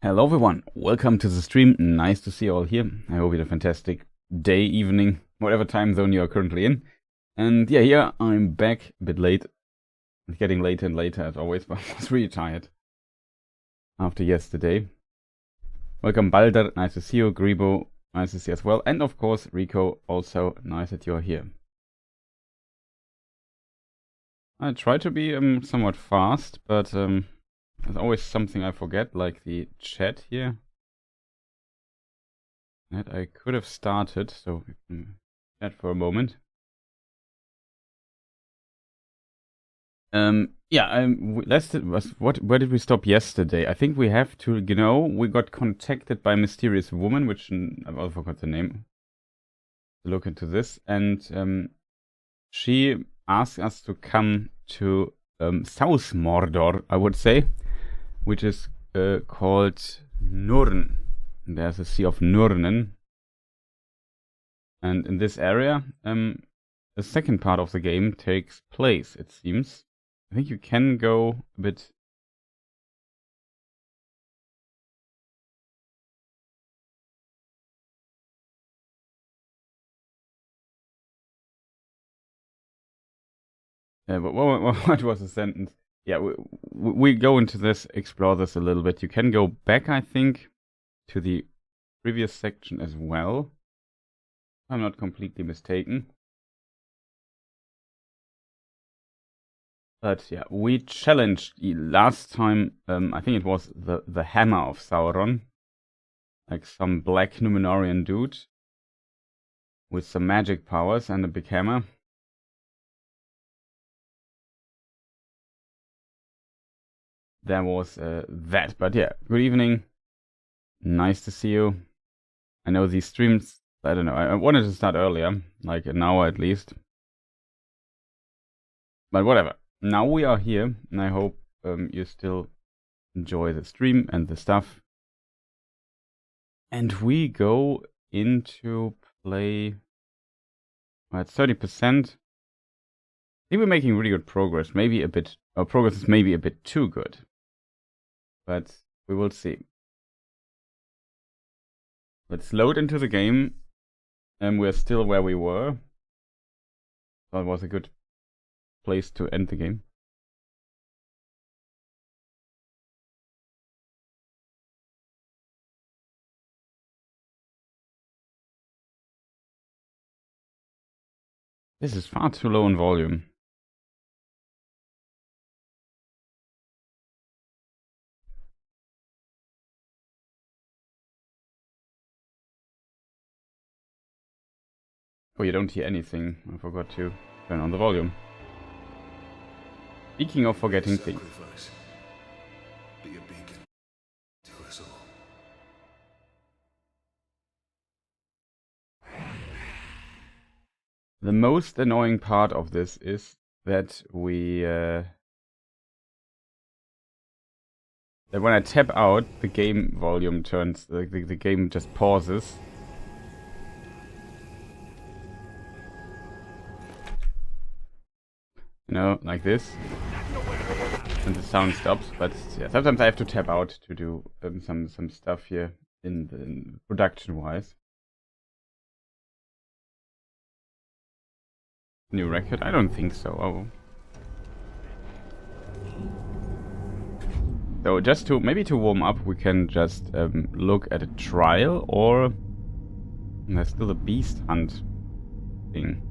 Hello everyone, welcome to the stream. Nice to see you all here. I hope you had a fantastic day, evening, whatever time zone you are currently in. And yeah, here I'm back a bit late. It's getting later and later as always, but I was really tired after yesterday. Welcome Balder, nice to see you. Gribo, nice to see you as well. And of course Rico, also nice that you're here. I try to be somewhat fast, but there's always something I forget, like the chat here. That I could have started, so we can chat for a moment. Where did we stop yesterday? I think we have to, we got contacted by a mysterious woman, which I've also forgot the name. To look into this, and she asked us to come to South Mordor, I would say, which is called Nurn. There's a Sea of Nurnen. And in this area, the second part of the game takes place, it seems. I think you can go a bit What was the sentence? Yeah, we go into this, explore this a little bit. You can go back, I think, to the previous section as well. If I'm not completely mistaken. But yeah, we challenged last time, I think it was the Hammer of Sauron. Like some black Numenorian dude with some magic powers and a big hammer. There was that. But yeah, good evening. Nice to see you. I know these streams, I don't know, I wanted to start earlier, like an hour at least. But whatever. Now we are here, and I hope you still enjoy the stream and the stuff. And we go into play at 30%. I think we're making really good progress. Maybe a bit, our progress is maybe a bit too good. But we will see. Let's load into the game. And we're still where we were. That was a good place to end the game. This is far too low in volume. Oh, you don't hear anything. I forgot to turn on the volume. Speaking of forgetting things. Be a beacon to us all. The most annoying part of this is that that when I tap out, the game volume turns, the game just pauses. You know, like this. And the sound stops, but yeah, sometimes I have to tap out to do some stuff here in production-wise. New record? I don't think so. Oh. So just to maybe to warm up, we can just look at a trial, or there's still a beast hunt thing.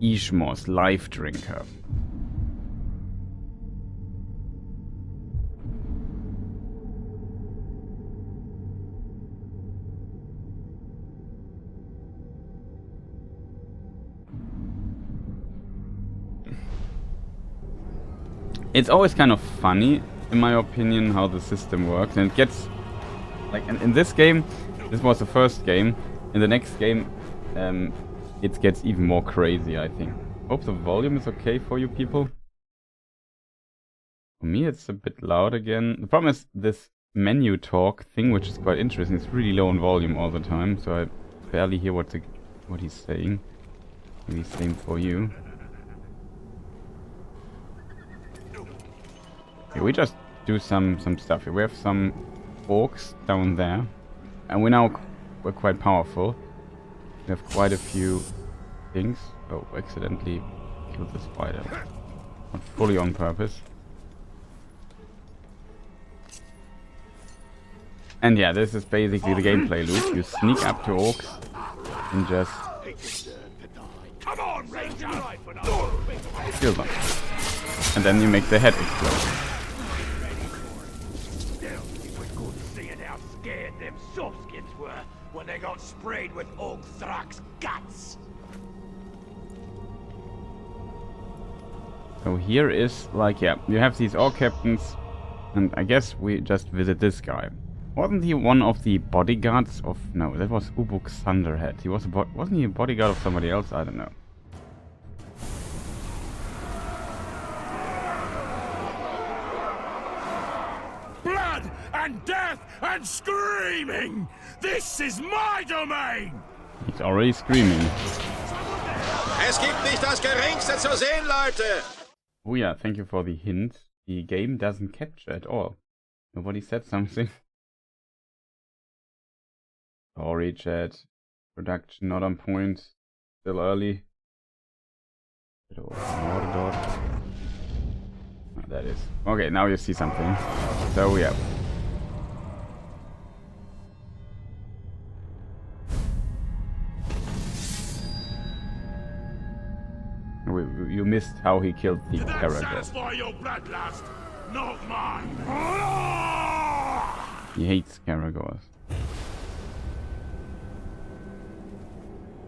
Ishmor's Life Drinker. It's always kind of funny, in my opinion, how the system works, and it gets like in this game. This was the first game. In the next game, it gets even more crazy, I think. Hope the volume is okay for you people. For me, it's a bit loud again. The problem is this menu talk thing, which is quite interesting. It's really low in volume all the time, so I barely hear what he's saying. Maybe same for you. Okay, we just do some stuff here. We have some orcs down there, and we're quite powerful. We have quite a few things. Oh, accidentally killed the spider. Not fully on purpose. And yeah, this is basically the gameplay loop. You sneak up to orcs and just kill them. And then you make the head explode. Them softskins were when they got sprayed with Old Thrak's guts. So here is like, yeah, you have these orc captains, and I guess we just visit this guy. Wasn't he one of the bodyguards of? No, that was Ubuk Thunderhead. He was wasn't he a bodyguard of somebody else? I don't know. Blood and death and screaming! This is my domain! He's already screaming. Es gibt nicht das Geringste zu sehen, Leute! Oh yeah, thank you for the hint. The game doesn't capture at all. Nobody said something. Story chat. Production not on point. Still early. Mordor. Oh, that is. Okay, now you see something. So yeah. You missed how he killed the Caragor. Satisfy your bloodlust, not mine. He hates Caragors.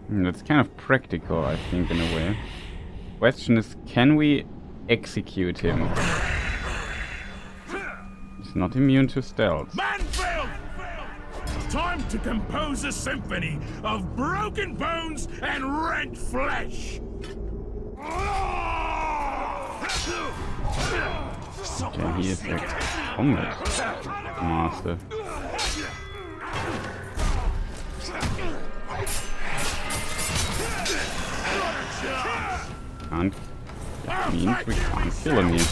That's kind of practical, I think, in a way. Question is, can we execute him? He's not immune to stealth. Manfield! Time to compose a symphony of broken bones and rent flesh. Okay, he is a combat master. Can't. That means we can't kill him here.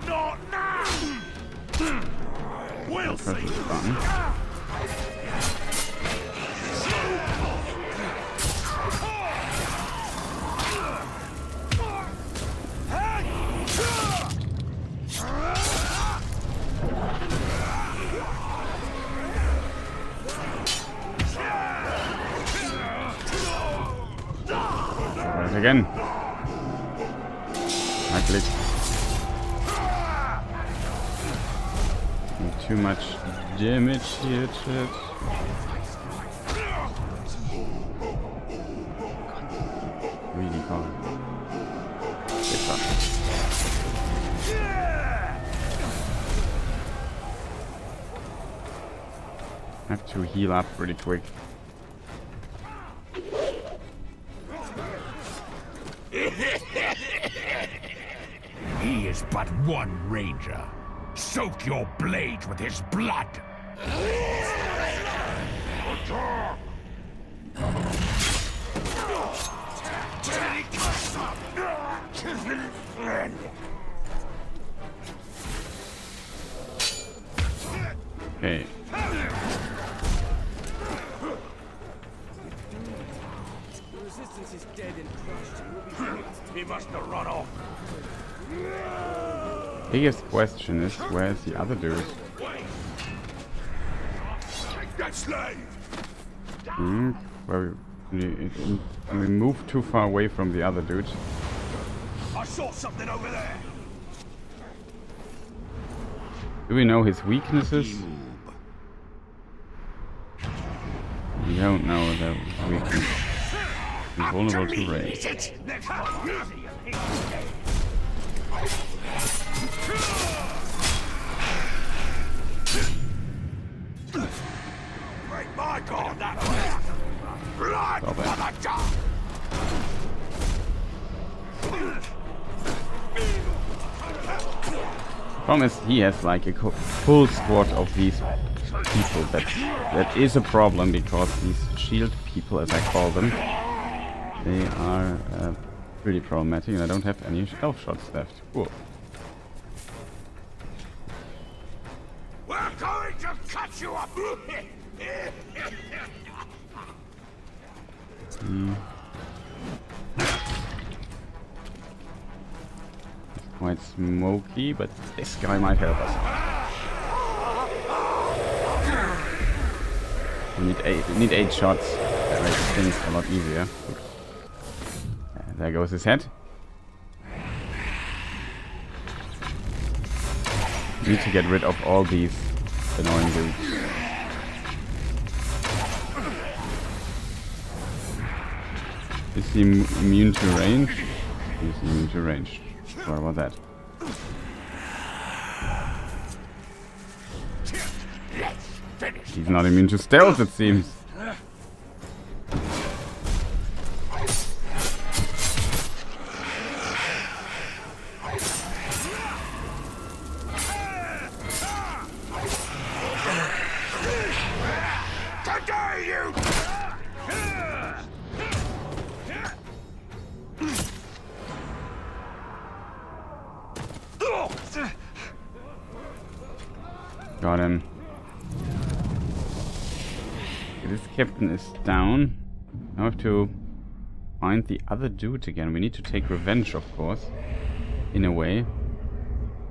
Not now. We'll Press see. this button. Try it again. I click. Too much damage here, chat. Really hard. Have to heal up pretty quick. He is but one ranger. Soak your blade with his blood. Okay. Resistance is dead and crushed. He must have run off. Biggest question is, where's the other dude? That slave. Well, we moved too far away from the other dude. I saw something over there. Do we know his weaknesses? We don't know the weakness. He's vulnerable to rain. My God, that blood Stop for it. the dog. Problem is, he has like a full squad of these people. That is a problem, because these shield people, as I call them, they are pretty problematic, and I don't have any elf shots left. Cool. We're going to cut you up. Quite smoky, but this guy might help us. We need 8 shots. That makes things a lot easier. There goes his head. Need to get rid of all these annoying dudes. Is he immune to range? He's immune to range. What about that? He's not immune to stealth, it seems. Today, you! Got him. captain is down. Now I have to find the other dude again. We need to take revenge, of course. In a way.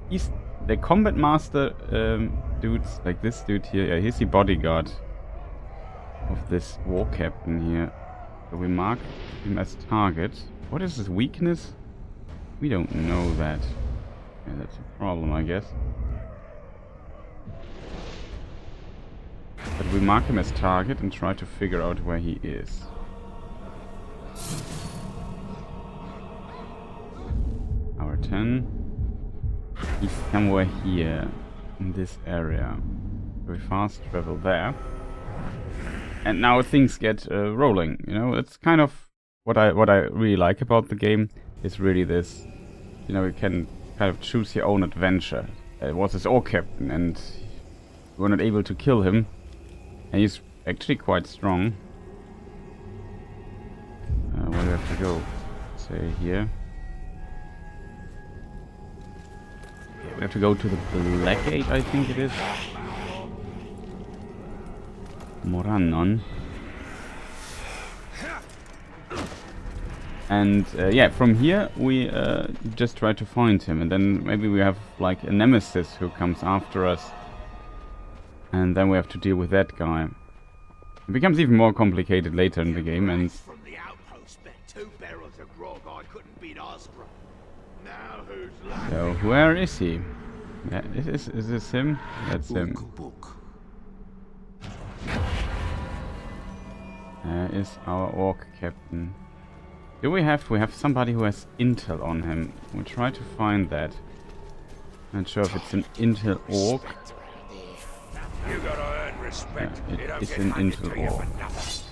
He's the combat master dudes, like this dude here. Yeah, he's the bodyguard of this war captain here. So we mark him as target. What is his weakness? We don't know that. Yeah, that's a problem, I guess. But we mark him as target and try to figure out where he is. Hour 10. He's somewhere here in this area. We fast travel there. And now things get rolling, you know. It's kind of what I really like about the game is really this, you know, you can kind of choose your own adventure. It was his orc captain and we were not able to kill him. And he's actually quite strong. Where do we have to go? Say here. Yeah, we have to go to the Black Gate, I think it is. Morannon. And yeah, from here we just try to find him, and then maybe we have like a nemesis who comes after us, and then we have to deal with that guy. It becomes even more complicated later in the game, and From the outpost, bet 2 barrels of grog I couldn't beat Osprey. Now who's left? so where is he? Yeah, is this him? That's him. Is our orc captain. Do we have somebody who has intel on him? We'll try to find that. Not sure if it's an intel orc. You gotta earn respect. Yeah, You don't it's get an handed intel to you for orc. nothing.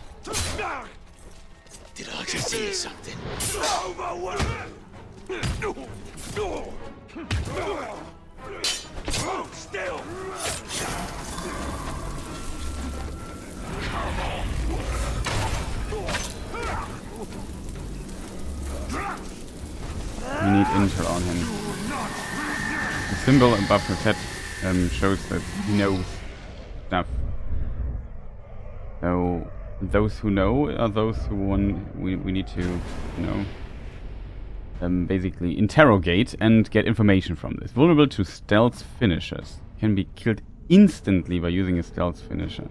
Did I just hear something? Hold still. We need intel on him. The symbol above his head shows that he knows stuff. So those who know are those who we need to, you know, basically interrogate and get information from this. Vulnerable to stealth finishers. Can be killed instantly by using a stealth finisher.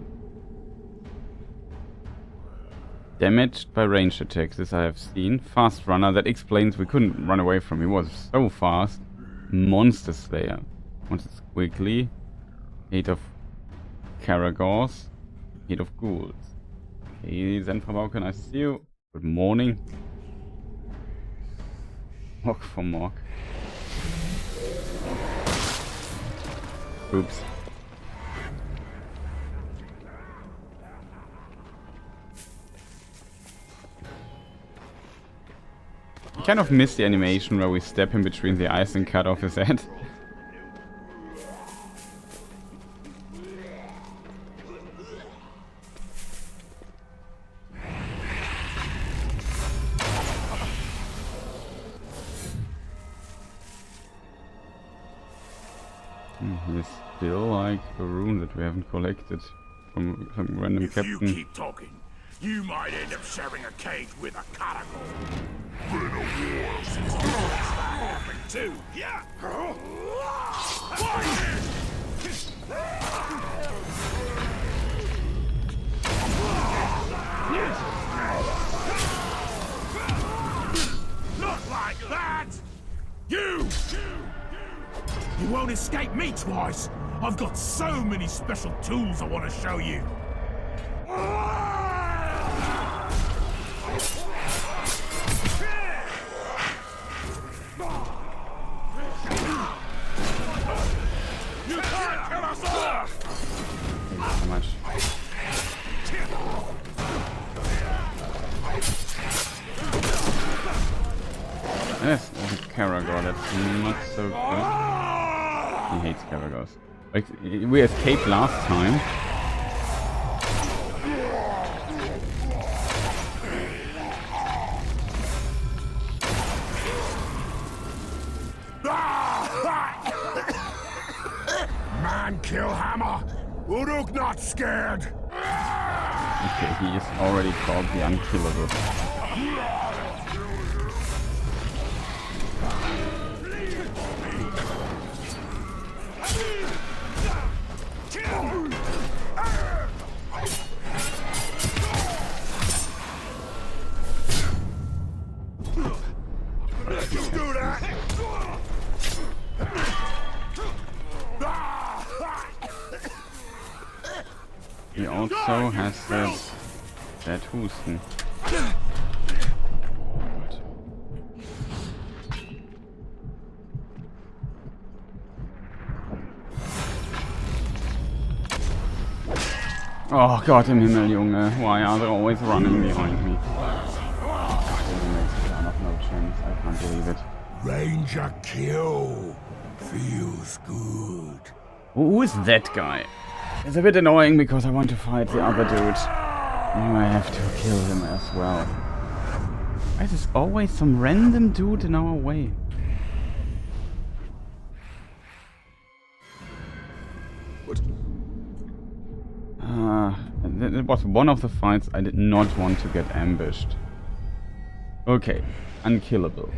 Damaged by ranged attacks, this I have seen. Fast runner, that explains we couldn't run away from him. He was so fast. Monster Slayer. Monster Squiggly. Hate of Karagors. Hate of Ghouls. Okay, Zenfrabauke, nice to see you. Good morning. Mock for Mock. Oops. I kind of miss the animation where we step him between the eyes and cut off his head. Here's still like a rune that we haven't collected from some random If captain. you keep talking, you might end up sharing a cage with a caragor. Happened too. Yeah. Not like that. You won't escape me twice. I've got so many special tools I want to show you. You can't kill us all! How much? Yes, there's a Karagor, that's not so good. He hates Karagors. Like, we escaped last time. Man kill hammer! Uruk not scared! Okay, he is already called the Unkillable. He also has that Husten. Oh Gott im Himmel, Junge. Why are they always running behind me? No chance. I can't believe it. Ranger kill feels good. Who is that guy? It's a bit annoying because I want to fight the other dude. Now I have to kill him as well. Why is there always some random dude in our way? What? It was one of the fights I did not want to get ambushed. Okay, Unkillable.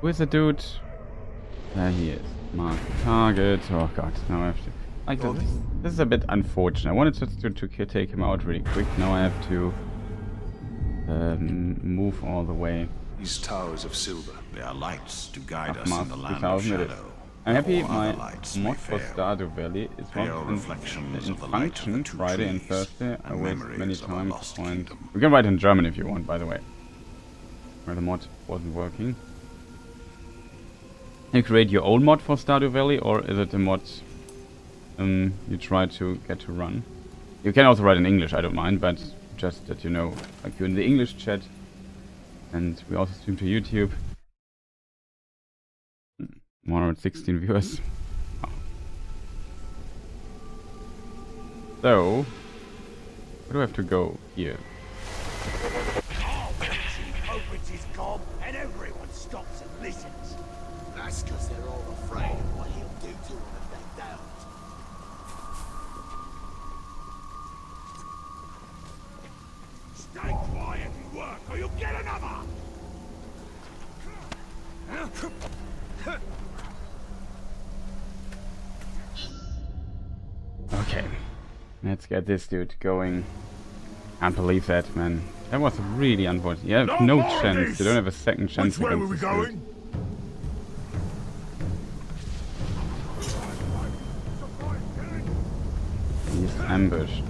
Who is the dude? There he is. Mark target. Oh god, now I have to... Like this is a bit unfortunate. I wanted to take him out really quick. Now I have to move all the way. These towers of silver, they are lights to guide us Mars in the land of 2000 it is. shadow. I'm happy All my other lights may mod for fail. Stardew Valley is Pale in reflections of the light of function the two Friday and trees, Thursday. I and wait memories many of a times lost to find... kingdom. We can write in German if you want, by the way. Where the mod wasn't working. You create your own mod for Stardew Valley, or is it a mod you try to get to run? You can also write in English, I don't mind, but just that you know, like you're in the English chat, and we also stream to YouTube. 116 viewers. Oh. So, where do I have to go? Here. Opens his gob and everyone stops and listens. That's because they're all afraid of what he'll do to them if they don't. Stay quiet and work or you'll get another! Okay, let's get this dude going. Can't believe that, man. That was really unfortunate. You have no chance. You don't have a second chance Which way were against we this dude. going? He's ambushed.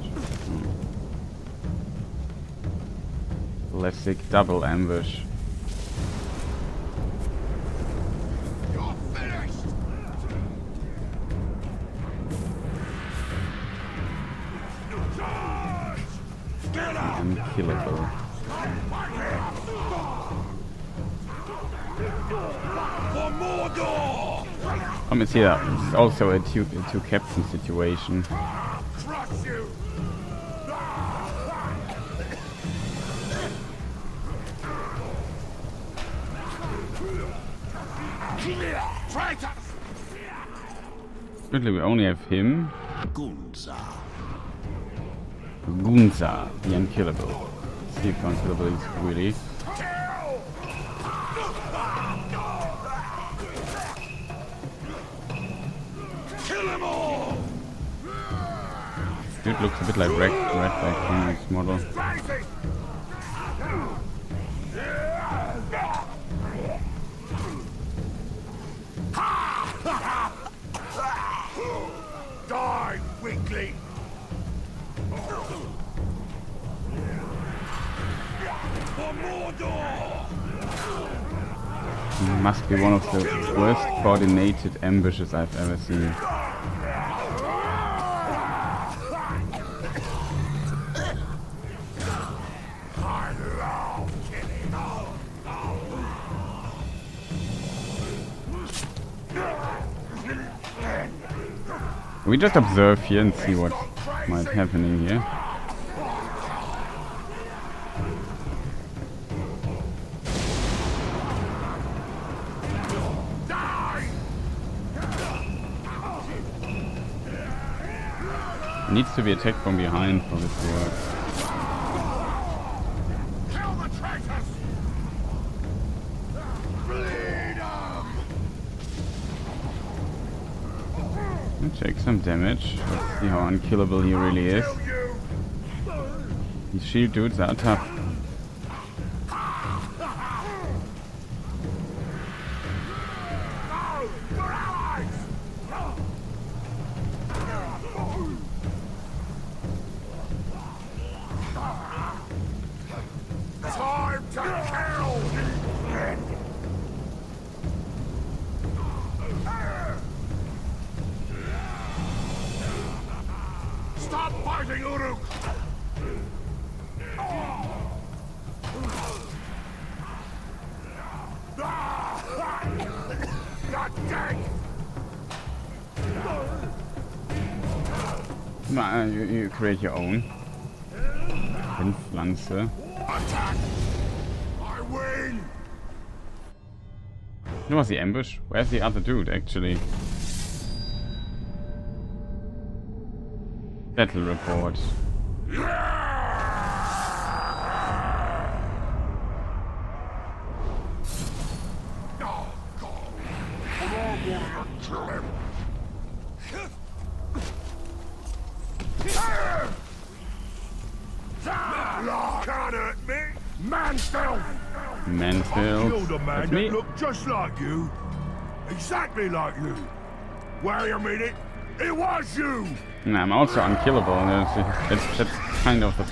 Classic double ambush. You're finished! Unkillable. For Mordor! Let me see that. It's also a two captain situation. Crush you! Traitors! Currently, we only have him. Gunza. Gunza, the Unkillable. Let's see if Unkillable is really. Kill them all! Dude looks a bit like Redback from this model. Die, weakling! For Mordor! Must be one of the worst coordinated ambushes I've ever seen. We just observe here and see what might happen in here. Needs to be attacked from behind for this to work. Kill the traitors! Bleed 'em! I'll take some damage. Let's see how unkillable he really is. Kill you! These shield dudes are tough. No! We're allies! Time to kill! Stop fighting, Uruk! Not dead! You create your own. Pflanze. Attack! I win! That was the ambush. Where's the other dude actually? Battle report. Oh, God. Come on, warrior, kill him! Can't hurt me! Mansfield! Mansfield. Killed a man That's that me. looked just like you. Exactly like you. Wait a minute. It was you! Nah, I'm also unkillable. That's kind of the...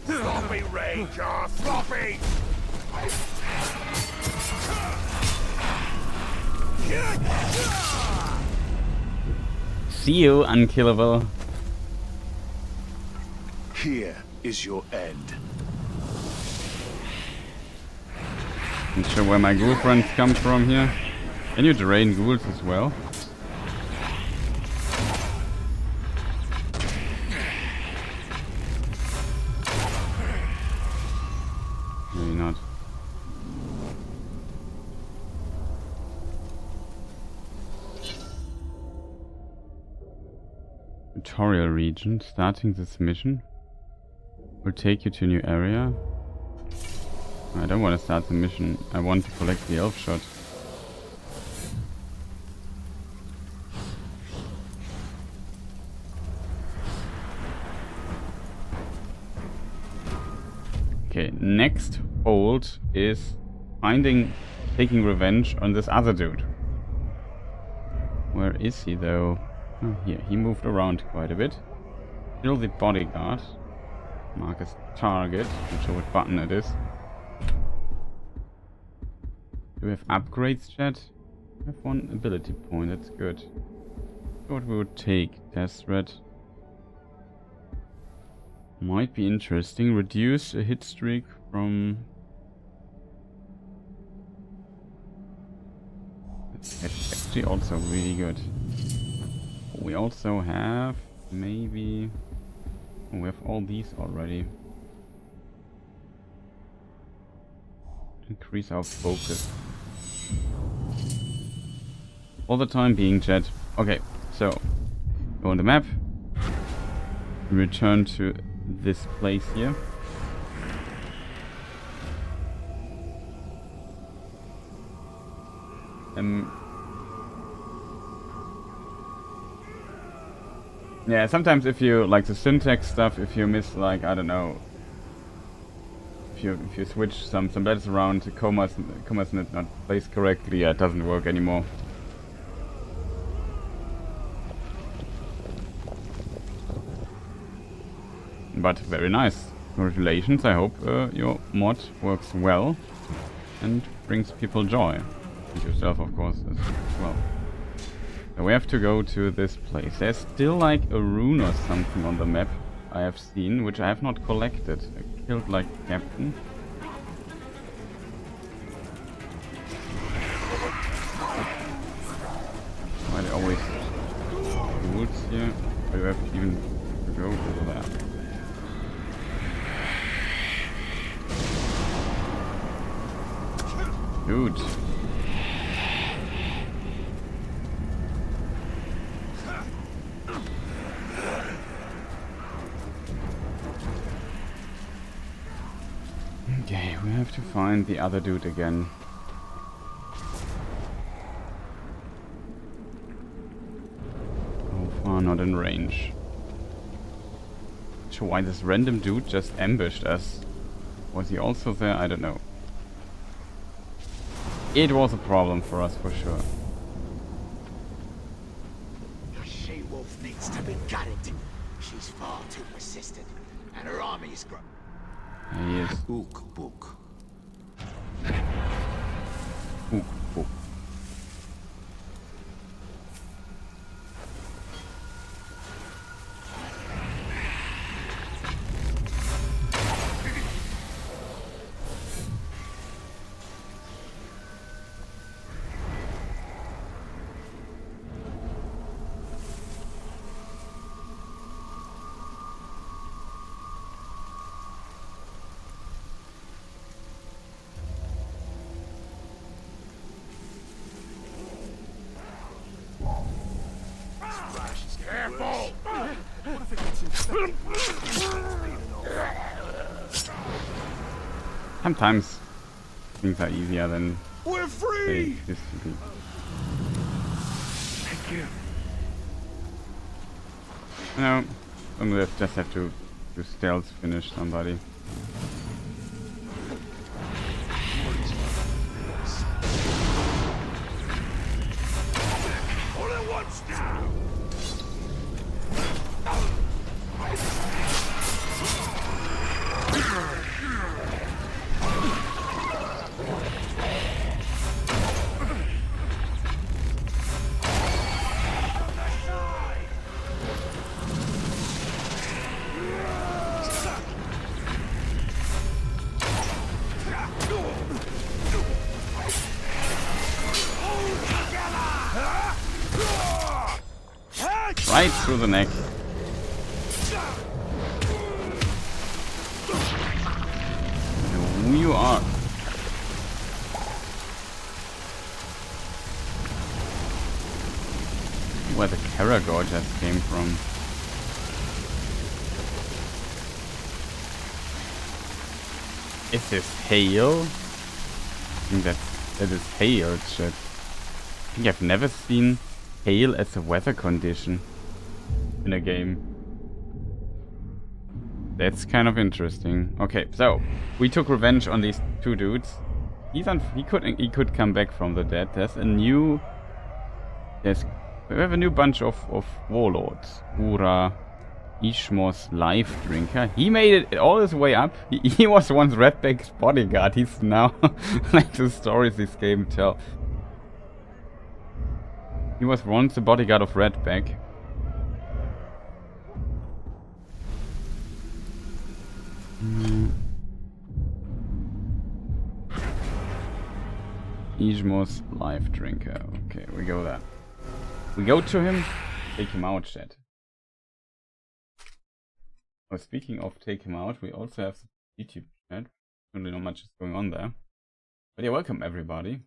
Sloppy ranger! Sloppy! See you, unkillable. Here is your end. Not sure where my ghoul friends come from here. Can you drain ghouls as well? Maybe not. Tutorial region. Starting this mission will take you to a new area. I don't want to start the mission. I want to collect the elf shot. Okay, next hold is taking revenge on this other dude. Where is he though? Oh, here, he moved around quite a bit. Still the bodyguard. Mark as target. Not sure what button it is. Do we have upgrades, chat? We have one ability point, that's good. What we would take. Death threat. Might be interesting. Reduce a hit streak from... That's actually also really good. We also have maybe... Oh, we have all these already. Increase our focus. For the time being, chat. Okay, so go on the map. Return to this place here. Yeah, sometimes if you like the syntax stuff, if you miss like I don't know, if you switch some letters around, commas not placed correctly, it doesn't work anymore. But very nice. Congratulations. I hope your mod works well and brings people joy. And yourself, of course, as well. So we have to go to this place. There's still like a rune or something on the map I have seen, which I have not collected. I killed like Captain. Why they always woods here? Or you have even to go over there. Dude. Okay, we have to find the other dude again. How far? Not in range. Sure, why this random dude just ambushed us? Was he also there? I don't know. It was a problem for us for sure. The she-wolf needs to be gutted. She's far too persistent, and her army is grown. There he is. Ook book. Ooh, ooh. Careful! Sometimes things are easier than We're they free! used to be. Thank you. No, I'm gonna just have to stealth finish somebody. All at once now! Right through the neck. Who you are? Where the Karagor just came from. Is this hail? I think that is hail shit. I think I've never seen hail as a weather condition in a game. That's kind of interesting. Okay, so we took revenge on these two dudes. He could come back from the dead. We have a new bunch of warlords. Ura, Ishmor's life drinker. He made it all his way up. He was once Redback's bodyguard. He's now like the stories this game tells. He was once the bodyguard of Redback. Ishmor's life drinker. Okay, we go there. We go to him, take him out, chat. Oh, speaking of take him out, we also have the YouTube chat. Really not much is going on there. But yeah, welcome everybody.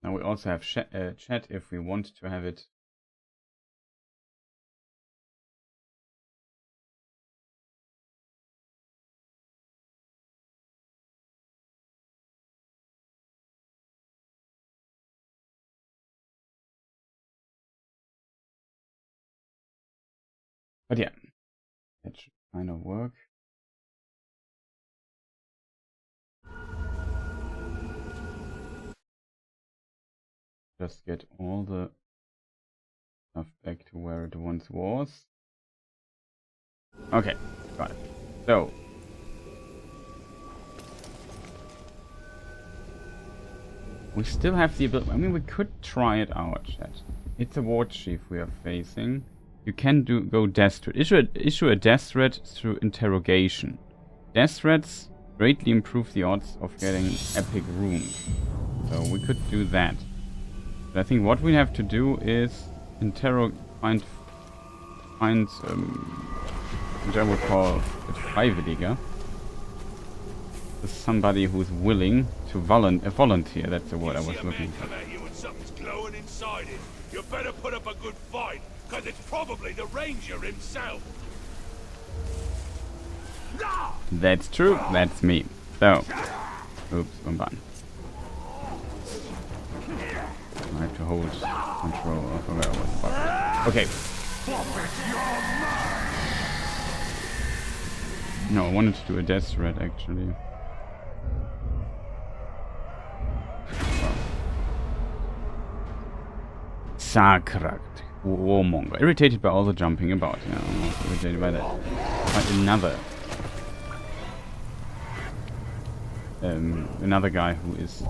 Now we also have chat if we want to have it. But yeah, that should kind of work. Just get all the stuff back to where it once was. Okay, got it. So we still have the ability. I mean, we could try it out, chat. It's a war chief we are facing. You can go death threat. Issue a death threat through interrogation. Death threats greatly improve the odds of getting epic rooms. So we could do that. But I think what we have to do is find which I would call a Freiwilliger. Somebody who's willing to volunteer. That's the word I was looking for. Something's glowing inside it. You better put up a good fight, because it's probably the ranger himself. That's true. That's me. So, oops, wrong button. I have to hold control of whatever was the button. Okay. No, I wanted to do a death threat actually. Sakrakt. Warmonger. Irritated by all the jumping about. Yeah, I'm also irritated by that. But another guy who's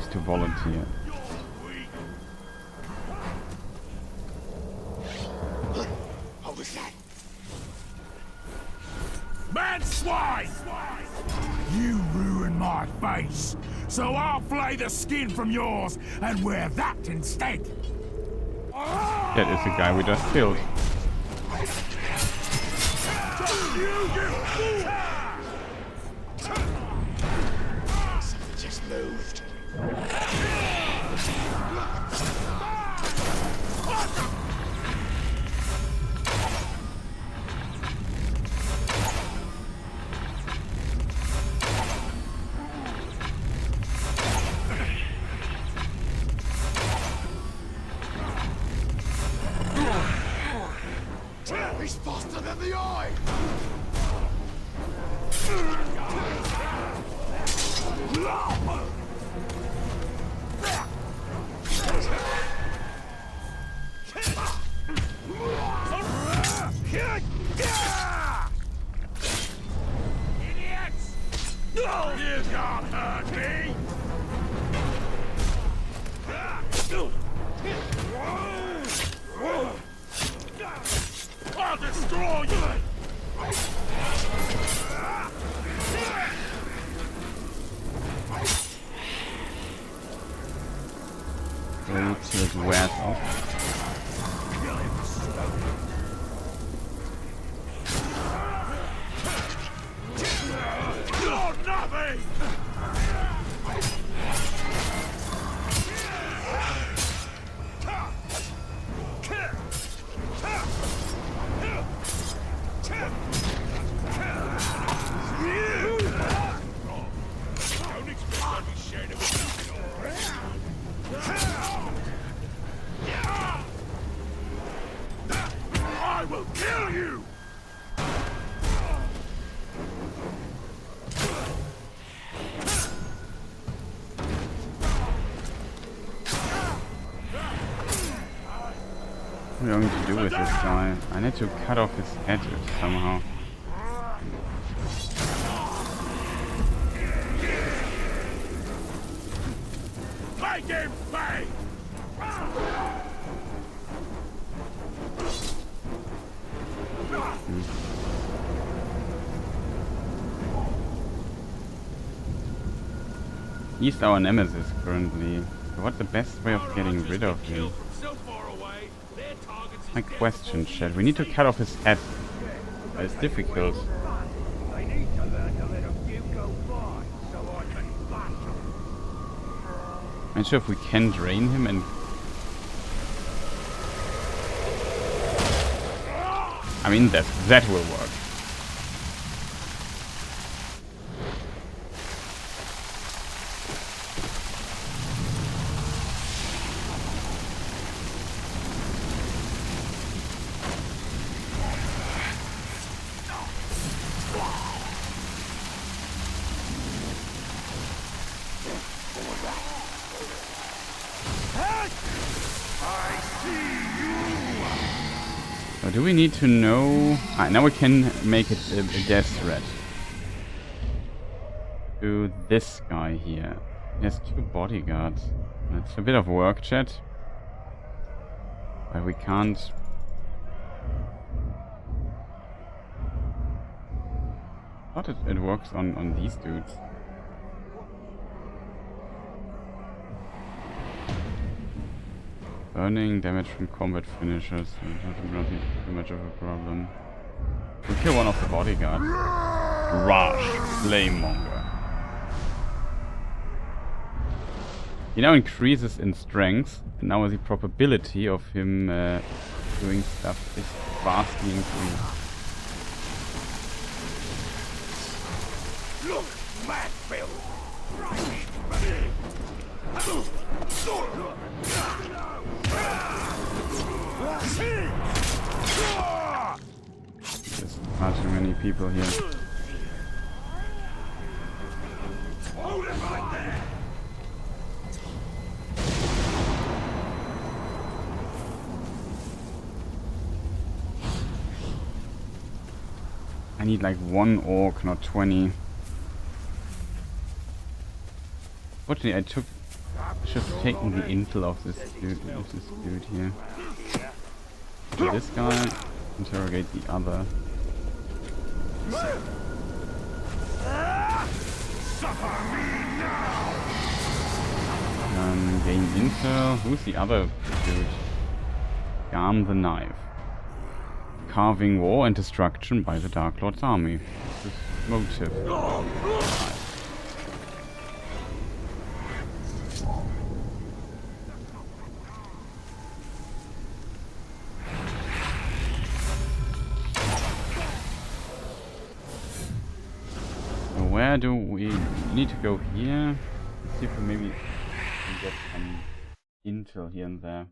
to volunteer. What was that? Man swine! You ruined my face, so I'll flay the skin from yours and wear that instead. That is the guy we just killed. Something just moved. He's faster than the eye! Idiots! You can't hurt me! I'll destroy you! Wait till it wears off. You're nothing! Don't expect I'll be sharing it with I will kill you! What are we going to do with this guy? I need to cut off his head somehow. Make him pay! He's our nemesis currently. So what's the best way of getting rid of him? So far away, their targets is My question, Chad. We need to cut off his head. It's difficult. I need to learn to let a few go by, so I can bash them. I'm not sure if we can drain him and... I mean, that will work. So do we need to know... now we can make it a death threat. To this guy here. He has 2 bodyguards. That's a bit of work, chat. But we can't... thought it works on these dudes. Burning, damage from combat finishers. Not too much of a problem. We kill one of the bodyguards. Rush, Flamemonger. He now increases in strength, and now the probability of him doing stuff is vastly increased. Look, mad Bill! There's far too many people here. Hold it right there! I need like 1 orc, not 20. Fortunately, I should have taken the intel of this dude here. Kill this guy, interrogate the other. Gain intel. Who's the other dude? Garm the Knife. Carving war and destruction by the Dark Lord's army. This is motive. Nice. Where do we need to go here? Let's see if we maybe can get some intel here and there.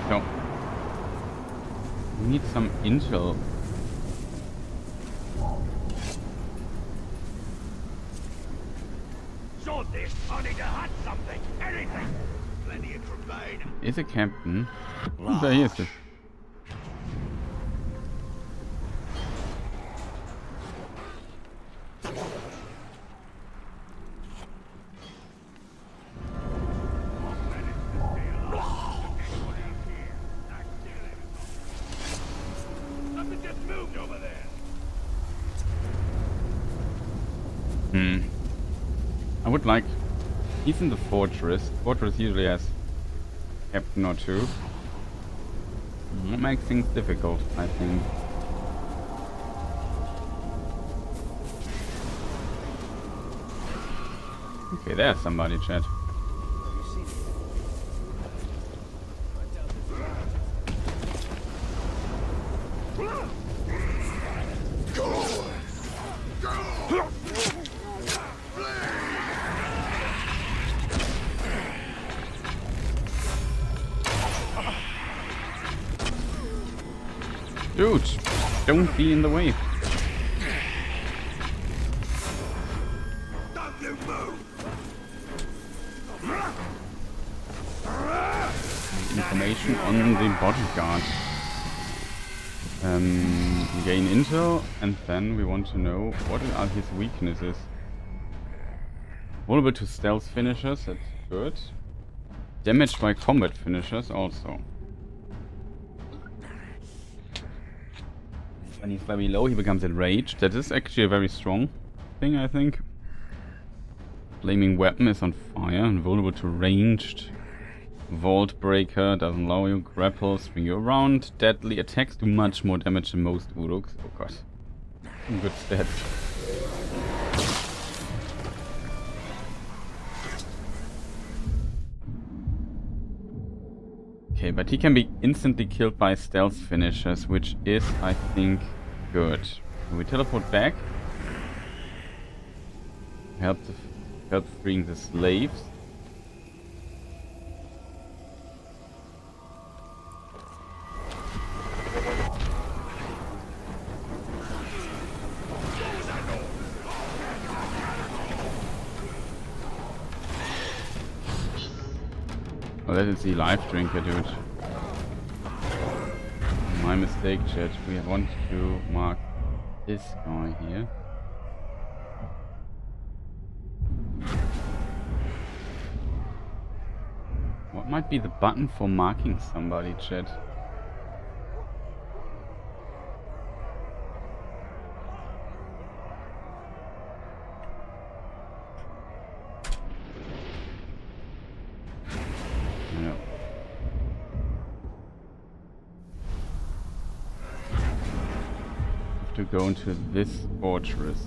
No. We need some intel. Sort this! I need to hunt something! Anything! Plenty of propane! Is a captain? There he is. I would like, he's in the fortress. Fortress usually has a captain or two. That makes things difficult, I think. Okay, there's somebody, chat. Dude, don't be in the way. Information on the bodyguard. Gain intel, and then we want to know what are his weaknesses. Vulnerable to stealth finishers, that's good. Damaged by combat finishers also. When he's very low, he becomes enraged. That is actually a very strong thing, I think. Flaming weapon is on fire and vulnerable to ranged. Vault breaker doesn't allow you. Grapple, swing you around. Deadly attacks do much more damage than most Uruks. Oh god. Good stats. Okay, but he can be instantly killed by stealth finishers, which is, I think, good. We teleport back. Help freeing the slaves. Oh, that is the life drinker, dude. My mistake, chat. We want to mark this guy here. What might be the button for marking somebody, chat? To go into this fortress.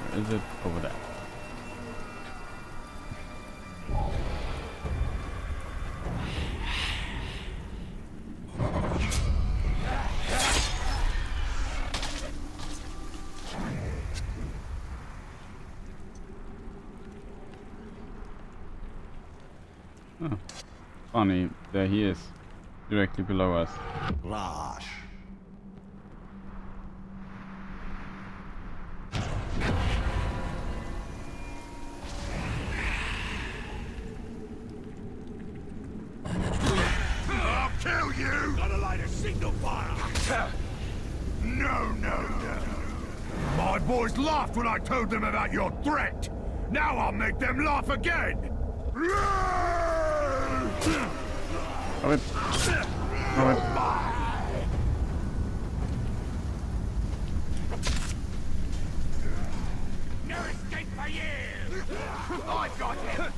Where is it? Over there. Oh, funny, there he is. Directly below us. Rash. I'll kill you! Gotta light a signal fire. No. My boys laughed when I told them about your threat. Now I'll make them laugh again. Oh, it. No escape for you! I got him!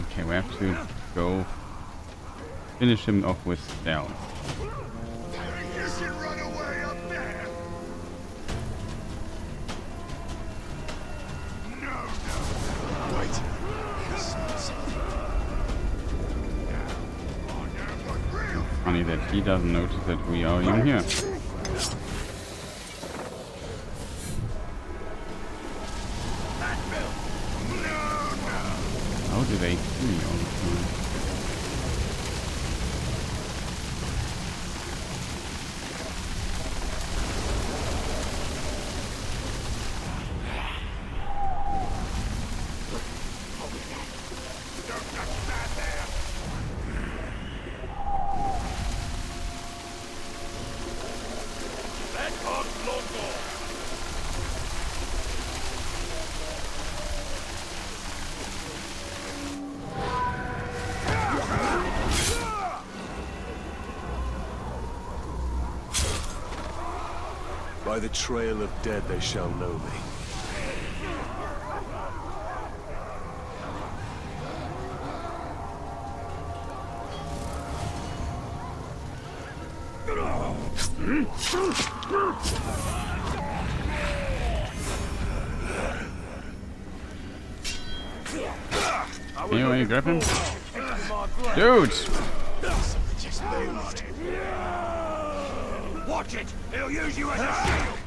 Okay, we have to go finish him off with stealth. You should run away up there! No. Wait. Funny that he doesn't notice that we are in here. How do they see me all the time? By the trail of dead they shall know me. Anyway, grab him. Dude! Just moved. Watch it! He'll use you as a shield!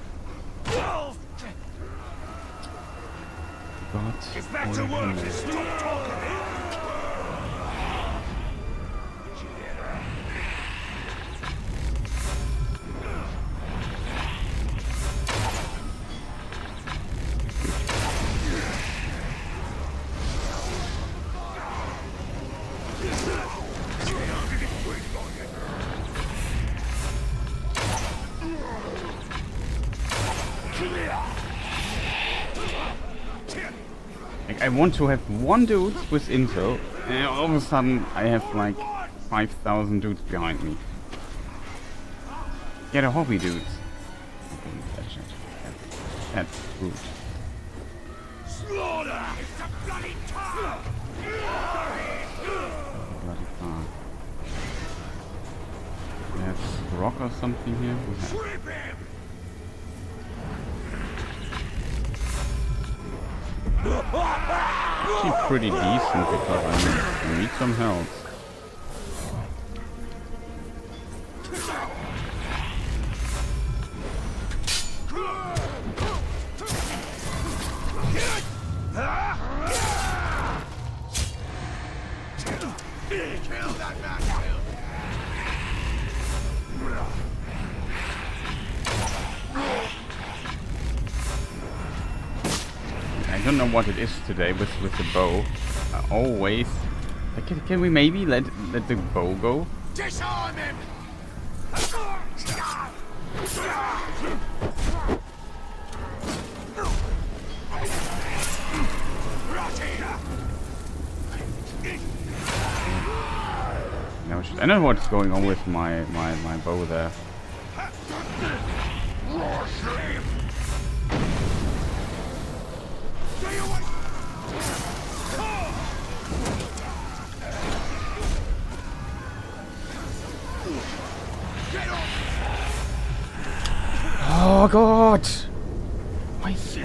God. Get back to work and stop talking! Like, I want to have one dude with intel, and all of a sudden I have like 5,000 dudes behind me. Get a hobby, dudes. That's rude. Slaughter! It's a bloody tar! Bloody car. There's a rock or something here. Trip him! actually pretty decent because I need some help. I don't know what it is today with the bow. Always. Can we maybe let the bow go? Disarm him! No, I don't know what's going on with my bow there. Oh god! Why so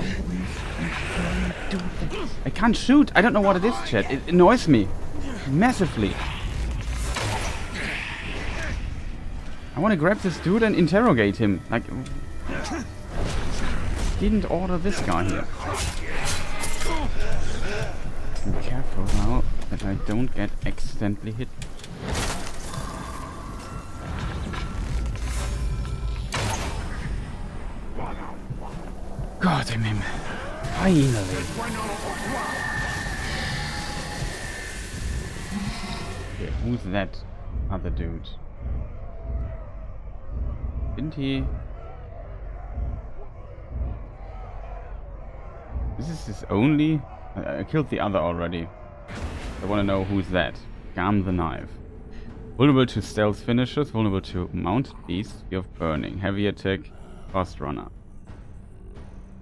do that? I can't shoot. I don't know what it is, chat. It annoys me massively. I want to grab this dude and interrogate him. Like, didn't order this guy here. Be careful now that I don't get accidentally hit. God, I'm him. Finally. Okay, who's that other dude? Didn't he? This is his only? I killed the other already. I want to know who's that. Garm the Knife. Vulnerable to stealth finishes, vulnerable to mounted beasts, Spear of Burning, heavy attack, fast runner.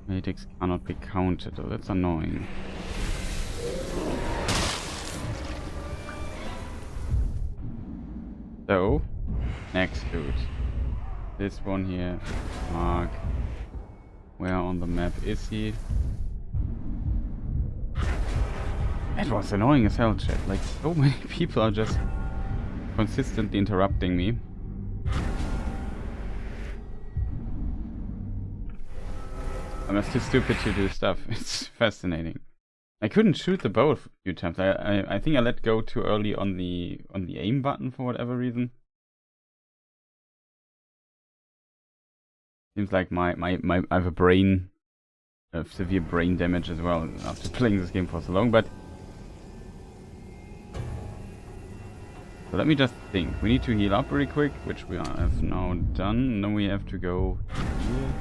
Medics cannot be counted. Oh, that's annoying. So, next dude. This one here. Mark. Where on the map is he? That was annoying as hell, chat. Like, so many people are just consistently interrupting me. I'm just too stupid to do stuff. It's fascinating. I couldn't shoot the bow a few times. I think I let go too early on the aim button for whatever reason. Seems like I have a severe brain damage as well after playing this game for so long, but so let me just think. We need to heal up really quick, which we have now done, and then we have to go here.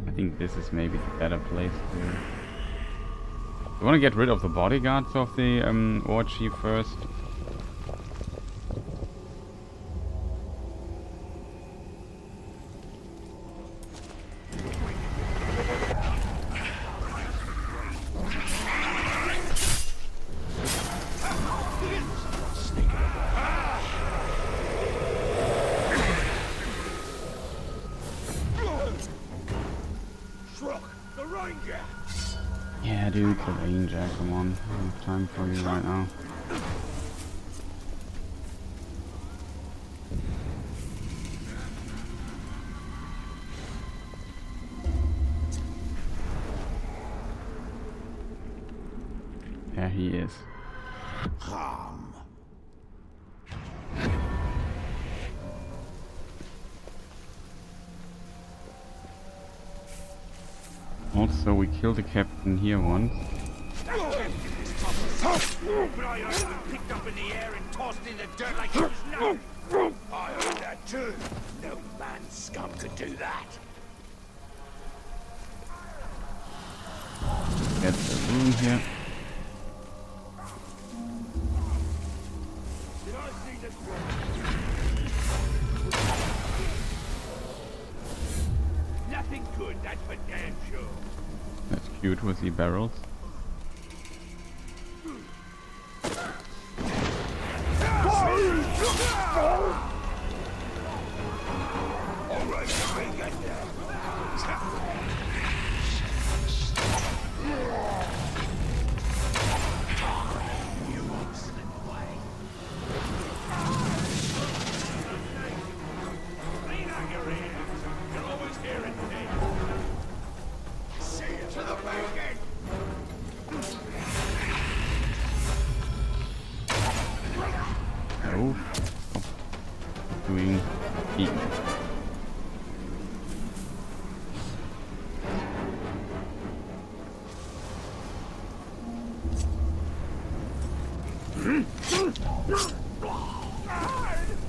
I think this is maybe the better place to... I want to get rid of the bodyguards of the war chief first. Yeah, dude, the ranger, come on. I don't have time for you right now. There he is. Also, we killed the captain here once. But I heard him picked up in the air and tossed in the dirt like it was nothing. I heard that too. No man scum could do that. Get the room here. Did I see this one? Nothing good, that's for damn sure. That's cute with the barrels.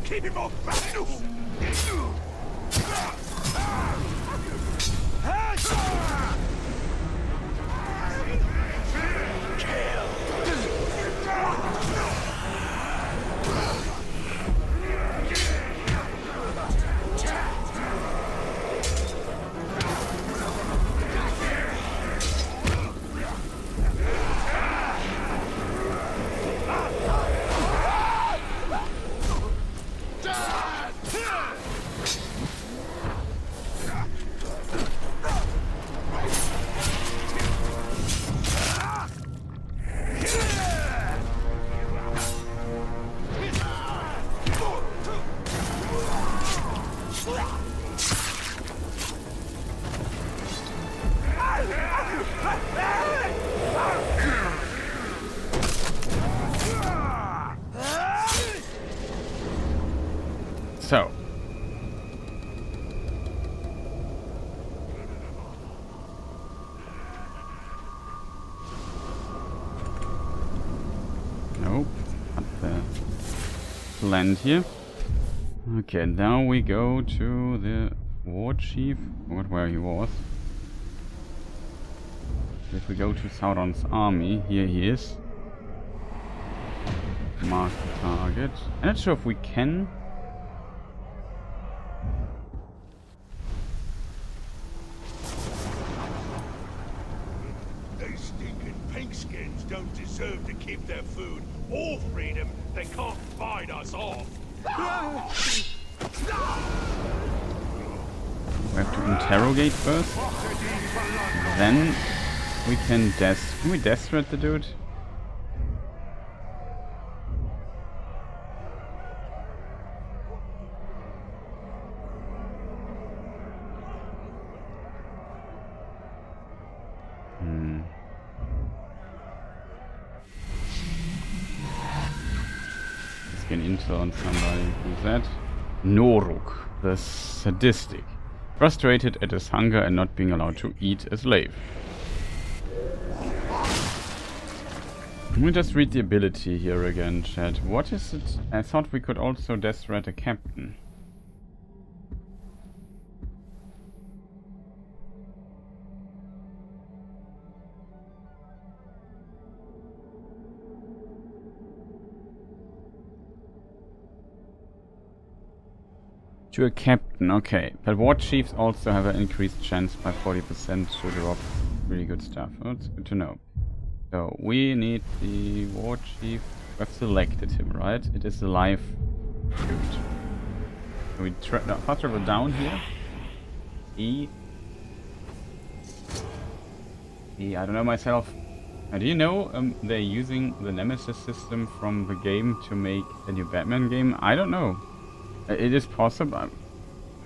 Keep him off back! So. Nope. Not the land here. Okay, now we go to the war chief. Forgot where he was. If we go to Sauron's army, here he is. Mark the target. I'm not sure if we can. These stinking pinkskins don't deserve to keep their food or freedom. They can't fight us off. We have to interrogate first. Then we can Can we death threat the dude? Let's get intel on somebody. Who's that? Noruk, the sadistic. Frustrated at his hunger and not being allowed to eat a slave. Let me just read the ability here again, chat. What is it? I thought we could also death threat a captain. To a captain, okay. But war chiefs also have an increased chance by 40% to drop really good stuff. Oh, it's good to know. So we need the war chief. We've selected him, right? It is the live dude. So we fast travel down here. I don't know myself. Do you know they're using the Nemesis system from the game to make a new Batman game? I don't know. It is possible.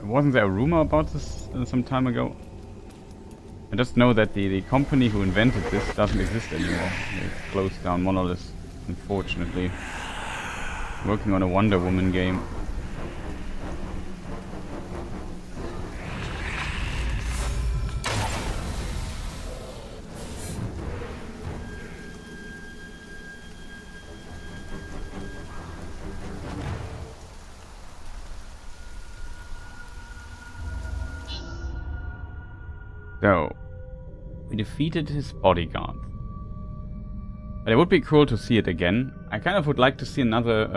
Wasn't there a rumor about this some time ago? I just know that the company who invented this doesn't exist anymore. They closed down Monolith, unfortunately. Working on a Wonder Woman game. So, we defeated his bodyguard. But it would be cool to see it again. I kind of would like to see another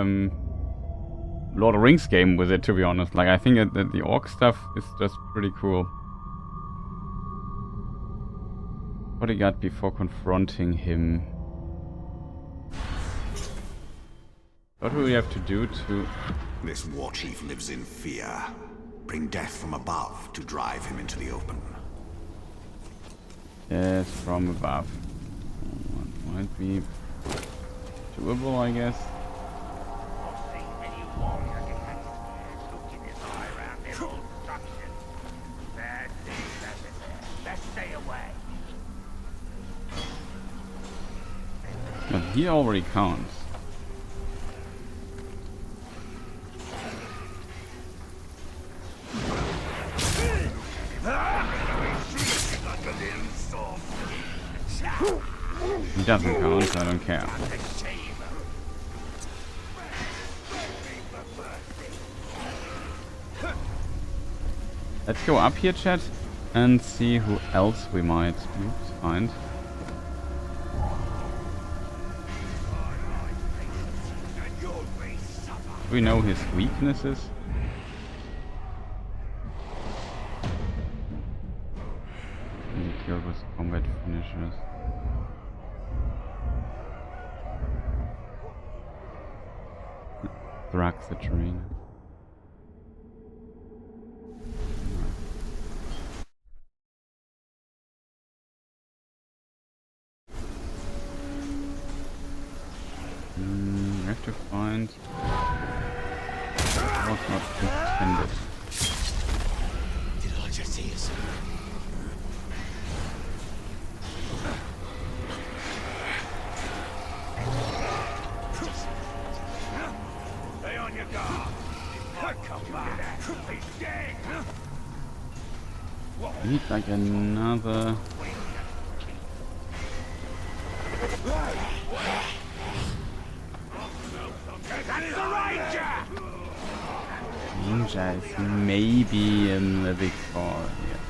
Lord of the Rings game with it, to be honest. Like, I think that the orc stuff is just pretty cool. Bodyguard before confronting him. What do we have to do to... This war chief lives in fear. Bring death from above to drive him into the open. Yes, from above. What might be doable, I guess. But he already counts. He doesn't count, so I don't care. Let's go up here, chat, and see who else we might find. Do we know his weaknesses? Can be killed with combat finishers. Thrax the terrain. We have to find what's not intended. Did I just see you, sir? Stay on your guard. Come back. He's dead. We need like another. That's the Ranger! Ninja is maybe in the big fall here.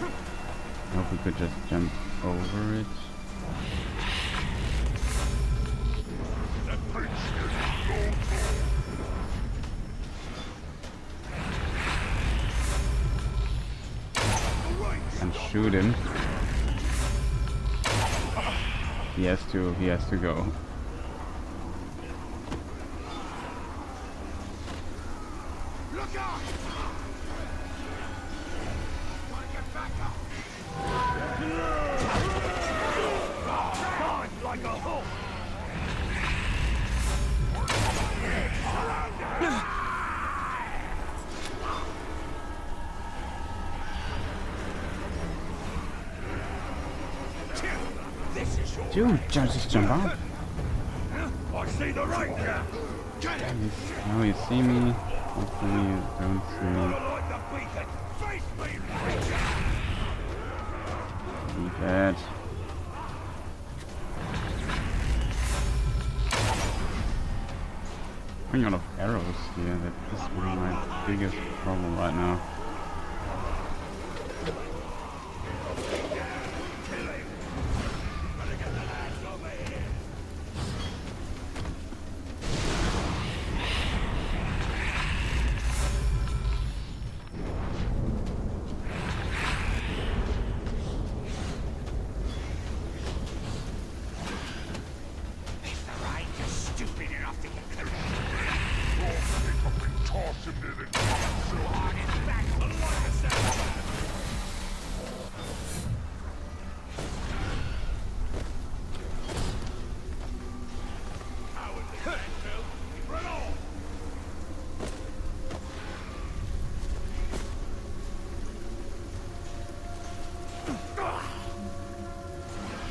I hope we could just jump over it. And shoot him. He has to go. Look out! Wanna get back up? Charge like a hawk! This is your Dude, just jump out. I see the Ranger! Get him! Now you see me. Hopefully you don't see me. Like the beacon! Face me, Ranger! Be bad. Running out of arrows here. That is really my biggest problem right now.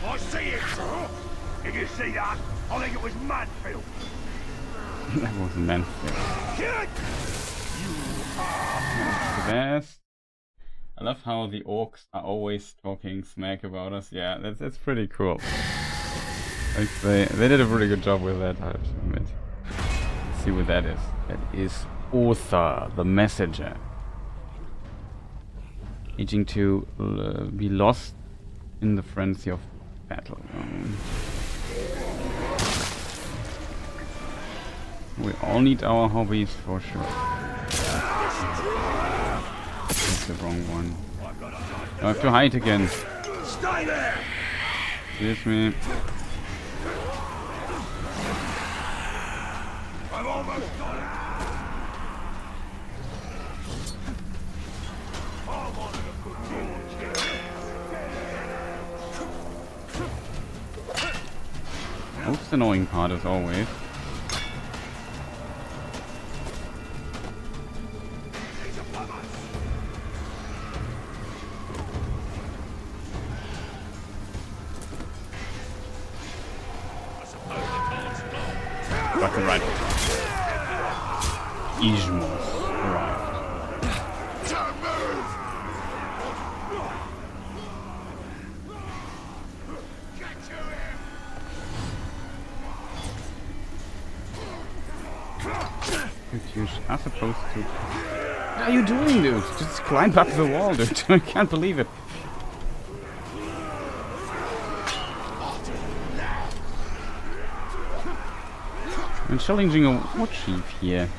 I see it, sir! Did you see that? I think it was Manfield! That was Manfield. Get! The best. I love how the orcs are always talking smack about us. Yeah, that's pretty cool. Like they did a pretty good job with that, I have to admit. Let's see what that is. That is Otha, the messenger. Needing to be lost in the frenzy of battle. We all need our hobbies for sure. That's the wrong one. I have to hide again. Stay there! Excuse me. I've almost got it! I wanted a good deal of Most annoying part as always. Got the right. Ismos arrived. Don't move! Get to him! You are supposed to What are you doing, dude? Just climb up the wall, dude. I can't believe it. I'm challenging a war chief here.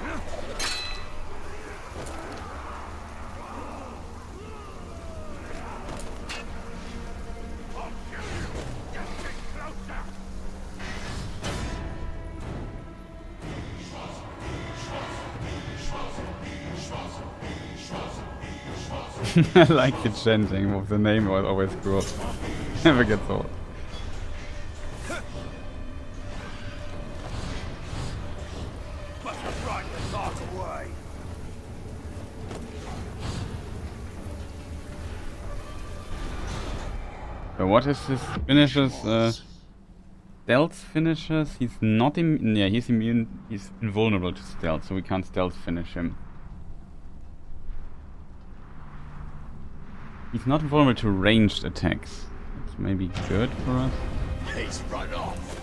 I like the chanting of the name, was always cool. Never gets old. So what is his finishes? Stealth finishes? He's not immune. Yeah, he's immune. He's invulnerable to stealth, so we can't stealth finish him. He's not vulnerable to ranged attacks. That's maybe good for us. He's run off.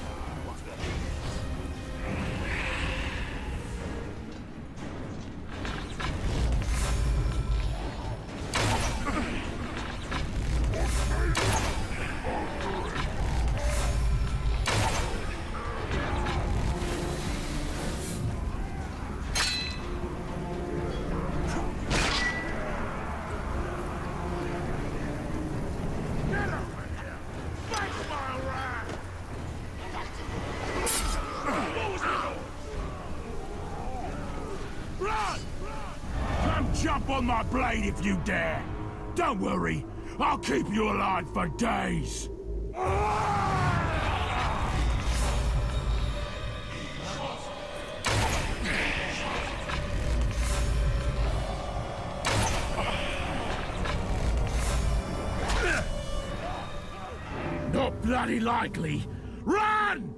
Jump on my blade if you dare. Don't worry, I'll keep you alive for days. Not bloody likely. Run!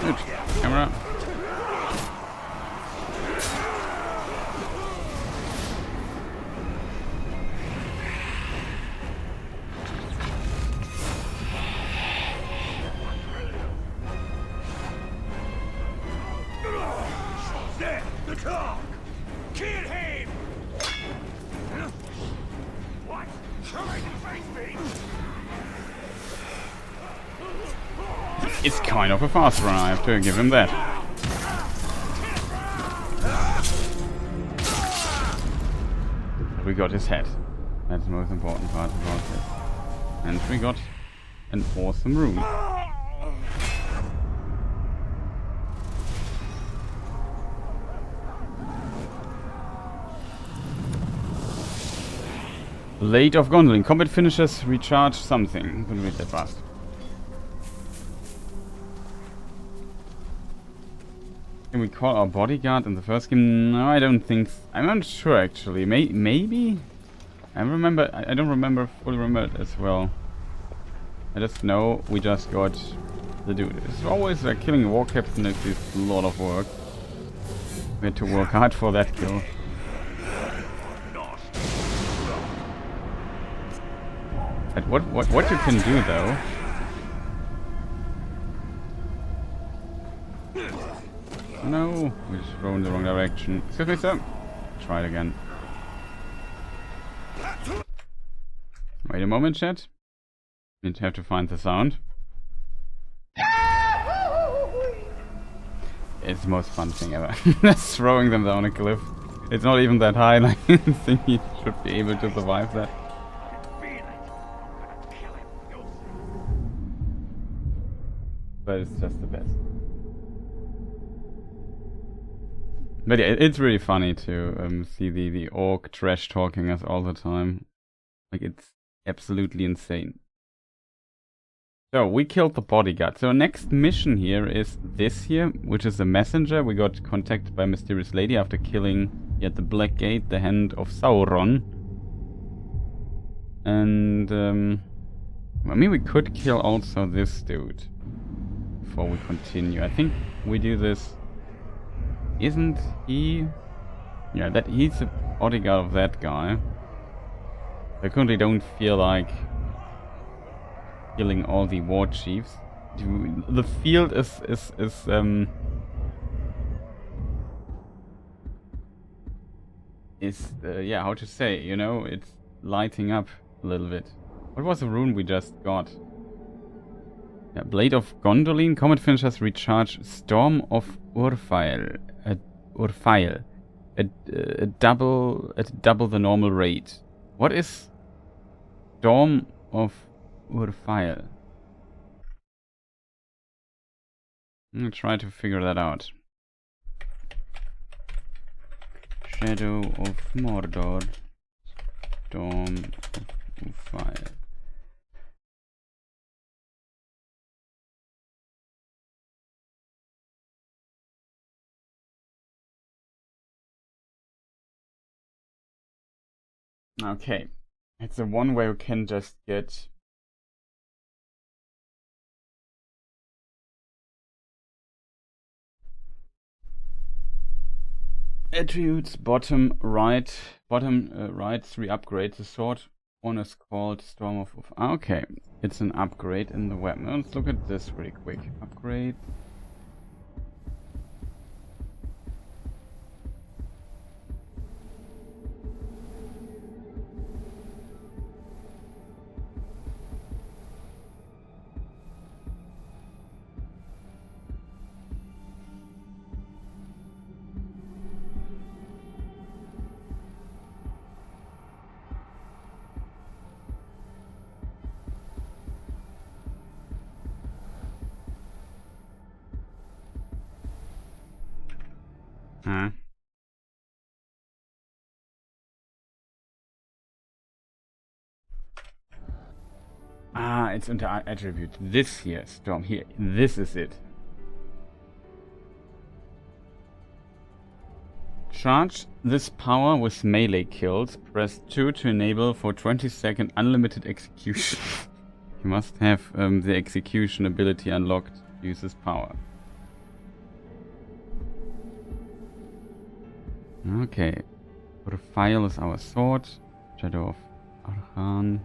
Good. Camera. There, the car! Kill him! What? Trying to face me? It's kind of a fast run, I have to give him that. We got his head. That's the most important part about this. And we got an awesome room. Blade of Gondolin. Combat finishes recharge something. Couldn't read that fast. Can we call our bodyguard in the first game? No, I don't think. I'm not sure actually. Maybe. I remember. I don't remember. Fully remember it as well. I just know we just got the dude. It's always like killing a war captain is a lot of work. We had to work hard for that kill. But what you can do though? No, we just rolled in the wrong direction. Excuse me, sir. Try it again. Wait a moment, chat. Need to have to find the sound. It's the most fun thing ever. Just throwing them down a cliff. It's not even that high, like I think he should be able to survive that. But it's just the best. But yeah, it's really funny to see the orc trash talking us all the time. Like, it's absolutely insane. So, we killed the bodyguard. So, next mission here is this here, which is the messenger. We got contacted by a mysterious lady after killing at the Black Gate the hand of Sauron. And, I mean, we could kill also this dude before we continue. I think we do this. Isn't he? Yeah, that he's the bodyguard of that guy. I currently don't feel like killing all the war chiefs. The field is is, yeah, how to say, you know, it's lighting up a little bit. What was the rune we just got? Yeah, Blade of Gondolin, Comet Finishers recharge Storm of Urfail. Urfail. At double the normal rate. What is Storm of Urfail? I'm gonna try to figure that out. Shadow of Mordor. Storm of Urfail. Okay, it's the one where you can just get attributes, bottom right 3 upgrades. The sword one is called Storm of okay, it's an upgrade in the weapon. Let's look at this really quick. Upgrade. It's under attribute. This here, Storm here. This is it. Charge this power with melee kills. Press 2 to enable for 20-second unlimited execution. You must have the execution ability unlocked to use this power. Okay. Urfail is our sword. Shadow of Archan.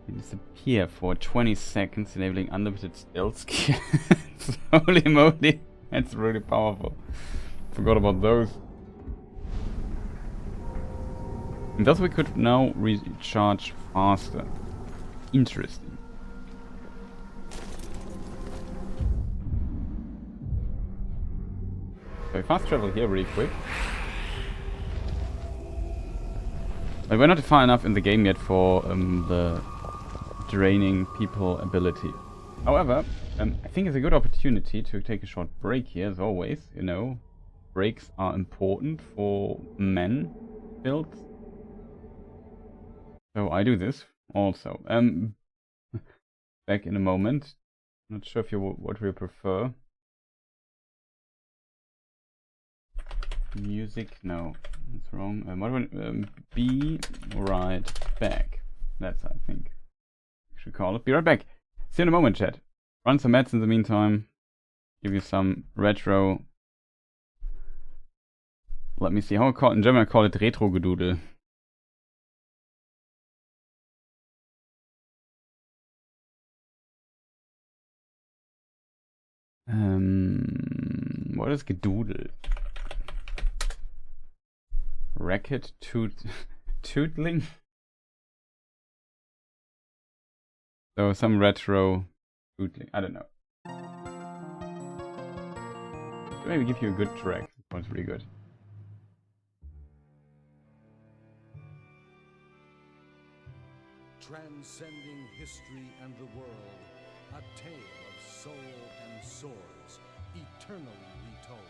You disappear for 20 seconds, enabling unlimited stealth skills. Holy moly, that's really powerful. Forgot about those. And thus we could now recharge faster. Interesting. So we fast travel here really quick. But we're not far enough in the game yet for the draining people ability. However, I think it's a good opportunity to take a short break here, as always. You know, breaks are important for men builds. So I do this also. Back in a moment. Not sure if what you prefer. Music, no, that's wrong. Be right back. That's, I think, should call it. Be right back. See you in a moment, chat. Run some ads in the meantime. Give you some retro. Let me see how I call it in German. I call it retro gedoodle. What is gedoodle? Racket tootling? So some retro tootling. I don't know. Maybe give you a good track. That was really good. Transcending history and the world, a tale of soul and swords, eternally retold.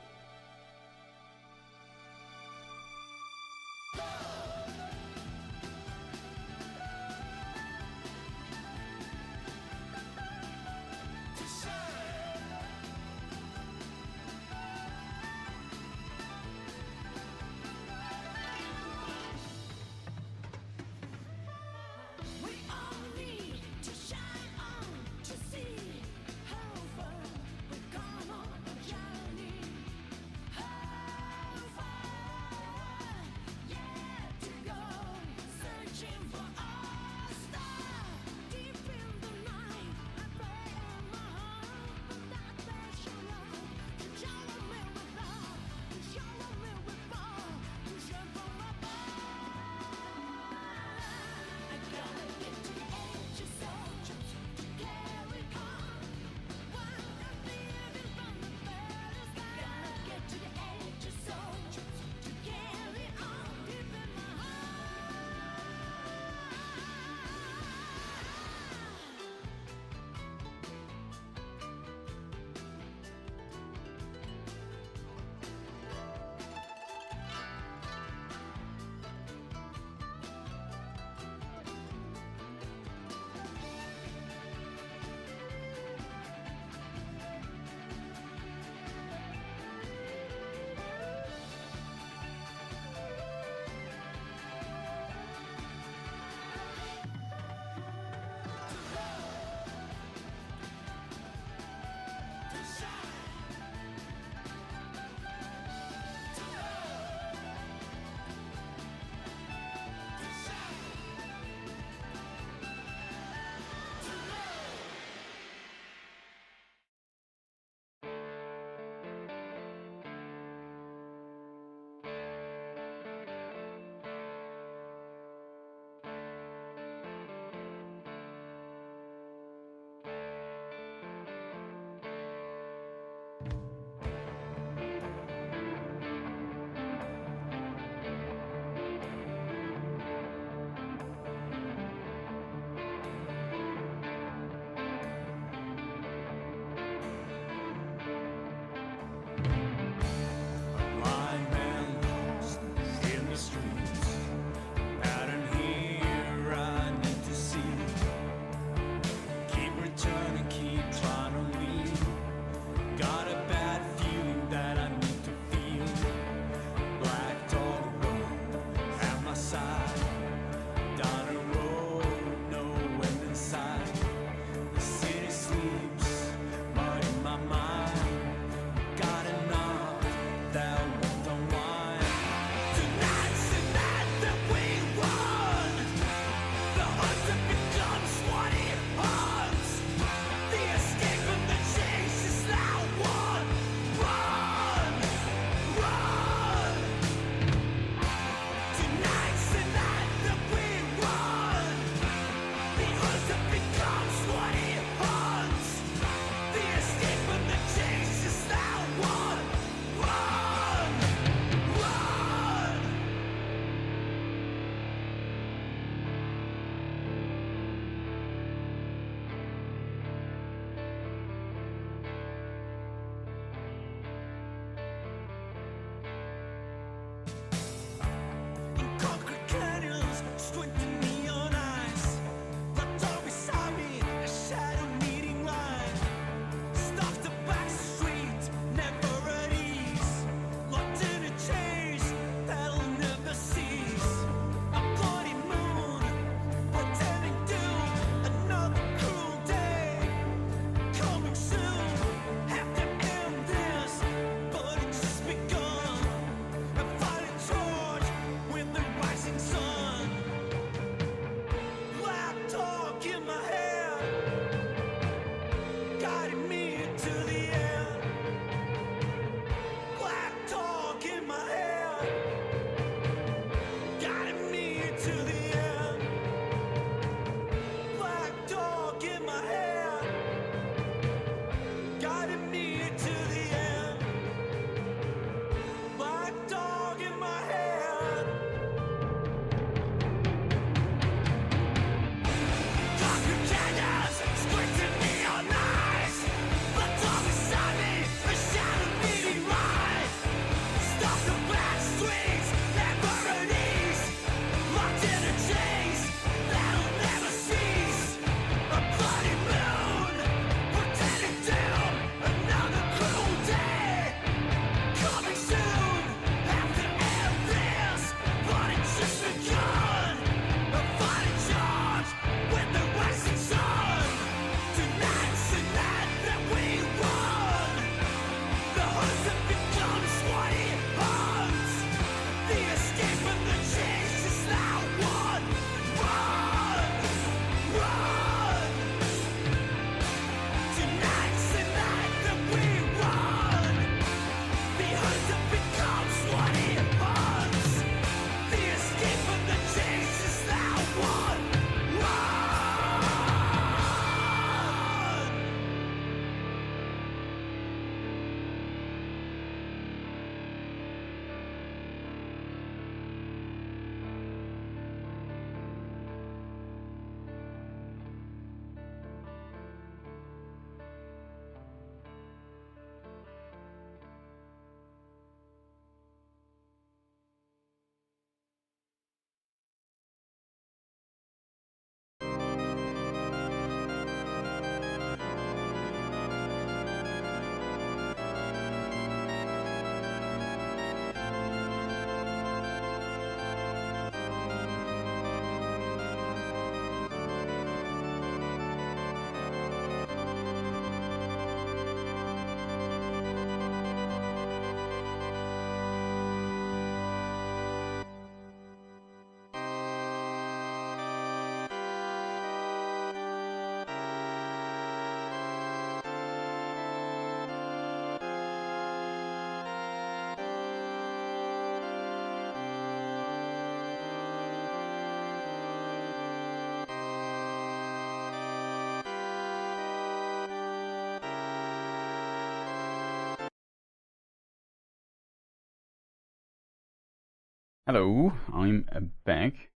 Hello, I'm back.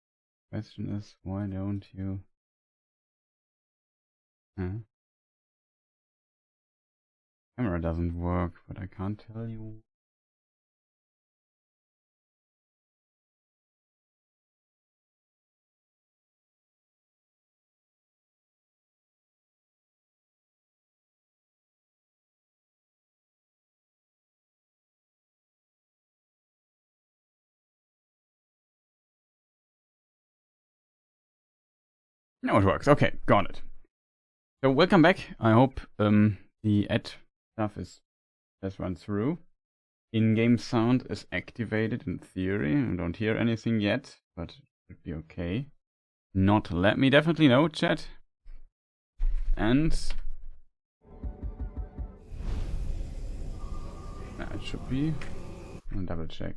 Question is, why don't you... Camera doesn't work, but I can't tell you. No, it works. Okay, got it. So welcome back. I hope the ad stuff has run through. In-game sound is activated in theory. I don't hear anything yet, but it should be okay. Not, let me definitely know, chat. And it should be. I'll double check.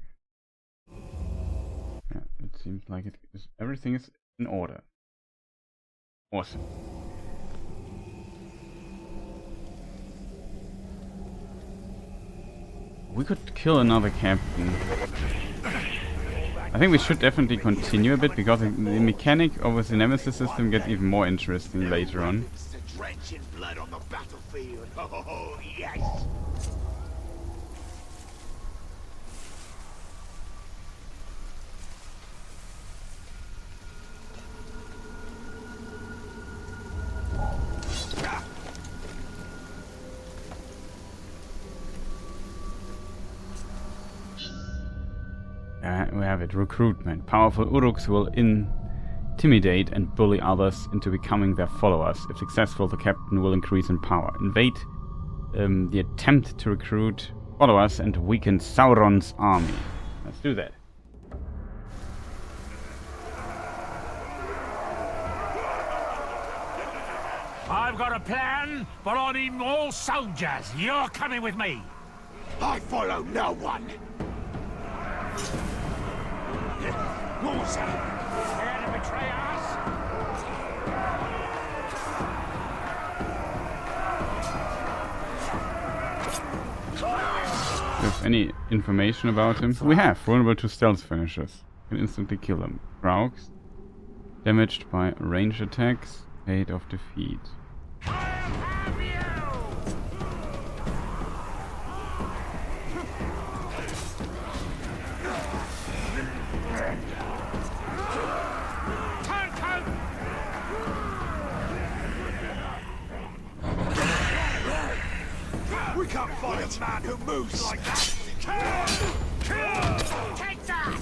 Yeah, it seems like it is. Everything is in order. Awesome. We could kill another captain. I think we should definitely continue a bit because the mechanic of the Nemesis system gets even more interesting later on. Drenching blood on the battlefield. Oh, yes. We have it. Recruitment. Powerful Uruks will intimidate and bully others into becoming their followers. If successful, the captain will increase in power. Invade the attempt to recruit followers and weaken Sauron's army. Let's do that. I've got a plan, but I need more soldiers. You're coming with me. I follow no one. Norsa. Care to betray us? If any information about him? We have. Vulnerable to stealth finishers. Can instantly kill him. Rauks. Damaged by range attacks. Fate of defeat. We can't find a man who moves like that! Take that!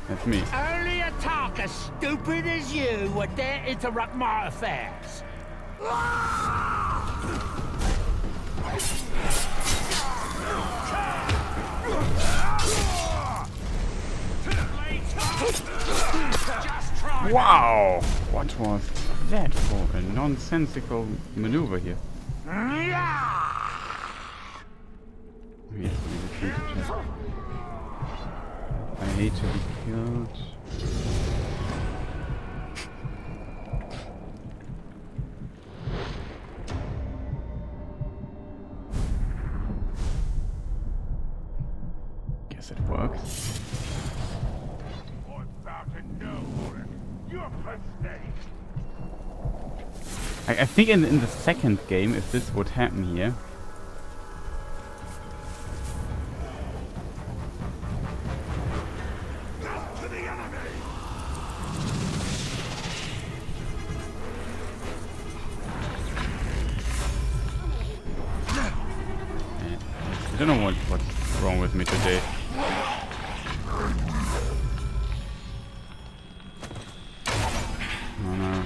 That's me. Only a talk as stupid as you would dare interrupt my affairs. Wow! What was that for a nonsensical maneuver here? Yes, we just need to check. I hate to be killed. Guess it works. I think in the second game, if this would happen here. I don't know what's wrong with me today. Oh no.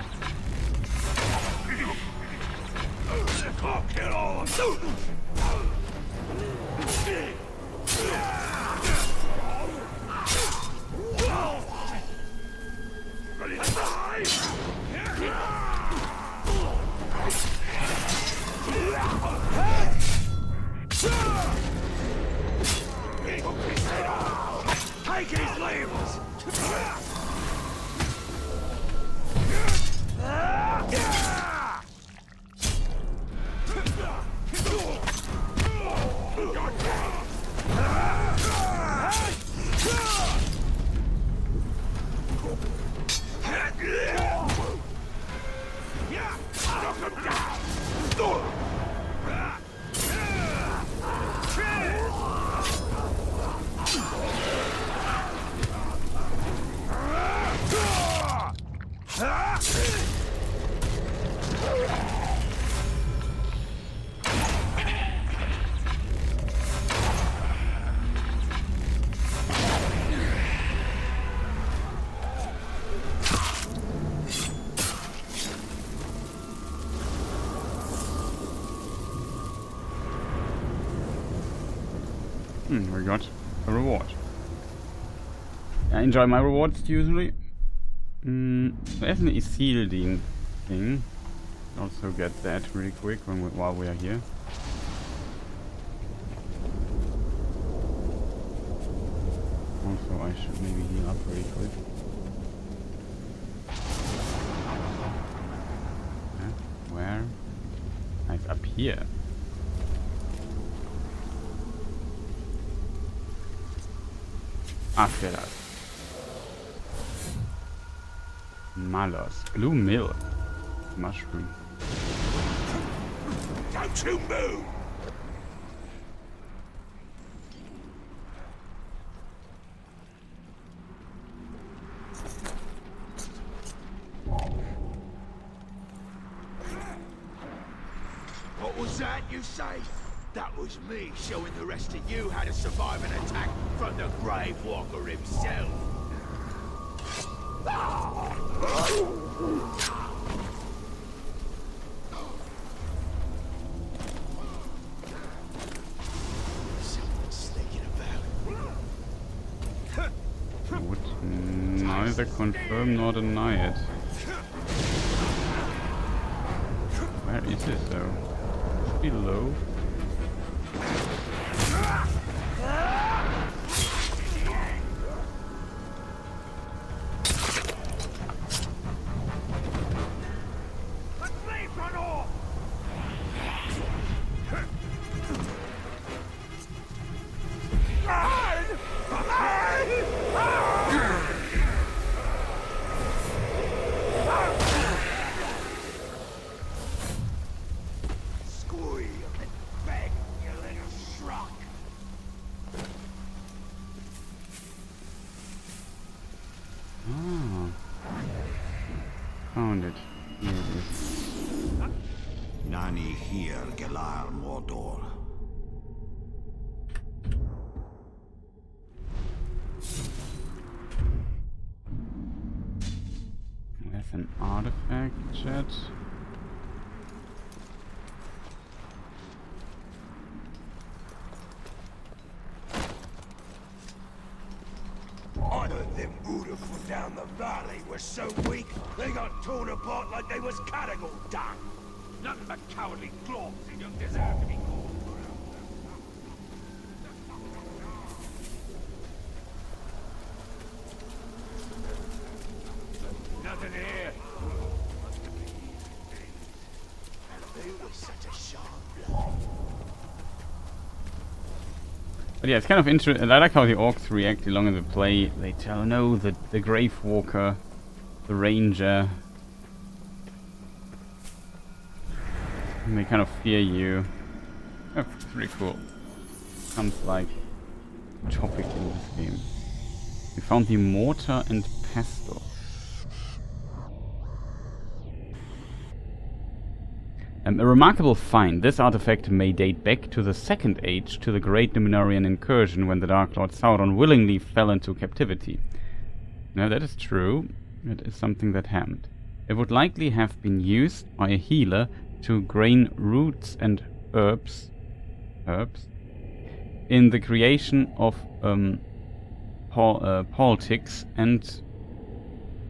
Take his limbs! We got a reward. I enjoy my rewards usually. There's an Isildur thing. Also get that really quick while we are here. Also, I should maybe heal up really quick. Where? Like up here. After that. Malos. Blue milk. Mushroom. Don't you move! What was that you say? That was me showing the rest of you how to survive an attack from the Grave Walker himself. Someone's sneaking about. Would neither confirm nor deny it. Where is it though? Below. Nani here Gelar Mordor. There's an artifact, chat. I heard them Udder from down the valley were so weak, they got torn apart like they was cattle dung. Nothing but cowardly globs who don't deserve to be called. Nothing here. Who was such a sharp blood? But yeah, it's kind of interesting. I like how the orcs react along in the play. They tell, no, the Grave Walker, the Ranger. And they kind of fear you. That's pretty cool. Sounds like a topic in this game. We found the Mortar and Pestle. A remarkable find. This artifact may date back to the Second Age, to the Great Numenorian incursion when the Dark Lord Sauron willingly fell into captivity. Now that is true. It is something that happened. It would likely have been used by a healer to grain roots and herbs in the creation of politics and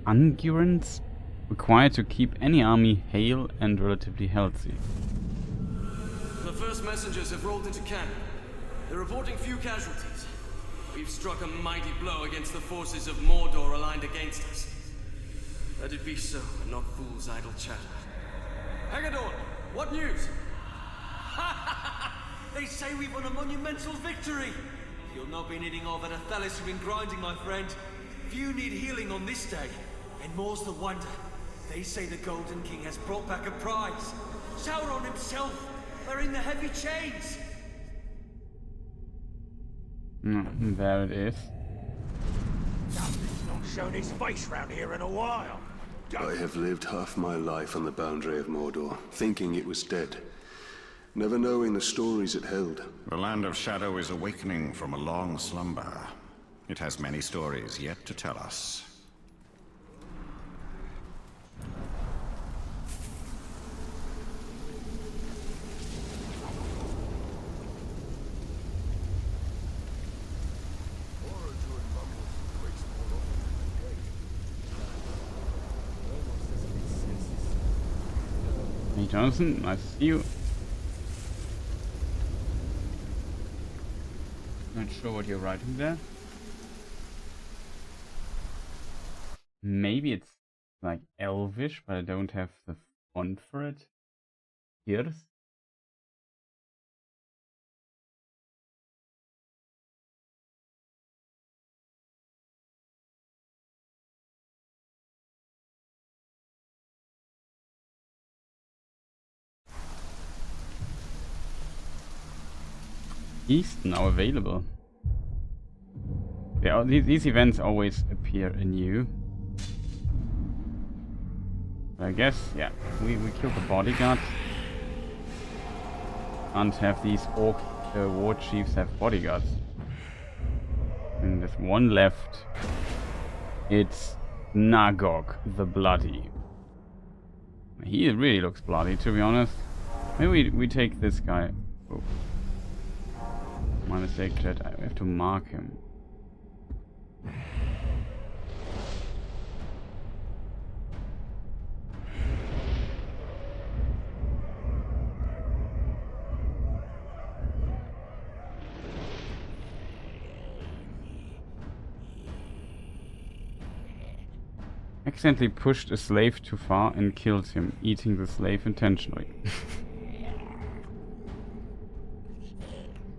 ungurants required to keep any army hale and relatively healthy. The first messengers have rolled into camp. They're reporting few casualties. We've struck a mighty blow against the forces of Mordor aligned against us. Let it be so, and not fools' idle chatter. Haggadorn, what news? They say we've won a monumental victory! You'll not be needing all that Athelis you've been grinding, my friend. Few need healing on this day, and more's the wonder. They say the Golden King has brought back a prize. Sauron himself, wearing the heavy chains. There it is. He's not shown his face round here in a while. I have lived half my life on the boundary of Mordor, thinking it was dead, never knowing the stories it held. The Land of Shadow is awakening from a long slumber. It has many stories yet to tell us. Hey Jonathan, nice to see you. Not sure what you're writing there. Maybe it's like Elvish, but I don't have the font for it. Here's. East now available. Yeah, these events always appear anew. I guess, yeah, we killed the bodyguard. Can't have these orc war chiefs have bodyguards. And there's one left. It's Nagog the Bloody. He really looks bloody, to be honest. Maybe we take this guy. Oh. My mistake, chat. I have to mark him. Accidentally pushed a slave too far and killed him, eating the slave intentionally.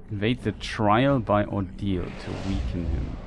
Invade the trial by ordeal to weaken him.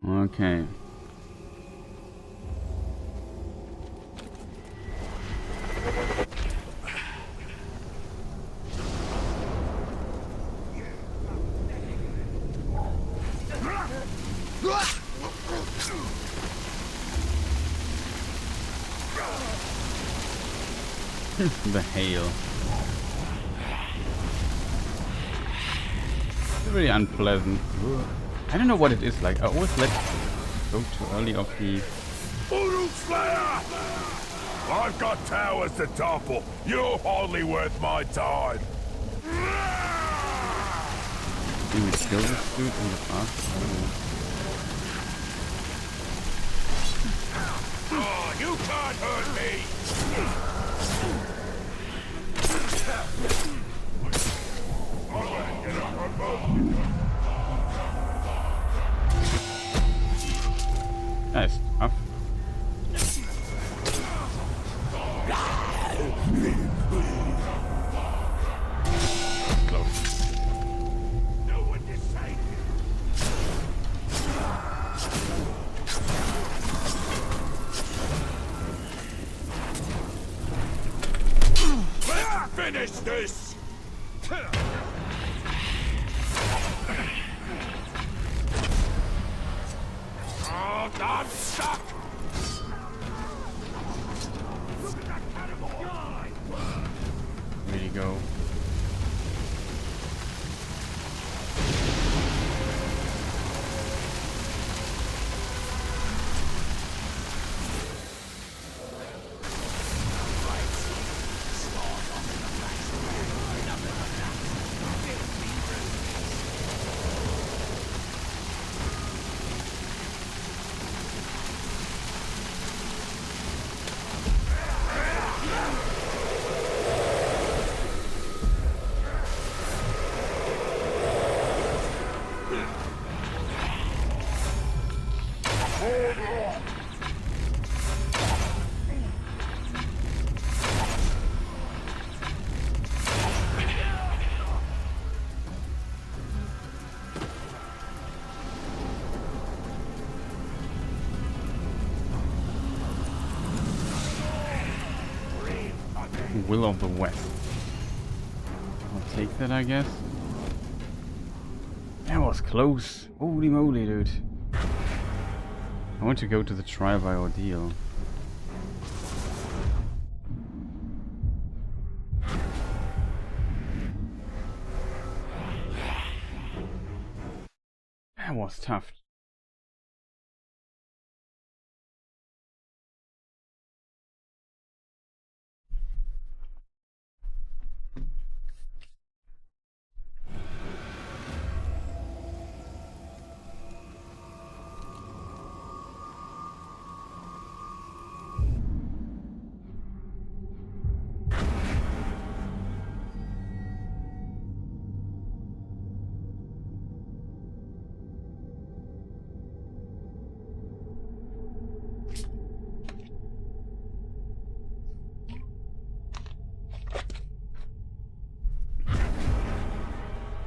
Okay. The hail. It's very unpleasant. I don't know what it is like. I always let go too early of the... Voodoo Slayer! I've got towers to topple. You're hardly worth my time. Did we kill this dude in the past? Oh, you can't hurt me! That's tough. Close. No one to save you. Let's finish this! Oh, I'm stuck! Really go. Will of the West. I'll take that, I guess. That was close. Holy moly, dude. I want to go to the trial by ordeal. That was tough.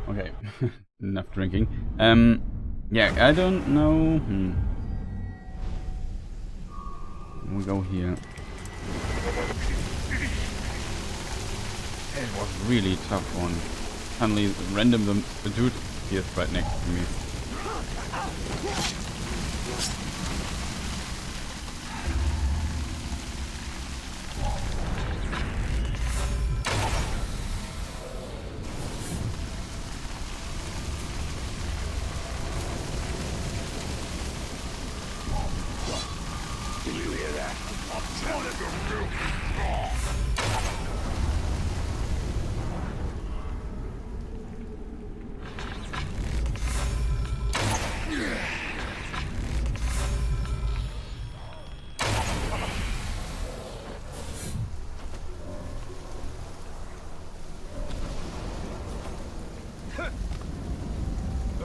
Okay, enough drinking. Yeah, I don't know. We go here. It was really tough one. Suddenly, random the dude appears right next to me.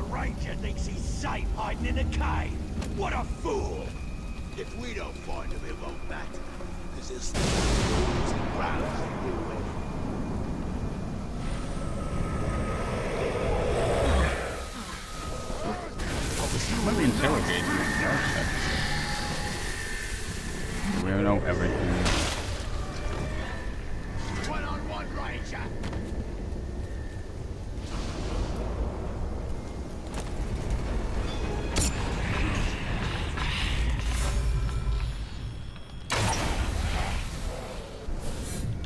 Ranger thinks he's safe hiding in a cave. What a fool! If we don't find him, it won't matter. Because there's still rules and grounds to deal with. Obviously, very interrogating us. We know everything. One-on-one, Ranger.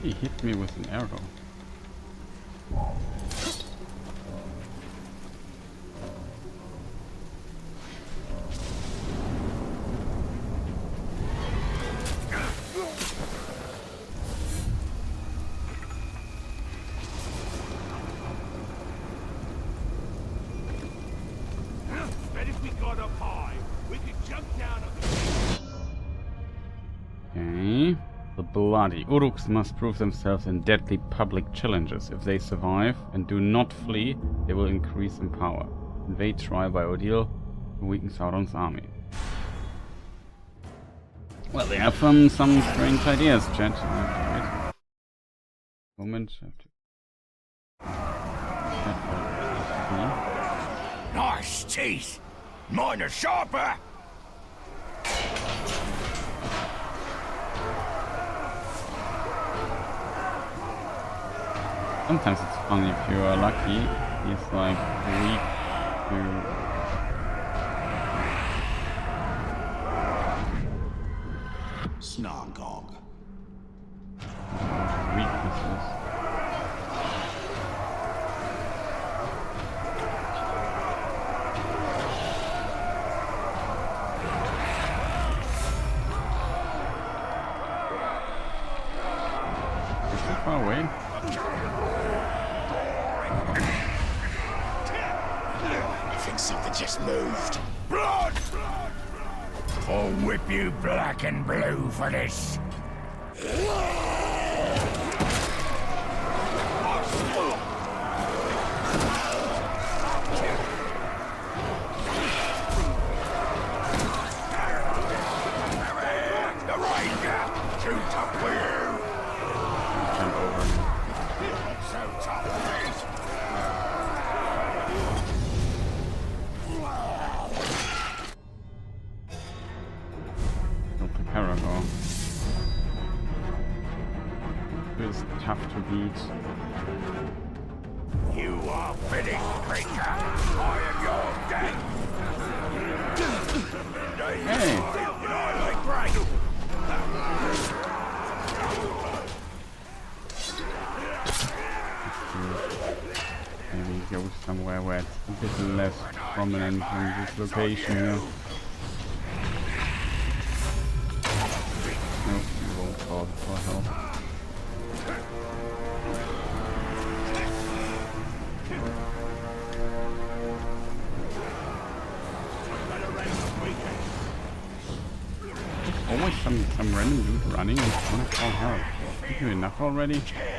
He hit me with an arrow. Bet if we got up high, we could jump down on the... Okay. The bloody Uruks must prove themselves in deadly public challenges. If they survive and do not flee, they will increase in power. Invade trial by ordeal to weaken Sauron's army. Well, they have some strange ideas, chat. Right. Moment. Nice teeth! Mine are sharper! Sometimes it's funny if you are lucky. He's like weak to Snargog. weaknesses. Is he far away? I think something just moved. Blood! I'll whip you black and blue for this. The Ranger! Too tough for you! Jump over. So tough for me! Go to Paragor. Who is tough to beat. You are finished, creature! I am your death! Hey! Annihilate great! Maybe go somewhere where it's a bit less prominent in this location here. Nope, we won't call for help. Always some random dude running and wanna call help. Is you enough already? Okay.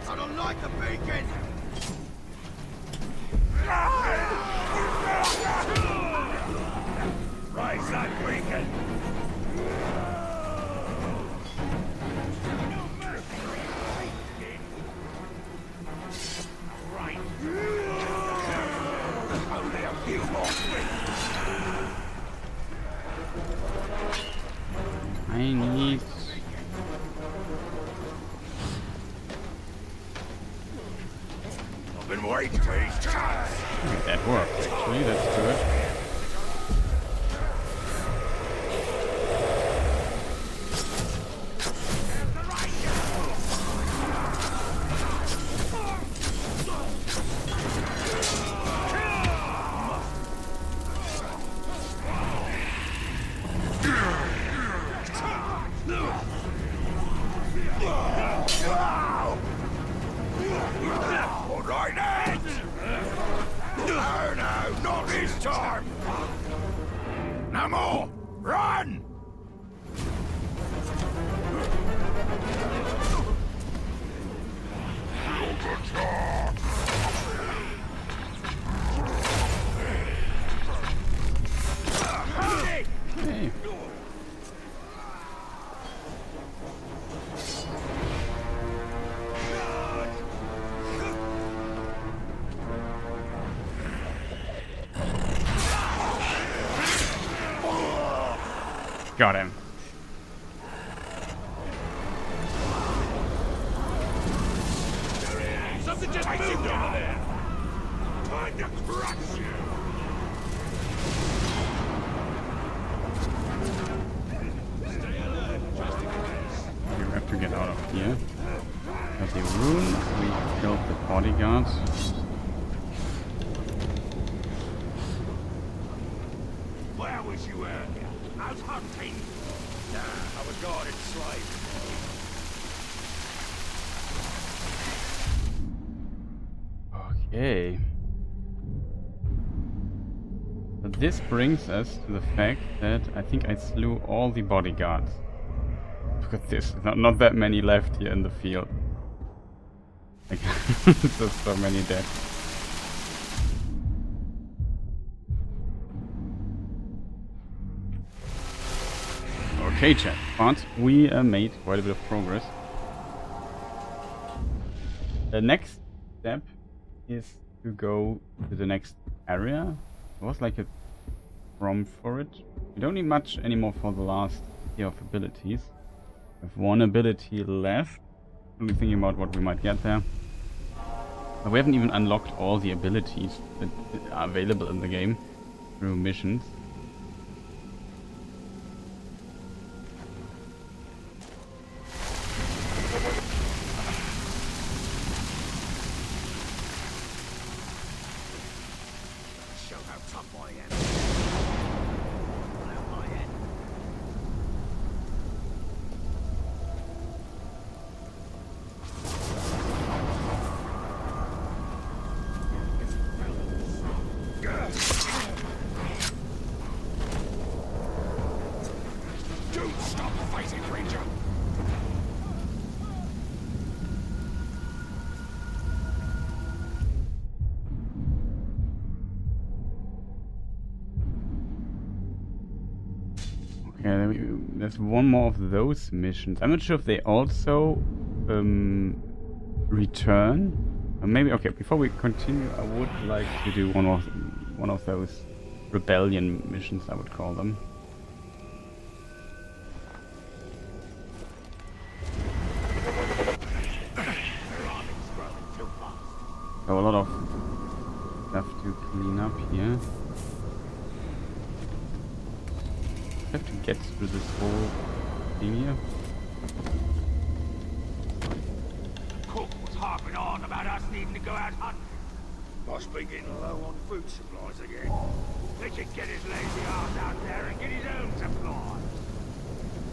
I don't like the beacon! Raise that beacon! Right. Only a few more I need... I've been waiting for these times. That worked actually, that's good. All right, then. No, not this time. No more. Run! Got him. Something just moved over there! Time to crush you! Stay alert, just in case. We have to get out of here. Got the rune. We killed the bodyguard. Where was you earlier? Out hunting? Nah, I was guarding slave. Okay. But this brings us to the fact that I think I slew all the bodyguards. Look at this. Not that many left here in the field. Like, there's so many dead. Okay, chat. But we made quite a bit of progress. The next step is to go to the next area. There was like a prompt for it. We don't need much anymore for the last tier of abilities. We have one ability left. Only thinking about what we might get there. But we haven't even unlocked all the abilities that are available in the game through missions. Show how tough I am. Don't stop fighting, Ranger! Okay, there's one more of those missions. I'm not sure if they also return. Or maybe, okay, before we continue, I would like to do one of those rebellion missions, I would call them. So a lot of stuff to clean up here. I have to get through this whole thing here. Cook was harping on about us needing to go out hunting. Must be getting low on food supplies again. They should get his lazy ass out there and get his own supply.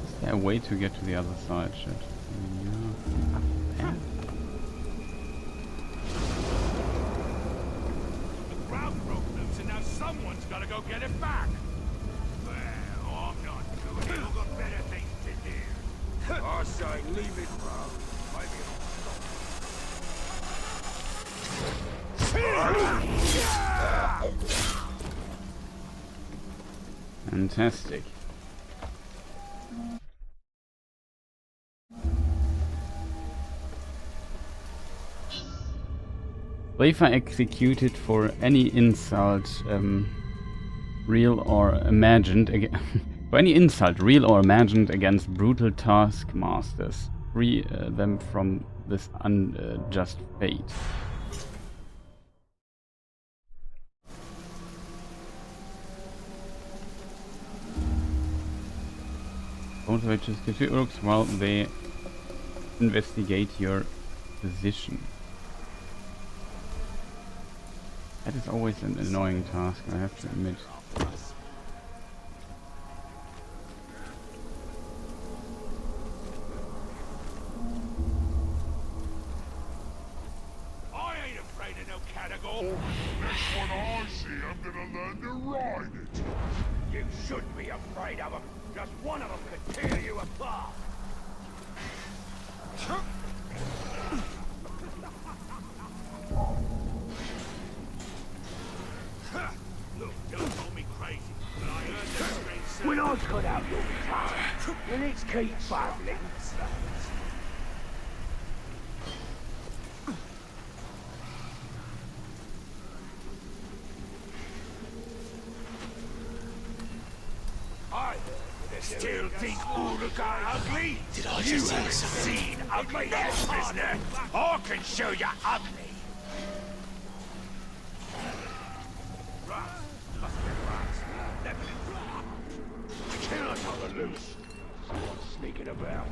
Is there a way to get to the other side? Shit. Yeah. Up there. The ground broke loose and now someone's gotta go get it back. Well, I'm not doing it. I've got better things to do. I say leave it, bro. Maybe Fantastic. Wafer executed for any insult, real or imagined, for any insult, real or imagined, against brutal taskmasters. Free them from this unjust fate. Motivate just get orcs while they investigate your position. That is always an annoying task, I have to admit. I ain't afraid of no catagol. Next one I see, I'm gonna learn to ride it. You shouldn't be afraid of them. Just one of them could tear you apart. Look, don't call me crazy, but I heard that strange sound. When I cut out your tongue, then it's keep babbling. I heard that Still think Uruk are ugly? Did I just see something? Seen ugly yet, prisoner? I can show you ugly. Rats. Must be rats. Never kill another loose. Someone's sneaking about.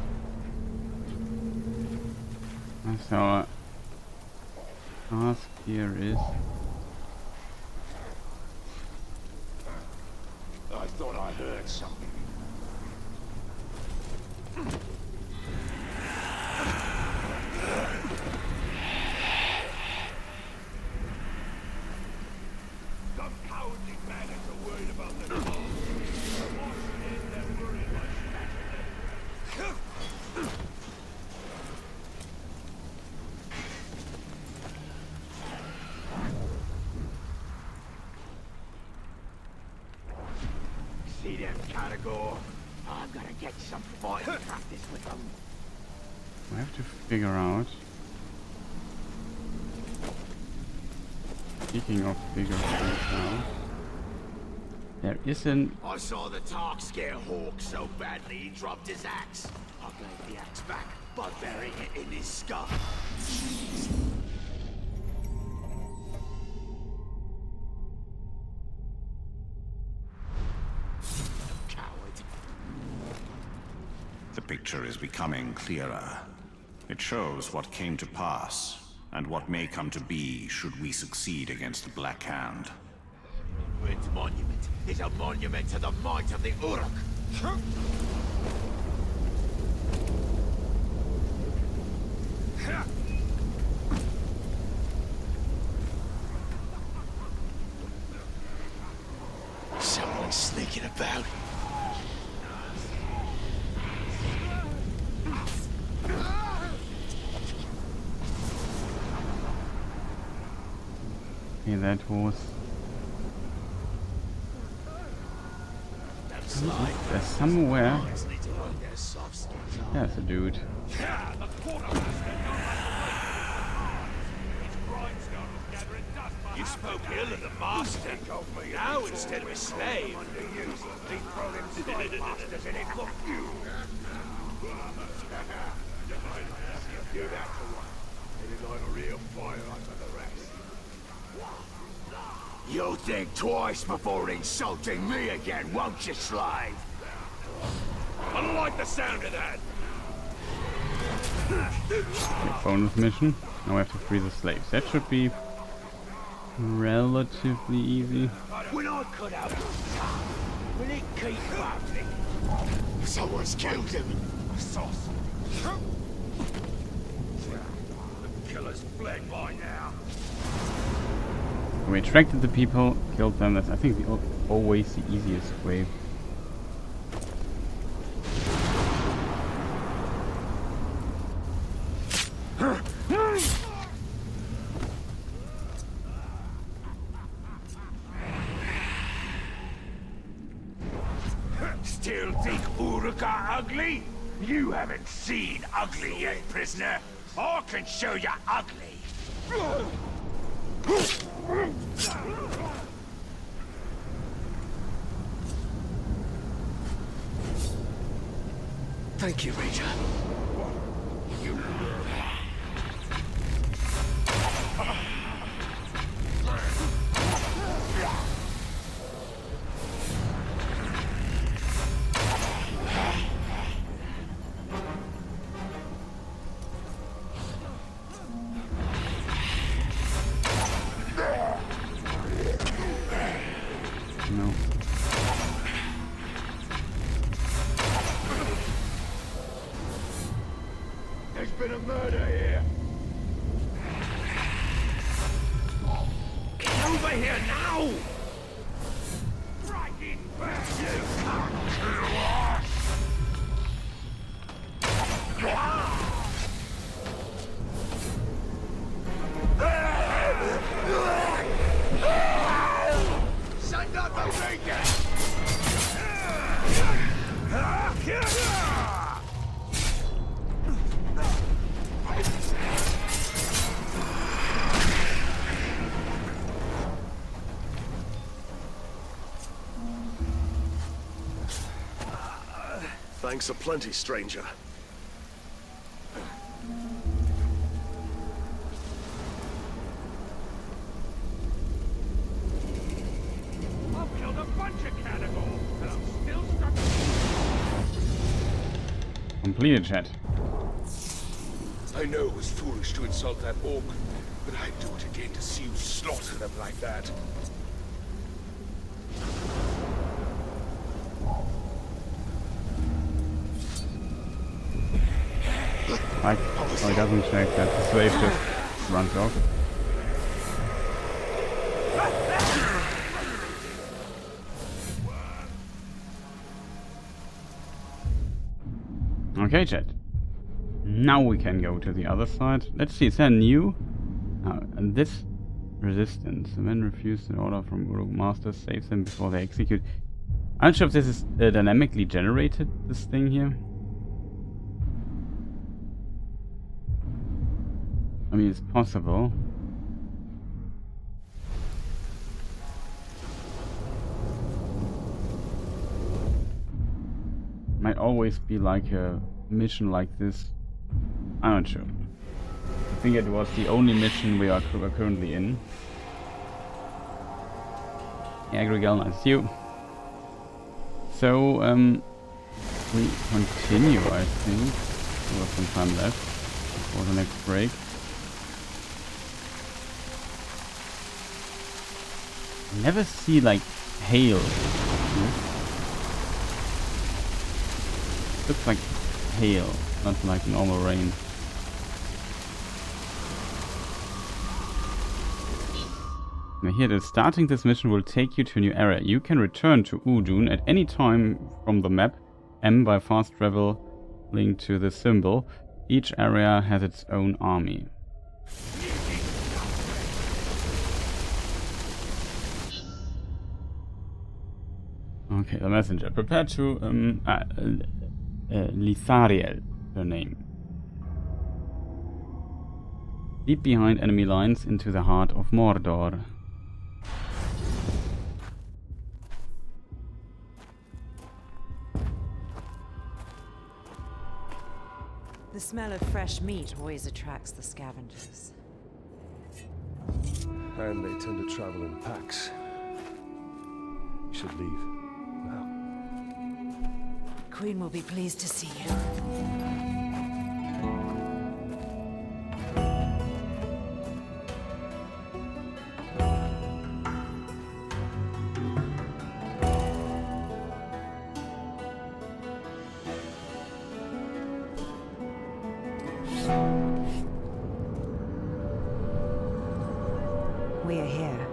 So our task here is I thought I heard something. Some cowardly bandits are worried about the See them Caragor? I'm gonna get some fighting practice with them. I have to figure out. Speaking of figure things out, there isn't. I saw the Tark scare Hawk so badly he dropped his axe. I gave the axe back by burying it in his skull. Coward. The picture is becoming clearer. It shows what came to pass, and what may come to be should we succeed against the Black Hand. Its monument is a monument to the might of the Uruk. Someone's sneaking about. Okay, that was. There's somewhere. There's a dude. You spoke ill of the master. Now instead of a slave, they throw them slave masters in it for you. Do that to one. They light a real fire under the rest. You'll think twice before insulting me again, won't you, slave? I don't like the sound of that. Bonus mission. Now we have to free the slaves. That should be relatively easy. When I cut out your tongue, will it keep bubbling? Someone's killed him. Sauce. The killer's fled by now. We attracted the people, killed them. That's, I think, always the easiest way. Still think Uruk are ugly? You haven't seen ugly yet, prisoner. I can show you ugly. Thank you, Ranger. No. There's been a murder here. Get over here now! Right in back, you can't kill us! Send up the bacon! Thanks aplenty, stranger. I've killed a bunch of cannibals, and I'm still stuck. Completed, chat. I know it was foolish to insult that orc, but I'd do it again to see you slaughter them like that. Like, oh, he doesn't check that the slave just runs off. Okay, chat. Now we can go to the other side. Let's see, is there new? And this resistance. The men refuse an order from Uruk Master, saves them before they execute. I'm not sure if this is dynamically generated, this thing here. I mean, it's possible. Might always be like a mission like this. I'm not sure. I think it was the only mission we are currently in. Agrigal, nice you. So, we continue, I think. We have some time left before the next break. Never see like hail. Looks like hail, not like normal rain. Now here, the starting this mission will take you to a new area. You can return to Udun at any time from the map. M by fast travel linked to the symbol. Each area has its own army. Okay, the messenger. Prepare to Lithariel, her name. Deep behind enemy lines into the heart of Mordor. The smell of fresh meat always attracts the scavengers. And they tend to travel in packs. You should leave. Now. Queen will be pleased to see you. We are here.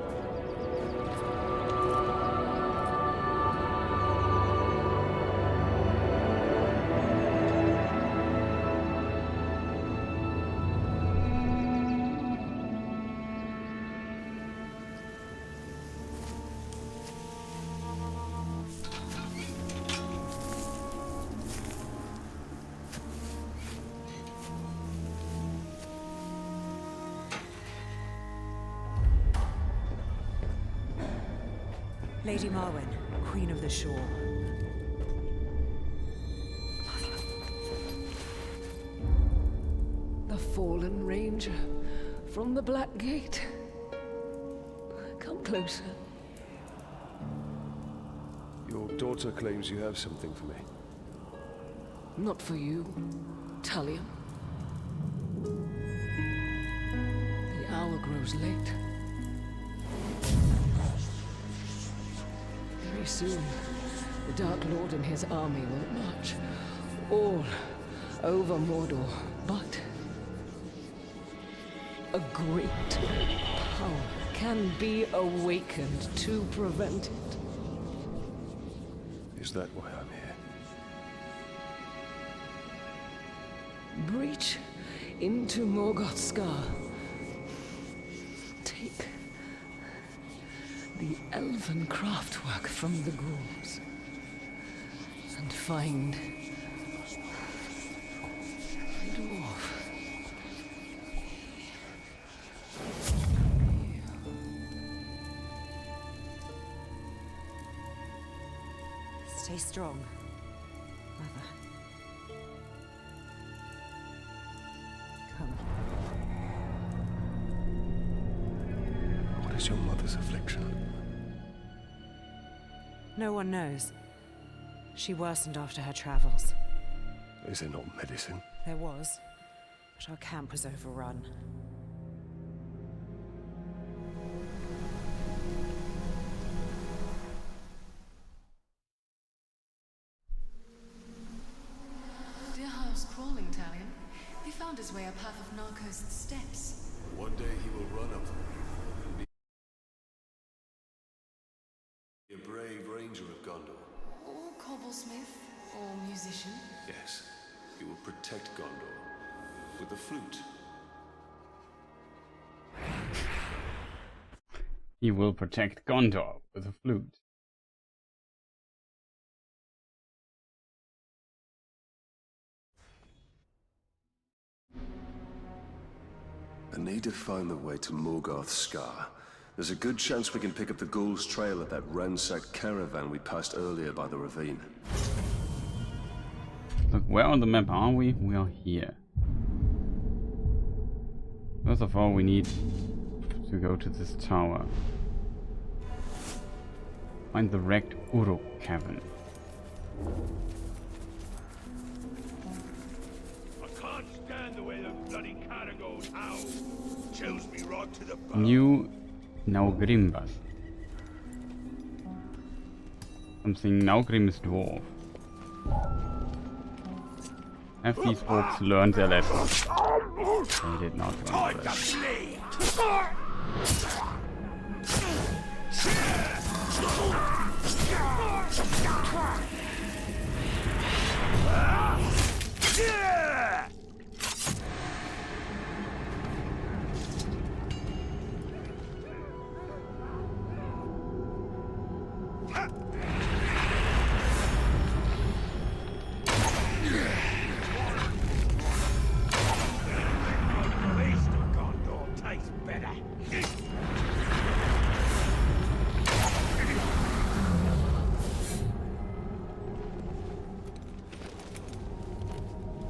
Lady Marwen, Queen of the Shore. The fallen ranger from the Black Gate. Come closer. Your daughter claims you have something for me. Not for you, Talia. The hour grows late. Very soon, the Dark Lord and his army will march all over Mordor, but a great power can be awakened to prevent it. Is that why I'm here? Breach into Morgoth's Scar. Take the elven craftwork from the ghouls and find the dwarf. Stay strong, Mother. is your mother's affliction? No one knows. She worsened after her travels. Is there not medicine? There was, but our camp was overrun. Dear House crawling, Talion. He found his way up half of Narcos' steps. One day he will run up them and be a brave ranger of Gondor. Or cobblesmith, or musician. Yes, he will protect Gondor with the flute. He will protect Gondor with a flute. I need to find the way to Morgoth's Scar. There's a good chance we can pick up the Ghoul's trail at that ransacked caravan we passed earlier by the ravine. Look, where on the map are we? We are here. First of all, we need to go to this tower. Find the wrecked Uruk cavern. I can't stand the way the bloody Caragors howl. Chills me right to the bone. New Naugrimbas. Something Naugrim's dwarf. Have these orcs learned their lesson? They did not learn their lesson.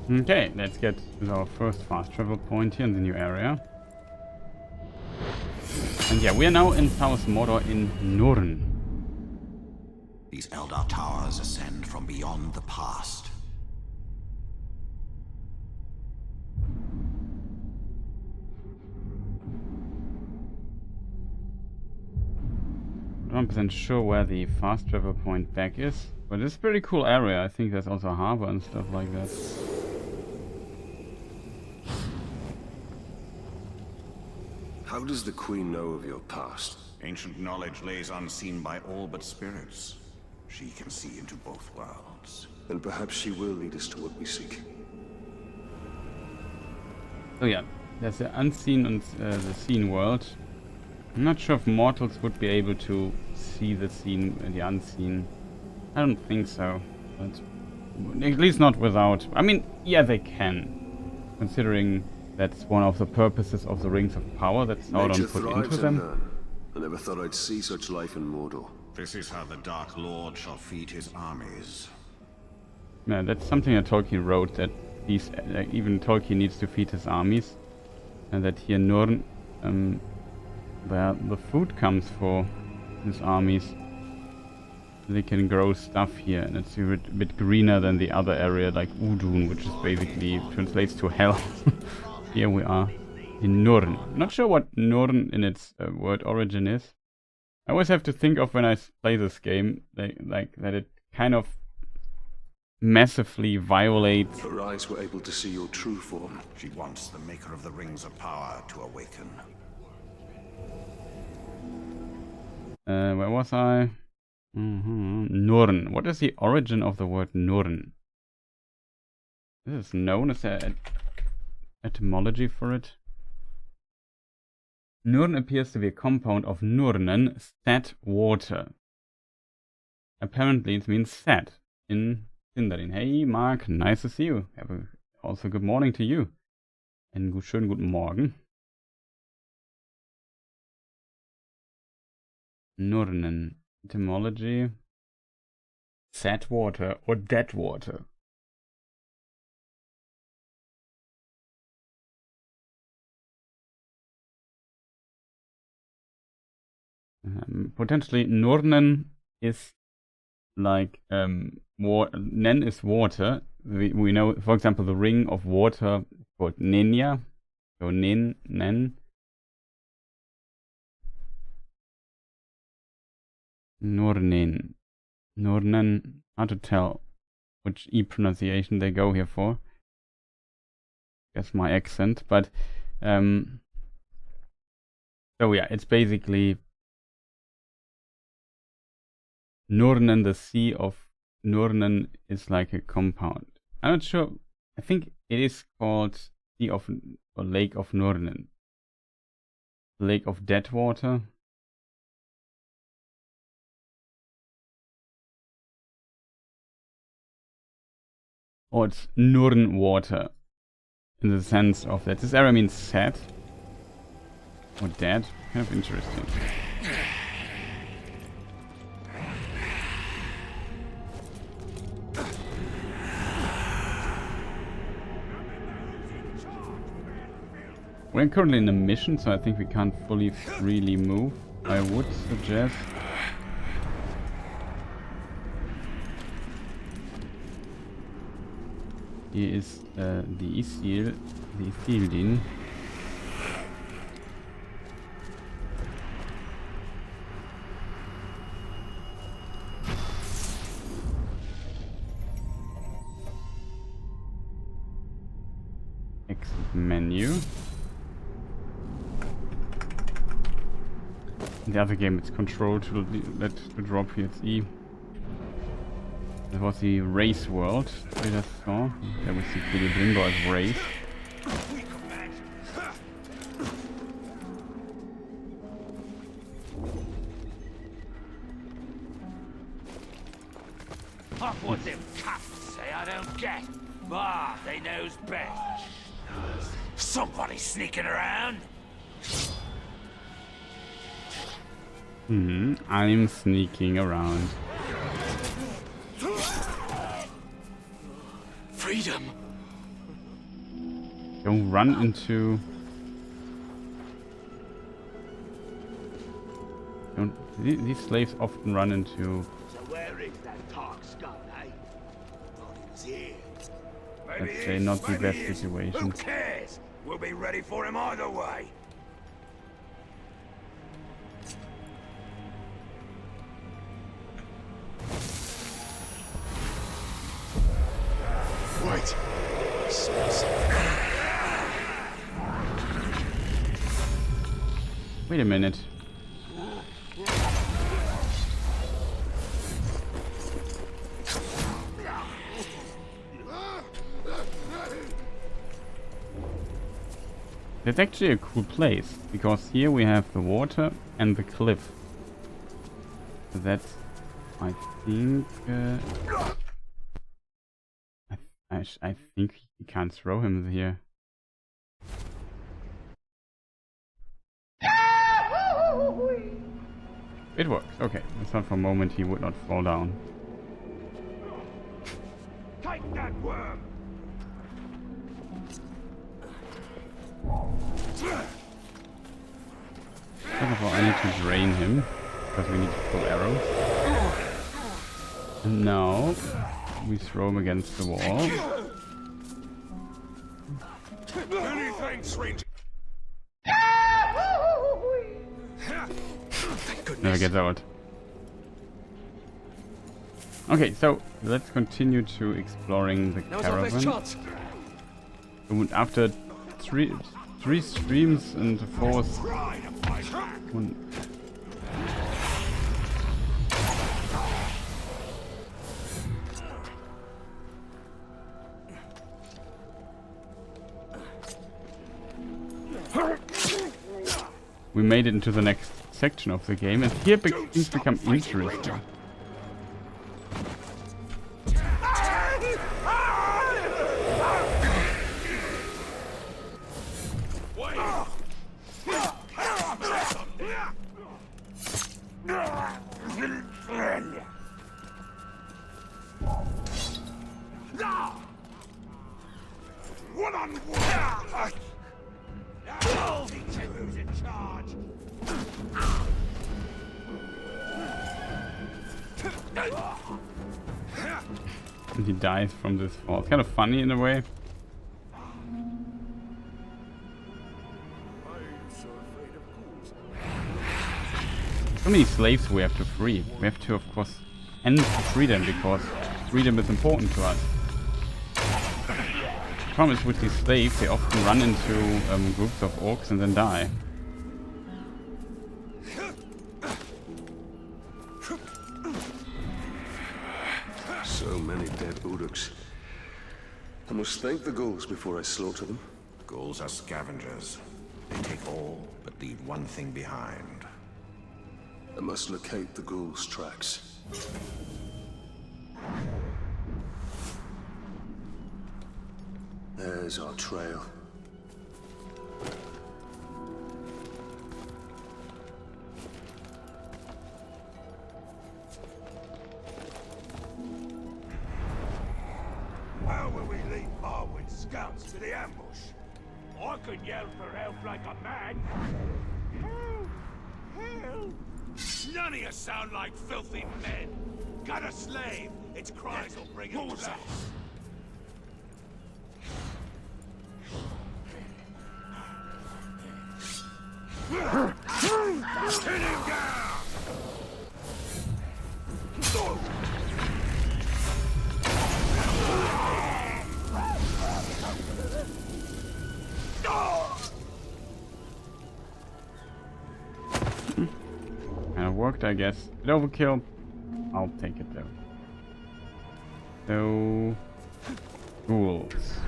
Okay, let's get to our first fast travel point here in the new area. And yeah, we are now in South Mordor in Nurn. These Eldar towers ascend from beyond the past. I'm not 100% sure where the fast travel point back is, but it's a pretty cool area. I think there's also a harbor and stuff like that. How does the Queen know of your past? Ancient knowledge lays unseen by all but spirits. She can see into both worlds. And perhaps she will lead us to what we seek. So yeah, there's the unseen and the seen world. I'm not sure if mortals would be able to see the seen and the unseen. I don't think so. But at least not without... I mean, yeah, they can. Considering that's one of the purposes of the Rings of Power that Sauron put into them. I never thought I'd see such life in Mordor. This is how the Dark Lord shall feed his armies. Yeah, that's something that Tolkien wrote, that these, even Tolkien needs to feed his armies. And that here in Nurn, where the food comes for his armies, they can grow stuff here, and it's a bit greener than the other area, like Udun, which is basically translates to hell. Here we are in Nurn. Not sure what Nurn in its word origin is. I always have to think of when I play this game, like that it kind of massively violates. Her eyes were able to see your true form. She wants the maker of the Rings of Power to awaken. Where was I? Nurn. What is the origin of the word Nurn? This is known as an etymology for it. Nurn appears to be a compound of Nurnen, set water. Apparently it means set in Sindarin. Hey Mark, nice to see you. Also good morning to you. And schönen guten Morgen. Nurnen. Etymology. Sad water or dead water. Potentially Nurnen is like Nen is water. We know, for example, the ring of water called Nenya. So Nen. Nurnen. Hard to tell which E pronunciation they go here for. Guess my accent, but so yeah, it's basically Nurnen. The Sea of Nurnen is like a compound. I'm not sure. I think it is called Sea of or Lake of Nurnen. Lake of Dead Water. Or it's Nurn water. In the sense of that. This area means sad. Or dead. Kind of interesting. We're currently in a mission, so I think we can't fully freely move. I would suggest hier ist die Ithildin. Exit menu. In the other game it's control to drop here, it's E. That was the race world. We just saw. There we see Bilbo as race. What them cunts say I don't get. Ah, they knows best. Somebody sneaking around. I'm sneaking around. Freedom. Don't run into. These slaves often run into. So where is that Tark scum, eh? Thought he was here. Let's say not the best Who situation. cares? We'll be ready for him either way. Wait. Wait a minute. That's actually a cool place, because here we have the water and the cliff. So that's, I think, I think you can't throw him here. It works. Okay, I thought for a moment he would not fall down. Take that worm. First of all, I need to drain him, because we need to pull arrows. And now we throw him against the wall. Many thanks, Ranger. Never gets out. Okay, so let's continue to exploring the caravan. And after three streams and the fourth one. We made it into the next section of the game, and here things become interesting. And he dies from this fall. It's kind of funny in a way. So many slaves we have to free. We have to, of course, end freedom because freedom is important to us. The problem is with these slaves, they often run into groups of orcs and then die. So many dead Uruks. I must thank the ghouls before I slaughter them. Ghouls are scavengers. They take all, but leave one thing behind. I must locate the ghouls' tracks. There's our trail. How will we lead Arwen's scouts to the ambush? I can yell for help like a man. Help! Help! None of you sound like filthy men. Got a slave. Its cries will bring him back. Pin him down! Kinda worked, I guess. Bit overkill. I'll take it though. So, ghouls.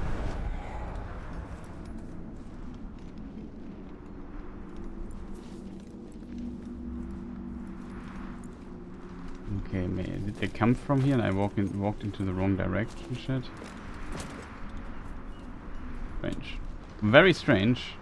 Okay, man, did they come from here and I walked into the wrong direction? Shit. Strange. Very strange.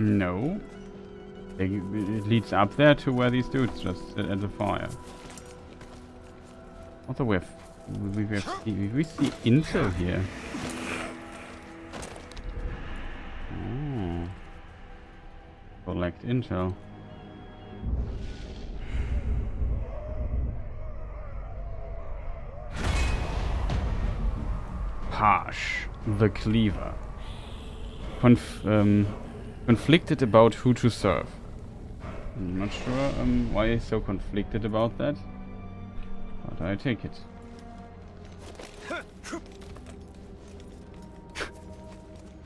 No. It leads up there to where these dudes just sit at the fire. Also, we see intel here. Oh. Collect intel. Harsh, the Cleaver. Conflicted about who to serve. I'm not sure why he's so conflicted about that, but I take it.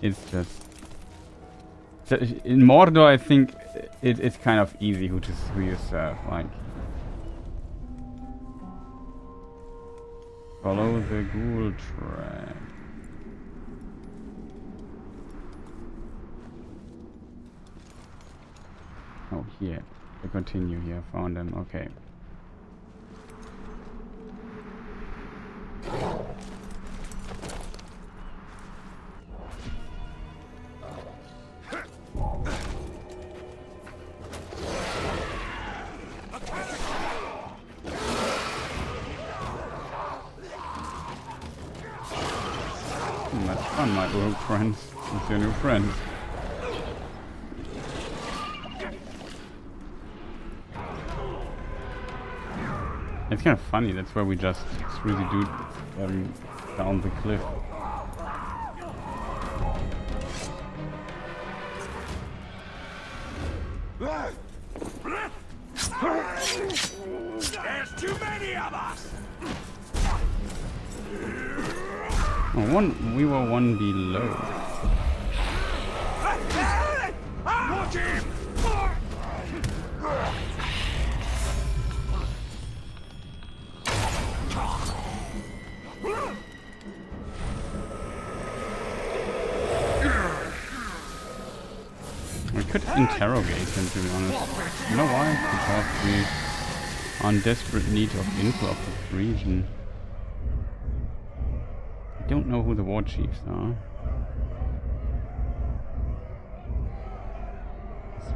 It's just... So in Mordor, I think it's kind of easy who you serve. Like, follow the ghoul track. Oh, here. I continue here. Found them. Okay. That's fun, my old friends. With your new friends. It's kind of funny, that's where we just threw the dude down the cliff. There's too many of us! Oh, we were one below. Watch him! We could interrogate him, to be honest. You know why? Because we are in desperate need of info of this region. I don't know who the war chiefs are.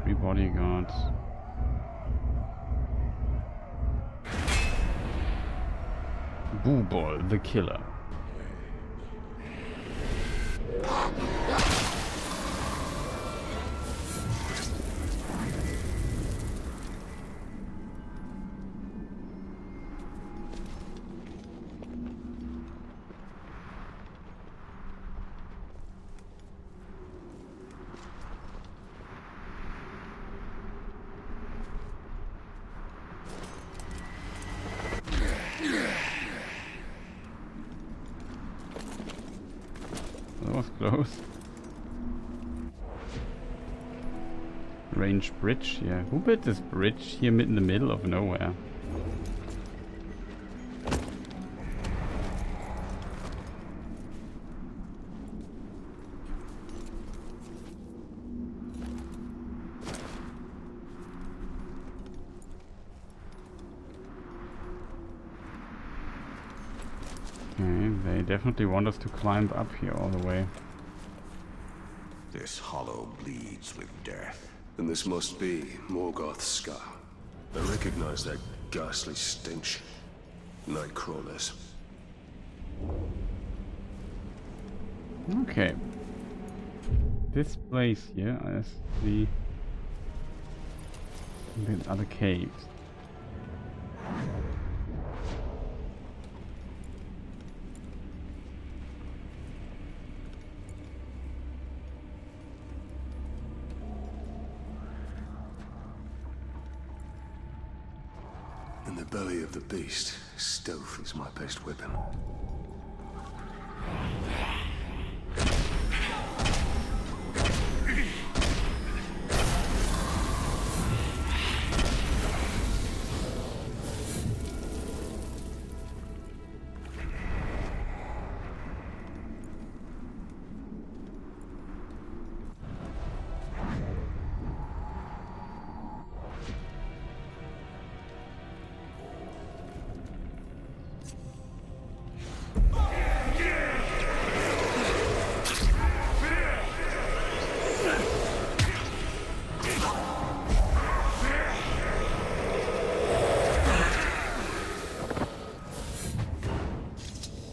3 bodyguards. Booball, the killer. That was close. Range bridge, yeah. Who built this bridge here in the middle of nowhere? Okay, they definitely want us to climb up here all the way. This hollow bleeds with death. And this must be Morgoth's scar. I recognize that ghastly stench. Night crawlers. Okay. This place here is the other caves. In the belly of the beast, stealth is my best weapon.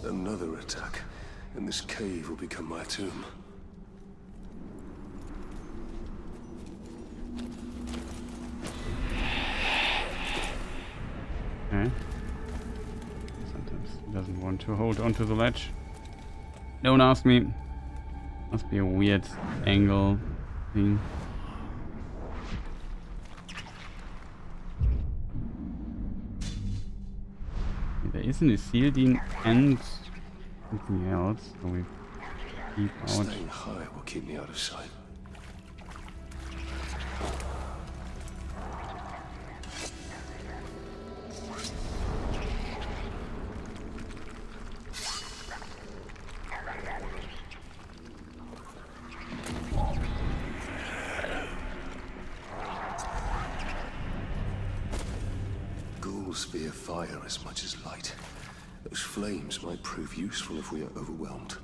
Another attack, and this cave will become my tomb. Okay. Sometimes he doesn't want to hold onto the ledge. Don't ask me. Must be a weird angle thing. There is an Isildur and something else, so we keep out. Staying high will keep me out of sight. Ghouls fear fire as much as light. Those flames might prove useful if we are overwhelmed.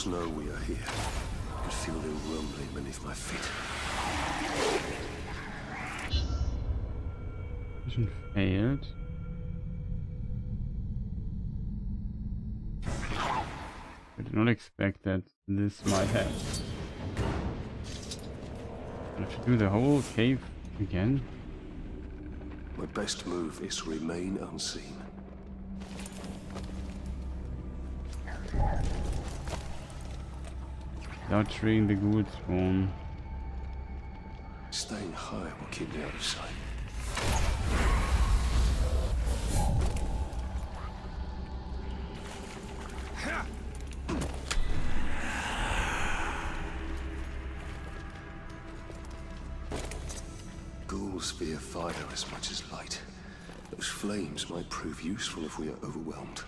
Know we are here. I can feel them rumbling beneath my feet. Mission failed. I did not expect that this might happen. I have to do the whole cave again. My best move is to remain unseen. Without triggering the ghoul spawn. Staying high will keep me out of sight. ghouls fear fire as much as light. Those flames might prove useful if we are overwhelmed.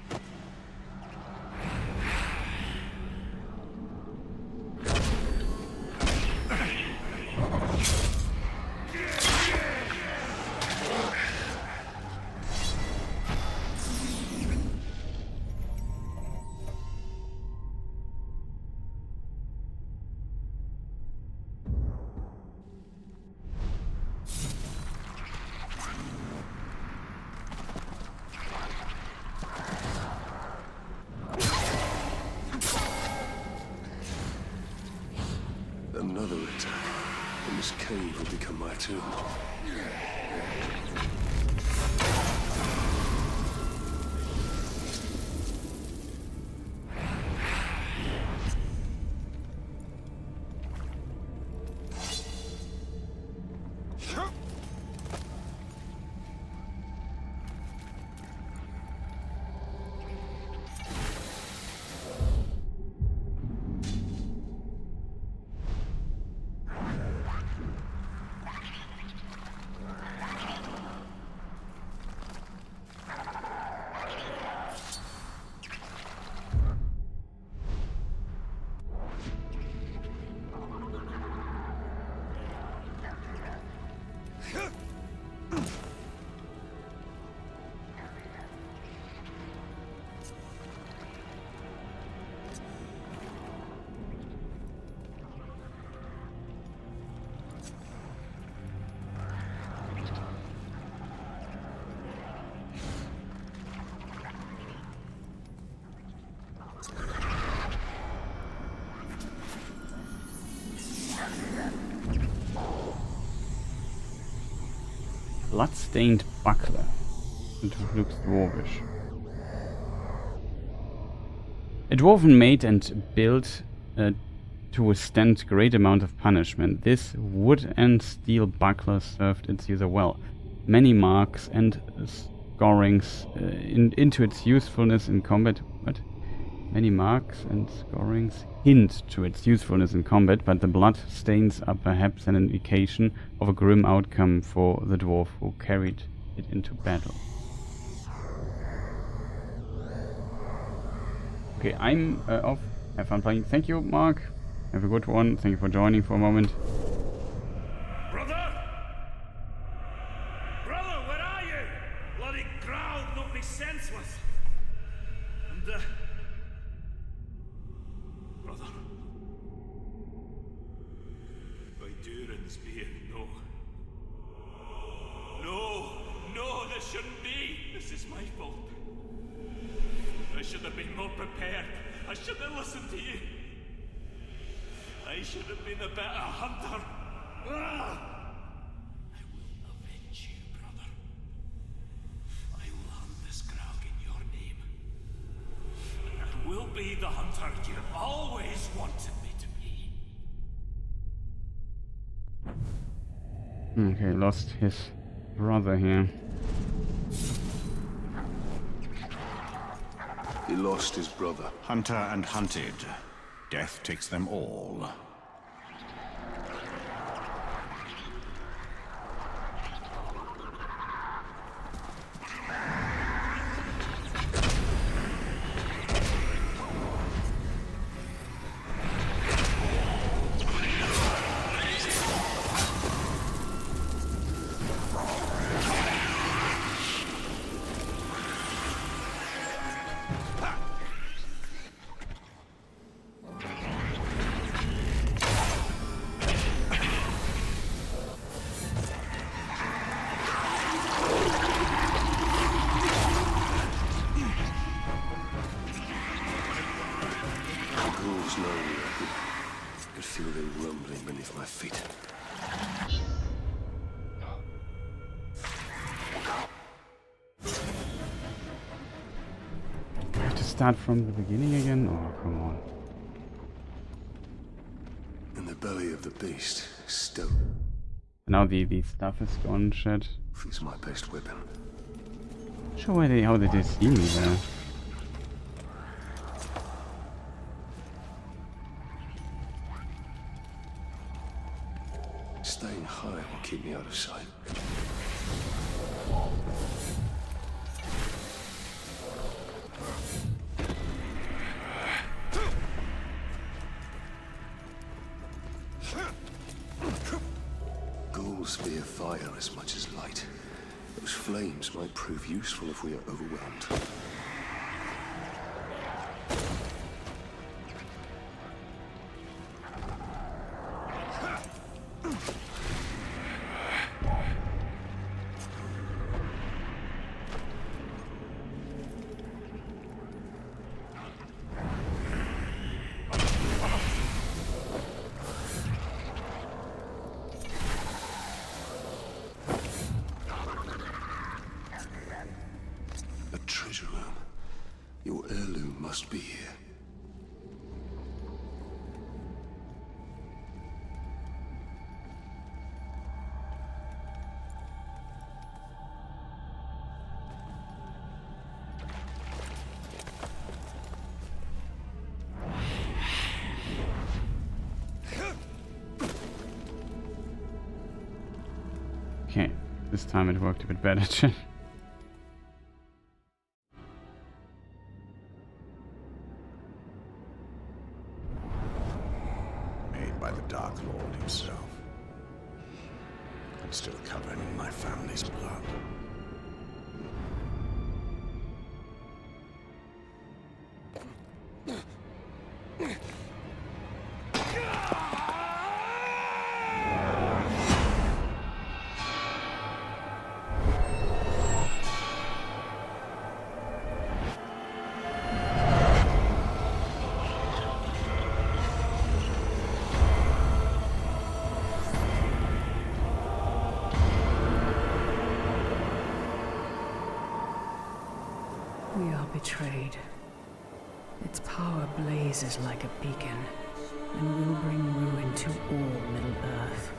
Another attack, and this cave will become my tomb. Blood-stained buckler. It looks dwarvish. A dwarven made and built to withstand great amount of punishment. This wood and steel buckler served its user well. Many marks and scorings into its usefulness in combat. What? Many marks and scorings hint to its usefulness in combat, but the blood stains are perhaps an indication of a grim outcome for the dwarf who carried it into battle. Okay, I'm off. Have fun playing. Thank you, Mark. Have a good one. Thank you for joining for a moment. Brother! Brother, where are you? Bloody crowd knocked me senseless. And, brother. By Durin's beard, no. No, this shouldn't be. This is my fault. I should have been more prepared. I should have listened to you. I should have been a better hunter. Ah! I will avenge you, brother. I will hunt this Graug in your name. And I will be the hunter you always wanted me to be. Okay, lost his brother here. He lost his brother. Hunter and hunted. Death takes them all. I could feel them rumbling beneath my feet. I have to start from the beginning again? Oh, come on. In the belly of the beast, still. Now the stuff is gone, shit. This is my best weapon. Sure, how did they see me there? Staying high will keep me out of sight. Ghouls fear fire as much as light. Those flames might prove useful if we are overwhelmed. Treasure room. Your heirloom must be here. Okay, this time it worked a bit better. By the Dark Lord himself. And still covered in my family's blood. We are betrayed. Its power blazes like a beacon, and will bring ruin to all Middle-earth.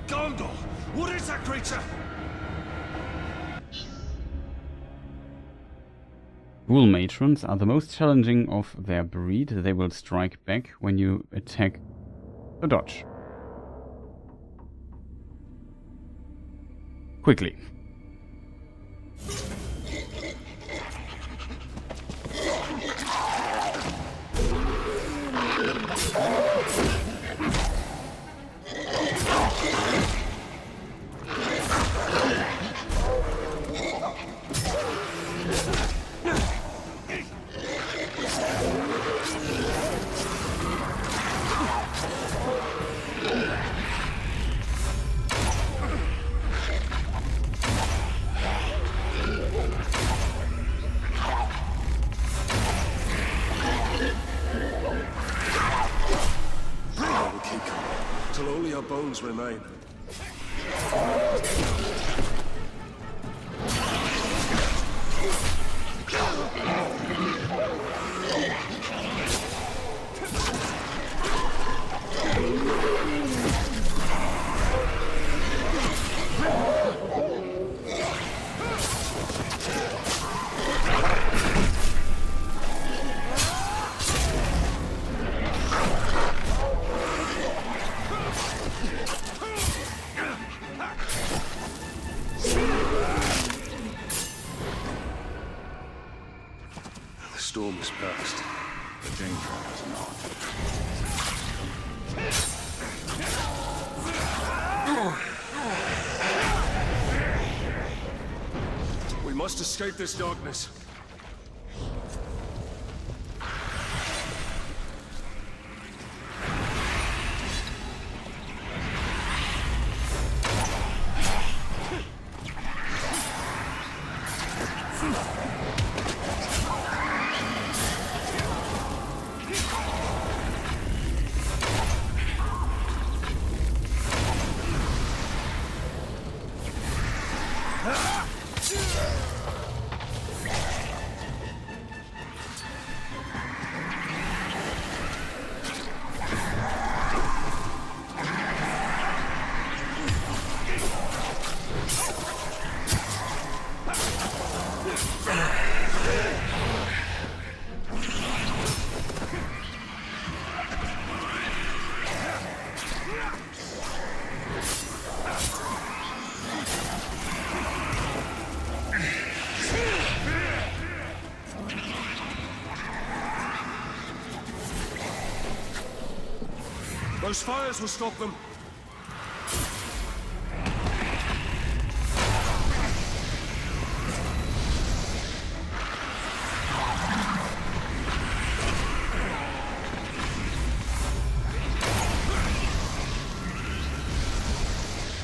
Gondor! What is that creature? Ghoul matrons are the most challenging of their breed. They will strike back when you attack or dodge. Quickly. Till only our bones remain. The storm is past. The danger is not. We must escape this darkness. These fires will stop them.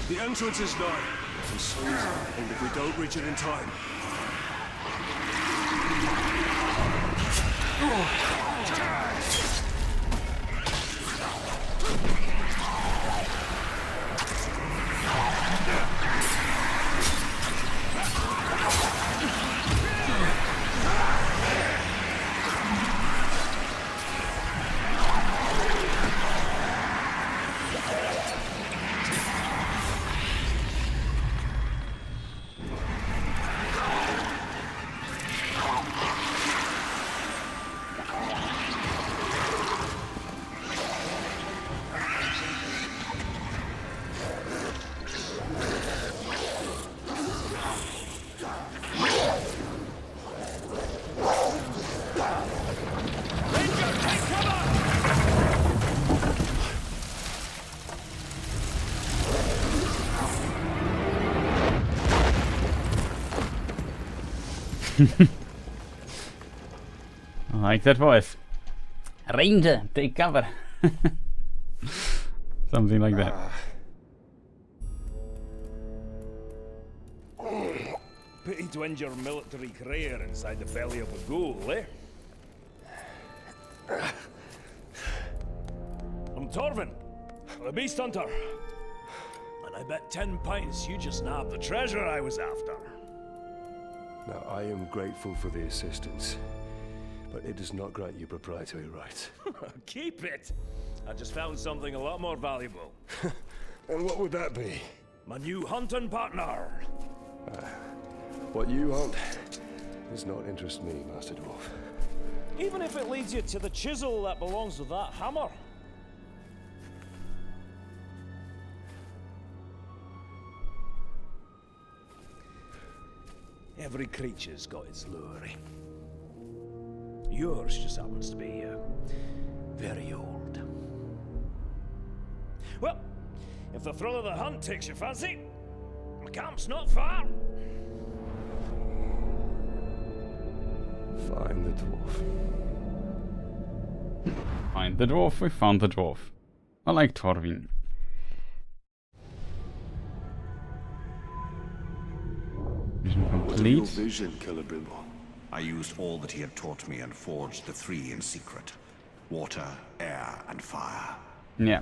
The entrance is nigh. And so is it, and if we don't reach it in time. I like that voice. Ranger, take cover. Something like that. Pity to end your military career inside the belly of a ghoul, eh? I'm Torvin, the Beast Hunter. And I bet 10 pints you just nabbed the treasure I was after. Now, I am grateful for the assistance, but it does not grant you proprietary rights. Keep it! I just found something a lot more valuable. And what would that be? My new hunting partner! What you hunt does not interest me, Master Dwarf. Even if it leads you to the chisel that belongs with that hammer. Every creature's got its lure. Yours just happens to be very old. Well, if the thrill of the hunt takes your fancy, the camp's not far. Find the dwarf. Find the dwarf, we found the dwarf. I like Torvin. Mission What of your complete. vision, Celebrimbor? I used all that he had taught me and forged the three in secret. Water, air, and fire. Yeah.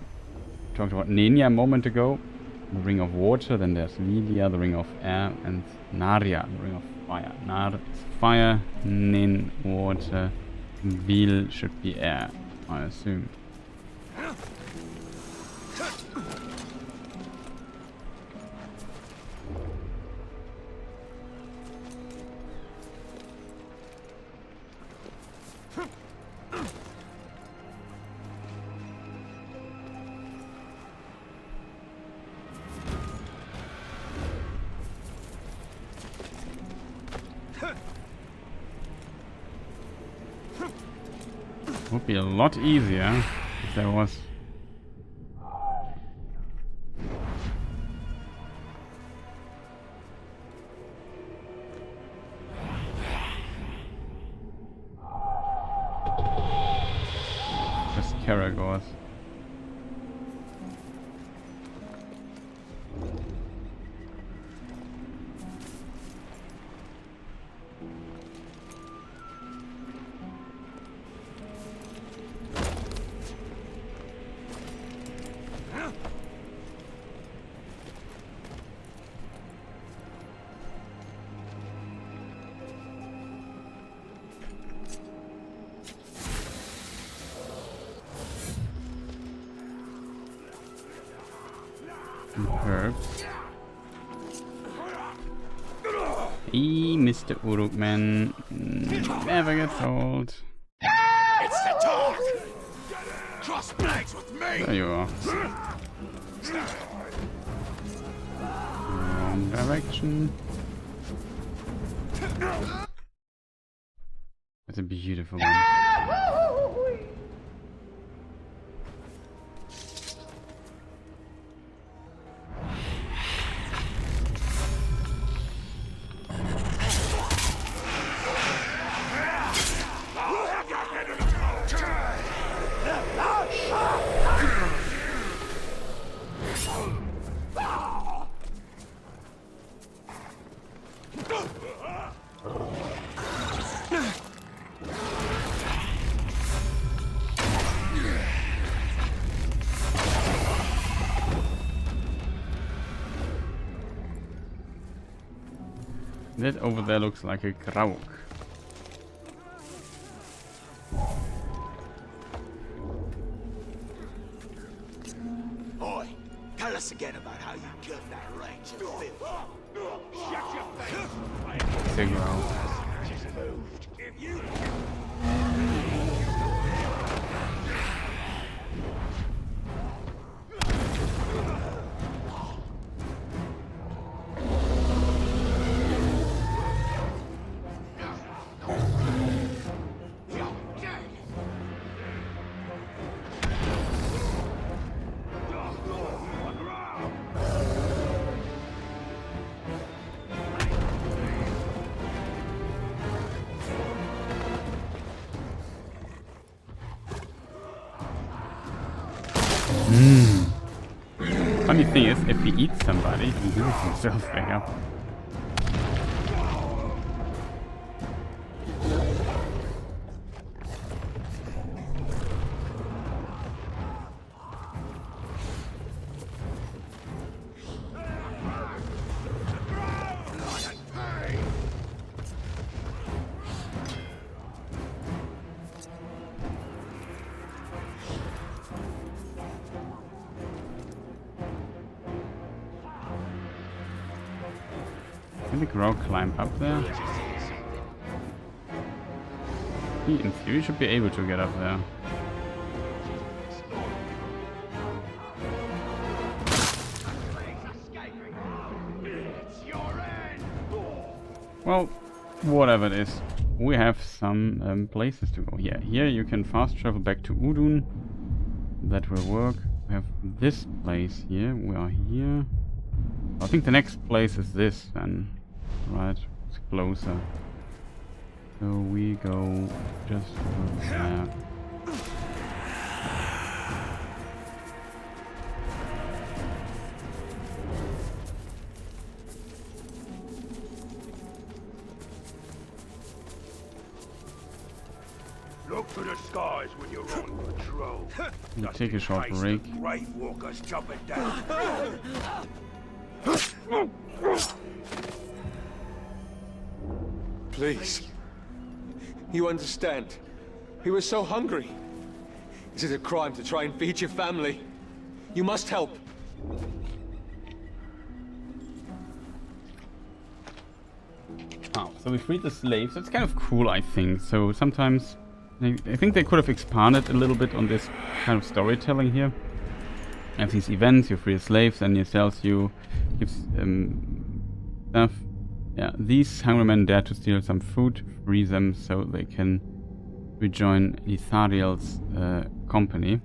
Talked about Nenya a moment ago. The Ring of Water, then there's Media, the Ring of Air, and Narya, the Ring of Fire. Nar is fire, Nin, water, Vil should be air, I assume. Would be a lot easier if there was just Caragors. Herbs. Hey, Mr. Urukman. Never gets old. It's the dog! Cross blades with me! There you are. Wrong direction. That's a beautiful one. That over there looks like a Grauk. Oi, tell us again about how you killed that range of filth. Shut your face! It's a Grauk. Just moved. If you... Funny thing is, if he eats somebody, he heals himself back up. Can the Grauk climb up there? He, in theory, should be able to get up there. Well, whatever it is, we have some places to go. Yeah, here you can fast travel back to Udun. That will work. We have this place here. We are here. I think the next place is this then. Right, it's closer. So we go just over there. Look to the skies when you're on patrol. We'll take a short break. Great walkers jumping down. Please. You understand. He was so hungry. Is it a crime to try and feed your family? You must help. Oh, so we freed the slaves. That's kind of cool, I think. So sometimes I think they could have expanded a little bit on this kind of storytelling here. You have these events, you free the slaves, and yourselves you give stuff. Yeah, these hungry men dare to steal some food, free them so they can rejoin Ithariel's company.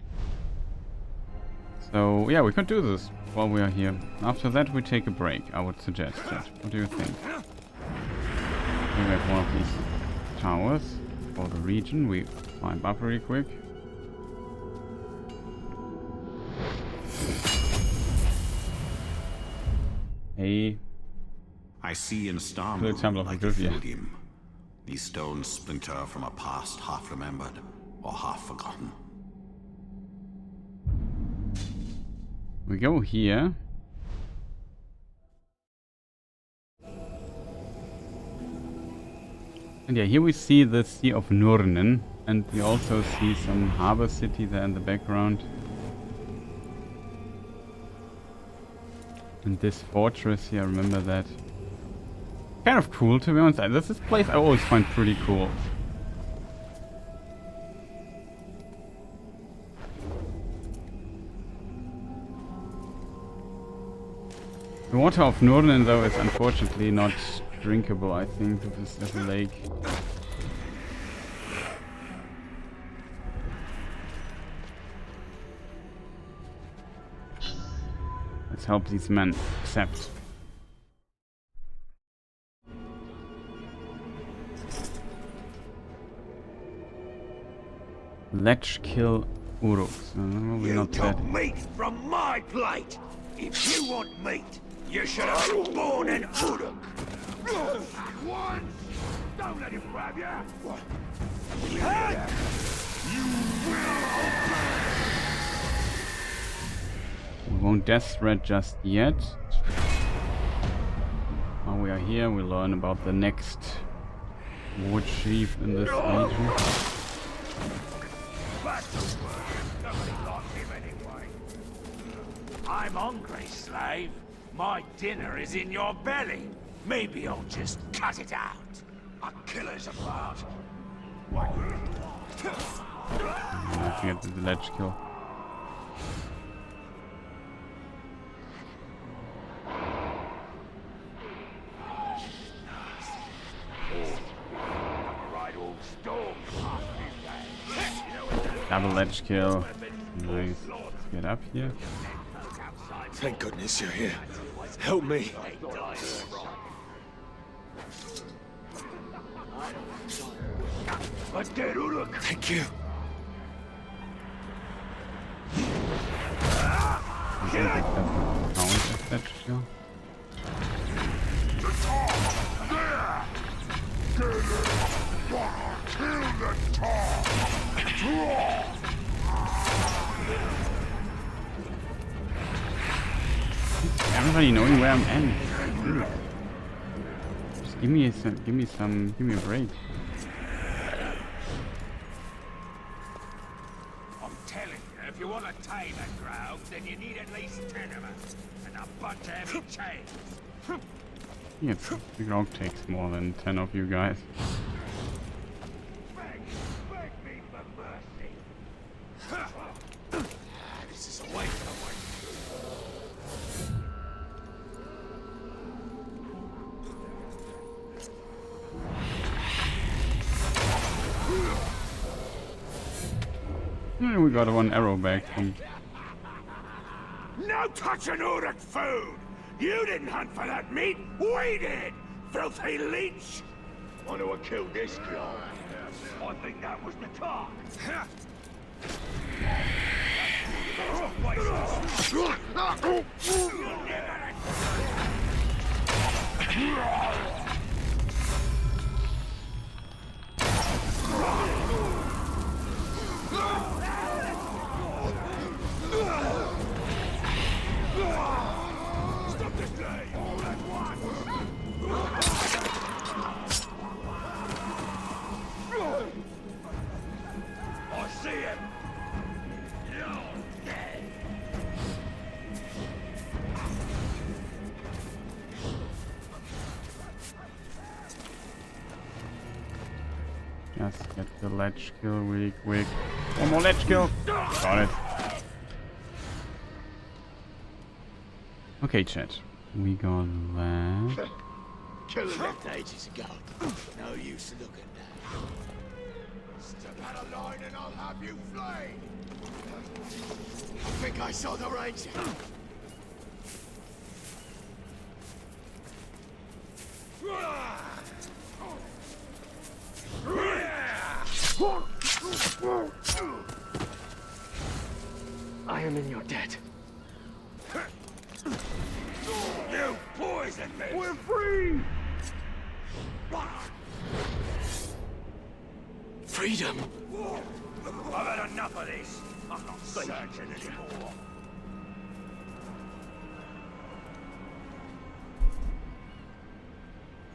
So yeah, we could do this while we are here. After that we take a break, I would suggest that. What do you think? We have one of these towers for the region. We climb up really quick. Hey. I see in Star Good example of like Griffia. Fildium. These stones splinter from a past half remembered or half forgotten. We go here. And yeah, here we see the Sea of Nurnen, and we also see some harbor city there in the background. And this fortress here, I remember that. Kind of cool, to be honest. This place I always find pretty cool. The water of Nurnen, though, is unfortunately not drinkable, I think, as a lake. Let's help these men accept. Let's kill Uruks. You not took dead. meat from my plate. If you want meat, you should have been born an Uruk. Once! Don't let him grab you! We won't death threat just yet. Now we are here, we learn about the next war chief in this region. I'm hungry, slave. My dinner is in your belly. Maybe I'll just cut it out. A killer's apart. I have to get the ledge kill. Double ledge kill. Nice. Let's get up here. Thank goodness you're here. Help me. Thank you. Ledge kill. Everybody knowing where I'm at. Just give me a break. I'm telling you, if you want to tame a grog, then you need at least 10 of us. And a bunch of heavy chains. Yeah, the grog takes more than 10 of you guys. Beg me for mercy. This is a waste of Yeah, we got one arrow back from... No touching Uruk food! You didn't hunt for that meat, we did! Filthy leech! Want to have killed this claw? I think that was the talk. I see him. You're dead. Just get the ledge kill really quick. One more ledge kill. Got it. Okay, chat. We got that. Killer left ages ago. No use looking now. Step out of line and I'll have you flayed. I think I saw the ranger. I am in your debt. You poisoned me! We're free! Freedom. I've had enough of this. I'm not searching anymore.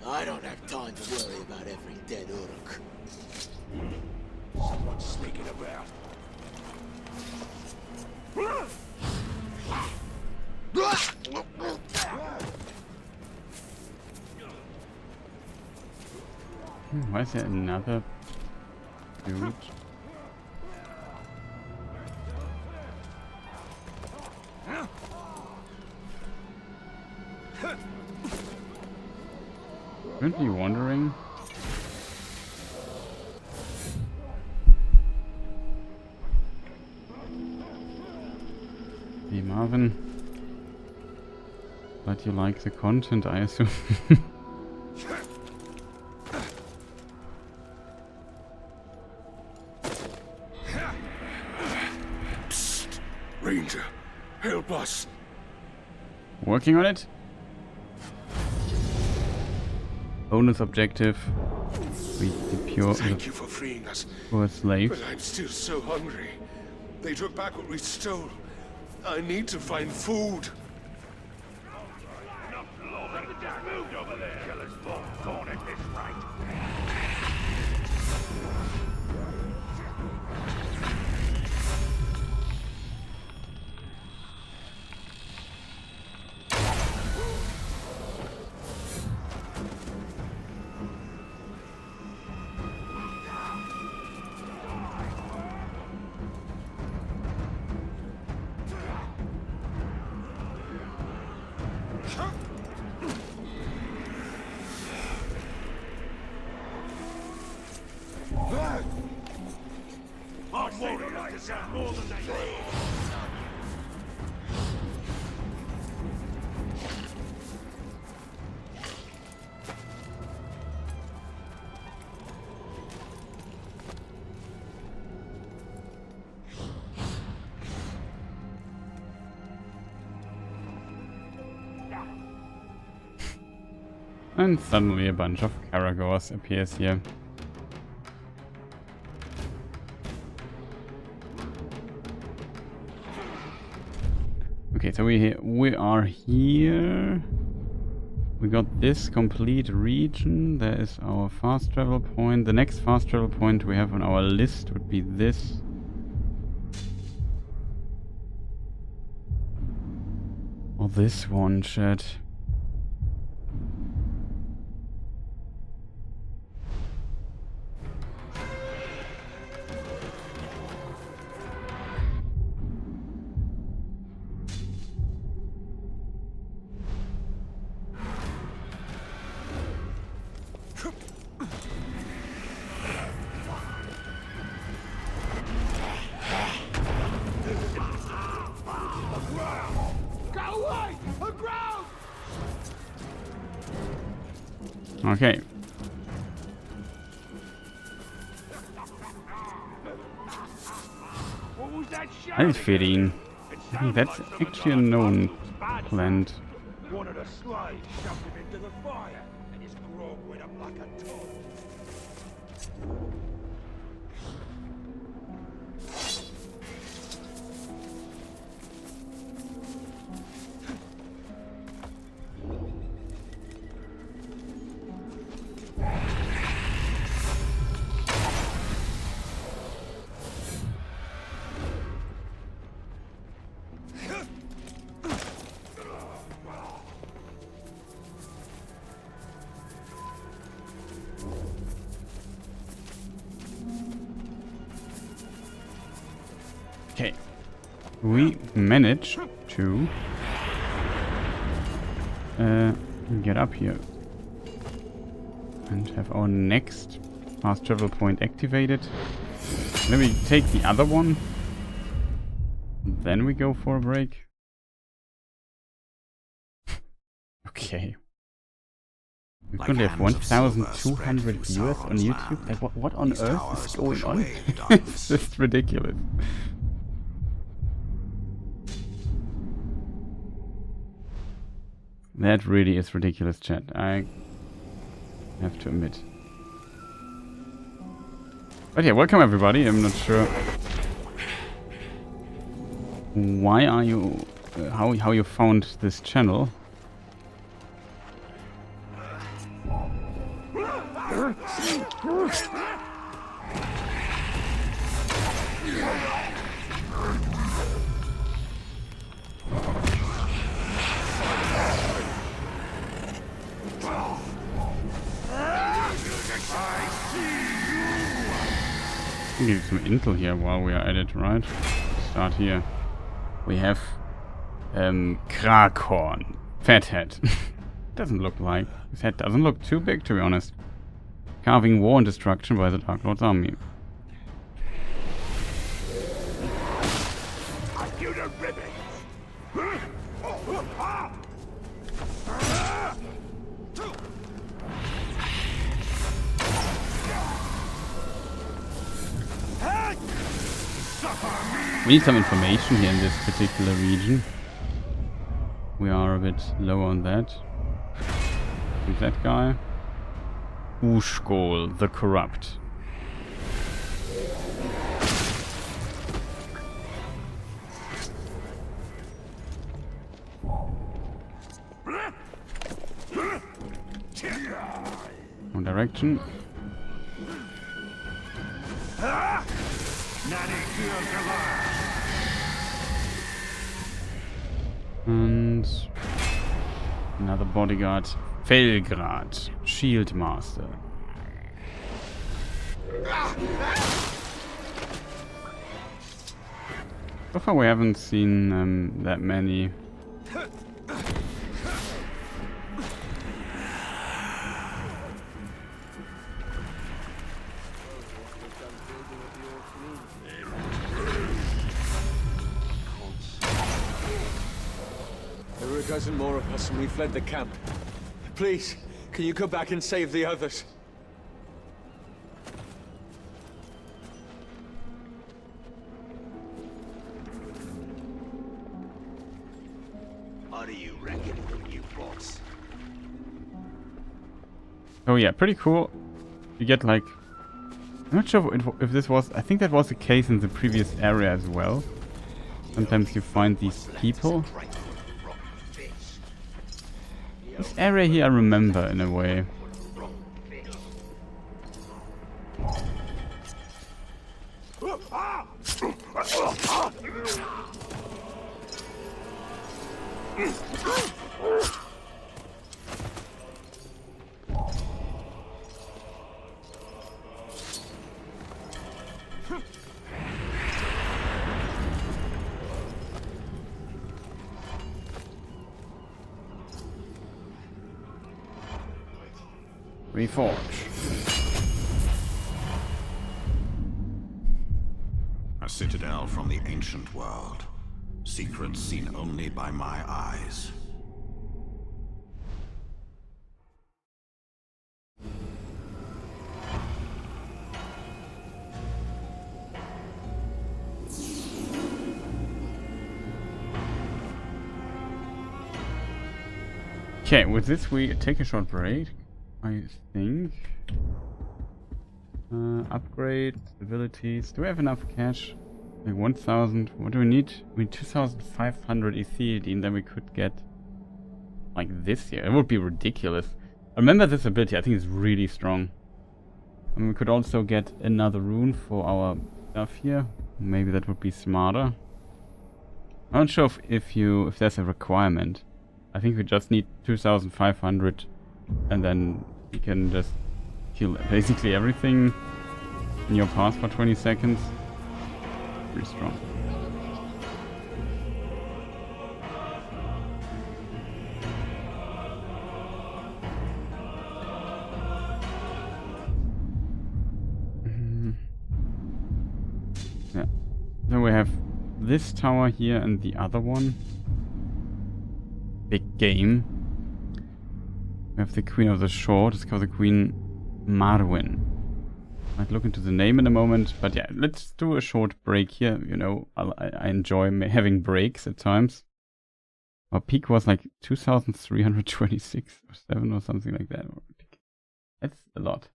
I don't have time to worry about every dead Uruk. Someone's sneaking about. Why is there another dude? Aren't you wondering? Hey Marvin, but you like the content, I assume. Psst. Ranger, help us. Working on it. Bonus objective. We secure Thank you for freeing us. poor slaves. But I'm still so hungry. They took back what we stole. I need to find food. over there. Killer's born at this rate. Our warriors deserve more than they need. And suddenly a bunch of Caragors appears here. Okay, so we are here. We got this complete region. There is our fast travel point. The next fast travel point we have on our list would be this. Or this one, chat. Okay. Alferin. I think that's actually a known plant. One of the slaves shoved him into the fire, and his grog went up like a top. Okay, we managed to get up here and have our next fast travel point activated. Then we take the other one, then we go for a break. Okay. We currently have 1,200 viewers on YouTube. Like, what on earth is going on? It's just ridiculous. That really is ridiculous, chat. I have to admit. But yeah, welcome everybody. I'm not sure why are you, how you found this channel. Give some intel here while we are at it, right? Start here. We have Krakhorn. Fathead. Doesn't look like. His head doesn't look too big, to be honest. Carving war and destruction by the Dark Lord's army. We need some information here in this particular region. We are a bit low on that. Who's that guy? Ushkol, the Corrupt. direction. And another bodyguard. Felgrad, Shield Master. So far we haven't seen that many. There were a dozen more of us and we fled the camp. Please, can you go back and save the others? What do you reckon, you boss? Oh yeah, pretty cool. You get like... I'm not sure if this was... I think that was the case in the previous area as well. Sometimes you find these people. This area here I remember in a way. Reforge. A citadel from the ancient world. Secrets seen only by my eyes. Okay, with this we take a short break, I think. Upgrade, abilities. Do we have enough cash? Like 1,000. What do we need? We need 2,500 Etheridine, then we could get like this here. It would be ridiculous. I remember this ability, I think it's really strong. And we could also get another rune for our stuff here. Maybe that would be smarter. I'm not sure if there's a requirement. I think we just need 2,500 and then you can just kill basically everything in your path for 20 seconds. Pretty strong. Yeah. Then we have this tower here and the other one. Big game. We have the Queen of the Shore. Discover the Queen Marwyn. Might look into the name in a moment, but yeah, let's do a short break here. You know, I enjoy having breaks at times. Our peak was like 2,326 or 7 or something like that. That's a lot.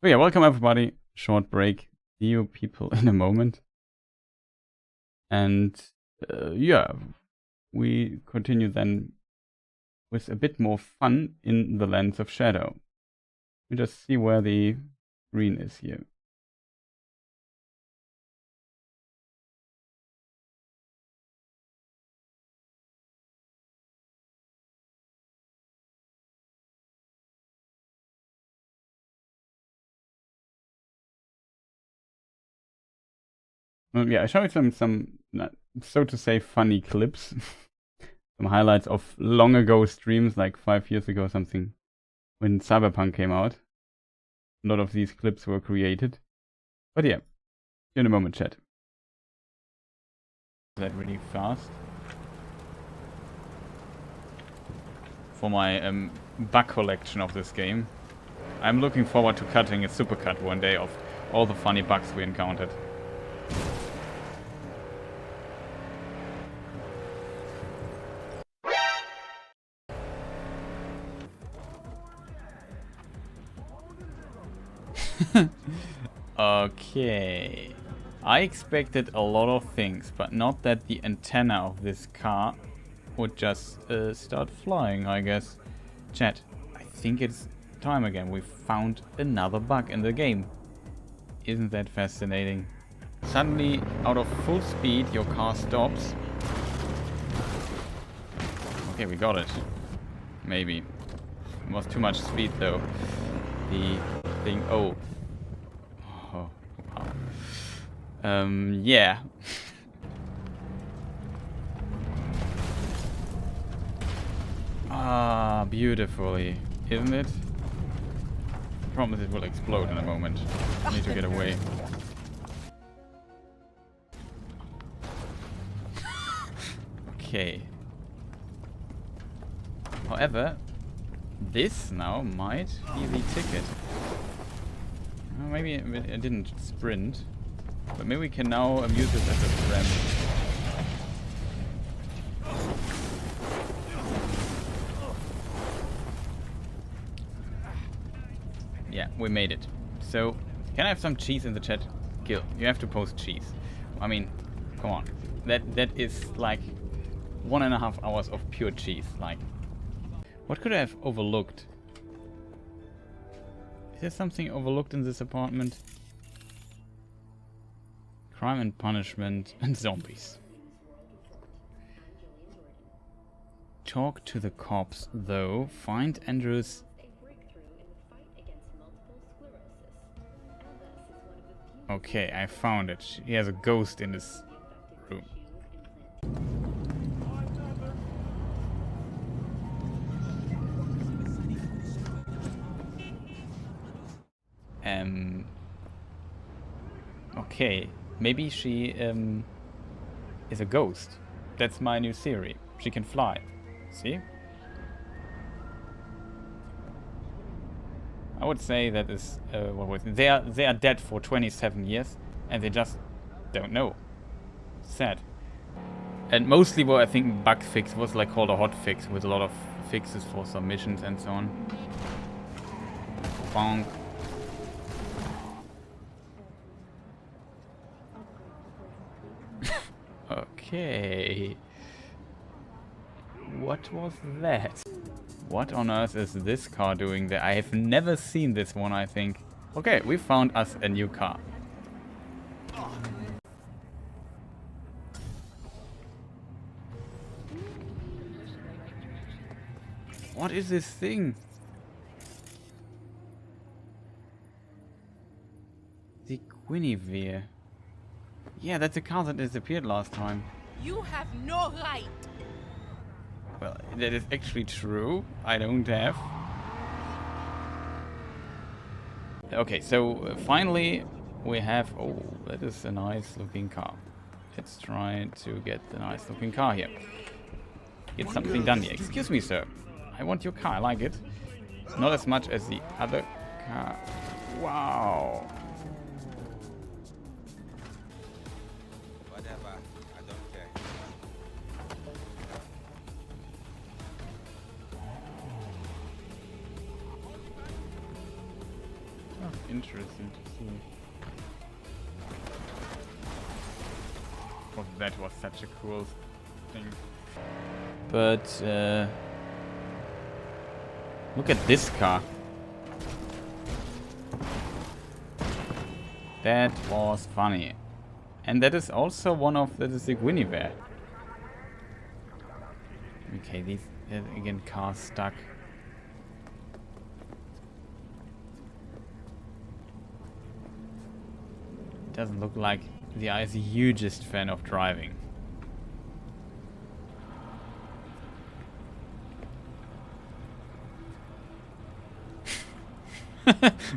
So yeah, welcome everybody. Short break. See you people in a moment. And yeah, we continue then with a bit more fun in the Lands of Shadow. We just see where the green is here. Well, yeah, I showed some so to say funny clips. Some highlights of long ago streams, like 5 years ago or something, when Cyberpunk came out. A lot of these clips were created. But yeah, in a moment, chat. Is that really fast? For my bug collection of this game. I'm looking forward to cutting a supercut one day of all the funny bugs we encountered. Okay. I expected a lot of things, but not that the antenna of this car would just start flying, I guess. Chat, I think it's time again, we found another bug in the game. Isn't that fascinating? Suddenly, out of full speed, your car stops. Okay, we got it. Maybe. It was too much speed though. The thing... Oh. Oh, wow. Yeah. Ah, beautifully. Isn't it? I promise it will explode in a moment. I need to get away. Okay. However, this now might be the ticket. Maybe it didn't sprint, but maybe we can now use this as a friend. Yeah, we made it. So, can I have some cheese in the chat? Gil, you have to post cheese. I mean, come on. That is like 1.5 hours of pure cheese. Like, what could I have overlooked? Is there something overlooked in this apartment? Crime and punishment and zombies. Talk to the cops, though. Find Andrew's... Okay, I found it. He has a ghost in his room. Okay, maybe she is a ghost. That's my new theory. She can fly. See? I would say that is what was it? They are dead for 27 years and they just don't know. Sad. And mostly what I think bug fix was like called a hot fix with a lot of fixes for some missions and so on. Bonk. Okay. What was that? What on earth is this car doing there? I have never seen this one, I think. Okay, we found us a new car. What is this thing? The Guinevere. Yeah, that's a car that disappeared last time. You have no right. Well, that is actually true. I don't have. Okay, so finally we have... Oh, that is a nice looking car. Let's try to get the nice looking car here. Get something done here. Excuse me, sir. I want your car. I like it. Not as much as the other car. Wow. Interesting to see. Oh, that was such a cool thing. But look at this car. That was funny. And that is also one of that is the Guinevere. Okay, these again cars stuck. Doesn't look like the guy is the hugest fan of driving.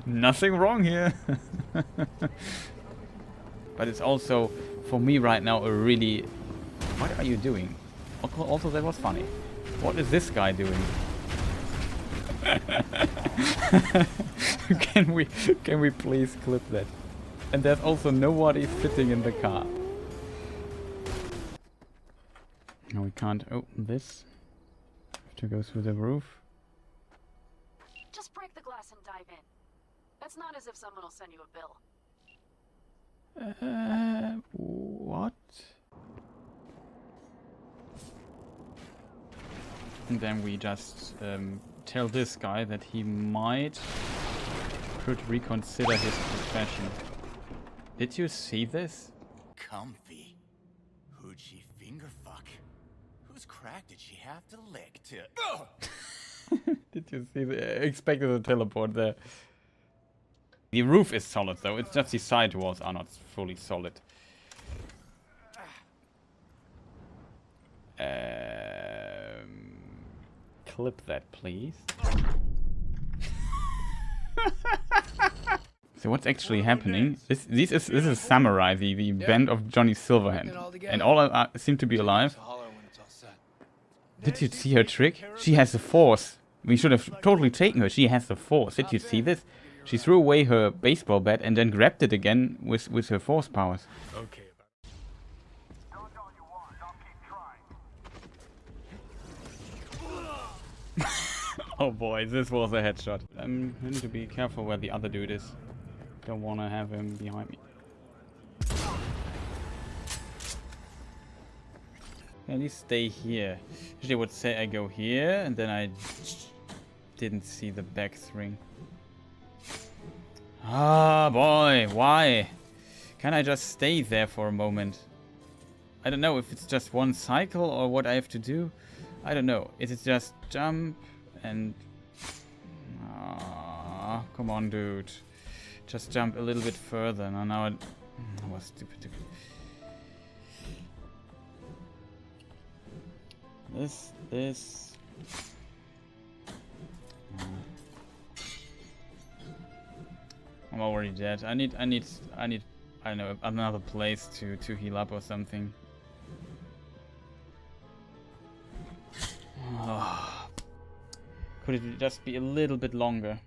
Nothing wrong here. But it's also, for me right now, a really... What are you doing? Also, that was funny. What is this guy doing? Can we please clip that? And there's also nobody sitting in the car. No, we can't open this. Have to go through the roof. Just break the glass and dive in. It's not as if someone will send you a bill. What? And then we just tell this guy that he could reconsider his profession. Did you see this? Comfy. Who'd she finger fuck? Whose crack did she have to lick to... Did you see the... I expected a teleport there. The roof is solid though, it's just the side walls are not fully solid. Clip that, please. So what's actually happening? This is Samurai, the band of Johnny Silverhand, and all seem to be alive. Did you see her trick? She has the force. We should have totally taken her. She has the force. Did you see this? She threw away her baseball bat and then grabbed it again with her force powers. Okay. Oh boy, this was a headshot. I need to be careful where the other dude is. Don't want to have him behind me. At least stay here. Usually I would say I go here, and then I didn't see the back ring. Ah boy, why? Can I just stay there for a moment? I don't know if it's just one cycle or what I have to do. I don't know. Is it just jump and... Ah, come on, dude. Just jump a little bit further. No, now it was stupid. This. I'm already dead. I need, I don't know, another place to heal up or something. Oh. Could it just be a little bit longer?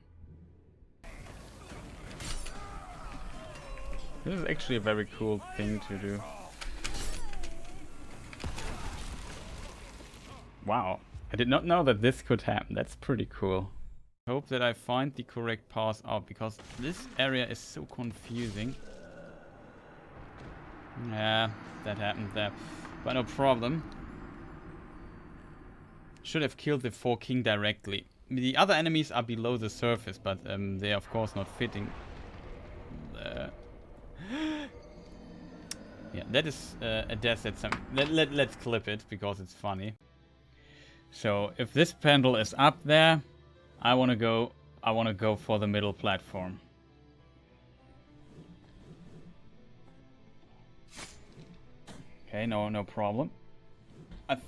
This is actually a very cool thing to do. Wow, I did not know that this could happen. That's pretty cool. Hope that I find the correct path out, because this area is so confusing. Yeah, that happened there. But no problem. Should have killed the 4 king directly. The other enemies are below the surface, but they are of course not fitting. Yeah, that is a death that's some... Let's clip it, because it's funny. So, if this pendle is up there, I wanna go for the middle platform. Okay, no problem. I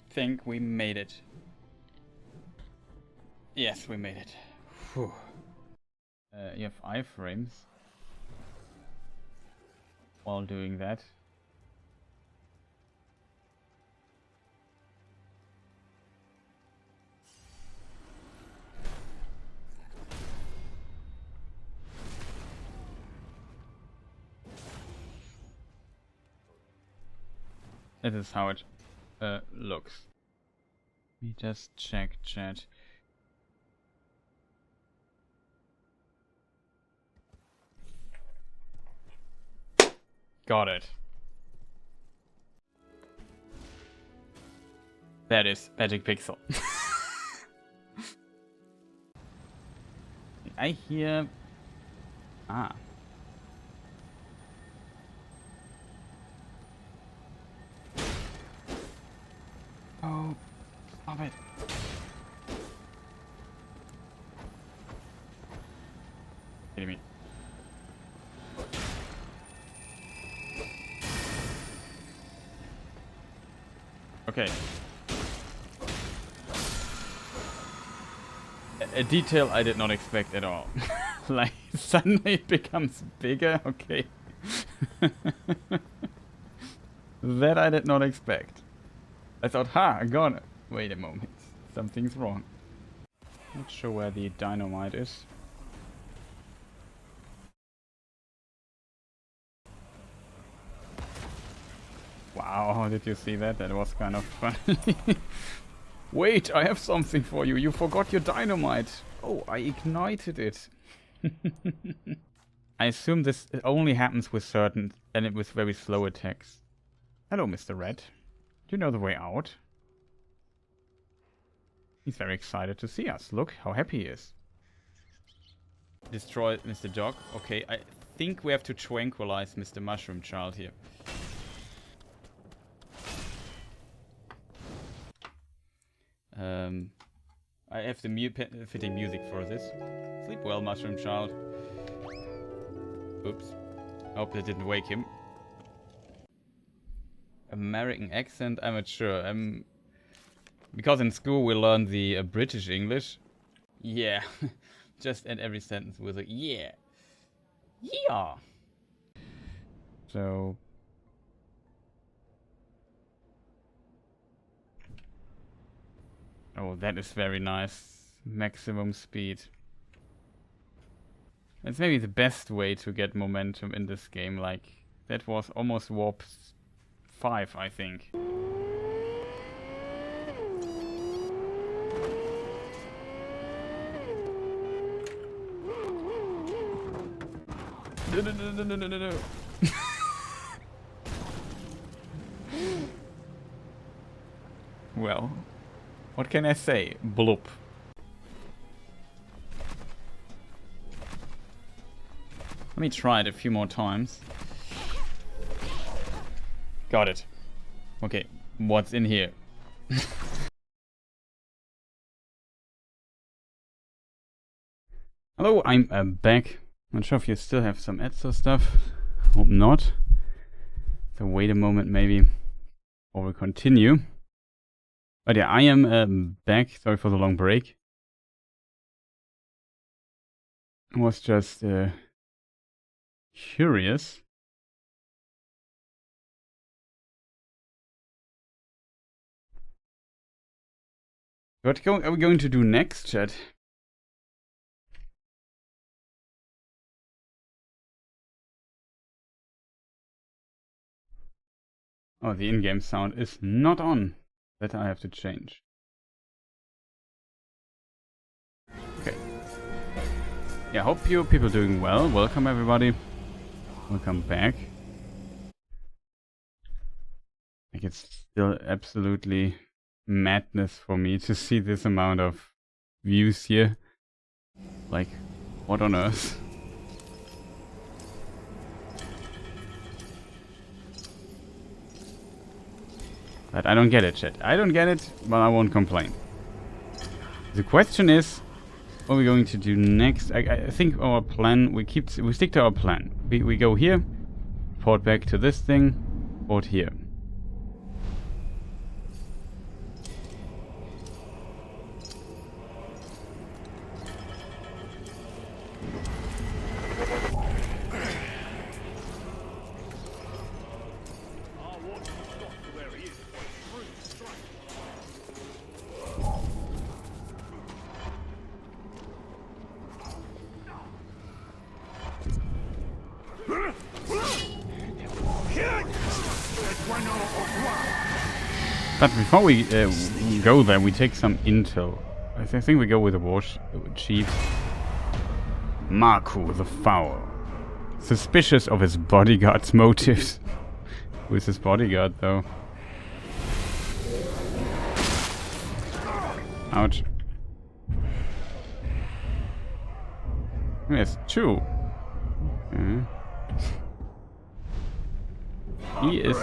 think we made it. Yes, we made it. Whew. You have iframes while doing that. This is how it looks. Let me just check chat. Got it. That is Magic Pixel. I hear... Ah. Oh, stop it. Kidding me. Okay. A detail I did not expect at all. Like, suddenly it becomes bigger? Okay. That I did not expect. I thought, ha, I got it. Wait a moment. Something's wrong. Not sure where the dynamite is. Wow, did you see that? That was kind of funny. Wait, I have something for you. You forgot your dynamite. Oh, I ignited it. I assume this only happens with certain and with very slow attacks. Hello, Mr. Red. Do you know the way out? He's very excited to see us. Look how happy he is. Destroy Mr. Dog. Okay, I think we have to tranquilize Mr. Mushroom Child here. I have the fitting music for this. Sleep well, Mushroom Child. Oops. I hope that didn't wake him. American accent, I'm not sure. Because in school we learned the British English. Yeah. Just end every sentence with a yeah. Yeah. So... Oh, that is very nice. Maximum speed. That's maybe the best way to get momentum in this game. Like, that was almost warp 5, I think. No. Well, what can I say? Bloop. Let me try it a few more times. Got it. Okay, what's in here? Hello, I'm back. Not sure if you still have some ads or stuff. Hope not. So wait a moment maybe. Or we'll continue. But yeah, I am back. Sorry for the long break. I was just curious. What are we going to do next, chat? Oh, the in-game sound is not on. That I have to change. Okay. Yeah, hope you people doing well. Welcome everybody. Welcome back. Like, it's still absolutely madness for me to see this amount of views here. Like, what on earth? But I don't get it, chat. I don't get it, but I won't complain. The question is, what are we going to do next? I think our plan, we stick to our plan. We go here, port back to this thing, port here. But before we go there, we take some intel. I think we go with the war chief. Marku the Foul. Suspicious of his bodyguard's motives. Who is his bodyguard, though? Ouch. Yes, two. Okay. He is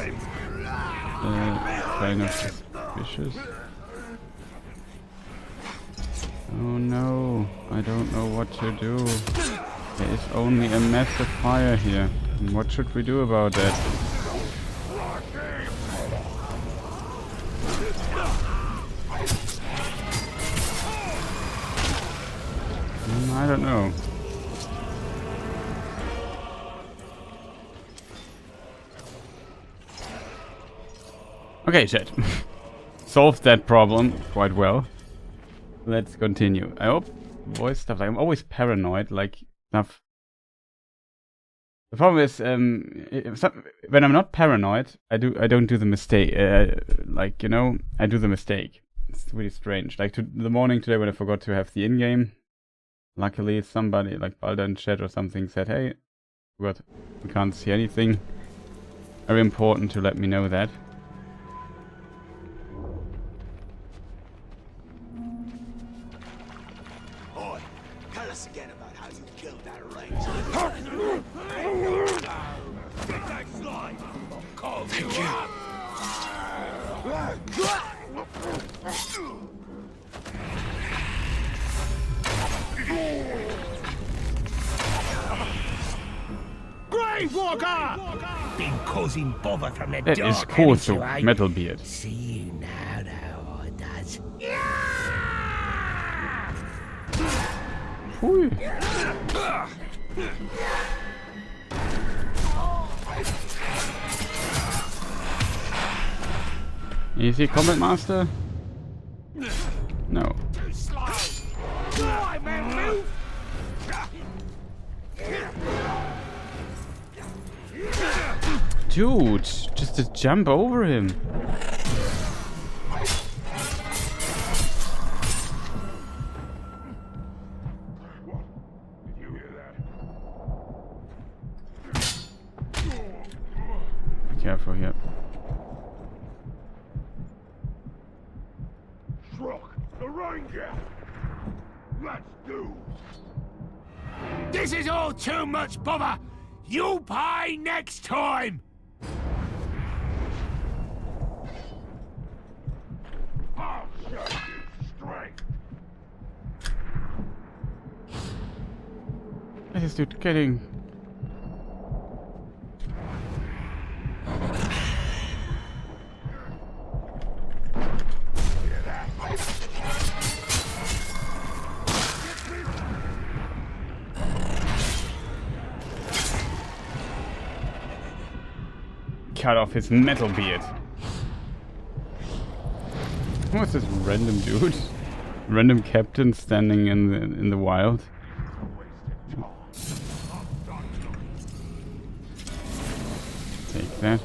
kind of suspicious. Oh no, I don't know what to do. There is only a massive fire here. What should we do about that? I don't know. Okay, chat. Solved that problem quite well. Let's continue. I hope voice stuff. Like, I'm always paranoid. Like stuff. The problem is, when I'm not paranoid, I don't do the mistake. Like, you know, I do the mistake. It's really strange. Like the morning today when I forgot to have the in-game. Luckily, somebody like Balder in chat or something said, "Hey, we can't see anything." Very important to let me know that. fuss again about how you killed that ranger. Get that slide. I'll call you up. Grave Walker! Been causing bother from the That dark, is cool, haven't so you, eh? Metalbeard. See you now, though, it does. Hui. Easy combat master? No. Too slow. Right, man, move. Dude, just to jump over him. Be careful here. Struck the ranger. Let's do. This is all too much bother. You'll pay next time. I'll show you strength. What is this dude getting? Cut off his metal beard. What's this random dude? Random captain standing in the wild. Take that.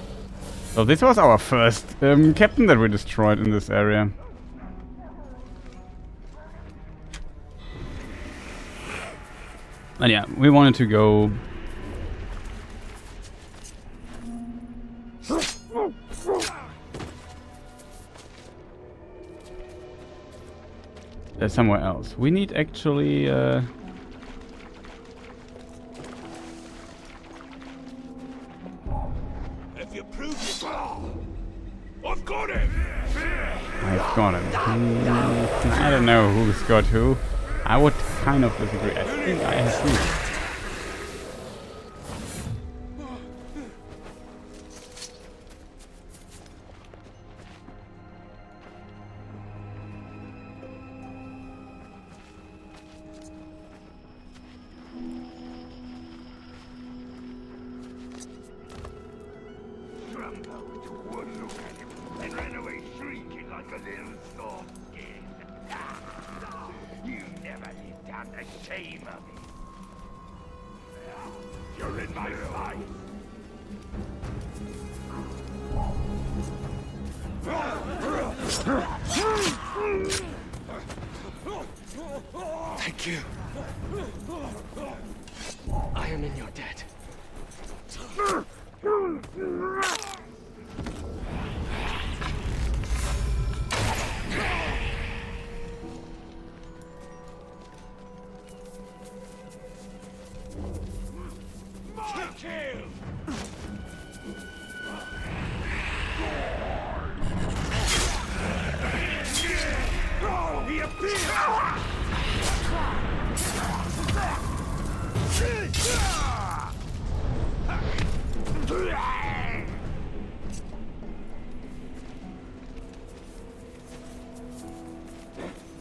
So this was our first captain that we destroyed in this area. And yeah, we wanted to go. Somewhere else. We need actually If you prove it, I've got him. I've got him. I don't know who's got who. I would kind of disagree. I think I have three. You're in my sight. Thank you. I am in your debt.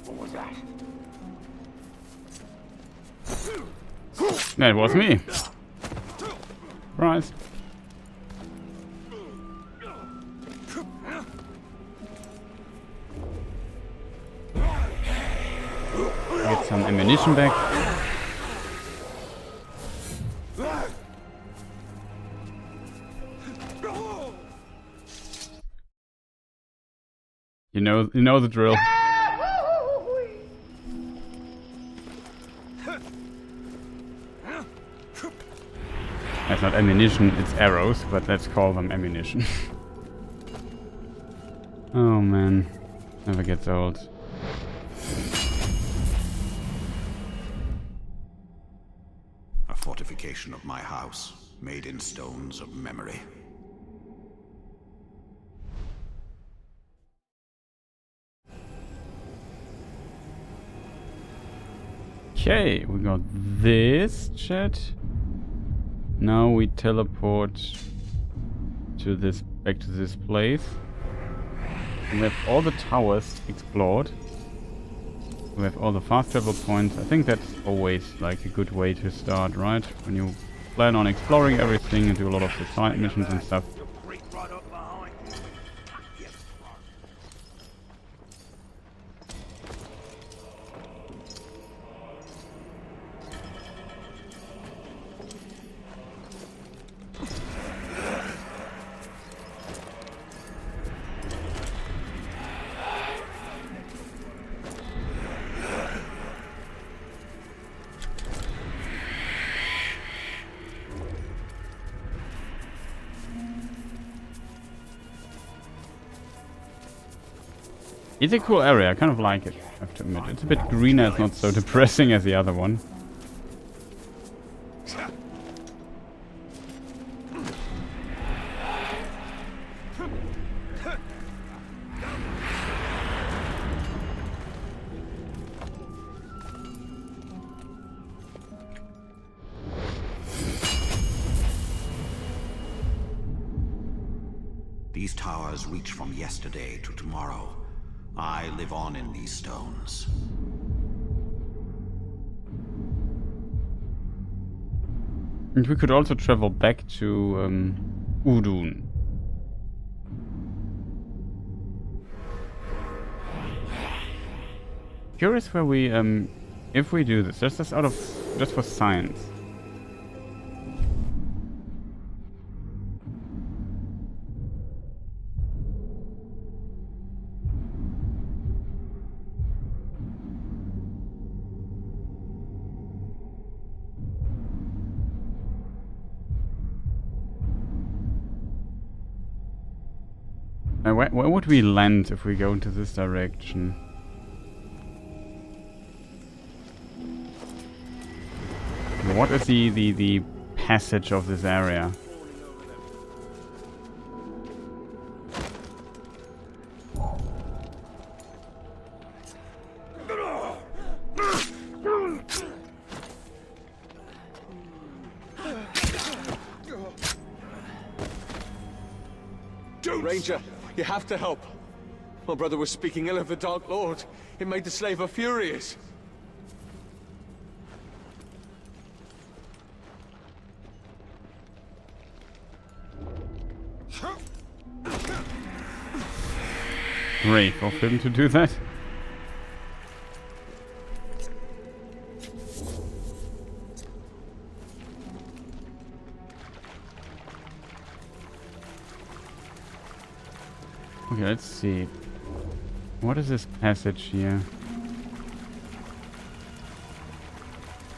What was that? That was me. Surprise. Get some ammunition back. You know the drill. That's not ammunition, it's arrows, but let's call them ammunition. Oh man, never gets old. fortification of my house, made in stones of memory. Okay, we got this chat. Now we teleport to this, back to this place. We have all the towers explored. We have all the fast travel points. I think that's always like a good way to start, right? When you plan on exploring everything and do a lot of the side missions and stuff. It's a cool area, I kind of like it, I have to admit. It's a bit greener, it's not so depressing as the other one. These towers reach from yesterday to tomorrow. I live on in these stones. And we could also travel back to Udun. Curious where we, if we do this, just out of, just for science. Where would we land if we go into this direction? What is the passage of this area? Ranger, you have to help. My brother was speaking ill of the Dark Lord. It made the slaver furious. Brave of him to do that. Okay, let's see. What is this passage here?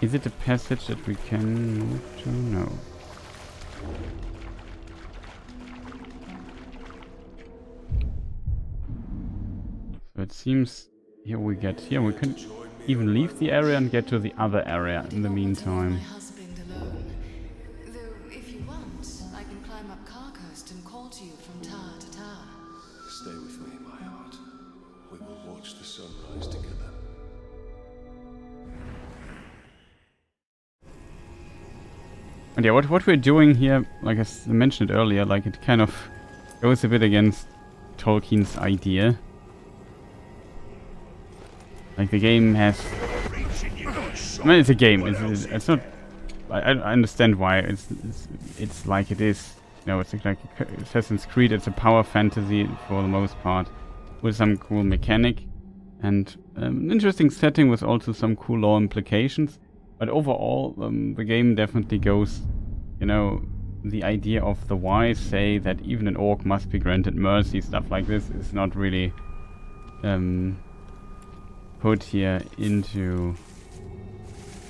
Is it a passage that we can move to? No. So it seems here we get here. We can even leave the area and get to the other area in the meantime. Stay with me, my heart. We will watch the sunrise together. And yeah, what we're doing here, like I mentioned earlier, like it kind of goes a bit against Tolkien's idea. Like the game has... I mean, it's a game. It's not... I understand why it's like it is. You know, it's like Assassin's Creed. It's a power fantasy for the most part, with some cool mechanic and an interesting setting with also some cool lore implications. But overall, the game definitely goes, you know, the idea of the wise say that even an orc must be granted mercy, stuff like this is not really put here into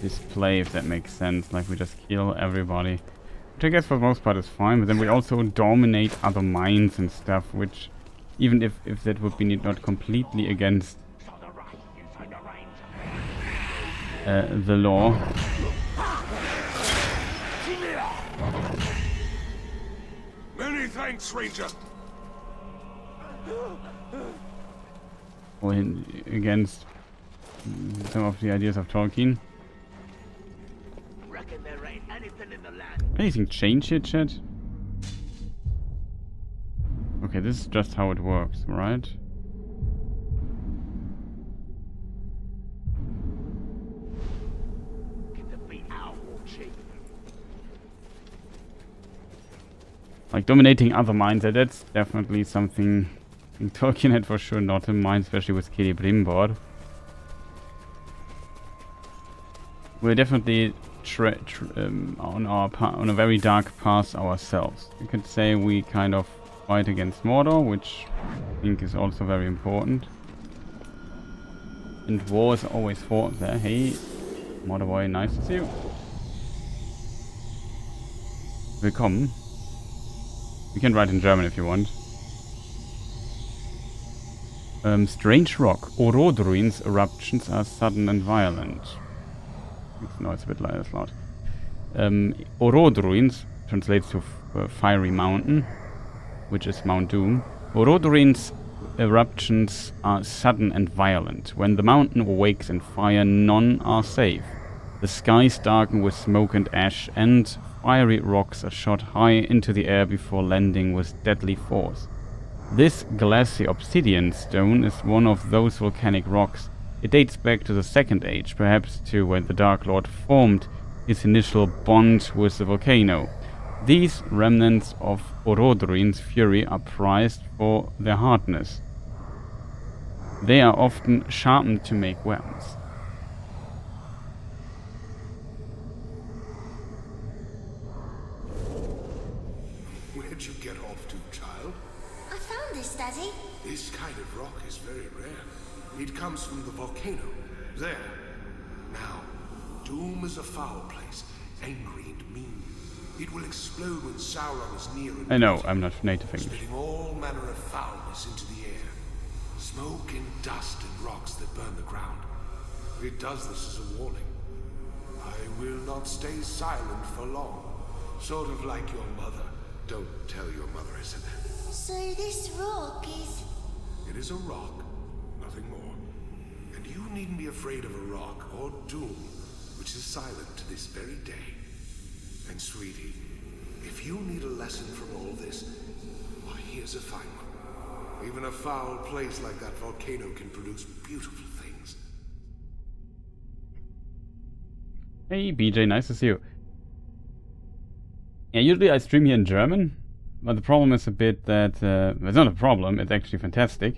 display, if that makes sense. Like we just kill everybody, which I guess for the most part is fine, but then we also dominate other minds and stuff, which even if that would be not completely against the law. Many thanks, Ranger. Or against some of the ideas of Tolkien. Reckon there ain't anything in the land. Anything change here, chat? Okay, this is just how it works, right? Get the beat out, Warchief. Like dominating other minds, that's definitely something Tolkien had for sure not in mind, especially with Celebrimbor. We're definitely on a very dark path ourselves. You could say we kind of fight against Mordor, which I think is also very important. And war is always fought there. Hey, Mordor boy, nice to see you. Willkommen. You can write in German if you want. Strange rock. Orod ruins eruptions are sudden and violent. No, it's a bit loud. Orod ruins translates to fiery mountain, which is Mount Doom. Orod ruins eruptions are sudden and violent. When the mountain awakes in fire, none are safe. The skies darken with smoke and ash, and fiery rocks are shot high into the air before landing with deadly force. This glassy obsidian stone is one of those volcanic rocks. It dates back to the Second Age, perhaps to when the Dark Lord formed his initial bond with the volcano. These remnants of Orodruin's fury are prized for their hardness. They are often sharpened to make weapons. Where'd you get off to, child? I found this, Daddy. This kind of rock is very rare. It comes from the volcano. There. Now, Doom is a foul place, angry and mean. It will explode when Sauron is near and I know, I'm not native English. spitting all manner of foulness into the air. Smoke and dust and rocks that burn the ground. It does this as a warning. I will not stay silent for long. Sort of like your mother. Don't tell your mother I said that. So this rock is... It is a rock, nothing more. And you needn't be afraid of a rock or Doom, which is silent to this very day. And sweetie, if you need a lesson from all this, why here's a fine one. Even a foul place like that volcano can produce beautiful things. Hey BJ, nice to see you. Yeah, usually I stream here in German, but the problem is a bit that it's not a problem. It's actually fantastic,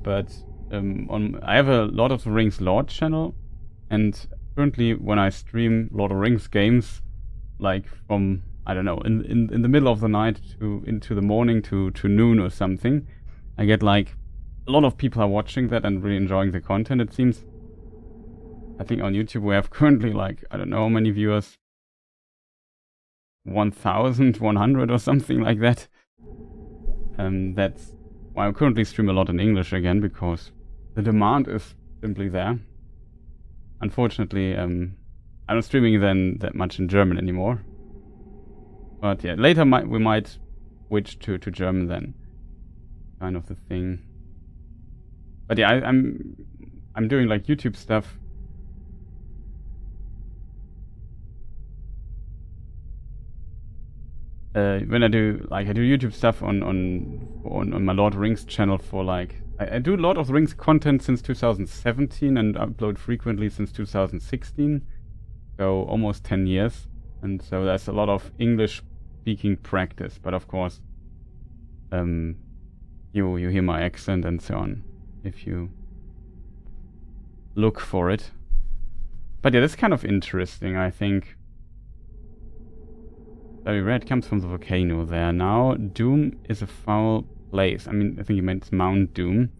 but I have a Lord of the Rings Lord channel, and currently when I stream Lord of the Rings games, like from I don't know in the middle of the night to into the morning to noon or something, I get like a lot of people are watching that and really enjoying the content. It seems. I think on YouTube we have currently like I don't know how many viewers. 1,100 or something like that. That's why I currently stream a lot in English again, because the demand is simply there. Unfortunately, I'm not streaming then that much in German anymore. But yeah, later we might switch to German then. Kind of the thing. But yeah, I'm doing like YouTube stuff. When I do YouTube stuff on my Lord of the Rings channel for like I do Lord of the Rings content since 2017 and upload frequently since 2016, so almost 10 years, and so there's a lot of English speaking practice. But of course, you hear my accent and so on if you look for it. But yeah, that's kind of interesting, I think. Very red comes from the volcano there. Now, Doom is a foul place. I mean, I think you meant Mount Doom.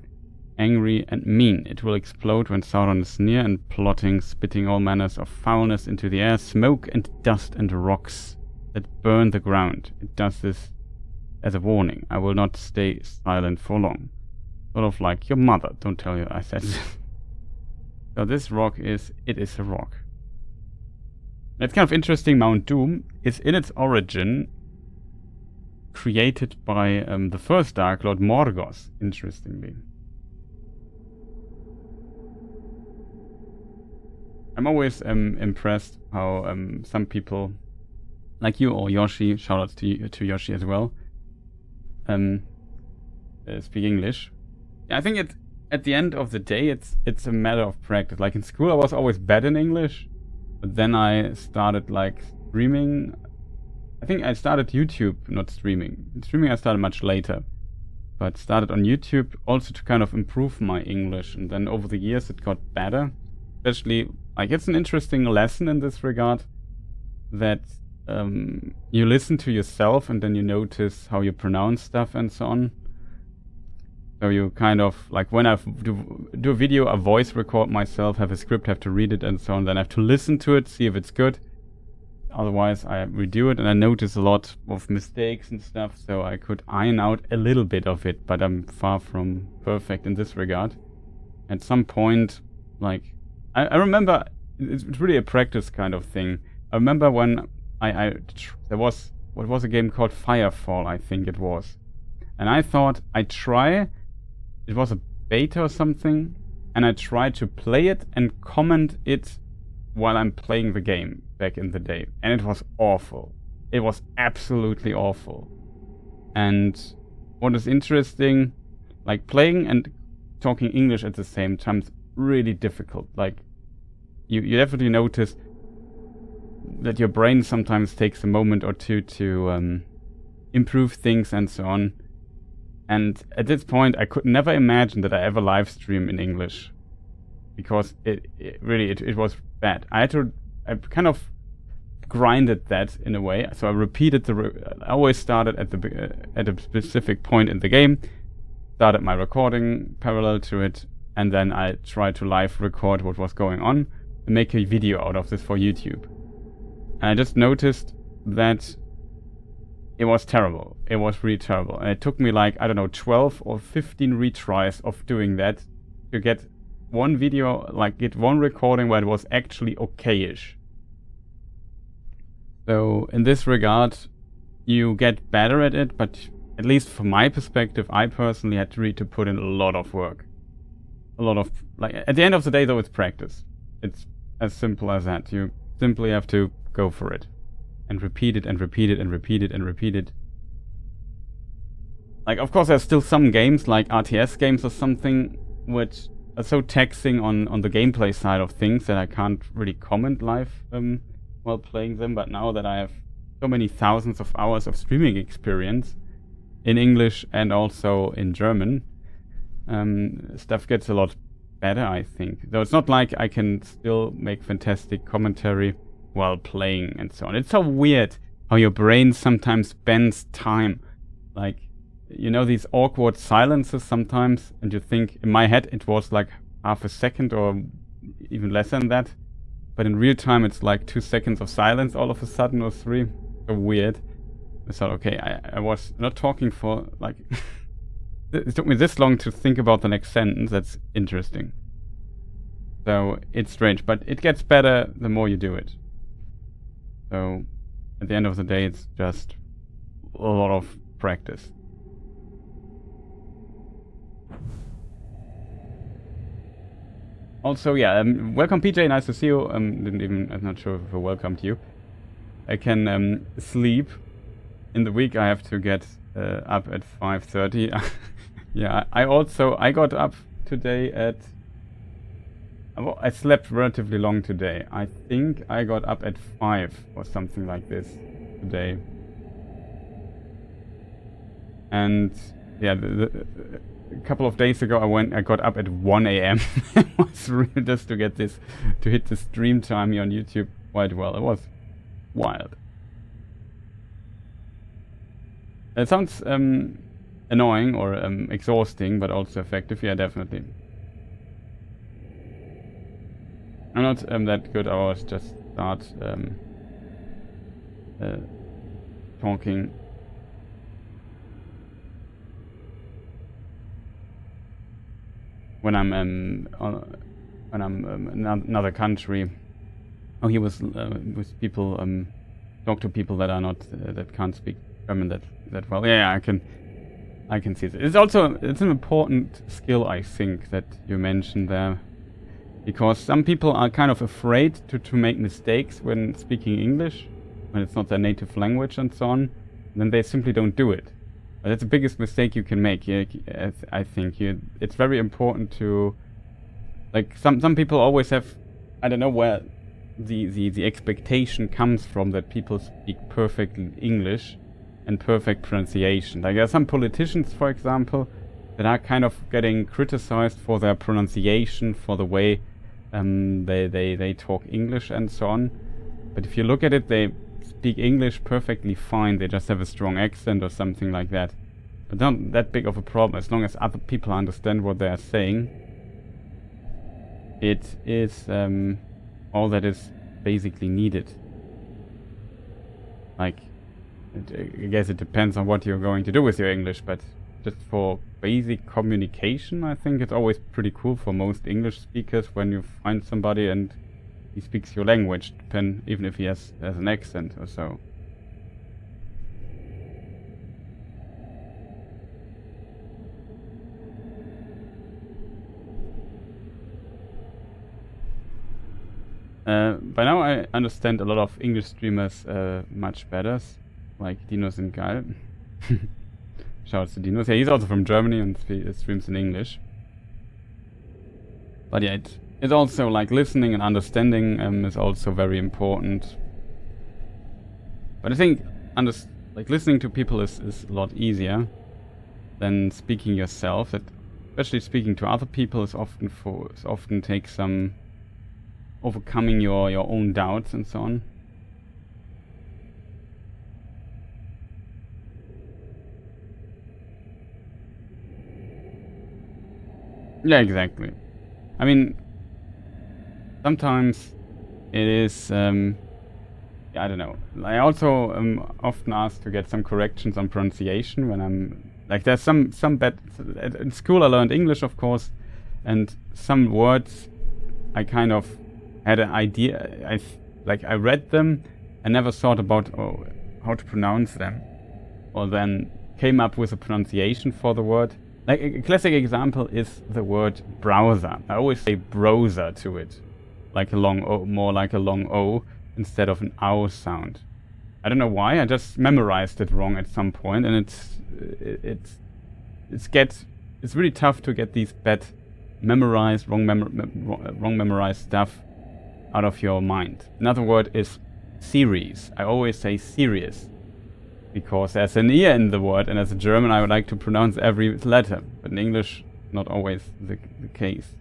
Angry and mean. It will explode when Sauron is near and plotting, spitting all manners of foulness into the air, smoke and dust and rocks that burn the ground. It does this as a warning. I will not stay silent for long. Sort of like your mother. Don't tell you I said. So this rock is a rock. It's kind of interesting. Mount Doom is in its origin created by the first Dark Lord Morgoth, interestingly. I'm always impressed how some people, like you or Yoshi, shoutouts to Yoshi as well, speak English. I think at the end of the day, it's a matter of practice. Like in school, I was always bad in English, but then I started like streaming. I think I started YouTube, not streaming. Streaming I started much later, but started on YouTube also to kind of improve my English, and then over the years it got better. Especially, like, it's an interesting lesson in this regard that you listen to yourself and then you notice how you pronounce stuff and so on. So you kind of, like, when I do a video, I voice record myself, have a script, have to read it and so on, then I have to listen to it, see if it's good. Otherwise I redo it, and I notice a lot of mistakes and stuff, so I could iron out a little bit of it, but I'm far from perfect in this regard. At some point, like, I remember, it's really a practice kind of thing. I remember when there was, what was a game called Firefall, I think it was. And I thought I'd try, it was a beta or something, and I tried to play it and comment it while I'm playing the game back in the day. And it was awful. It was absolutely awful. And what is interesting, like playing and talking English at the same time is really difficult. Like, you definitely notice that your brain sometimes takes a moment or two to improve things and so on. And at this point, I could never imagine that I ever live stream in English, because it really was bad. I kind of grinded that in a way. So I repeated I always started at a specific point in the game, started my recording parallel to it, and then I tried to live record what was going on and make a video out of this for YouTube. And I just noticed that it was terrible. It was really terrible. And it took me like, I don't know, 12 or 15 retries of doing that to get one video, like get one recording where it was actually okay-ish. So in this regard, you get better at it, but at least from my perspective, I personally had to put in a lot of work. A lot of, like, at the end of the day though, it's practice. It's as simple as that. You simply have to go for it and repeat it and repeat it and repeat it and repeat it. Like, of course, there's still some games, like RTS games or something, which are so taxing on the gameplay side of things that I can't really comment live while playing them. But now that I have so many thousands of hours of streaming experience in English and also in German, stuff gets a lot better, I think. Though it's not like I can still make fantastic commentary while playing and so on. It's so weird how your brain sometimes bends time. Like, you know, these awkward silences sometimes, and you think, in my head it was like half a second or even less than that, but in real time it's like 2 seconds of silence all of a sudden, or 3. So weird. I thought, okay, I was not talking for like it took me this long to think about the next sentence. That's interesting. So it's strange, but it gets better the more you do it. So at the end of the day, it's just a lot of practice. Also, yeah, welcome PJ, nice to see you. I'm not sure if I welcomed you. I can sleep. In the week I have to get up at 5:30. Yeah, I got up today at... I slept relatively long today. I think I got up at 5 or something like this today. And yeah, a couple of days ago I got up at 1 AM. It was really just to hit the stream time here on YouTube quite well. It was wild. It sounds annoying or exhausting, but also effective. Yeah, definitely. I'm not that good. I always just start talking. When I'm in another country, oh, he was with people, talk to people that are not that can't speak German, that that well. Yeah, I can see it. It's an important skill, I think, that you mentioned there. Because some people are kind of afraid to make mistakes when speaking English, when it's not their native language and so on. Then they simply don't do it. But that's the biggest mistake you can make. I think it's very important to, like, some people always have, I don't know where the expectation comes from that people speak perfect English and perfect pronunciation. Like there are some politicians, for example, that are kind of getting criticized for their pronunciation, for the way they talk English and so on. But if you look at it, they speak English perfectly fine. They just have a strong accent or something like that. But not that big of a problem as long as other people understand what they are saying. It is all that is basically needed. Like, I guess it depends on what you're going to do with your English, but just for basic communication, I think it's always pretty cool for most English speakers when you find somebody and he speaks your language, even if he has an accent or so. By now I understand a lot of English streamers much better, like Dinos and Gal. Shouts to Dinos. Yeah, he's also from Germany and streams in English. But yeah, it's also like listening and understanding is also very important. But I think like listening to people is a lot easier than speaking yourself. That especially speaking to other people is often takes some overcoming your own doubts and so on. Yeah, exactly. I mean, sometimes it is, I don't know. I also am often asked to get some corrections on pronunciation when I'm, like there's some bad, in school I learned English, of course, and some words I kind of had an idea, I read them and never thought about how to pronounce them, or then came up with a pronunciation for the word. Like a classic example is the word browser. I always say browser to it, like a long O, more like a long O instead of an ow sound. I don't know why. I just memorized it wrong at some point, and it's really tough to get these bad memorized, wrong memorized stuff out of your mind. Another word is series. I always say serious, because there's an ear in the word, and as a German I would like to pronounce every letter, but in English not always the case.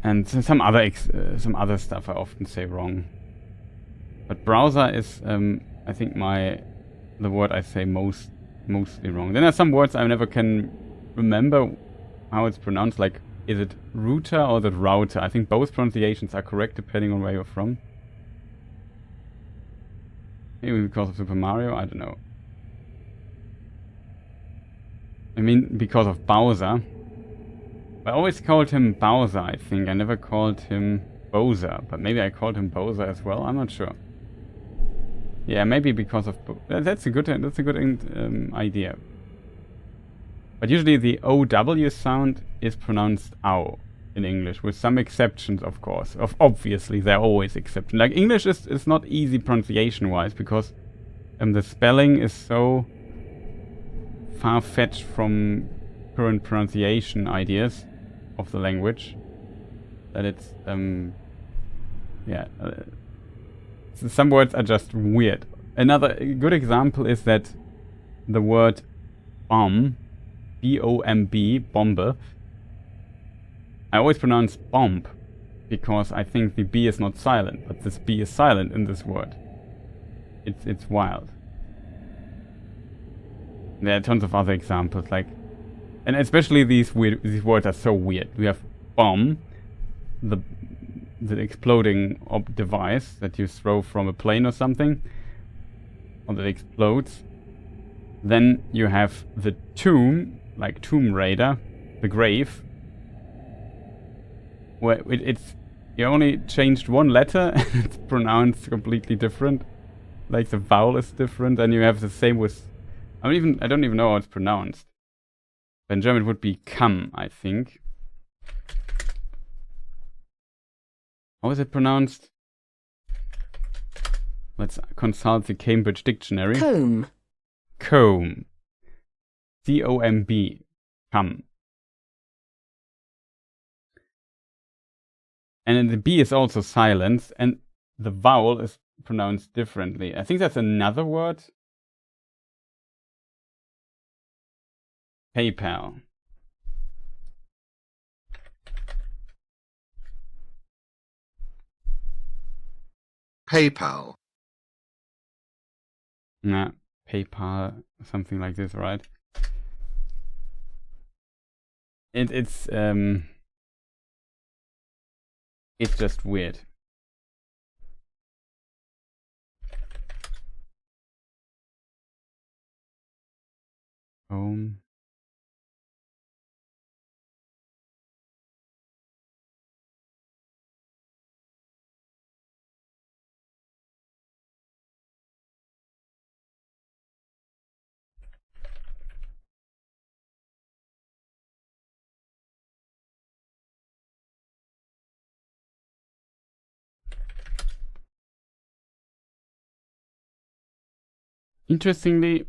And some other stuff I often say wrong. But browser is I think the word I say mostly wrong. Then there are some words I never can remember how it's pronounced, like is it router or is it router? I think both pronunciations are correct depending on where you're from. Maybe because of Super Mario, I don't know. I mean, because of Bowser. I always called him Bowser, I think. I never called him Bowser, but maybe I called him Bowser as well. I'm not sure. Yeah, maybe because of that's a good idea. But usually the OW sound is pronounced OW in English, with some exceptions, of course. Obviously, there are always exceptions. Like English is not easy pronunciation-wise, because the spelling is so far-fetched from current pronunciation ideas of the language that it's some words are just weird. Another good example is that the word bomb, B-O-M-B, bombe, I always pronounce bomb because I think the B is not silent, but this B is silent in this word. It's wild. There are tons of other examples, like, and especially these words are so weird. We have bomb, the exploding device that you throw from a plane or something, or that explodes. Then you have the tomb, like Tomb Raider, the grave, where it's you only changed one letter and it's pronounced completely different. Like the vowel is different, and you have the same with... I don't even know how it's pronounced. In German it would be come, I think. How is it pronounced? Let's consult the Cambridge Dictionary. Comb. Comb. C-O-M-B. Come. And then the B is also silenced, and the vowel is pronounced differently. I think that's another word. PayPal. PayPal. Nah, PayPal, something like this, right? It's just weird. Home. Interestingly,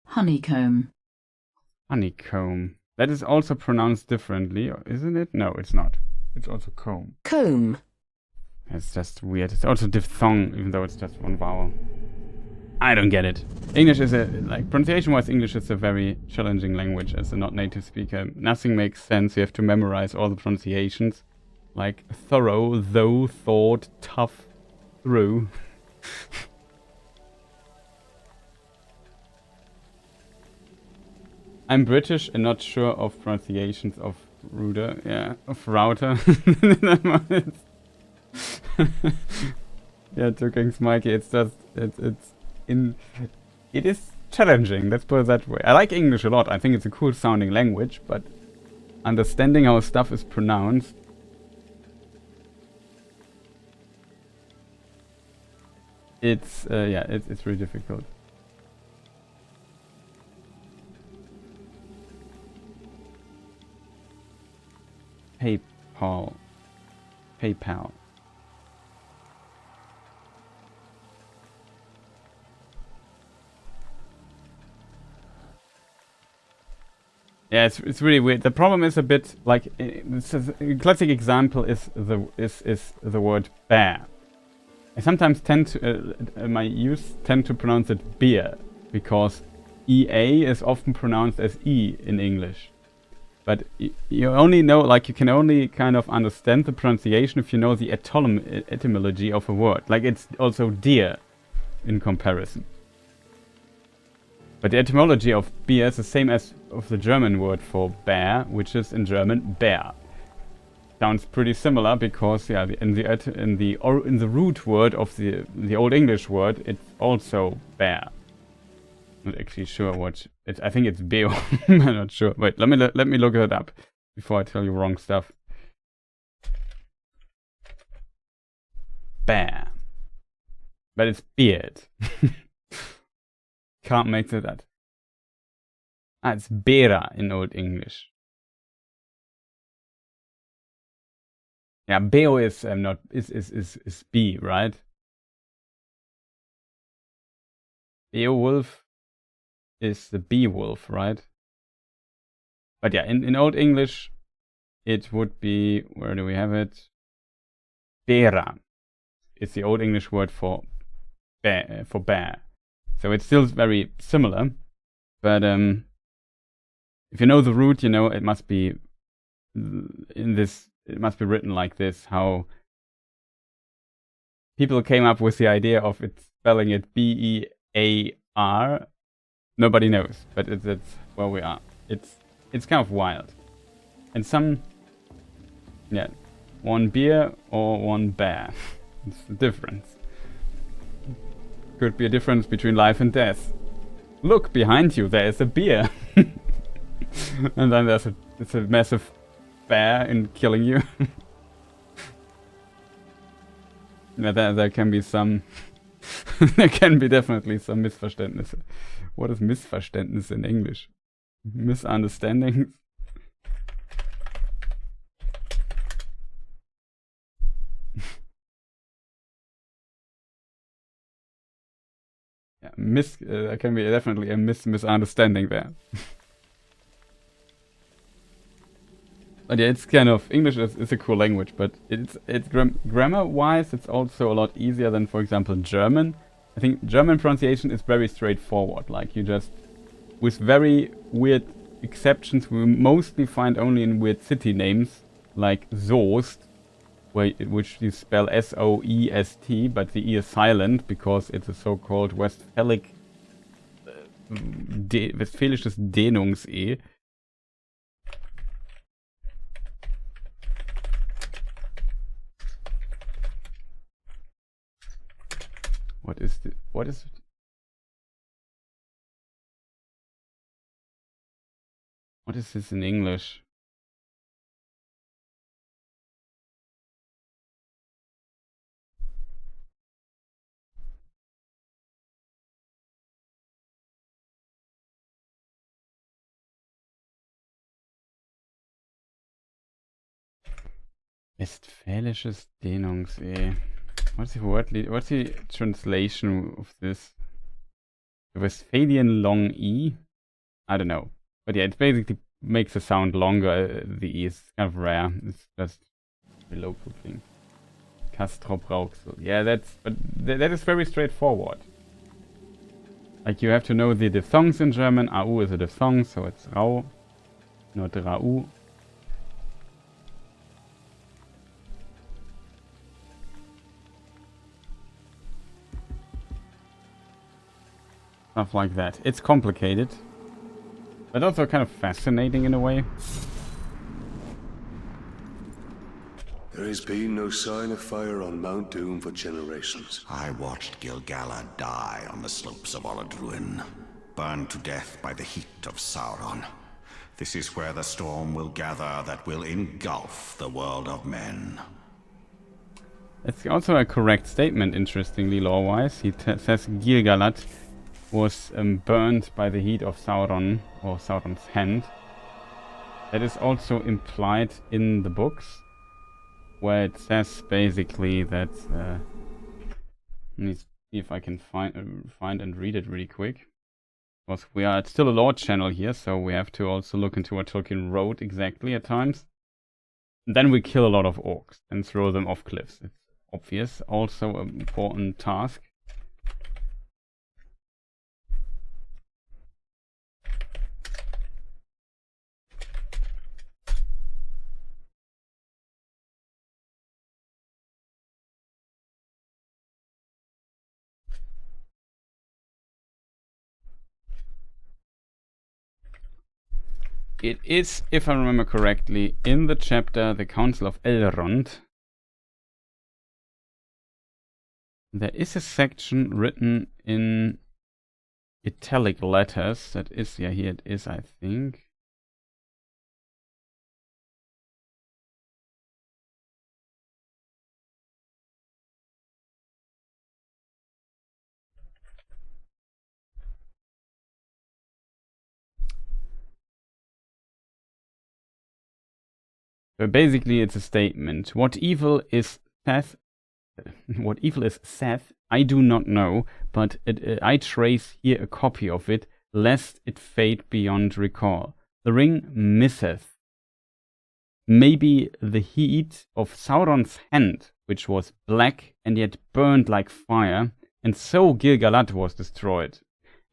Honeycomb. honeycomb. That is also pronounced differently, isn't it? No, it's not. It's also comb. Comb. It's just weird. It's also diphthong, even though it's just one vowel. I don't get it. English is pronunciation-wise, English is a very challenging language as a not-native speaker. Nothing makes sense. You have to memorize all the pronunciations. Like thorough, though, thought, tough, through. I'm British and not sure of pronunciations of router. Yeah, of router. Yeah, Tolkien's Mikey. It's just it is challenging. Let's put it that way. I like English a lot. I think it's a cool sounding language, but understanding how stuff is pronounced. It's it's really difficult. PayPal. Yeah, it's really weird. The problem is a bit like a classic example is the word bear. I sometimes tend to my youth tend to pronounce it beer because EA is often pronounced as E in English. But you only know, like, you can only kind of understand the pronunciation if you know the etymology of a word. Like, it's also deer in comparison. But the etymology of beer is the same as of the German word for bear, which is in German bear. Sounds pretty similar because yeah, in the root word of the Old English word, it's also bear. Not actually sure what it. I think it's beo. I'm not sure. Wait, let me look it up before I tell you wrong stuff. Bear, but it's beard. Can't make that. Ah, it's bera in Old English. Yeah, beo is not is B, right? Beowulf is the Beowulf, right? But yeah, in Old English, it would be, where do we have it? Bera. It's the Old English word for bear. So it's still very similar, but if you know the root, you know it must be it must be written like this. How people came up with the idea of it spelling it B-E-A-R. Nobody knows, but it's where we are. It's kind of wild, and some, yeah, one beer or one bear. It's the difference. Could be a difference between life and death. Look behind you, there is a beer. And then it's a massive bear in killing you. Yeah, there can be some there can be definitely some Missverständnisse. What is Missverständnis in English? Misunderstandings? Yeah, there can be definitely a misunderstanding there. But yeah, it's kind of, English is a cool language, but it's grammar-wise, it's also a lot easier than, for example, German. I think German pronunciation is very straightforward. Like, you just, with very weird exceptions, we mostly find only in weird city names, like Soest, which you spell S-O-E-S-T, but the E is silent because it's a so-called Westphalisches Dehnungs-E. What is this in English? Westfälisches Dehnungs-E. What's the translation of this? The Westphalian long E? I don't know. But yeah, it basically makes the sound longer. The E is kind of rare. It's just a local thing. Castrop Rauxel. Yeah, that is very straightforward. Like, you have to know the diphthongs in German. AU is a diphthong, so it's Rau, not Rau. Stuff like that. It's complicated, but also kind of fascinating in a way. There has been no sign of fire on Mount Doom for generations. I watched Gil-galad die on the slopes of Oladruin, burned to death by the heat of Sauron. This is where the storm will gather that will engulf the world of men. It's also a correct statement, interestingly, lore-wise. He says Gil-galad was burned by the heat of Sauron, or Sauron's hand. That is also implied in the books, where it says basically that... let me see if I can find and read it really quick. Because it's still a lore channel here, so we have to also look into what Tolkien wrote exactly at times. And then we kill a lot of orcs and throw them off cliffs. It's obvious, also an important task. It is, if I remember correctly, in the chapter The Council of Elrond. There is a section written in italic letters. That is, yeah, here it is, I think. But basically, it's a statement. What evil is Seth? What evil is Seth? I do not know, but I trace here a copy of it, lest it fade beyond recall. The ring misseth. Maybe the heat of Sauron's hand, which was black and yet burned like fire, and so Gil-galad was destroyed.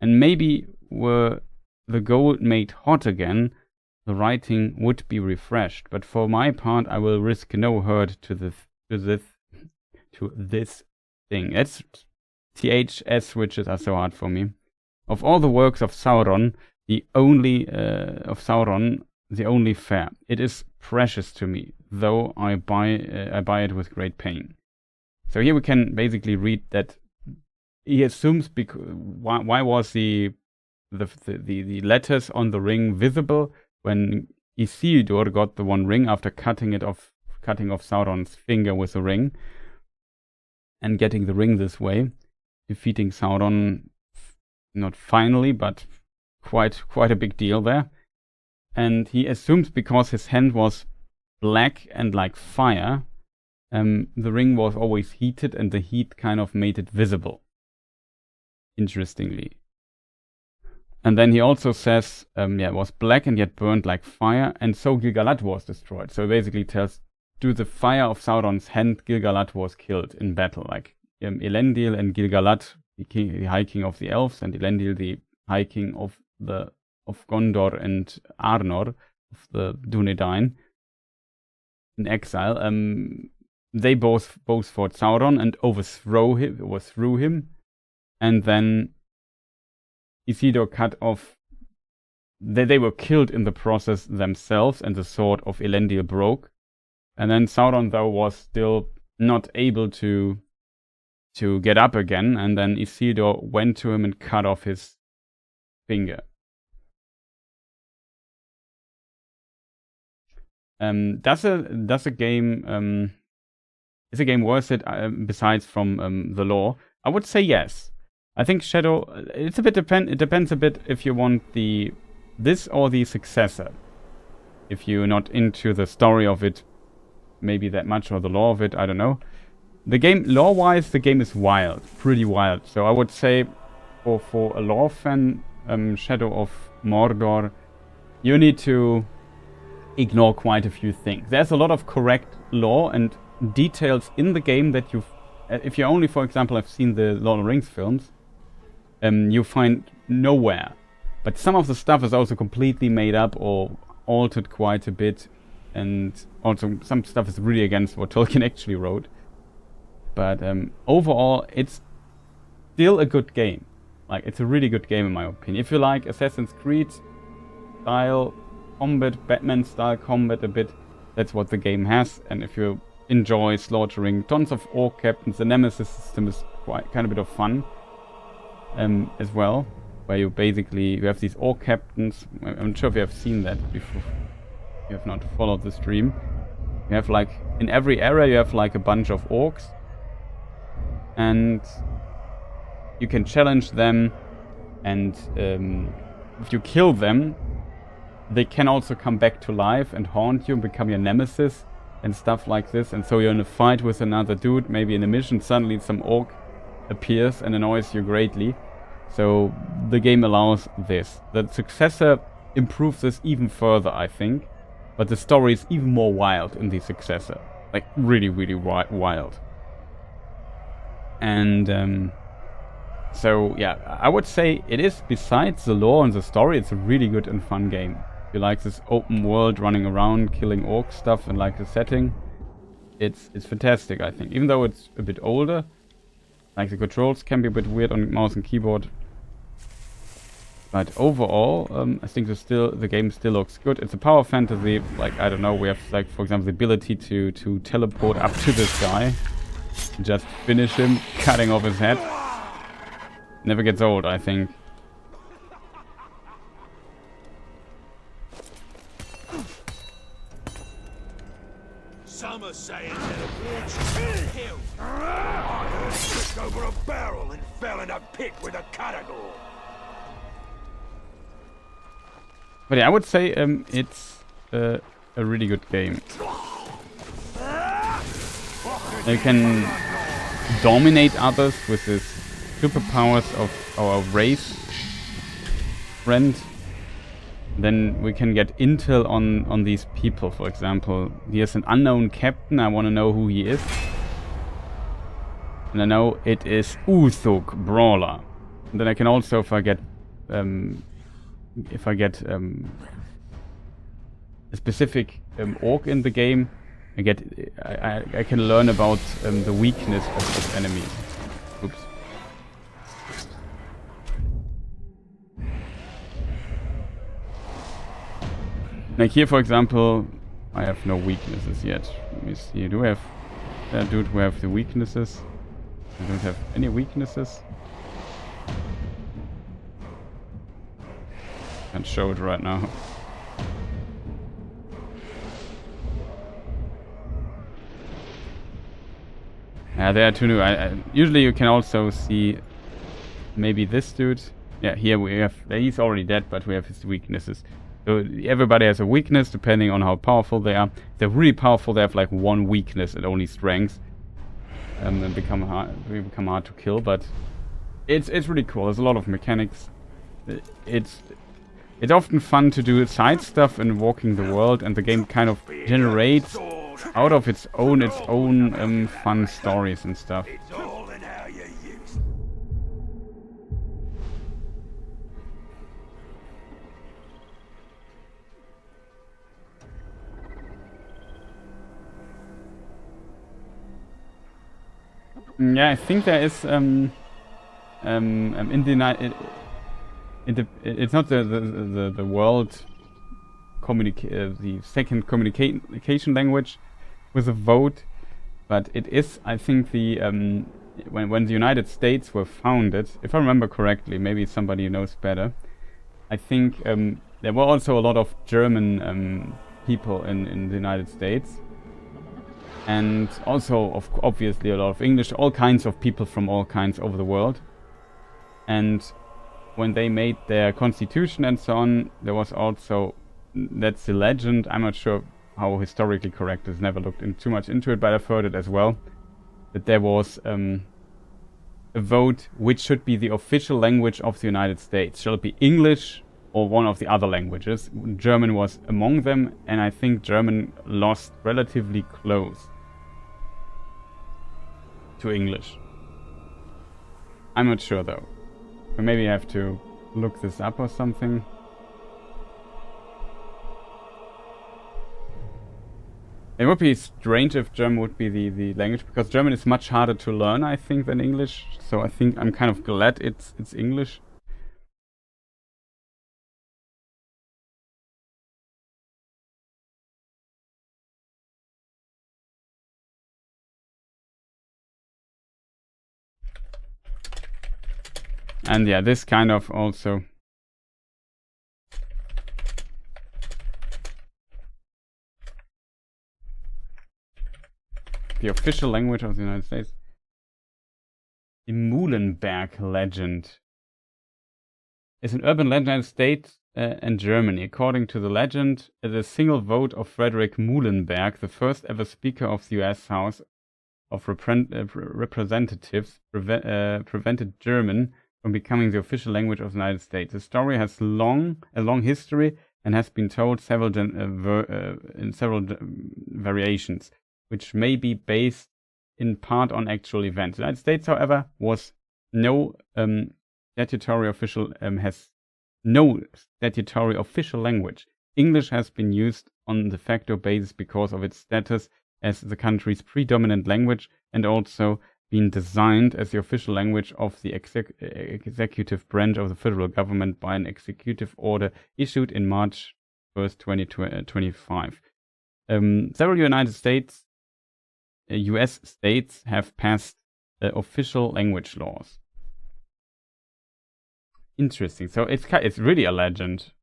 And maybe were the gold made hot again, the writing would be refreshed, but for my part I will risk no hurt to this thing. It's THS switches are so hard for me. Of all the works of Sauron, the only of Sauron, the only fair. It is precious to me, though I buy it with great pain. So here we can basically read that he assumes why was the letters on the ring visible when Isildur got the one ring after cutting off Sauron's finger with the ring and getting the ring this way, defeating Sauron, not finally, but quite a big deal there. And he assumes because his hand was black and like fire, the ring was always heated and the heat kind of made it visible. Interestingly. And then he also says, it was black and yet burned like fire, and so Gil-galad was destroyed. So basically tells, due to the fire of Sauron's hand, Gil-galad was killed in battle. Like Elendil and Gil-galad, the High King of the Elves, and Elendil, the High King of Gondor and Arnor, of the Dunedain, in exile. They both fought Sauron and overthrew him, and then Isildur cut off. They were killed in the process themselves, and the sword of Elendil broke. And then Sauron, though, was still not able to get up again, and then Isildur went to him and cut off his finger. Does a game is a game worth it besides from the lore? I would say yes. I think Shadow, it depends a bit if you want this or the successor. If you're not into the story of it maybe that much, or the lore of it, I don't know. The game, lore-wise, the game is wild, pretty wild. So I would say for a lore fan, Shadow of Mordor, you need to ignore quite a few things. There's a lot of correct lore and details in the game that if you only, for example, have seen the Lord of the Rings films, you find nowhere. But some of the stuff is also completely made up or altered quite a bit, and also some stuff is really against what Tolkien actually wrote. But overall, it's still a good game. Like, it's a really good game in my opinion. If you like Assassin's Creed style combat, Batman style combat a bit, that's what the game has. And if you enjoy slaughtering tons of orc captains, the Nemesis system is kind of a bit of fun as well, where you have these orc captains. I'm not sure if you have seen that before. You have not followed the stream. You have like, in every area you have like a bunch of orcs, and you can challenge them, and if you kill them, they can also come back to life and haunt you and become your nemesis and stuff like this. And so you're in a fight with another dude, maybe in a mission, suddenly some orc appears and annoys you greatly. So the game allows this. The successor improves this even further, I think. But the story is even more wild in the successor. Like, really, really wild. And so, yeah, I would say it is, besides the lore and the story, it's a really good and fun game. If you like this open world, running around, killing orc stuff, and like the setting, it's fantastic, I think. Even though it's a bit older, like the controls can be a bit weird on mouse and keyboard. But overall, I think the game still looks good. It's a power fantasy. Like, I don't know, we have, like, for example, the ability to teleport up to this guy, just finish him, cutting off his head. Never gets old, I think. Some are saying that a witch is killed. I heard he tripped over a barrel and fell in a pit with a catagore. But yeah, I would say it's a really good game. You can dominate others with the superpowers of our race friend. Then we can get intel on these people. For example, here's an unknown captain. I want to know who he is. And I know it is Uthuk Brawler. And then I can also, if I get a specific orc in the game, I can learn about the weakness of enemies. Oops. Like here, for example, I have no weaknesses yet. Let me see. Do we have... dude, we have the weaknesses. I don't have any weaknesses. Can't show it right now. Yeah, there are two new. Usually you can also see maybe this dude. Yeah, here we have... He's already dead, but we have his weaknesses. So everybody has a weakness depending on how powerful they are. If they're really powerful, they have like one weakness and only strength. And become hard to kill, but it's really cool. There's a lot of mechanics. It's often fun to do side stuff and walking the world, and the game kind of generates out of its own fun stories and stuff. Yeah, I think there is in the it's not the world the second communication language with a vote, but it is, I think, the when the United States were founded, if I remember correctly, maybe somebody knows better. I think there were also a lot of German people in the United States. And also, obviously, a lot of English, all kinds of people from all kinds over the world. And when they made their constitution and so on, there was also, that's the legend, I'm not sure how historically correct it is, never looked too much into it, but I've heard it as well, that there was a vote which should be the official language of the United States. Shall it be English or one of the other languages? German was among them, and I think German lost relatively close to English. I'm not sure though. So maybe I have to look this up or something. It would be strange if German would be the language, because German is much harder to learn, I think, than English. So I think I'm kind of glad it's English. And yeah, this kind of also... The official language of the United States. The Muhlenberg legend is an urban legend in the United States and Germany. According to the legend, the single vote of Frederick Muhlenberg, the first ever Speaker of the U.S. House of Representatives, prevented German from becoming the official language of the United States. The story has a long history and has been told in several variations, which may be based in part on actual events. The United States, however, was no statutory official language. English has been used on de facto basis because of its status as the country's predominant language, and also been designed as the official language of the executive branch of the federal government by an executive order issued in March 1st, 2025. Several US states have passed official language laws. Interesting. So it's really a legend.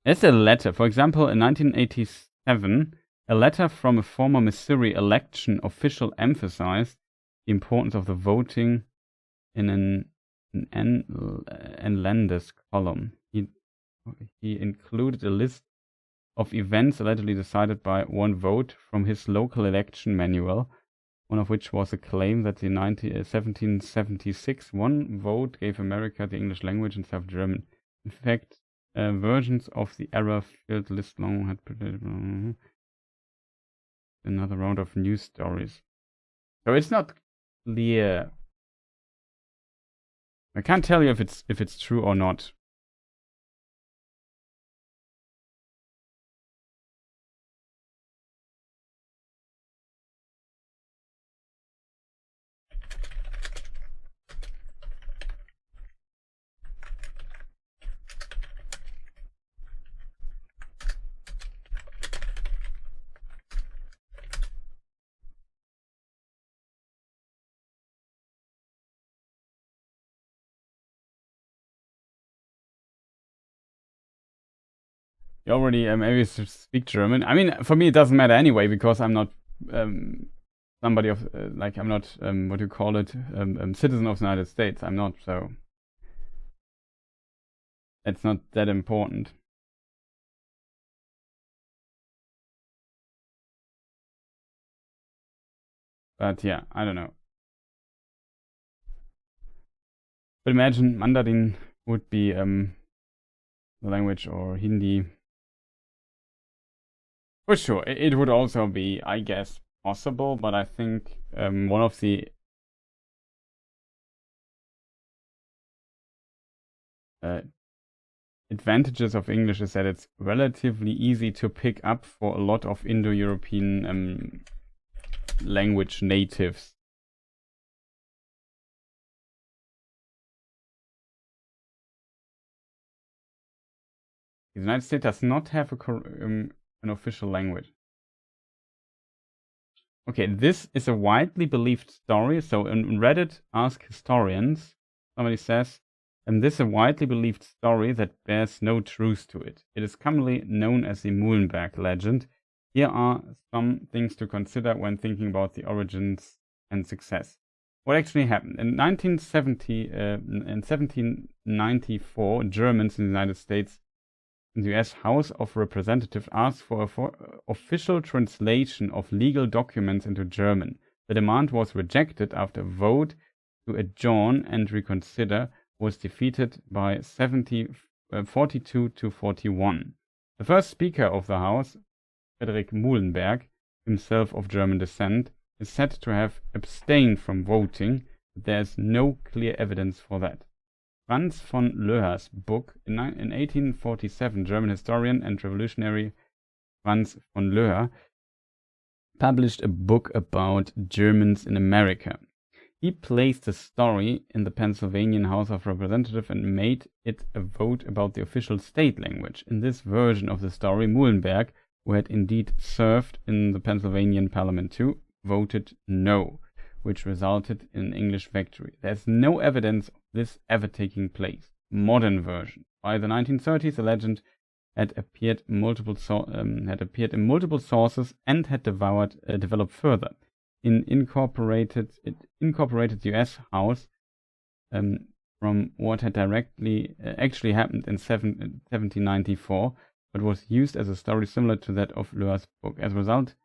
There's a letter, for example, in 1987, a letter from a former Missouri election official emphasized the importance of the voting in an Landis column. He included a list of events allegedly decided by one vote from his local election manual, one of which was a claim that in 1776 one vote gave America the English language instead of German. In fact, versions of the error-filled list long had predicted another round of news stories. So it's not clear. I can't tell you if it's true or not. You already maybe speak German. I mean, for me it doesn't matter anyway because I'm not somebody of like I'm not what do you call it citizen of the United States. I'm not, so it's not that important. But yeah, I don't know. But imagine Mandarin would be the language, or Hindi. For sure, it would also be, I guess, possible, but I think one of the advantages of English is that it's relatively easy to pick up for a lot of Indo-European language natives. The United States does not have an official language. Okay, this is a widely believed story. So in Reddit, Ask Historians, somebody says, this is a widely believed story that bears no truth to it. It is commonly known as the Muhlenberg legend. Here are some things to consider when thinking about the origins and success. What actually happened? In 1794, Germans in the United States, in the US House of Representatives, asked for an official translation of legal documents into German. The demand was rejected after a vote to adjourn and reconsider was defeated by 42 to 41. The first Speaker of the House, Friedrich Muhlenberg, himself of German descent, is said to have abstained from voting, but there is no clear evidence for that. Franz von Löher's book, in 1847, German historian and revolutionary Franz von Löher published a book about Germans in America. He placed the story in the Pennsylvania House of Representatives and made it a vote about the official state language. In this version of the story, Muhlenberg, who had indeed served in the Pennsylvania Parliament too, voted no, which resulted in an English victory. There's no evidence of this ever taking place. Modern version. By the 1930s, the legend had appeared in multiple sources and had developed further. In incorporated U.S. House from what had actually happened in 1794, but was used as a story similar to that of Löher's book. As a result,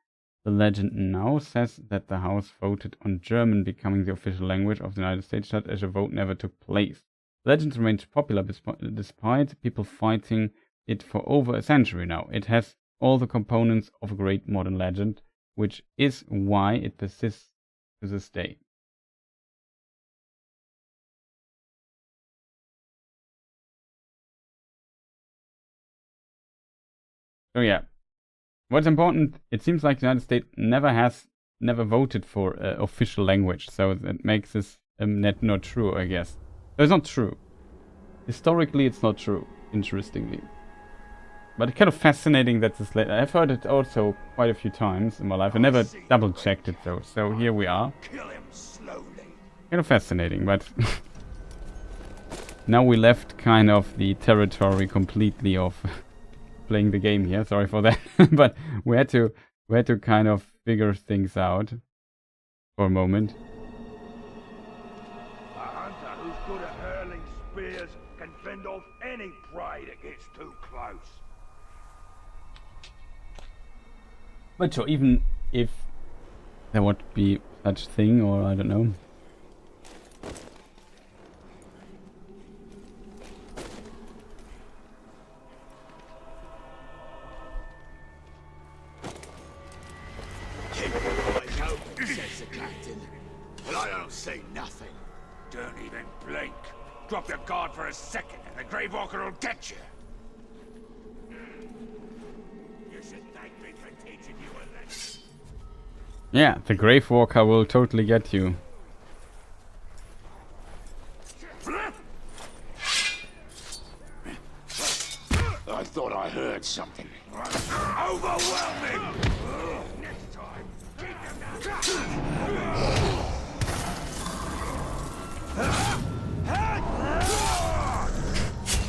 the legend now says that the House voted on German becoming the official language of the United States, such as a vote never took place. The legend remains popular despite people fighting it for over a century now. It has all the components of a great modern legend, which is why it persists to this day. So yeah, what's important, it seems like the United States never voted for official language, so that makes this not true, I guess. So it's not true. Historically, it's not true, interestingly. But it's kind of fascinating that this later. I've heard it also quite a few times in my life. I never double-checked it though, so here we are. Kind of fascinating, but now we left kind of the territory completely of playing the game here. Sorry for that, but we had to kind of figure things out for a moment. A hunter who's good at hurling spears can fend off any prey that gets too close. But sure, even if there would be such thing, or I don't know. Keep your eyes open, says the captain. But I don't see nothing. Don't even blink. Drop your guard for a second and the Grave Walker will get you. You should thank me for teaching you a lesson. Yeah, the Grave Walker will totally get you. I thought I heard something. Overwhelming! Next time, keep them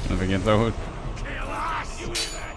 Never gets old. Kill us! You hear that?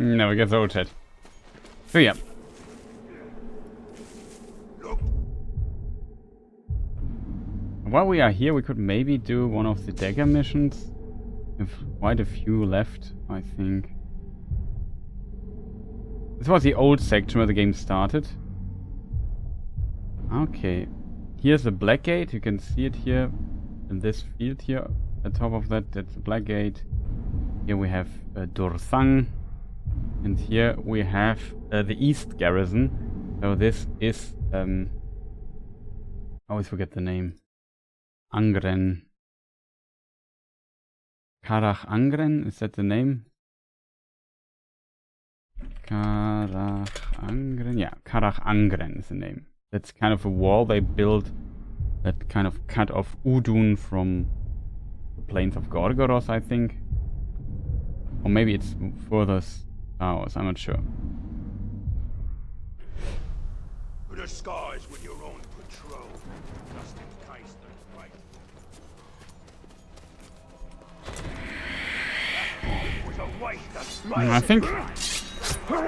Never gets old, chat. So yeah. While we are here, we could maybe do one of the dagger missions. We have quite a few left, I think. This was the old section where the game started. Okay. Here's the black gate. You can see it here in this field here. At the top of that, that's the black gate. Here we have Dorsang. And here we have the East Garrison. So this is... I always forget the name. Angren. Karach Angren, is that the name? Karach Angren, yeah, Karach Angren is the name. That's kind of a wall they built that kind of cut off Udun from the plains of Gorgoros, I think. Or maybe it's further south, I'm not sure. The skies when you're on patrol, just in case there's break. It was a waste of space. I think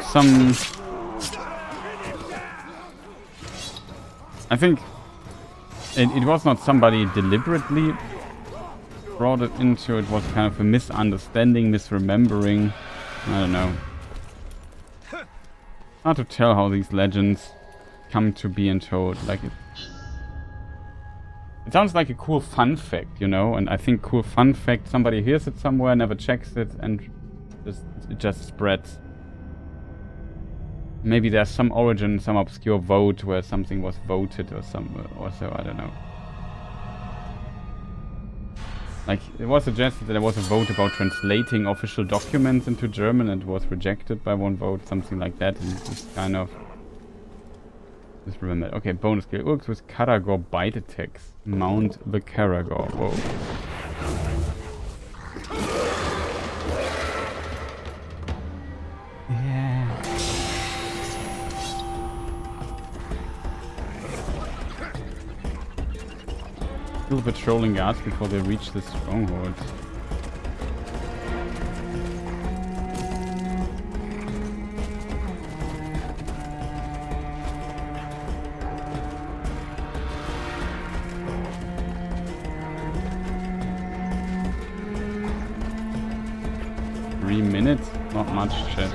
some... I think it was not somebody deliberately brought it into, it was kind of a misunderstanding, misremembering. I don't know. Hard to tell how these legends come to be and told. Like it sounds like a cool fun fact, you know, and I think cool fun fact, somebody hears it somewhere, never checks it, and it just spreads. Maybe there's some origin, some obscure vote where something was voted or so, I don't know. Like, it was suggested that there was a vote about translating official documents into German and was rejected by one vote, something like that, and just kind of... Just remember. Okay, bonus skill. Orcs with Karagor bite attacks. Mount the Karagor. Whoa. Yeah. Still patrolling guards before they reach the stronghold. Not much, shit.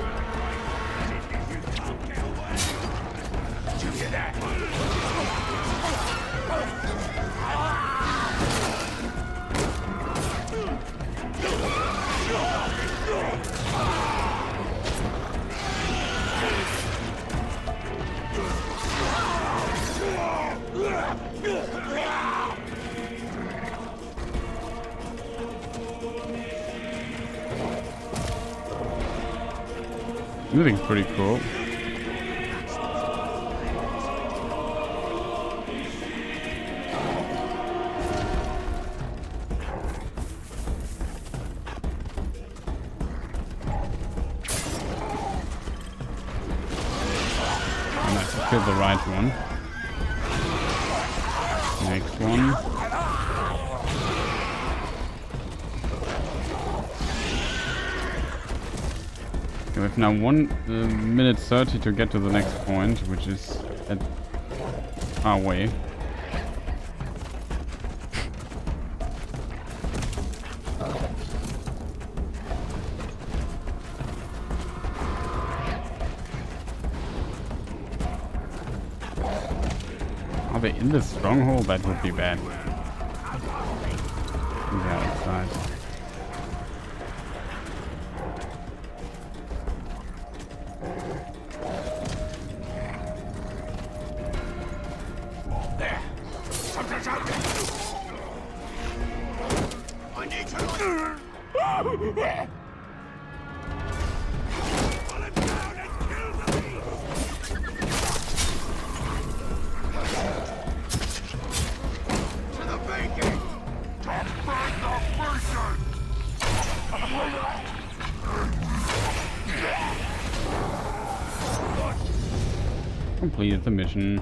Music's pretty cool. Nice, I killed the right one. Next one. We have now 1 minute 30 to get to the next point, which is at our way. Are they in the stronghold? That would be bad. Yeah, outside. Completed the mission.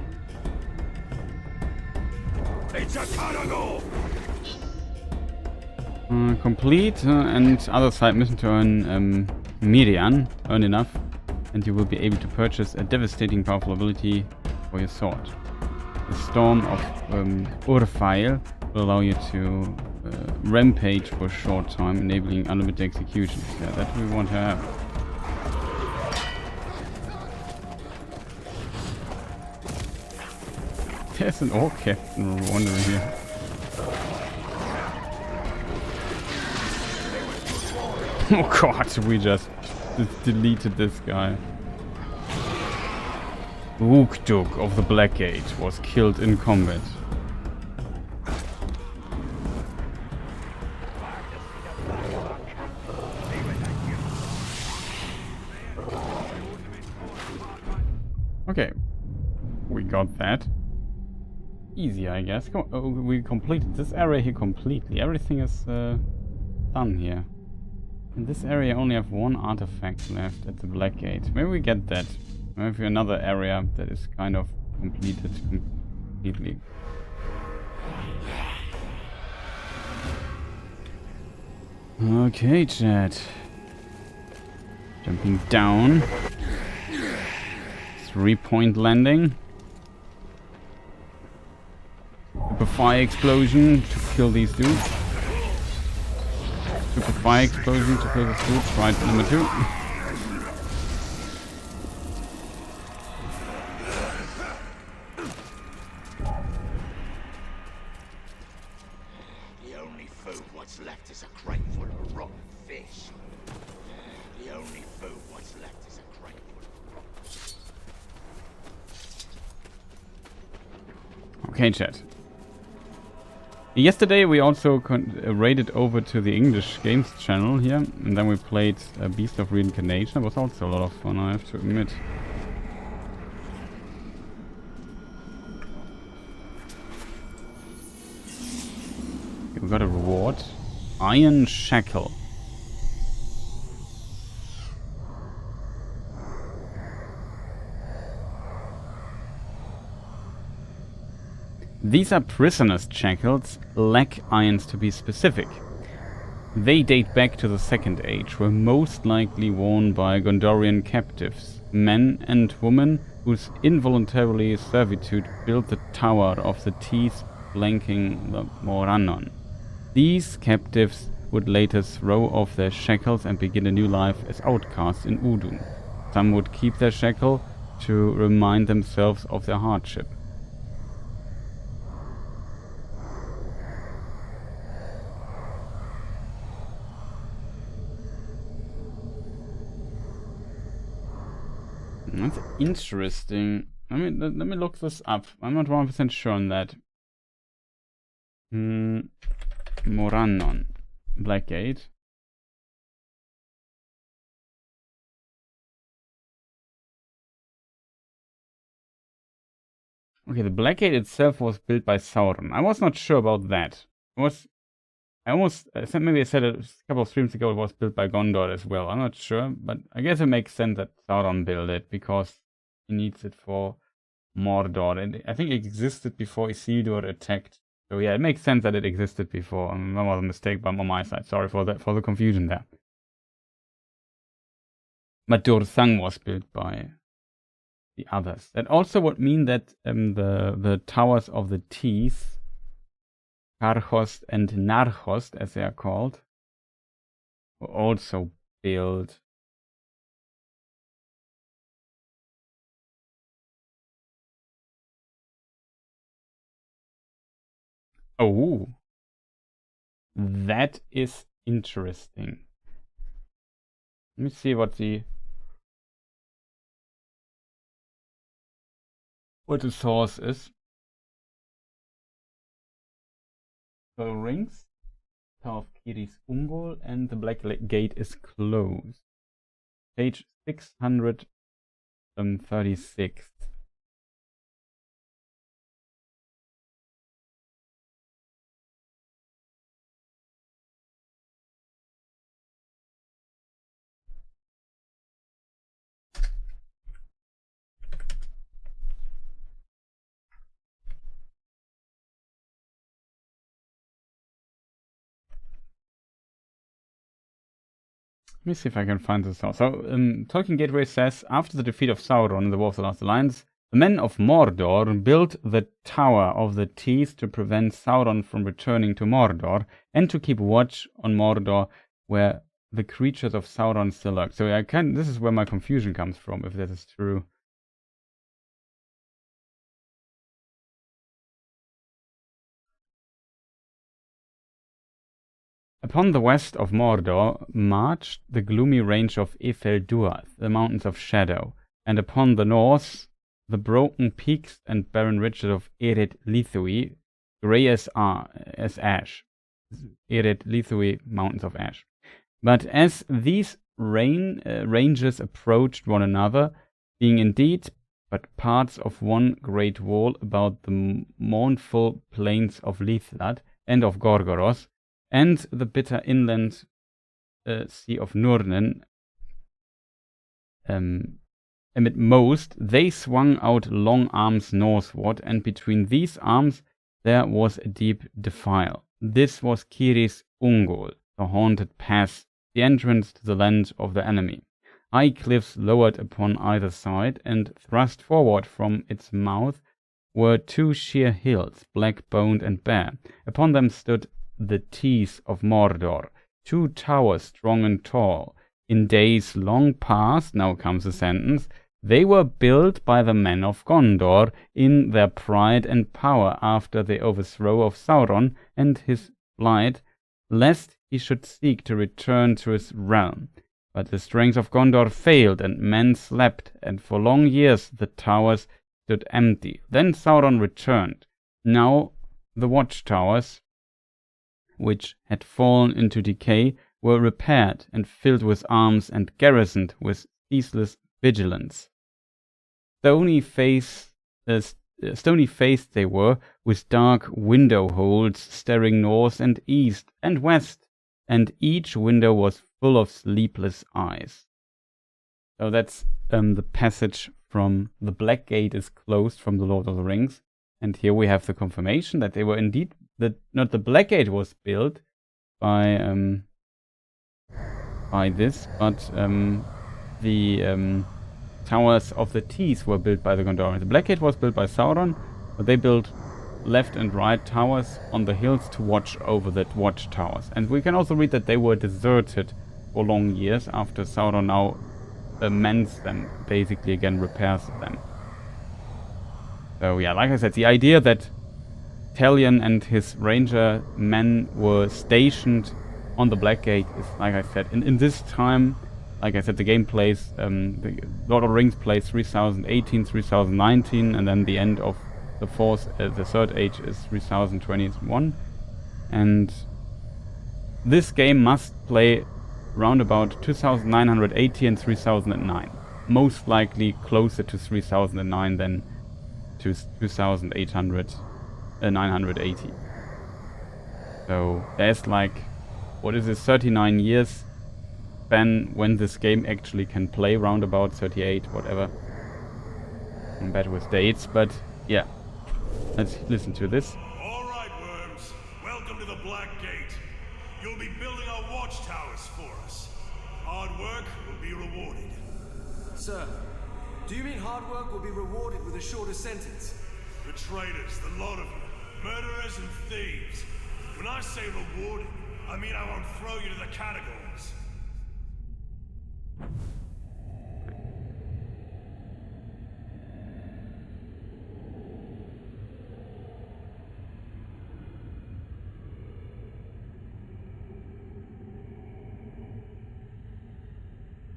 It's a cargo. Complete and other side mission to earn Mirian, earn enough, and you will be able to purchase a devastating powerful ability for your sword. The Storm of Urfail will allow you to rampage for a short time, enabling unlimited executions. Yeah, that we want to have. There's an orc captain wandering here. Oh god, we just deleted this guy. Wookduk of the Blackgate was killed in combat. Okay, we got that. Easy, I guess. We completed this area here completely. Everything is done here. In this area, I only have one artifact left at the Blackgate. Maybe we get that. Maybe another area that is kind of completed completely. Okay, chat. Jumping down. 3-point landing. Super fire explosion to kill these dudes. Super fire explosion to kill these dudes. Right, number 2. The only food what's left is a crate full of rotten fish. The only food what's left is a crate full of Okay, chat. Yesterday we also raided over to the English Games channel here, and then we played Beast of Reincarnation. It was also a lot of fun, I have to admit. Okay, we got a reward. Iron Shackle. These are prisoners' shackles, lack irons to be specific. They date back to the Second Age, were most likely worn by Gondorian captives, men and women whose involuntary servitude built the Tower of the Teeth flanking the Morannon. These captives would later throw off their shackles and begin a new life as outcasts in Udun. Some would keep their shackle to remind themselves of their hardship. That's interesting. Let me look this up. I'm not 100% sure on that. Morannon. Blackgate. Okay, the Blackgate itself was built by Sauron. I was not sure about that. Maybe I said it a couple of streams ago it was built by Gondor as well. I'm not sure, but I guess it makes sense that Sauron built it because he needs it for Mordor. And I think it existed before Isildur attacked. So yeah, it makes sense that it existed before. That was a mistake on my side. Sorry for the confusion there. But Dursang was built by the others. That also would mean that the Towers of the Teeth, Karhost and Narhost, as they are called, were also built. Oh, that is interesting. Let me see what the source is. The rings, Tower of Kiris Ungol, and the Black Gate is closed. Page 636. Let me see if I can find this out. So, Tolkien Gateway says, after the defeat of Sauron in the War of the Last Alliance, the men of Mordor built the Tower of the Teeth to prevent Sauron from returning to Mordor and to keep watch on Mordor where the creatures of Sauron still lurk. So this is where my confusion comes from, if that is true. Upon the west of Mordor marched the gloomy range of Efelduath, the Mountains of Shadow, and upon the north the broken peaks and barren ridges of Ered Lithui, grey as ash. Ered Lithui, Mountains of Ash. But as these ranges approached one another, being indeed but parts of one great wall about the mournful plains of Lithlad and of Gorgoroth, and the bitter inland sea of Nurnen, amid most, they swung out long arms northward, and between these arms there was a deep defile. This was Kiris Ungol, the haunted pass, the entrance to the land of the enemy. High cliffs lowered upon either side, and thrust forward from its mouth were two sheer hills, black-boned and bare. Upon them stood the teeth of Mordor, two towers strong and tall. In days long past, now comes a sentence, they were built by the men of Gondor in their pride and power after the overthrow of Sauron and his flight, lest he should seek to return to his realm. But the strength of Gondor failed, and men slept, and for long years the towers stood empty. Then Sauron returned. Now the watchtowers, which had fallen into decay, were repaired and filled with arms and garrisoned with ceaseless vigilance. Stony-faced they were, with dark window holes staring north and east and west, and each window was full of sleepless eyes. So that's the passage from The Black Gate is closed from The Lord of the Rings. And here we have the confirmation that they were indeed, not the Black Gate was built by this, but the Towers of the Teeth were built by the Gondorians. The Black Gate was built by Sauron, but they built left and right towers on the hills to watch over the watchtowers. And we can also read that they were deserted for long years after Sauron now mends them, basically again repairs them. So yeah, like I said, the idea that Talion and his ranger men were stationed on the Black Gate is, like I said, in this time, like I said, the game plays, the Lord of the Rings plays 3018, 3019, and then the end of the third age is 3021. And this game must play round about 2980 and 3009. Most likely closer to 3009 than to 980. So there's like, what is it, 39 years span when this game actually can play, round about 38, whatever. I'm bad with dates, but yeah. Let's listen to this. Alright, worms. Welcome to the Black Gate. You'll be building our watchtowers for us. Hard work will be rewarded. Sir, do you mean hard work will be rewarded with a shorter sentence? The traitors, the lot of you. Murderers and thieves. When I say rewarded, I mean I won't throw you to the catacombs.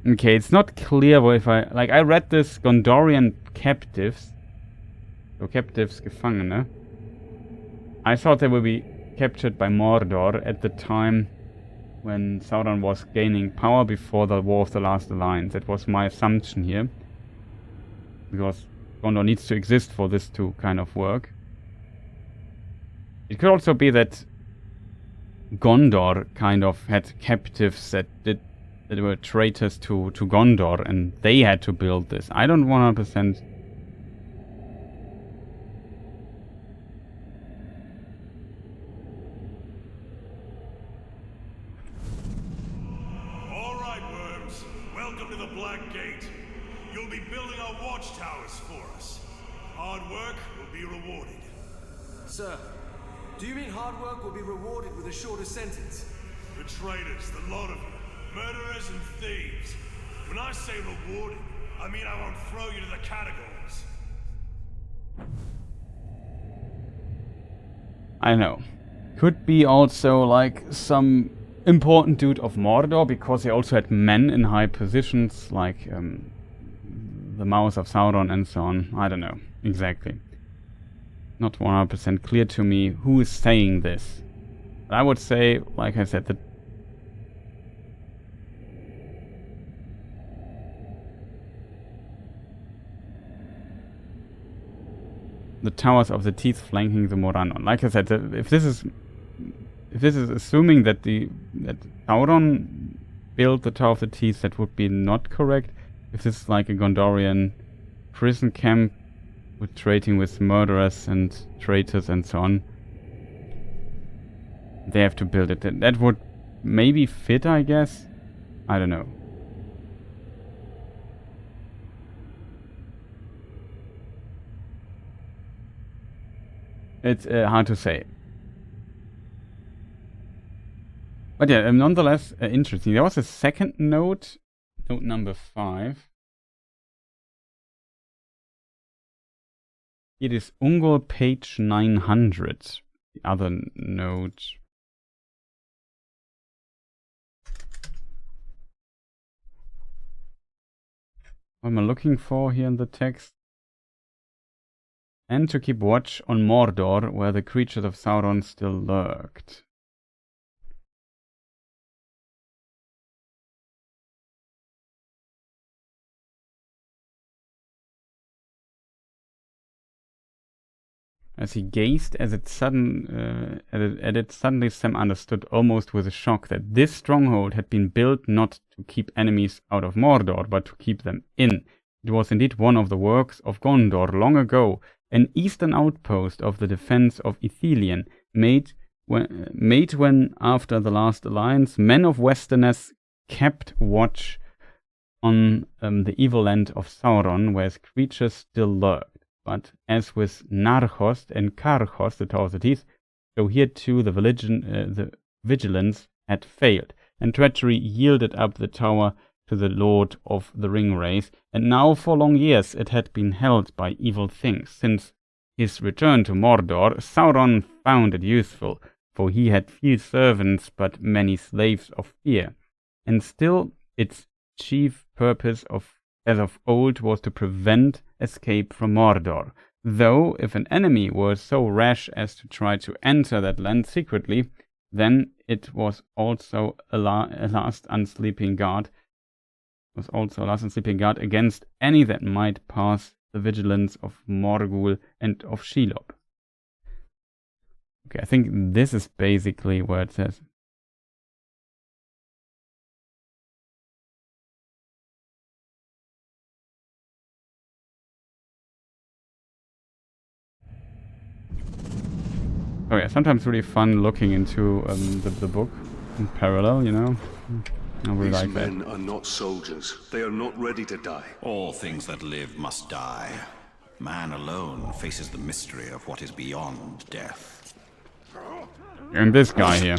Okay, it's not clear if I read this Gondorian captives. So captives, Gefangene. I thought they would be captured by Mordor at the time when Sauron was gaining power before the War of the Last Alliance. That was my assumption here. Because Gondor needs to exist for this to kind of work. It could also be that Gondor kind of had captives that were traitors to Gondor, and they had to build this. I don't 100%. Alright, our watchtowers for us. Hard work will be rewarded. Sir, do you mean hard work will be rewarded with a shorter sentence? The traitors, the lot of you, murderers and thieves. When I say rewarded, I mean I won't throw you to the catacombs. I know. Could be also like some important dude of Mordor, because he also had men in high positions, like the Mouth of Sauron and so on. I don't know exactly. Not 100% clear to me who is saying this. I would say, like I said, that the Towers of the Teeth flanking the Morannon. Like I said, if this is assuming that that Sauron built the Tower of the Teeth, that would be not correct. If this is like a Gondorian prison camp with trading with murderers and traitors and so on, they have to build it. That would maybe fit, I guess. I don't know. It's hard to say. But yeah, nonetheless, interesting. There was a second note, note number 5. It is Ungol page 900. The other note. What am I looking for here in the text? And to keep watch on Mordor, where the creatures of Sauron still lurked. As he gazed at it suddenly Sam understood almost with a shock that this stronghold had been built not to keep enemies out of Mordor, but to keep them in. It was indeed one of the works of Gondor long ago, an eastern outpost of the defense of Ithilien, made when, after the last alliance, men of Westerness kept watch on the evil land of Sauron, where its creatures still lurked. But as with Narchost and Karchost, the Tower of the Teeth, so here too the vigilance had failed, and treachery yielded up the tower to the Lord of the Ring Wraith, and now for long years it had been held by evil things. Since his return to Mordor, Sauron found it useful, for he had few servants but many slaves of fear, and still its chief purpose as of old was to prevent escape from Mordor, though if an enemy were so rash as to try to enter that land secretly, then it was also a last unsleeping guard against any that might pass the vigilance of Morgul and of Shelob. Okay, I think this is basically where it says. Oh yeah, sometimes really fun looking into the book in parallel, you know. I really like that. These men are not soldiers. They are not ready to die. All things that live must die. Man alone faces the mystery of what is beyond death. And this guy here.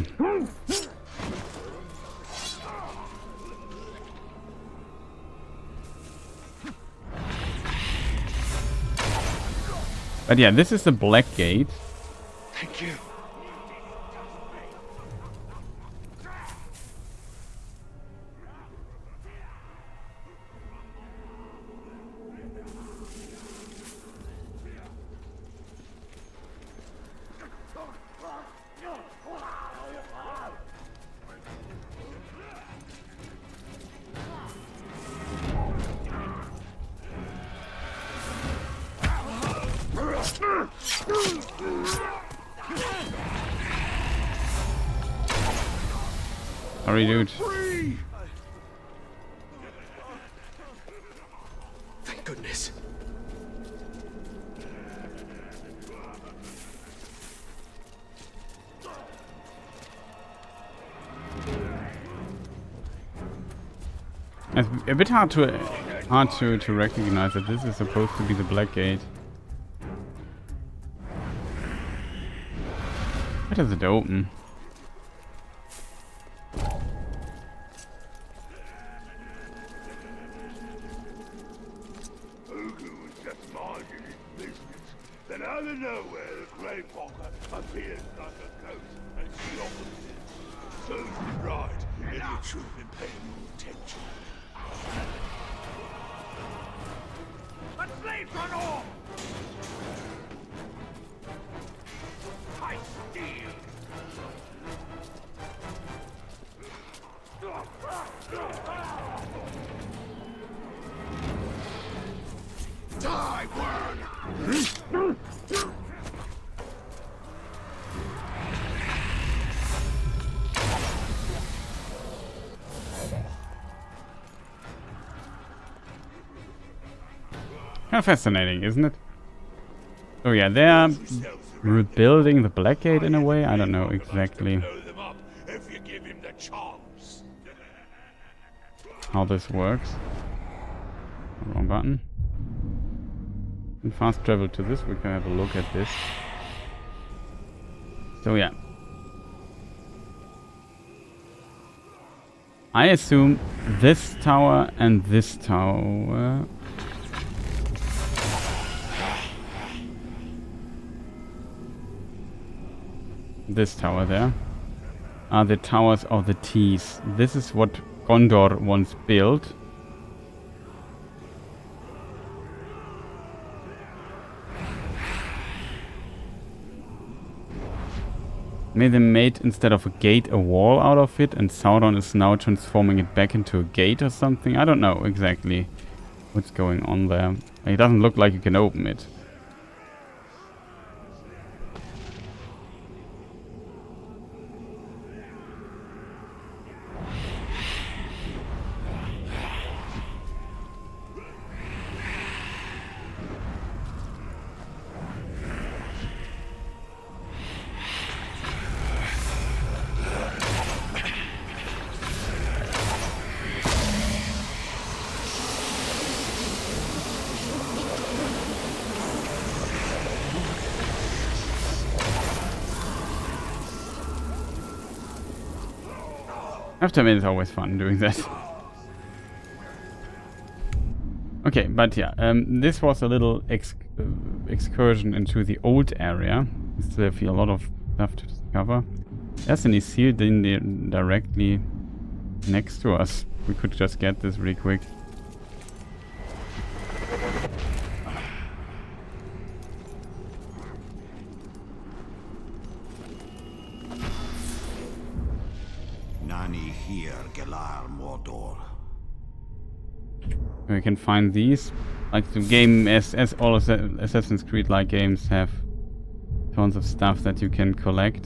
But yeah, this is the Black Gate. Thank you. Sorry, dude. Thank goodness. It's a bit hard to hard to recognize that this is supposed to be the Black Gate. Why does it open? Then out of nowhere, the Grey Walker appears like a ghost and slaughters him. So's the bride, and you should have been paying more attention. Let's leave, run off! I steal! Die, word! Kind of fascinating, isn't it? Oh yeah, they're rebuilding the Black Gate in a way. I don't know exactly how this works. Wrong button. And fast travel to this. We can have a look at this. So yeah, I assume this tower and this tower. This tower there are the towers of the T's. This is what Gondor once built. Maybe they made, instead of a gate, a wall out of it, and Sauron is now transforming it back into a gate or something. I don't know exactly what's going on there. It doesn't look like you can open it. After a minute, it's always fun doing that. Okay, but yeah, this was a little excursion into the old area. We still have a lot of stuff to discover. There's an Isildur directly next to us. We could just get this really quick. Nani here, Gelar Mordor. We can find these. Like the game, as all Assassin's Creed-like games have tons of stuff that you can collect.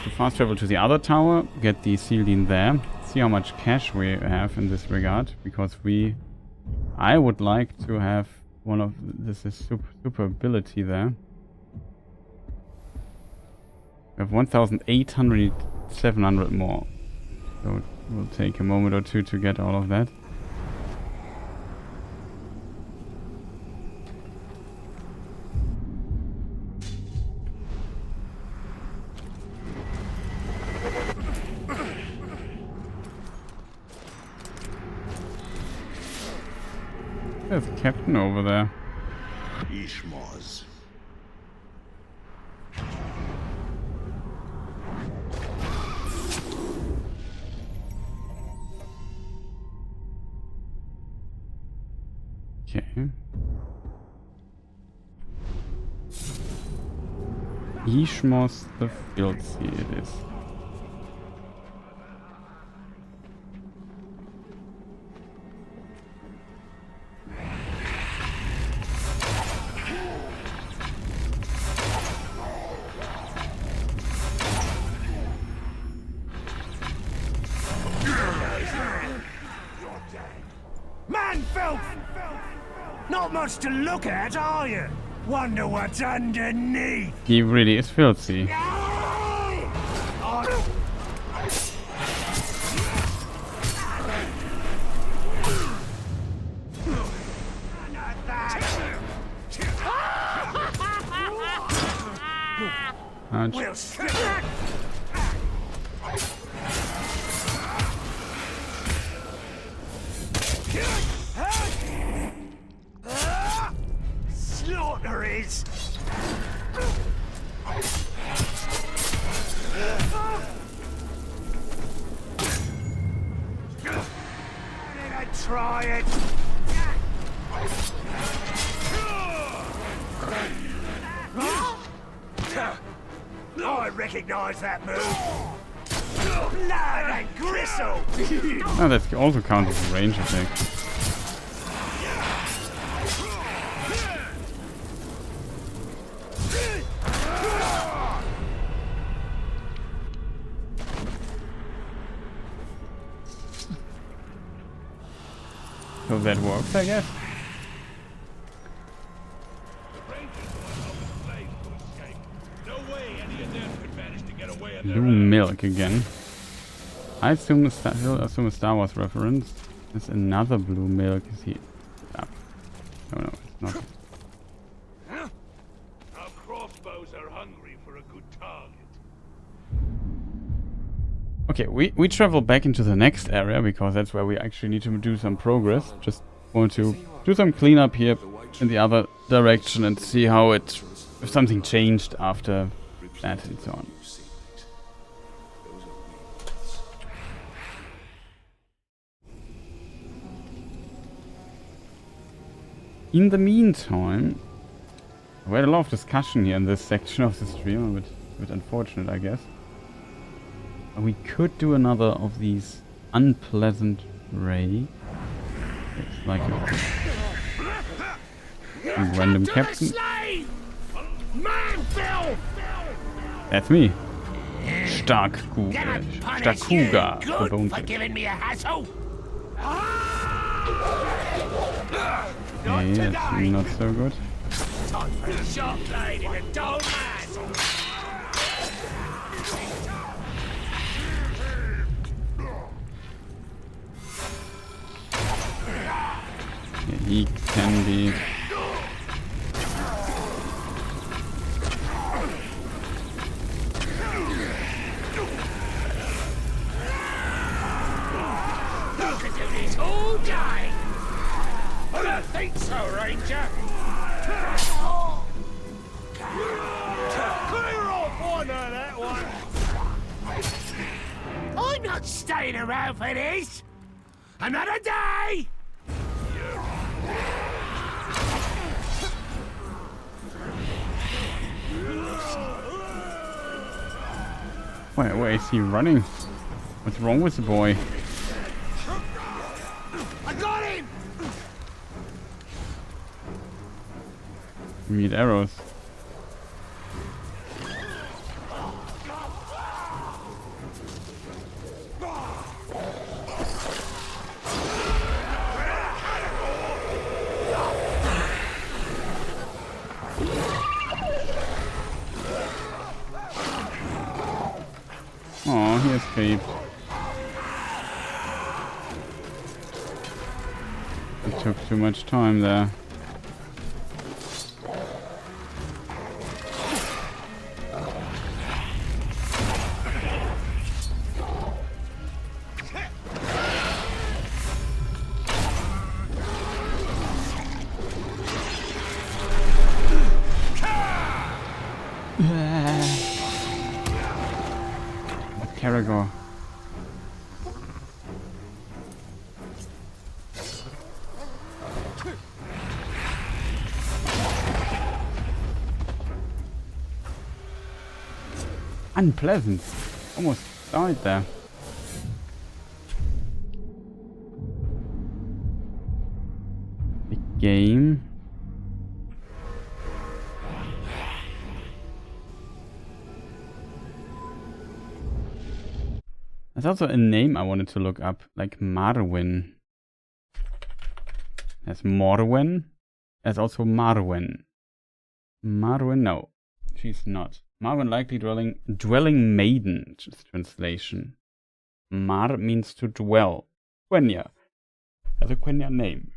To fast travel to the other tower, get the Silmarillion there. See how much cash we have in this regard, because I would like to have one of this is super ability there. We have 1,800, 700 more. So it will take a moment or two to get all of that. There's a captain over there. Ishmoz. Okay. Ishmoz the Filthy it is. Man filth! Not much to look at, are you? Wonder what's underneath. He really is filthy. Ouch. We'll slaughter is. Try it. I recognize that move. Blood and gristle. Oh, that also counts as a range attack. So that works, I guess. Blue milk again. I assume a Star Wars reference. There's another blue milk. Is he? Oh no, it's not. Our crossbows are hungry for a good target. Okay, we travel back into the next area because that's where we actually need to do some progress. Just want to do some cleanup here in the other direction and see how if something changed after that and so on. In the meantime, we had a lot of discussion here in this section of the stream, a bit unfortunate, I guess. We could do another of these unpleasant ray. It's like a random captain. That's me. Starkuga. Good for giving me a hassle. Okay, that's not so good. Time for a sharp blade in a dull man. Yeah, he can be. You could do this all day. I don't think so, Ranger. Clear off one of that one. I'm not staying around for this. Another day. Where is he running? What's wrong with the boy? I got him. We need arrows. Oh, he escaped. It took too much time there. Caragor. Unpleasant. Almost died there. The game. There's also a name I wanted to look up, like Marwen. There's Morwen. There's also Marwen. Marwen, no, she's not. Marwen, likely dwelling maiden, translation. Mar means to dwell. Quenya. That's a Quenya name.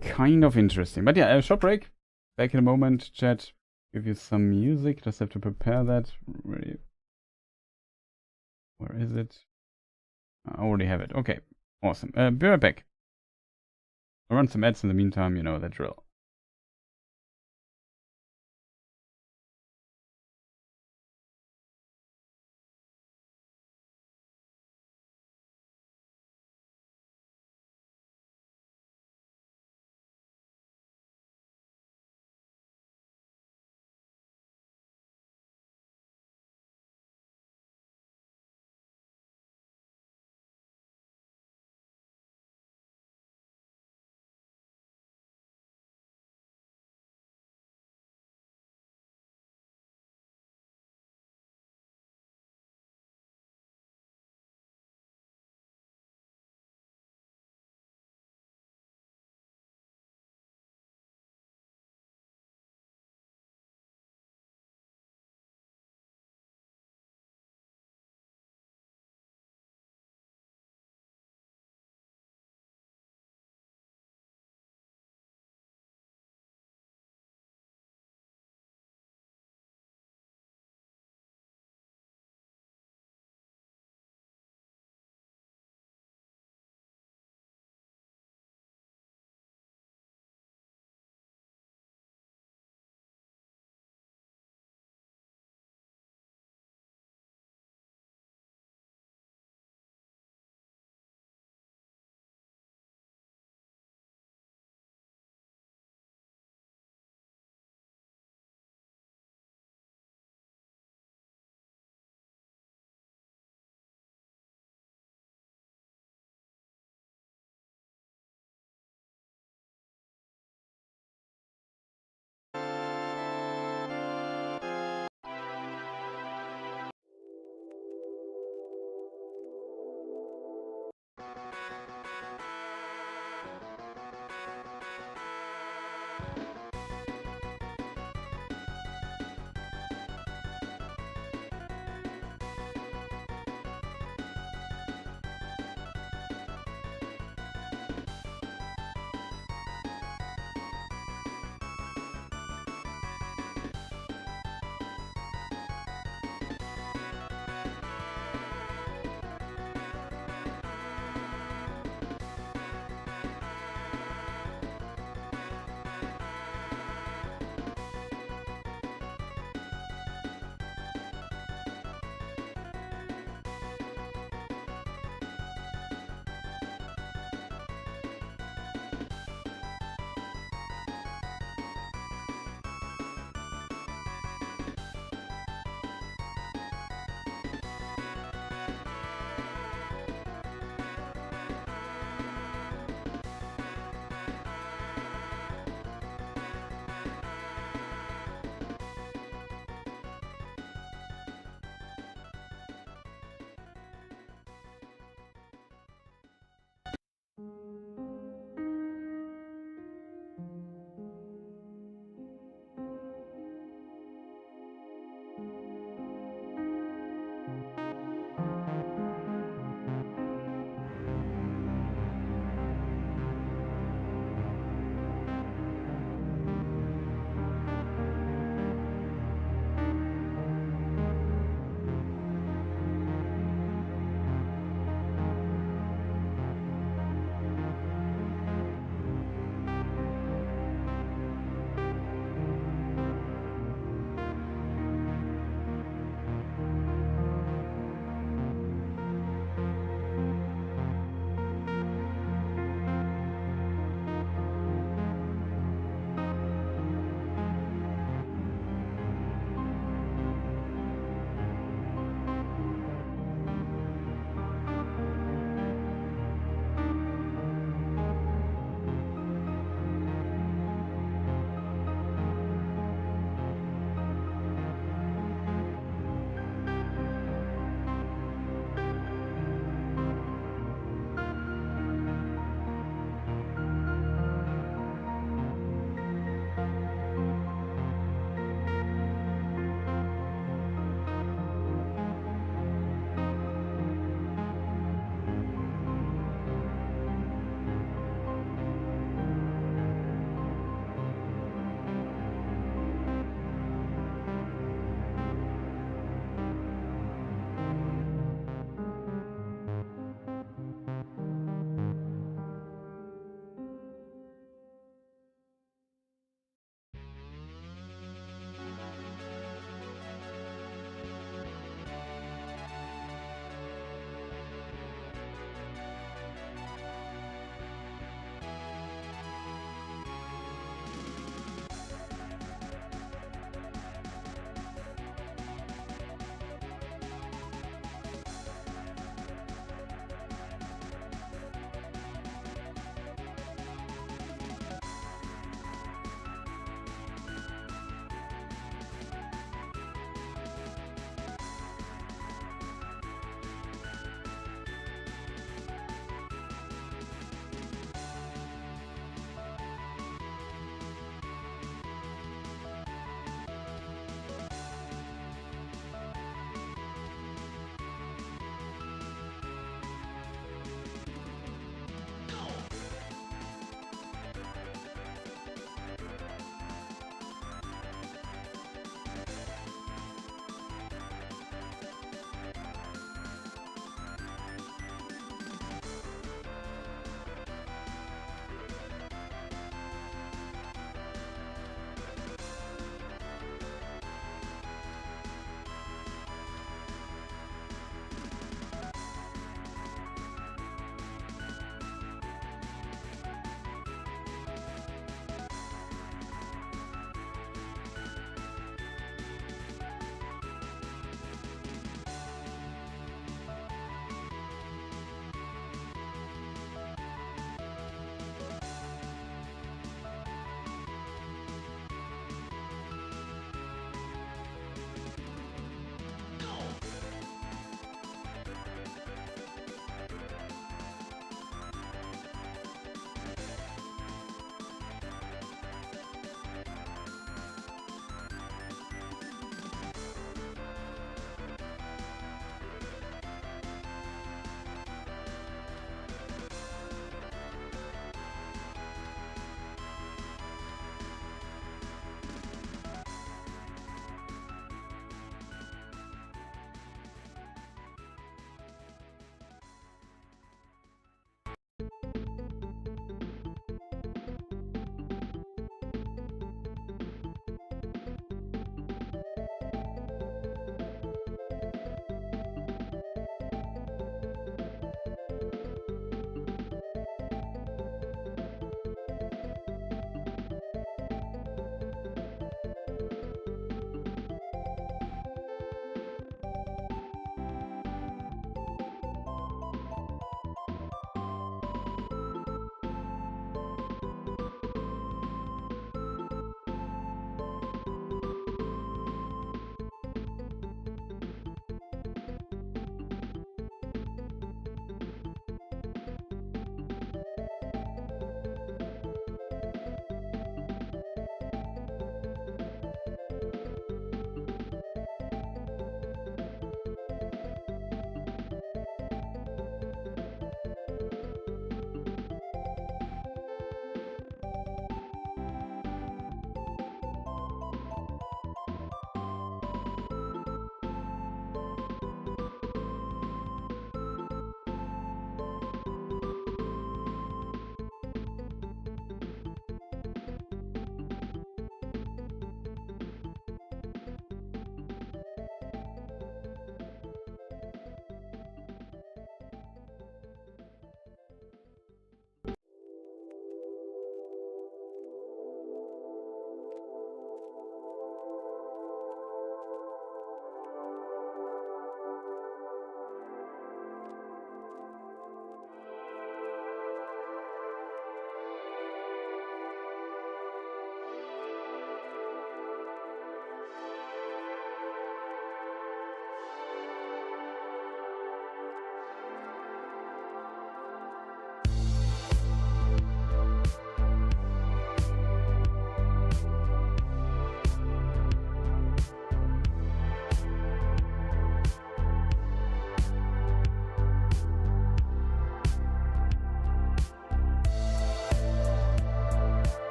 kind of interesting. But yeah, a short break. Back in a moment, chat. Give you some music. Just have to prepare that. Where is it? I already have it. Okay, awesome. Be right back. I'll run some ads in the meantime. You know the drill.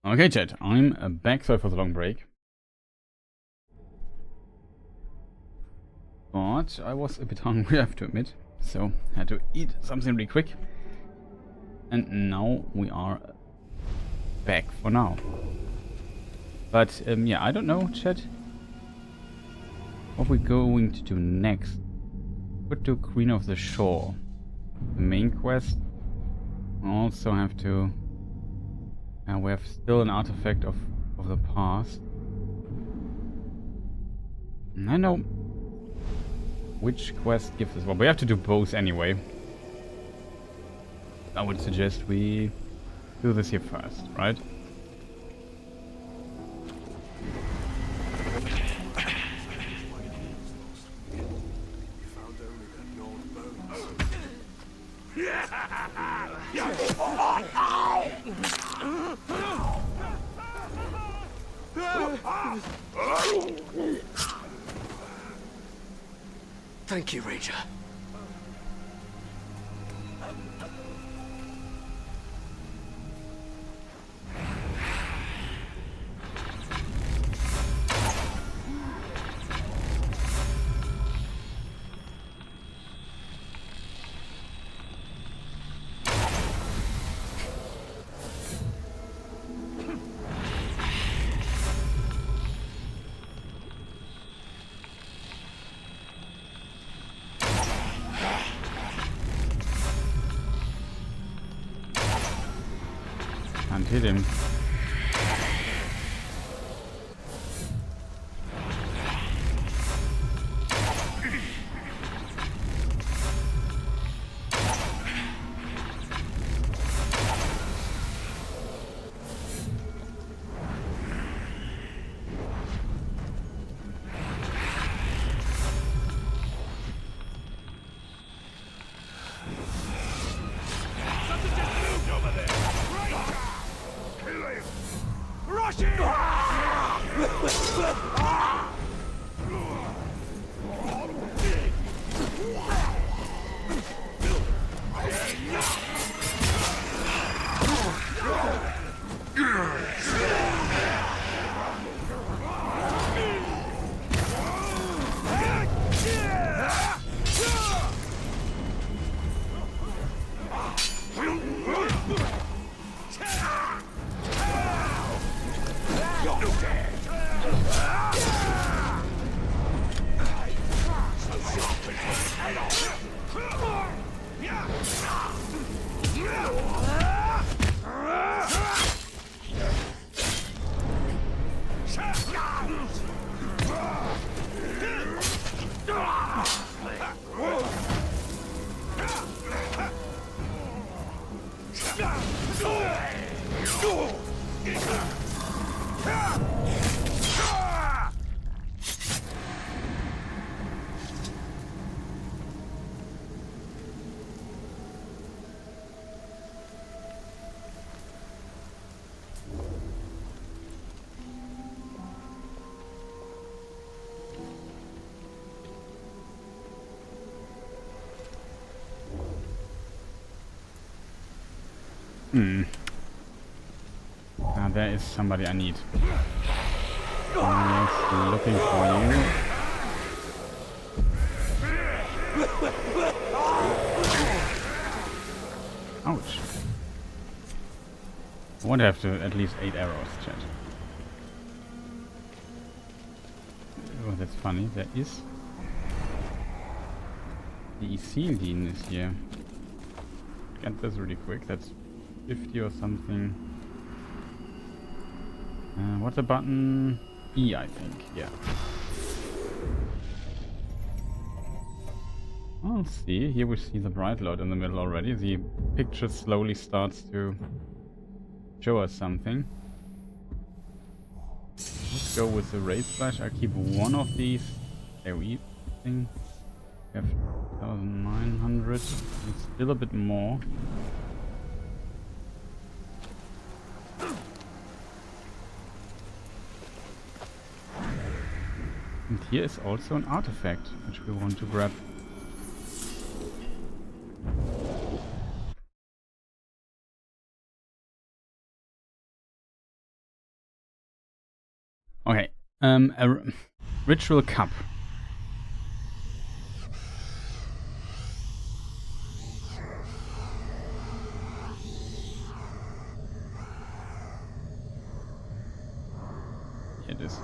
Okay, chat, I'm back. Sorry for the long break. But I was a bit hungry, I have to admit. So, had to eat something really quick. And now we are back for now. But, yeah, I don't know, chat. What we're going to do next. Could do Queen of the Shore. The main quest. We also have to... we have still an artifact of the past. And I know which quest gives us. Well, we have to do both anyway. I would suggest we do this here first, right? Thank you, Ranger. Can't hit him. There is somebody I need. I'm looking for you. Ouch. I want to have to at least 8 arrows, chat. Oh, that's funny. There is... The Silmarillion is here. Get this really quick. That's 50 or something. What's the button? E, I think. Yeah. I'll see. Here we see the bright light in the middle already. The picture slowly starts to show us something. Let's go with the raid splash. I'll keep one of these AoE thing. We have 1900. It's still a bit more. And here is also an artifact, which we want to grab. Okay. Ritual cup. Here it is.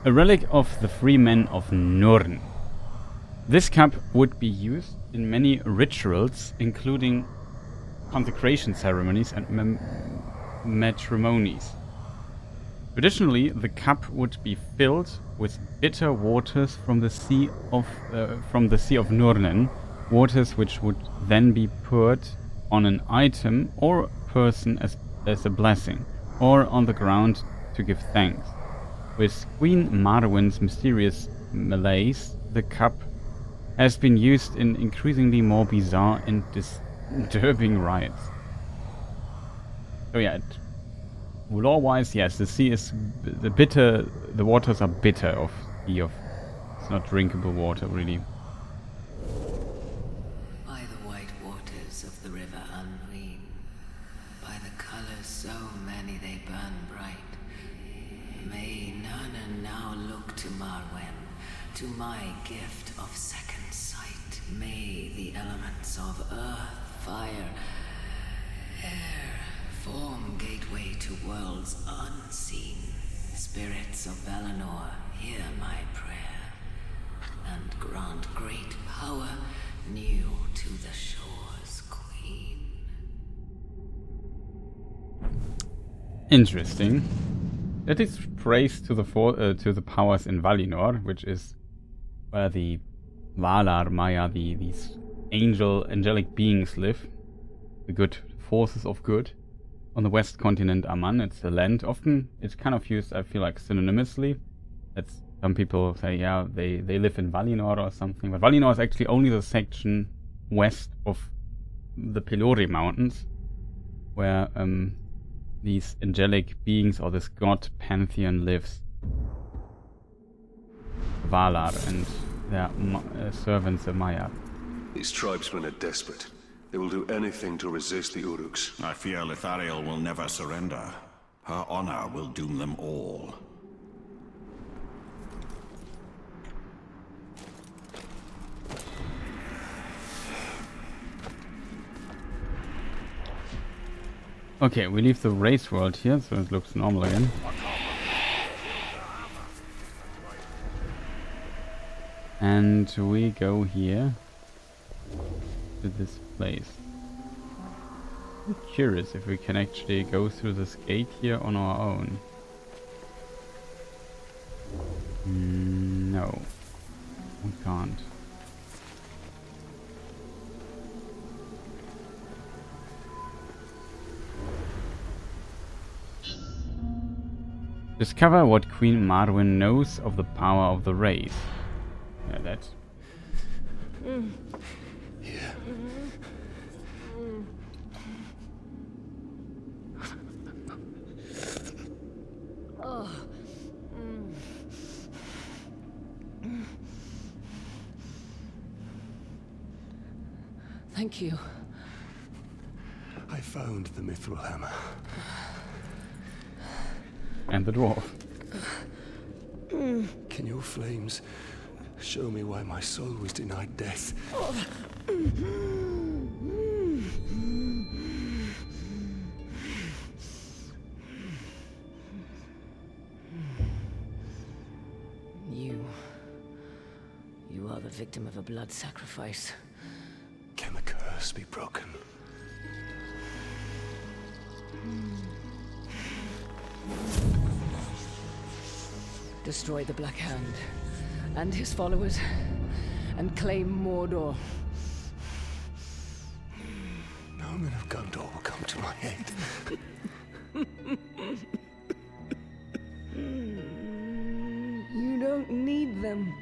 A relic of the free men of Nurn. This cup would be used in many rituals, including consecration ceremonies and matrimonies. Traditionally, the cup would be filled with bitter waters from the sea of Nurnen, waters which would then be poured on an item or person as a blessing, or on the ground to give thanks. With Queen Marwen's mysterious malaise, the cup has been used in increasingly more bizarre and disturbing rites. So yeah, lore-wise, yes, the sea is the waters are bitter of sea of. It's not drinkable water, really. By the white waters of the river Unween, by the colors so many they burn bright, may Nurnen now look to Marwen, to my gift of second sight. May the elements of earth, fire, air form gateway to worlds unseen. Spirits of Valinor, hear my prayer, and grant great power new to the shore's queen. Interesting. That is praise to the powers in Valinor, which is where the Valar Maya, these angelic beings live, the good forces of good. On the west continent Aman, it's the land. Often it's kind of used, I feel like, synonymously. That's, some people say, yeah, they live in Valinor or something, but Valinor is actually only the section west of the Pelori Mountains, where these angelic beings or this god pantheon lives. Valar and their servants, the Maya. These tribesmen are desperate. They will do anything to resist the Uruks. I fear Lithariel will never surrender. Her honor will doom them all. Okay, we leave the race world here, so it looks normal again. And we go here to this place. I'm curious if we can actually go through this gate here on our own. No, we can't. Discover what Queen Marwen knows of the power of the race. Yeah, that's... Here. Thank you. I found the mithril hammer. And the dwarf. Can your flames show me why my soul was denied death? You are the victim of a blood sacrifice. Can the curse be broken? Destroy the Black Hand and his followers, and claim Mordor. No men of Gondor will come to my aid. You don't need them.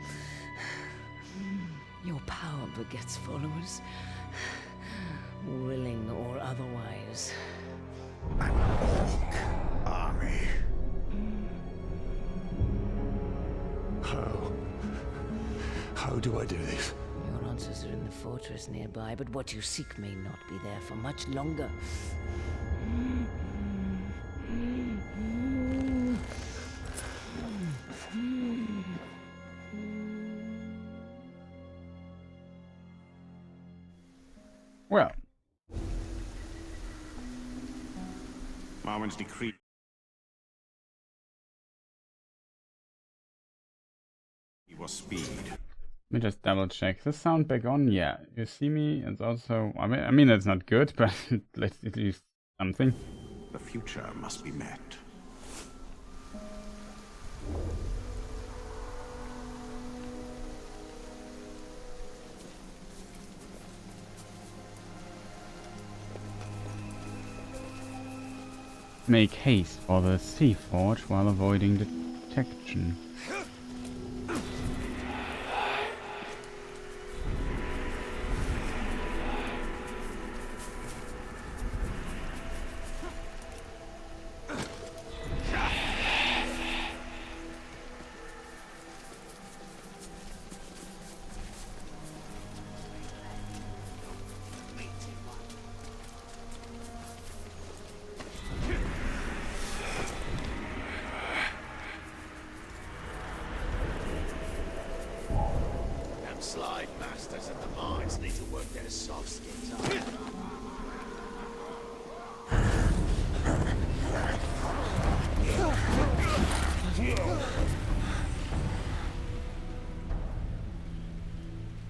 Your power begets followers, willing or otherwise. An orc army. How do I do this? Your answers are in the fortress nearby, but what you seek may not be there for much longer. Well. Marwen's decree was speed. Let me just double check. Is the sound back on? Yeah. You see me? It's also... I mean it's not good, but let's at least something. The future must be met. Make haste for the Sea Forge while avoiding detection. Slide masters at the mines need to work their soft skins up.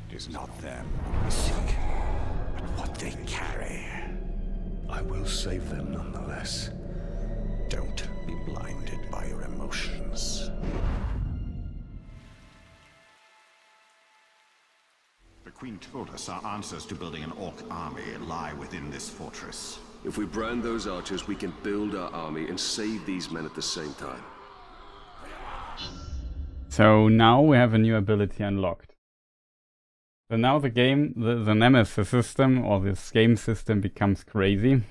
It is not them we seek, but what they carry. I will save them nonetheless. Don't be blinded by your emotions. The Queen told us our answers to building an orc army lie within this fortress. If we brand those archers, we can build our army and save these men at the same time. So now we have a new ability unlocked. So now the game, the Nemesis system, or this game system becomes crazy.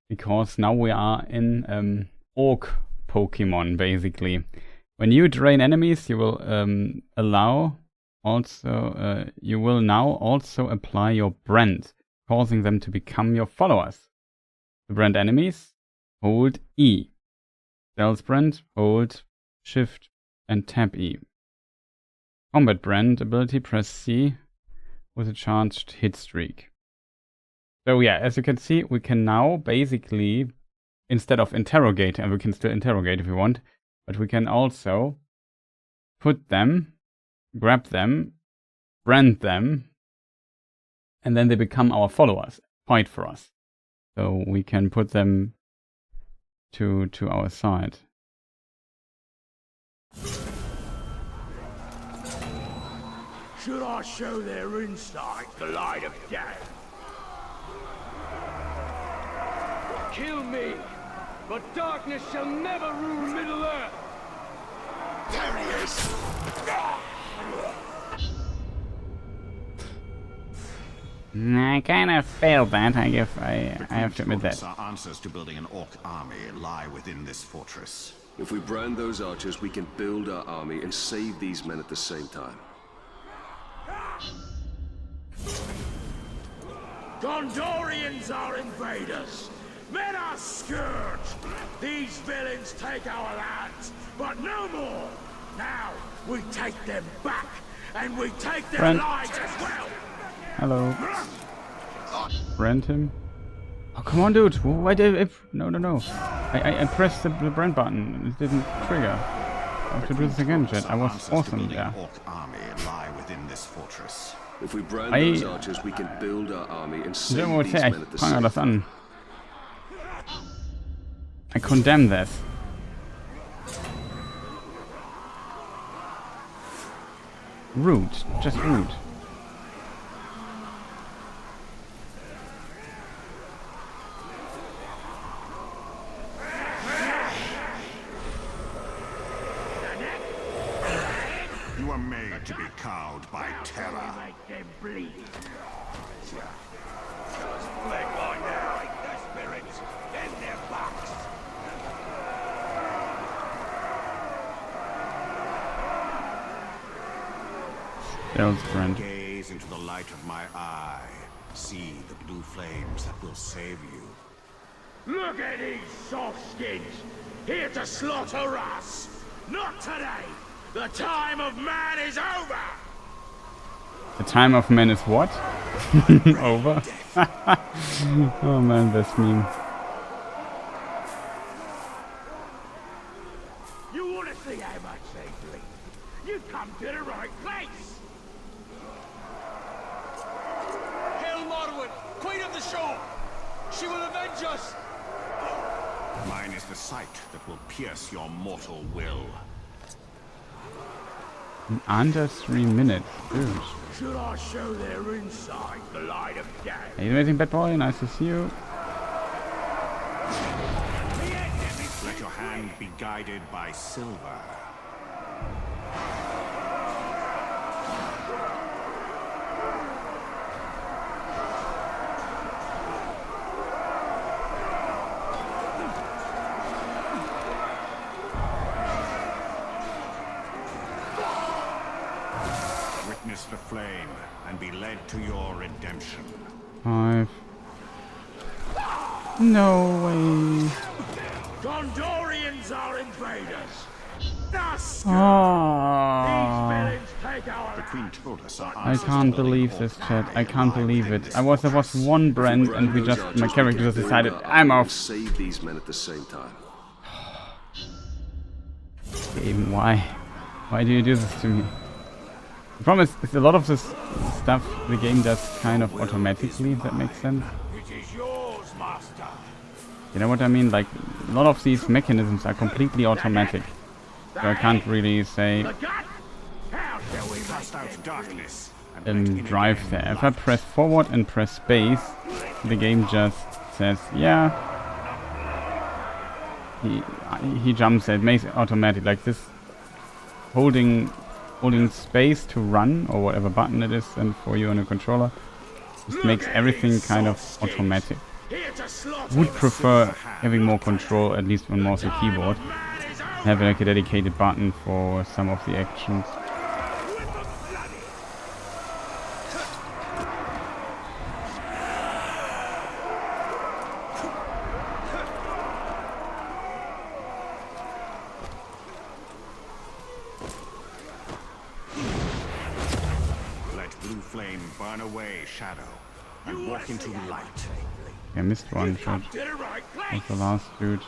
Because now we are in orc Pokemon, basically. When you drain enemies, you will you will now also apply your brand, causing them to become your followers. To brand enemies, hold E. Stealth brand, hold Shift and Tab E. Combat brand ability, press C with a charged hit streak. So yeah, as you can see, we can now basically, instead of interrogate, and we can still interrogate if we want, but we can also put them, grab them, brand them, and then they become our followers, fight for us. So we can put them to our side. Should I show their insight the light of day? Kill me, but darkness shall never rule Middle-earth! There he is! I kind of failed that, I have to admit that. Our answers to building an orc army lie within this fortress. If we brand those archers, we can build our army and save these men at the same time. Gondorians are invaders. Men are scourged. These villains take our lands, but no more. Now we take them back, and we take their lives as well. Hello. Brand him. Oh, come on, dude. Why did no. I pressed the brand button. It didn't trigger. I have to do this again, Jet. I was awesome there. Orc army lie within this fortress. If we brand those archers, we can build our army and save these men at the same time. I condemn this. Rude. Just rude. You are made to be cowed by terror. Make them bleed. Just flick like now, ain't their spirits, then their backs. Brand. Gaze into the light of my eye. See the blue flames that will save you. Look at these soft skins, here to slaughter us. Not today. The time of man is over. The time of man is what? Over. Oh man, this meme. You want to see how much they bleed? You come to the right place. Hail Morwen, Queen of the Shore! She will avenge us! Mine is the sight that will pierce your mortal will. In under 3 minutes. Dude. Should I show their inside the light of day? Hey, amazing bad boy, nice to see you. Let your hand be guided by silver. Witness the flame and be led to your redemption. 5. No way. Gondorians are invaders. Thus, Oh. these villains take our The Queen told us our I can't believe this, chat. I can't believe it. there was one brand and my character just decided I'm off. Save these men at the same time. Game, why? Why do you do this to me? The problem is a lot of this stuff the game does kind of automatically, if that makes sense. It is yours, master. You know what I mean? Like, a lot of these mechanisms are completely automatic. So I can't really say How shall we cast out darkness drive there. If I press forward and press space, the game just says, yeah. He jumps it, makes it automatic, like this. Holding space to run, or whatever button it is, and for you on a controller, just makes everything kind of automatic. Would prefer having more control, at least on mouse and keyboard. Have like a dedicated button for some of the actions. Burn away shadow and walk into light. I missed one shot. That's the last dude.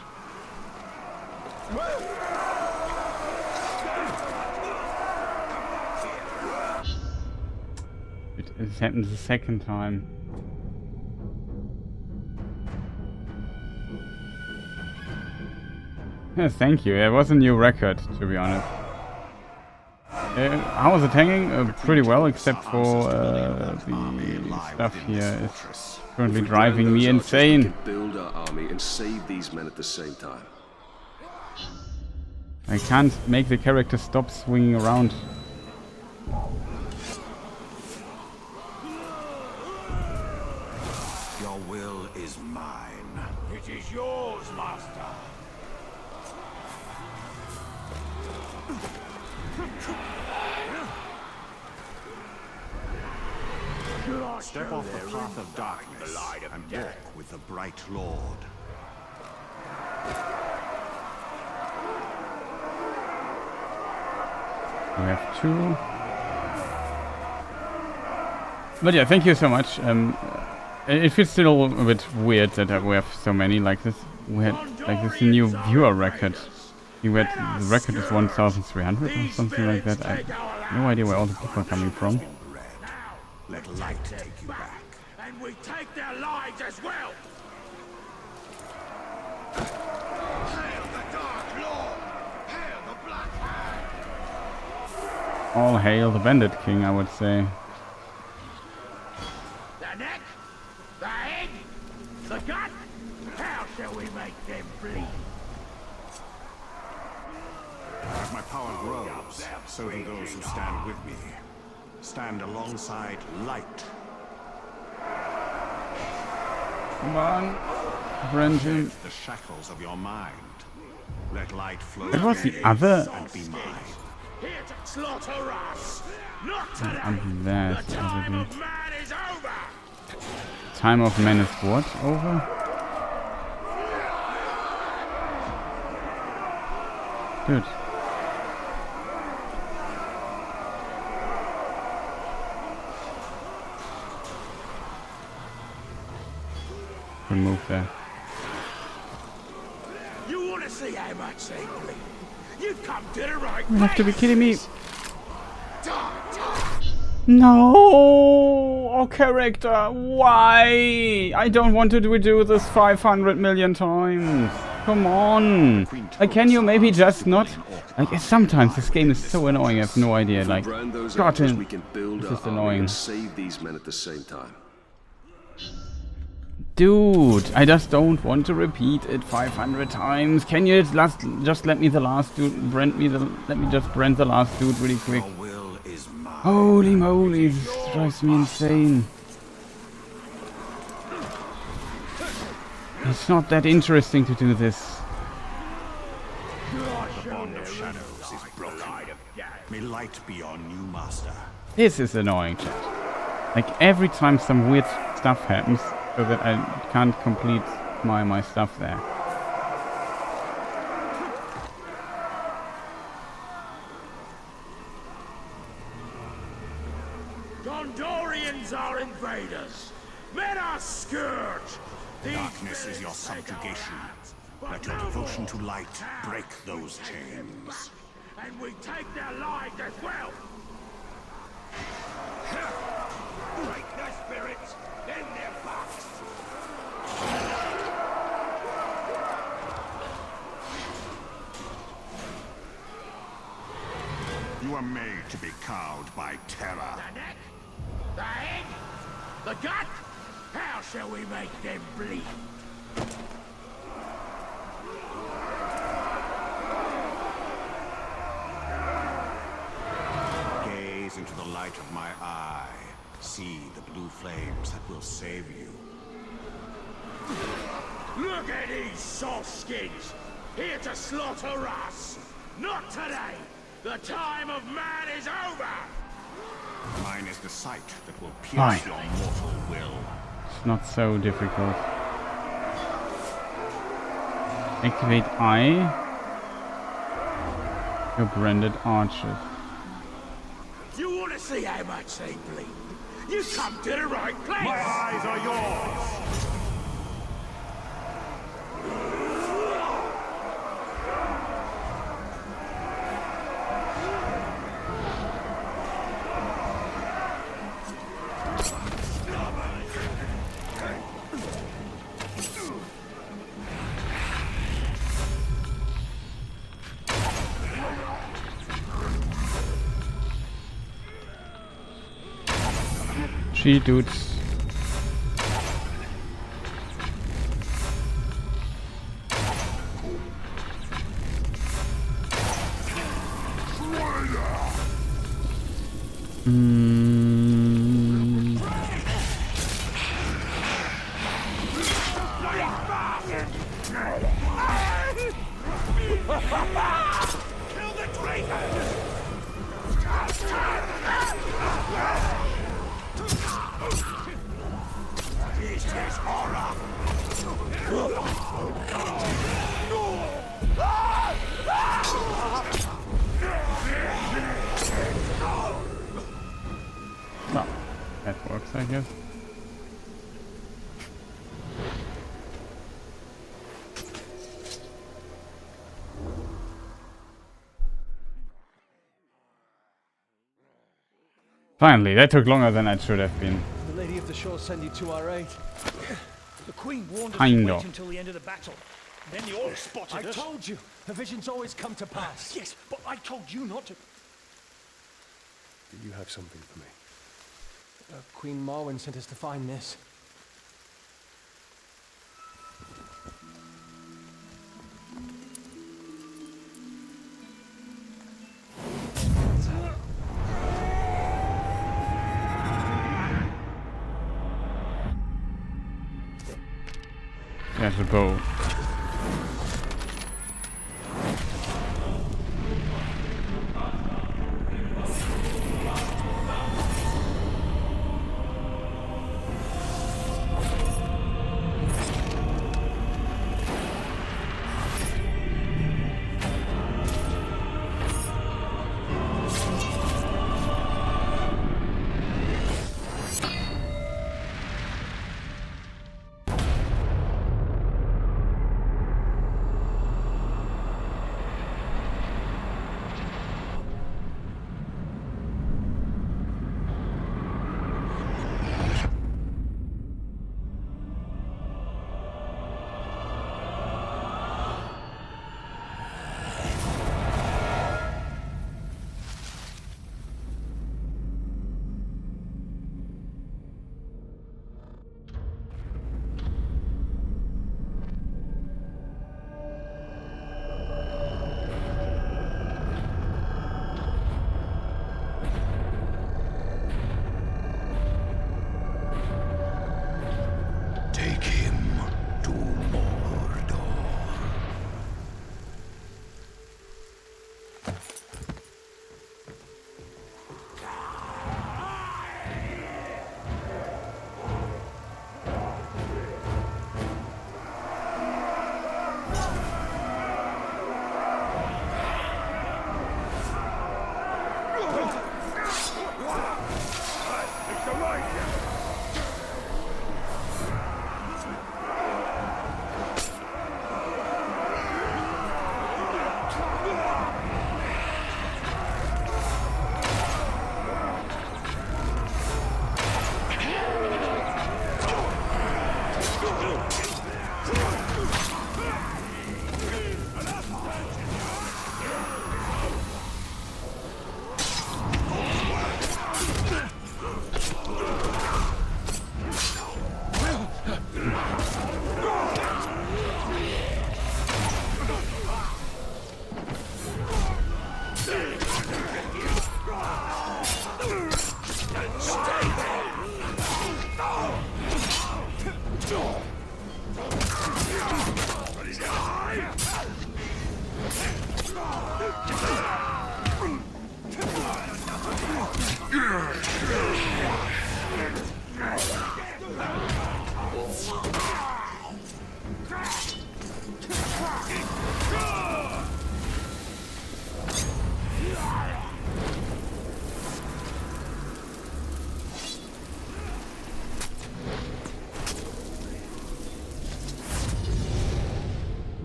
It happened the second time. Yeah, thank you. It was a new record, to be honest. How was it hanging? Pretty well, except for the stuff here is currently driving me insane. Build our army and save these men at the same time. I can't make the character stop swinging around. Your will is mine. It is yours, master. Step off the path of darkness and walk with the bright Lord. We have 2. But yeah, thank you so much. It feels still a bit weird that we have so many like this. We had like this new viewer record. The record is 1,300 or something like that. I have no idea where all the people are coming from. Let light take you back, and we take their lives as well. Hail the Dark Lord! Hail the Black Hand! All hail the Bandit King, I would say. The neck, the head, the gut. How shall we make them bleed? As my power grows, so do those who stand with me. Stand alongside light. Come on, friendship. The shackles of your mind. Let light flow. That was the other. And be mine. Here to slaughter us, not today. That the time of man is over. Time of man is what? Over? Dude. there. You want to see how much they bleed? You've come to the right You have to be kidding me. Die. No! Oh, character, why? I don't want to redo this 500 million times. Come on. Like, can you maybe just not? Like, sometimes this game is so annoying, I have no idea. Like, God, we can build this is our army annoying. and save these men at the same time. Dude, I just don't want to repeat it 500 times. Can you just let me the last dude, let me just brand the last dude really quick. Holy moly, this drives me insane. It's not that interesting to do this. The bond of shadows is broken. May light be our new master. This is annoying, chat. Like, every time some weird stuff happens, so that I can't complete my stuff there. Gondorians are invaders. Men are scourge. Darkness is your subjugation. Let your devotion to light break those chains. And we take their lives as well. Break their spirits, then their backs. You are made to be cowed by terror. The neck, the head, the gut. How shall we make them bleed? Gaze into the light of my eye. See the blue flames that will save you. Look at these soft skins, here to slaughter us. Not today. The time of man is over. Mine is the sight that will pierce your mortal will. It's not so difficult. Activate eye. Your branded archers. You want to see how much they bleed? You come to the right place. My eyes are yours. Three dudes. Kill the traitors! This is horror! Oh, that works, I guess. Finally, that took longer than it should have been. The Lady of the Shore send you to our aid. The Queen warned us Kind to of. wait until the end of the battle. Then the orcs spotted I us. told you, the visions always come to pass. Yes, but I told you not to. Do you have something for me? Queen Marwen sent us to find this. There's a bow.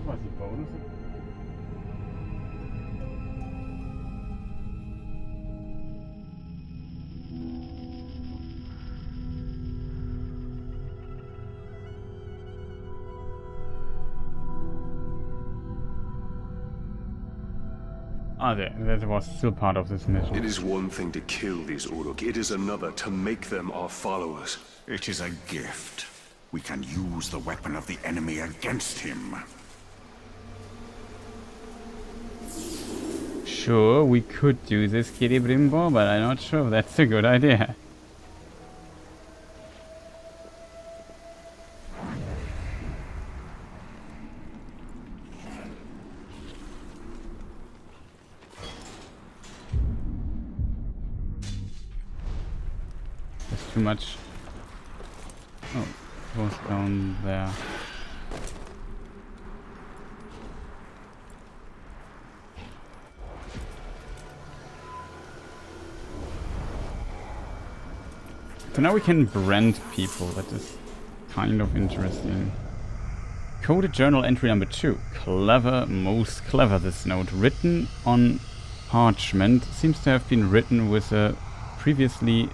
Quasi Bonus. Ah, that was still part of this mission. It is one thing to kill these Uruk, it is another to make them our followers. It is a gift. We can use the weapon of the enemy against him. Sure, we could do this, Kitty Brimbo, but I'm not sure if that's a good idea. There's too much. Oh, it goes down there. So now we can brand people. That is kind of interesting. Coded journal entry number 2. Clever, most clever this note. Written on parchment. Seems to have been written with a previously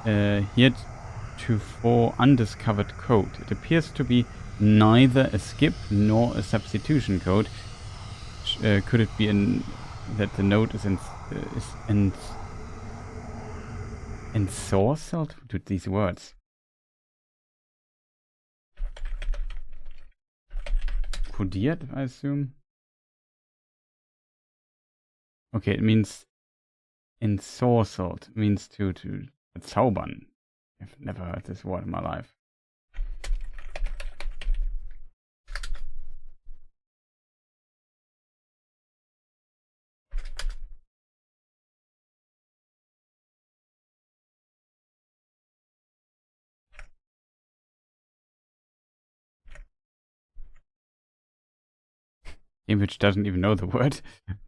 heretofore undiscovered code. It appears to be neither a skip nor a substitution code. Could it be that the note is ensorcelled to these words? Codiert, I assume. Okay, it means ensorcelled. Means to zaubern. I've never heard this word in my life. Which doesn't even know the word.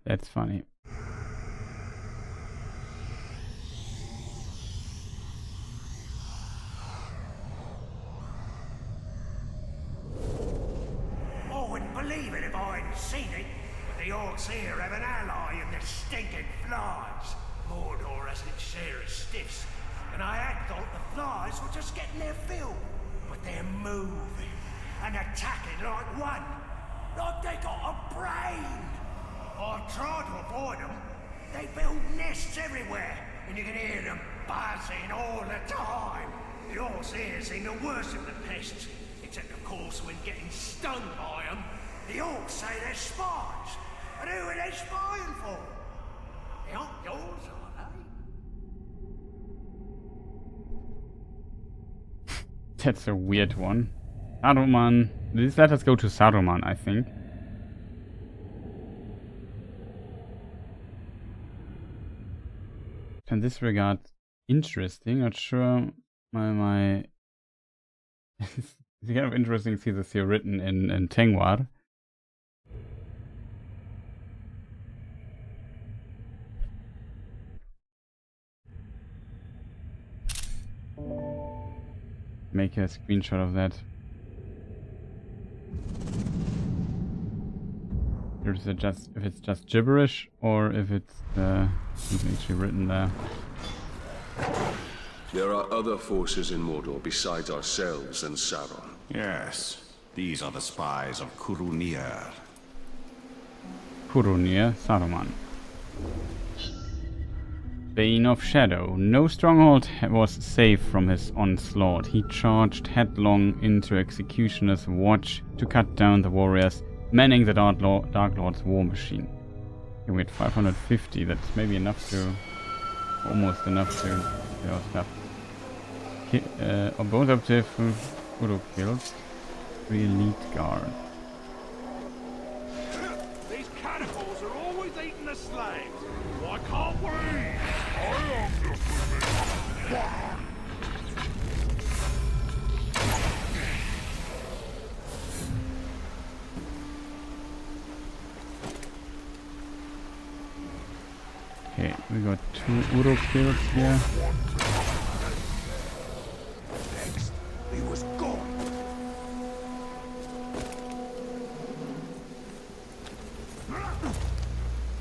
That's funny. I wouldn't believe it if I hadn't seen it, but the orcs here have an ally in the stinking flies. Mordor has its share of stiffs, and I had thought the flies were just getting their fill, but they're moving and attacking like one. Like they got a brain! I've tried to avoid them. They build nests everywhere, and you can hear them buzzing all the time. The orcs here seem to worship the pests, except of course when getting stung by them. The orcs say they're spies, and who are they spying for? They aren't yours, are they? That's a weird one. Saruman. Let us go to Saruman, I think. In this regard, interesting. Not sure my it's kind of interesting to see this here written in Tengwar. Make a screenshot of that. If it's just gibberish or if it's something actually written there. There are other forces in Mordor besides ourselves and Sauron. Yes, these are the spies of Kurunir. Kurunir, Saruman. Bane of Shadow. No stronghold was safe from his onslaught. He charged headlong into Executioner's Watch to cut down the warriors manning the Dark Lord's war machine. Okay, we had 550, that's maybe enough to... almost enough to get our stuff. Both objectives Uruk kills. 3 elite guard. These cannibals are always eating the slaves. Why can't we? I am the forbidden. Okay, we got 2 Uro kills here. Next, he was gone.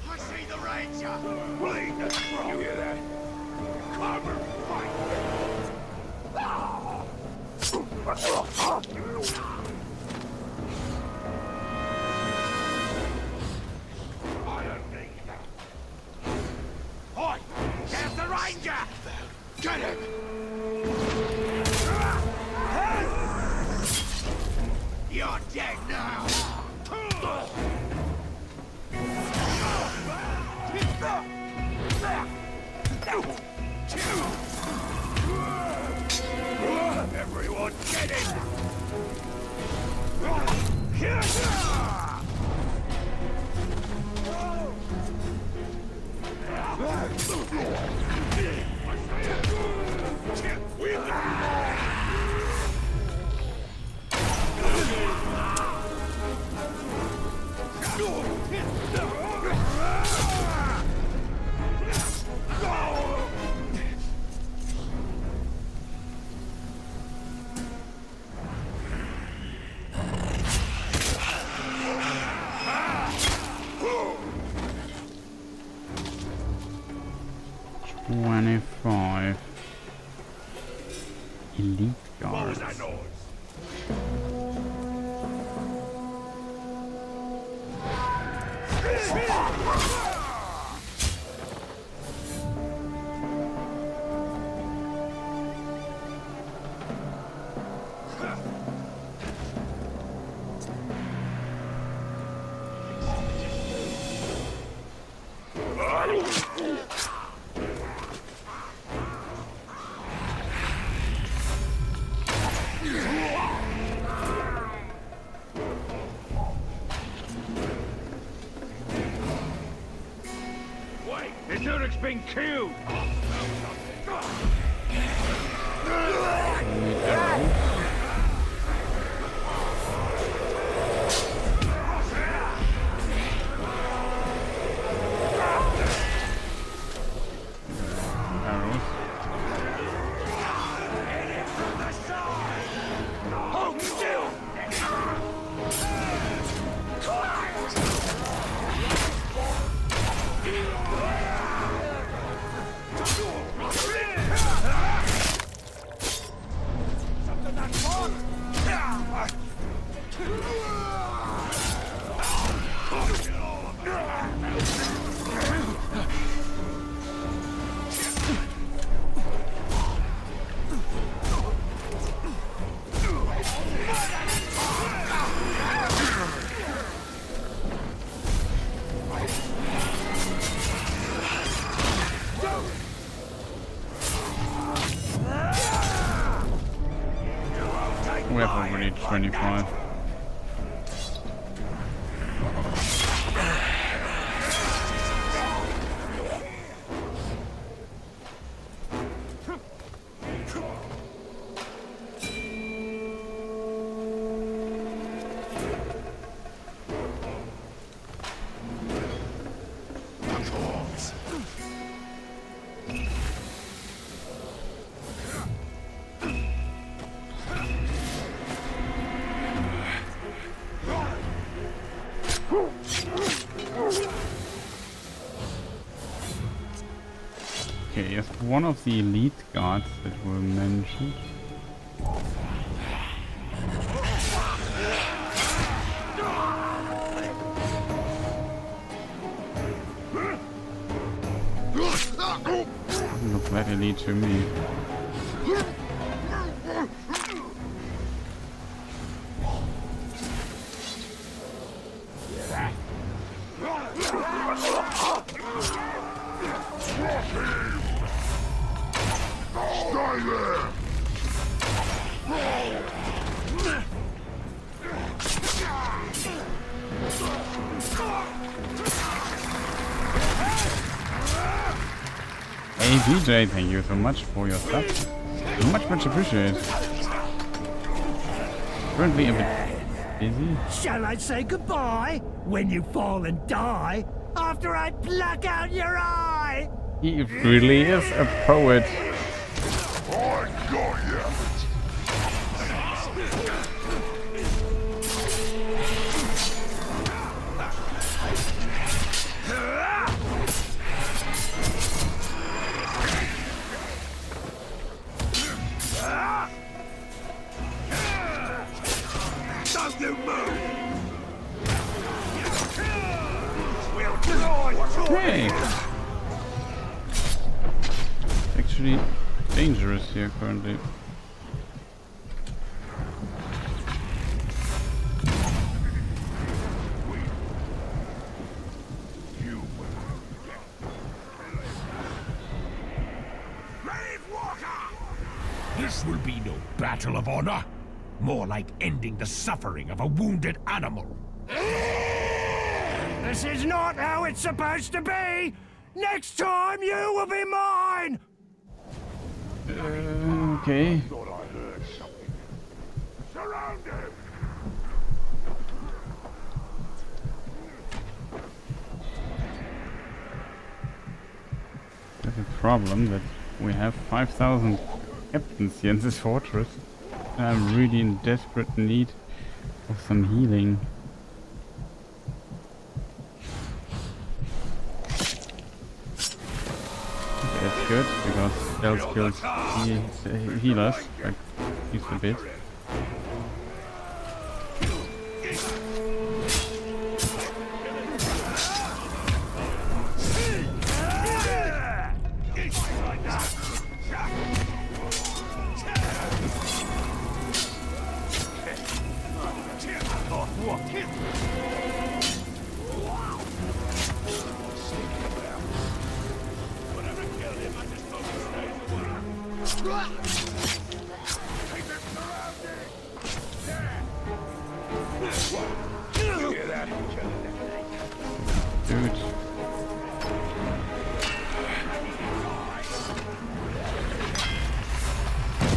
I see the ranger. Bleed the throat. You hear that? Come and fight. I don't need that. Oi! There's the ranger! Get him! You're dead now! Everyone get it! Elite guards. Been killed! We have already 25. Okay, yes, one of the elite guards that were mentioned. Doesn't look that elite to me. Hey VJ, thank you so much for your stuff. Much appreciated. Currently a bit busy. Shall I say goodbye when you fall and die? After I pluck out your eye? He really is a poet. Don't you move! Hey! Actually dangerous here currently. This will be no battle of honor. More like ending the suffering of a wounded animal. This is not how it's supposed to be! Next time you will be mine! Okay. I thought I heard something. Surround him! There's a problem that we have 5,000 captains here in this fortress. And I'm really in desperate need of some healing. Okay, that's good because spell skills heal us like at least a bit. Dude.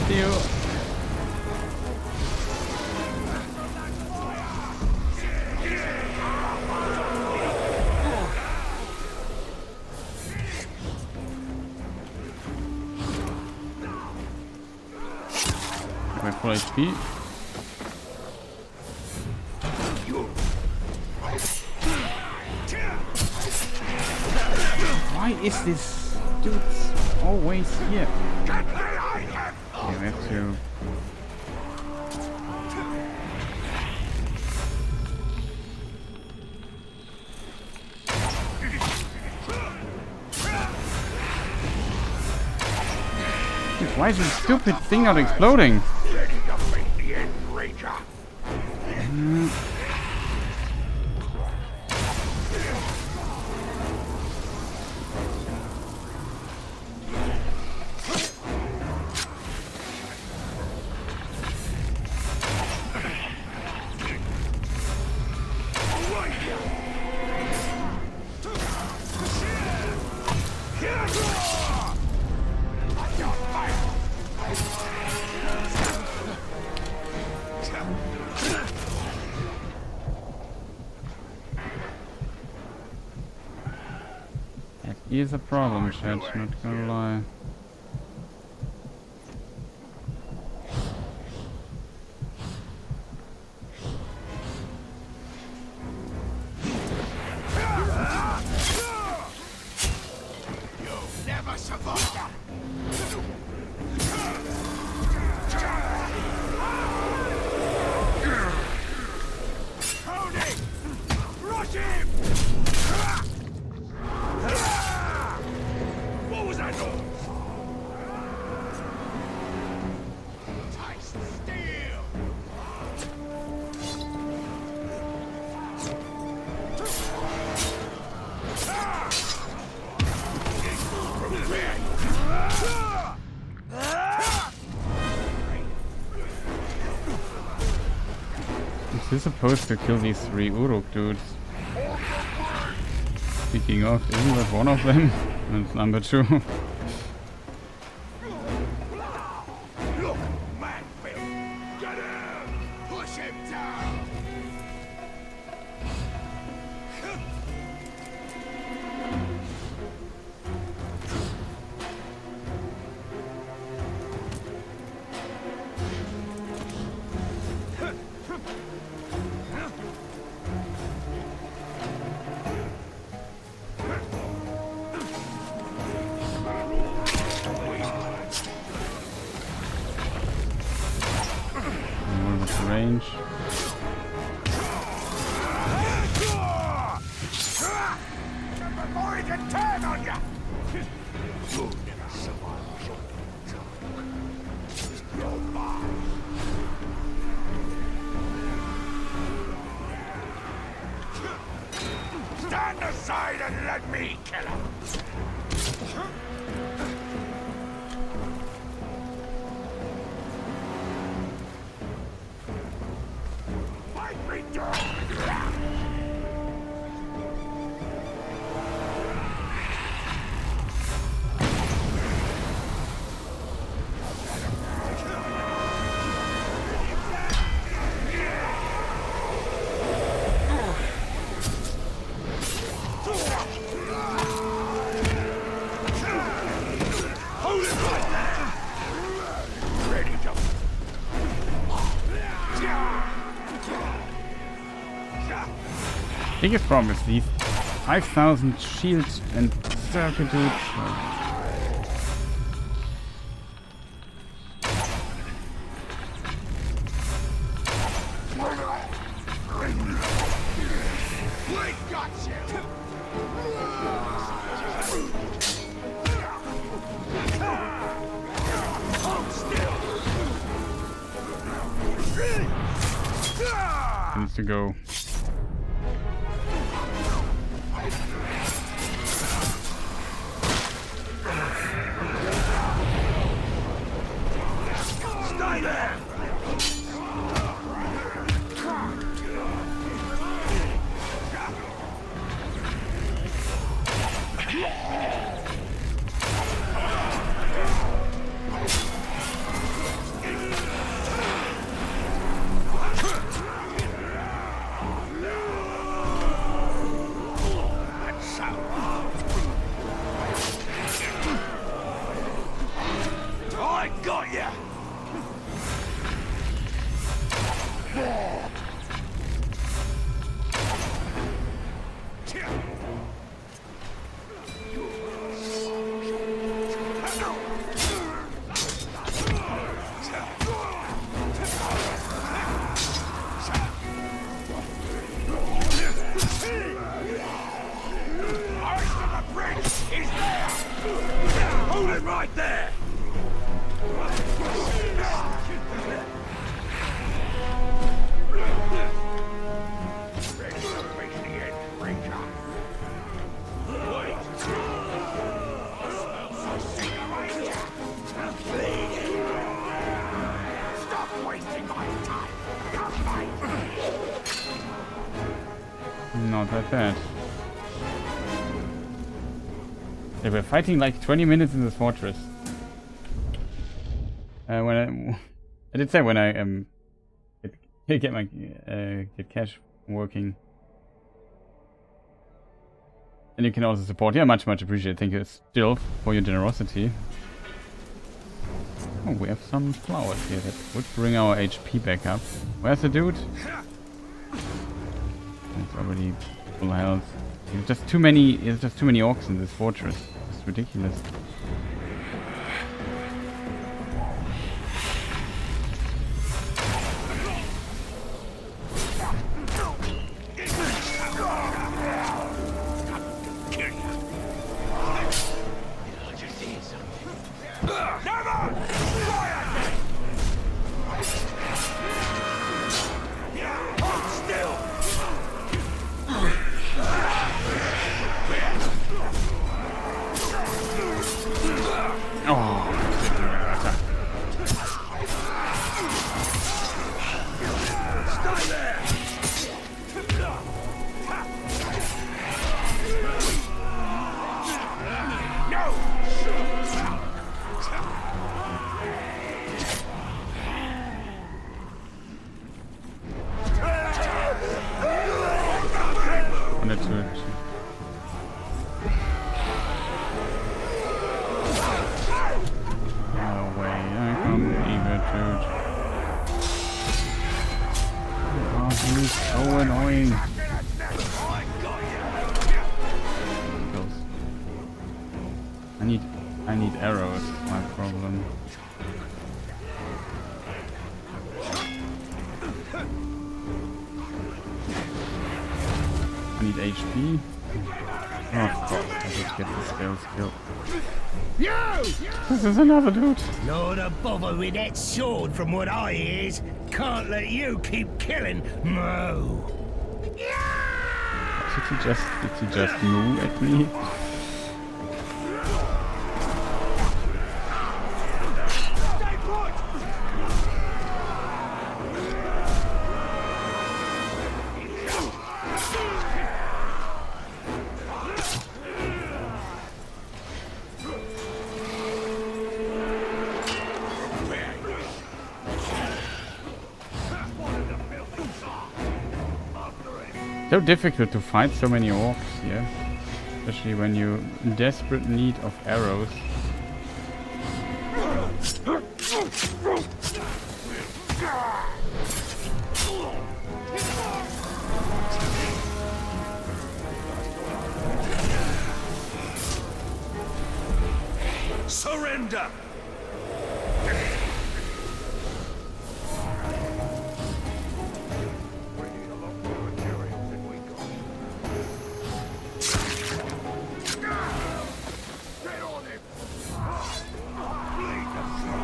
Deal. My full HP. Why is this dude always here? Okay, we have to. Dude, why is this stupid thing not exploding? That is a problem, chat, not gonna lie. Never survive that! Tony! Rush him! What was that noise? Taste steel! Is this supposed to kill these 3 Uruk dudes? Speaking of, isn't that one of them? That's number 2. Look, man, Bill! Get him! Push him down! Stand aside and let me kill him! Fight me down! Biggest problem is these 5,000 shields and circuit dudes. Needs to go. Not that bad. They were fighting like 20 minutes in this fortress. When I did say when I get my get cash working, and you can also support. Yeah, much appreciated. Thank you still for your generosity. Oh, we have some flowers here that would bring our HP back up. Where's the dude? It's already full health. There's just too many orcs in this fortress. It's ridiculous. I need arrows, my problem. I need HP. Oh fuck, I just get the skill. This is another dude. Not a bother with that sword from what I hears. Can't let you keep killing Mo. What's he he just move at me? So difficult to fight so many orcs here, especially when you're in desperate need of arrows. Surrender!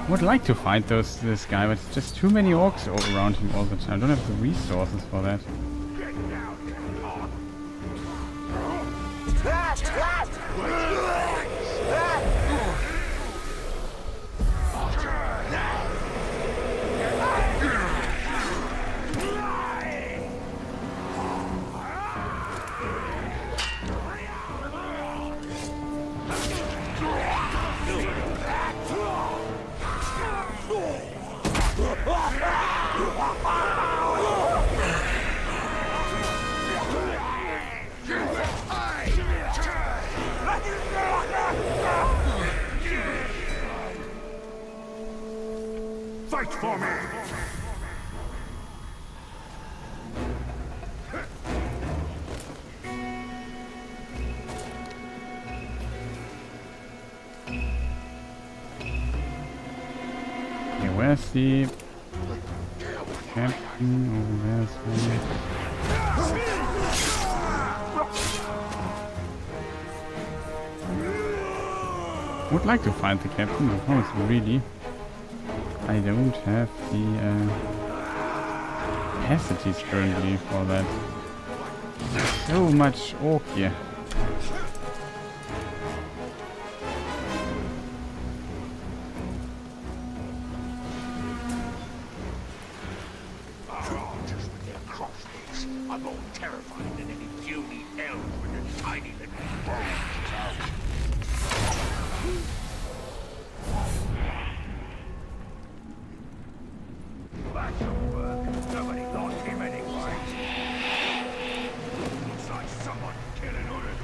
I would like to fight this guy, but it's just too many orcs all around him all the time. I don't have the resources for that. Fight for me! Okay, where's the captain? Oh, where's the... Would like to find the captain, of course, really. I don't have the capacities currently for that. So much orc here. Just with their crossbows, I'm more terrifying than any puny elf with a tiny little bow. Back to work. Nobody liked him anyway. Looks like someone killing others.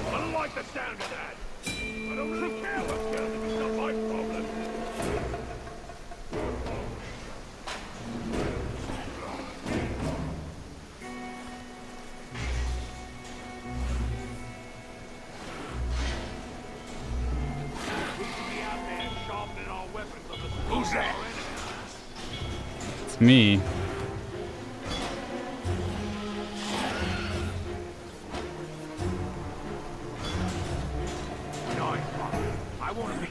I don't like the sound of that. I don't really care what's killing them. It's not my problem. We should be out there sharpening our weapons on the Who's that? It's me. I want to be...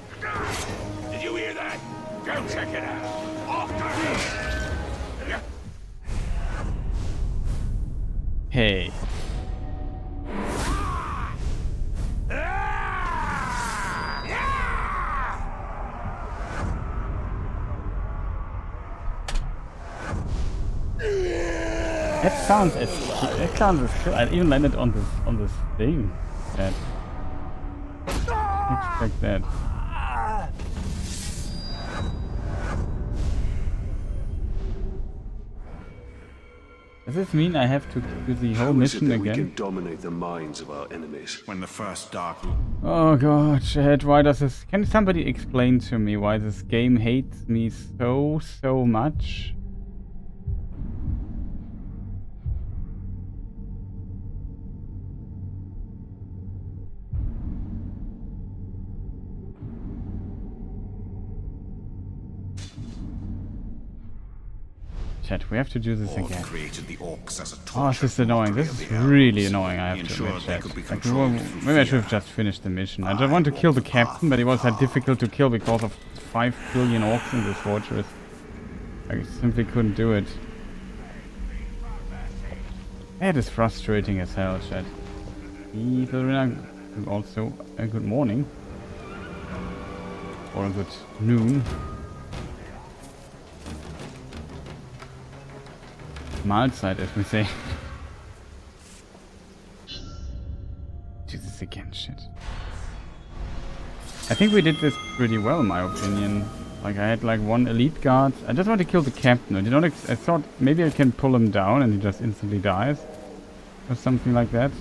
Did you hear that? Go check it out. After me. Hey. That sounds cool. I even landed on this thing. That expect that. Does this mean I have to do the whole mission again? We can dominate the minds of our enemies. When the first dark... Oh god, Chad, why does this... Can somebody explain to me why this game hates me so much? chat. We have to do this Or again. created the orcs as a Oh, this is annoying. This is really annoying, I have to admit, chat. Like, maybe I should have just finished the mission. I just want to kill the captain, but it was difficult to kill because of 5 billion orcs in this fortress. I simply couldn't do it. It is frustrating as hell, chat. Also, a good morning. Or a good noon. Mahlzeit, as we say. Do this again, shit. I think we did this pretty well, in my opinion. Like, I had like 1 elite guard. I just want to kill the captain. I thought maybe I can pull him down and he just instantly dies. Or something like that.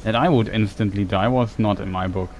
That I would instantly die was not in my book.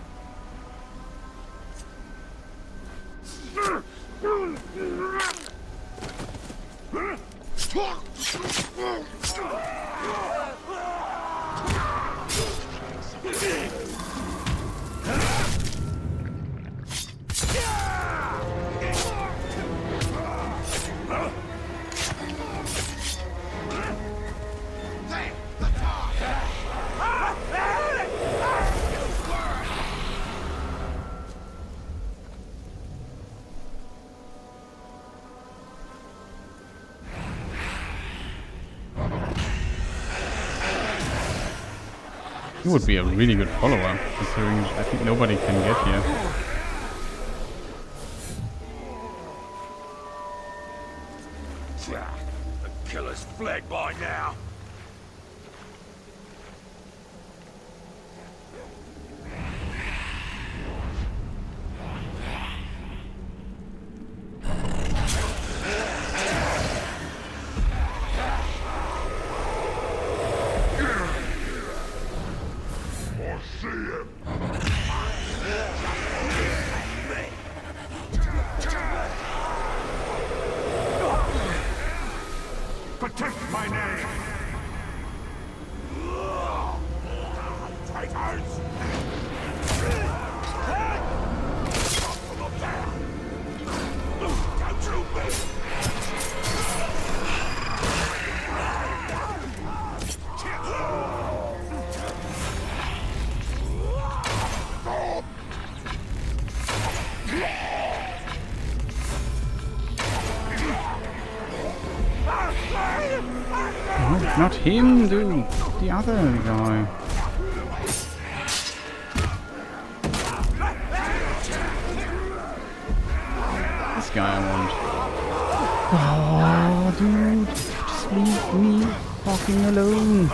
He would be a really good follower, considering I think nobody can get here. The killer's fled by now. Protect my name! Traitors! Don't you move! No, not him, dude. The other guy. This guy I want. Oh, dude. Just leave me fucking alone.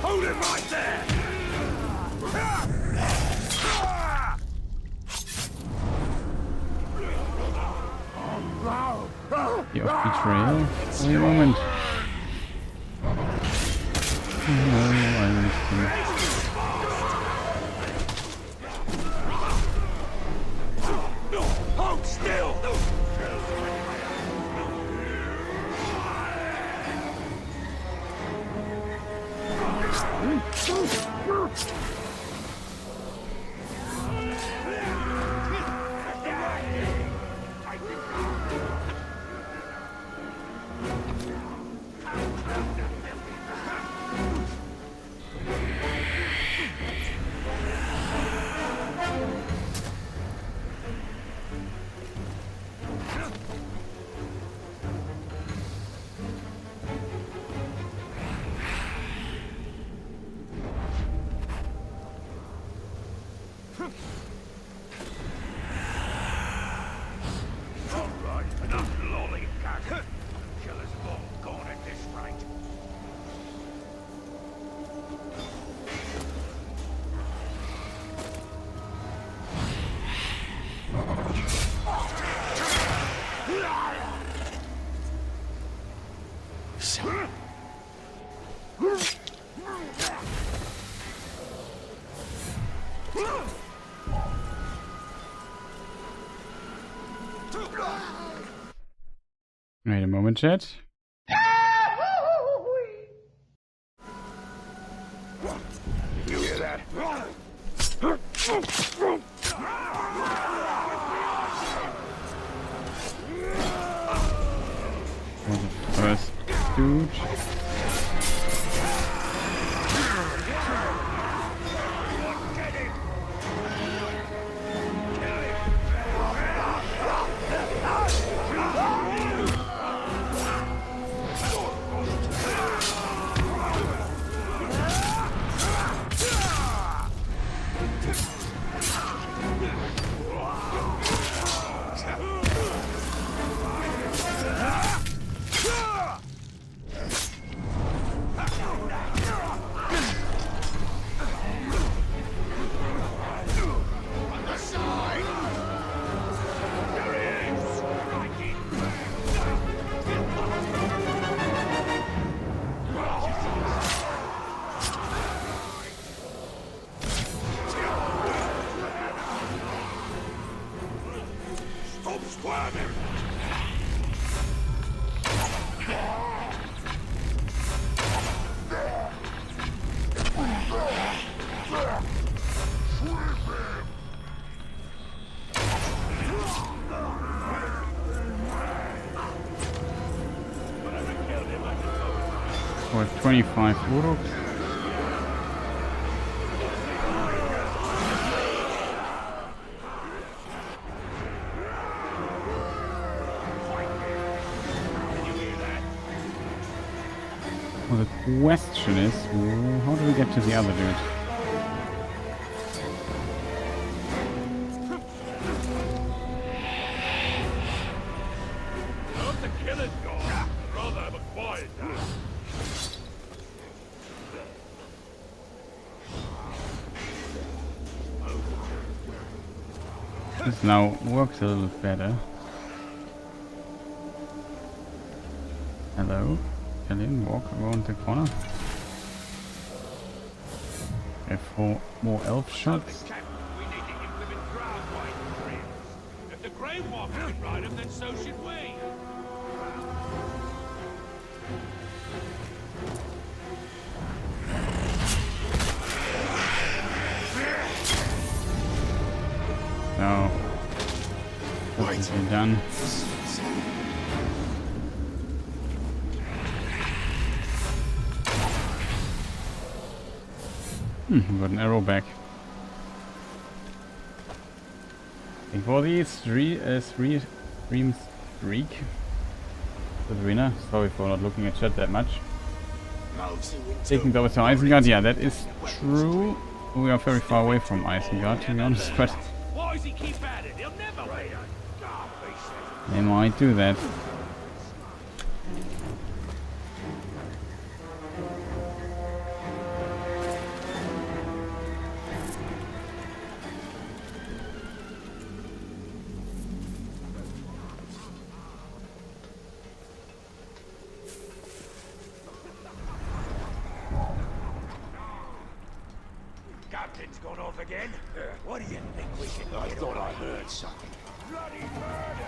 Hold it right there! Your betrayal? Wait a moment. No, I missed him. Hold still! Wait a moment, chat. You hear that? First stooge. For 25 Uruks. Well, the question is, how do we get to the other dude? Not the killer's gone. Rather have a quiet time. This now works a little better. Hello? Can you walk around the corner? Okay, 4 more elf shots. We need to implement ground wide drills. If the Grey Walker can ride them, then so should we. So, that's done. We got an arrow back. And for the stream streak, the winner. Sorry for not looking at chat that much. Taking those to Isengard, yeah, that is true. We are very far away from Isengard, to be honest, but Why does he keep at it? He'll never wait. they might do that. Captain's gone off again. What do you think we can do? I thought I heard something. Bloody murder!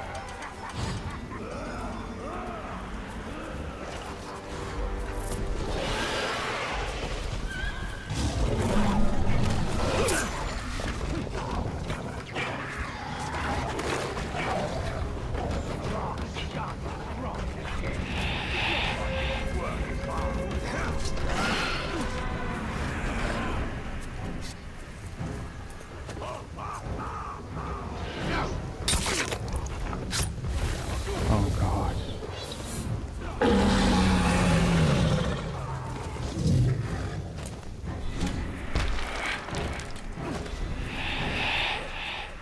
Oh god.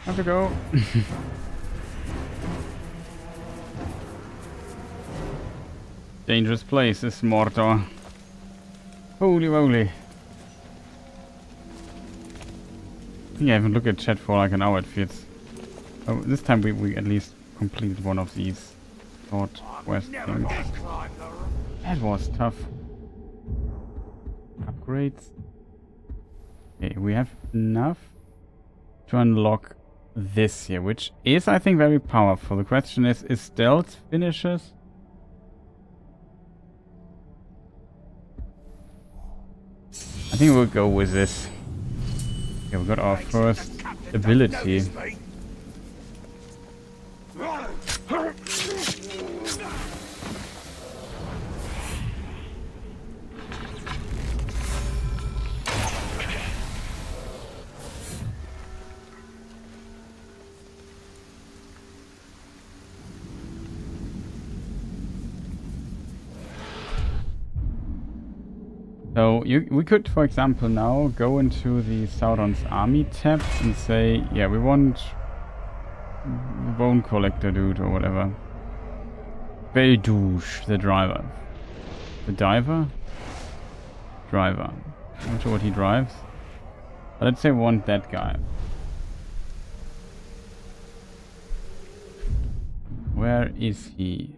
Have to go. Dangerous place is Mordor. Holy moly. I think I haven't looked at chat for like an hour, it feels. Oh, this time we at least completed one of these short quest things. That was tough. Upgrades. Okay, we have enough to unlock this here, which is, I think, very powerful. The question is stealth finishes? I think we'll go with this. Okay, we got our first ability. So we could, for example, now go into the Sauron's army tab and say, yeah, we want bone collector dude or whatever. Beldouche, the driver. The diver? Driver. I'm not sure what he drives. But let's say we want that guy. Where is he?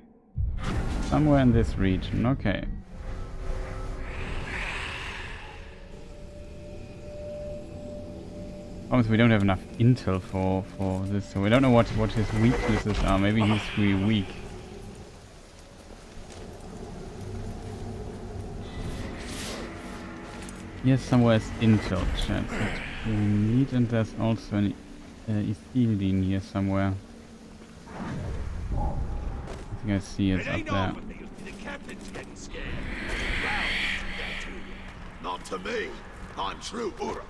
Somewhere in this region, okay. Obviously, we don't have enough intel for this, so we don't know what his weaknesses are. Maybe he's really weak. Here's somewhere intel chat that we need, and there's also an Ithildine here somewhere. I think I see it up there. The captain's getting scared. Not to me. I'm true Uruk.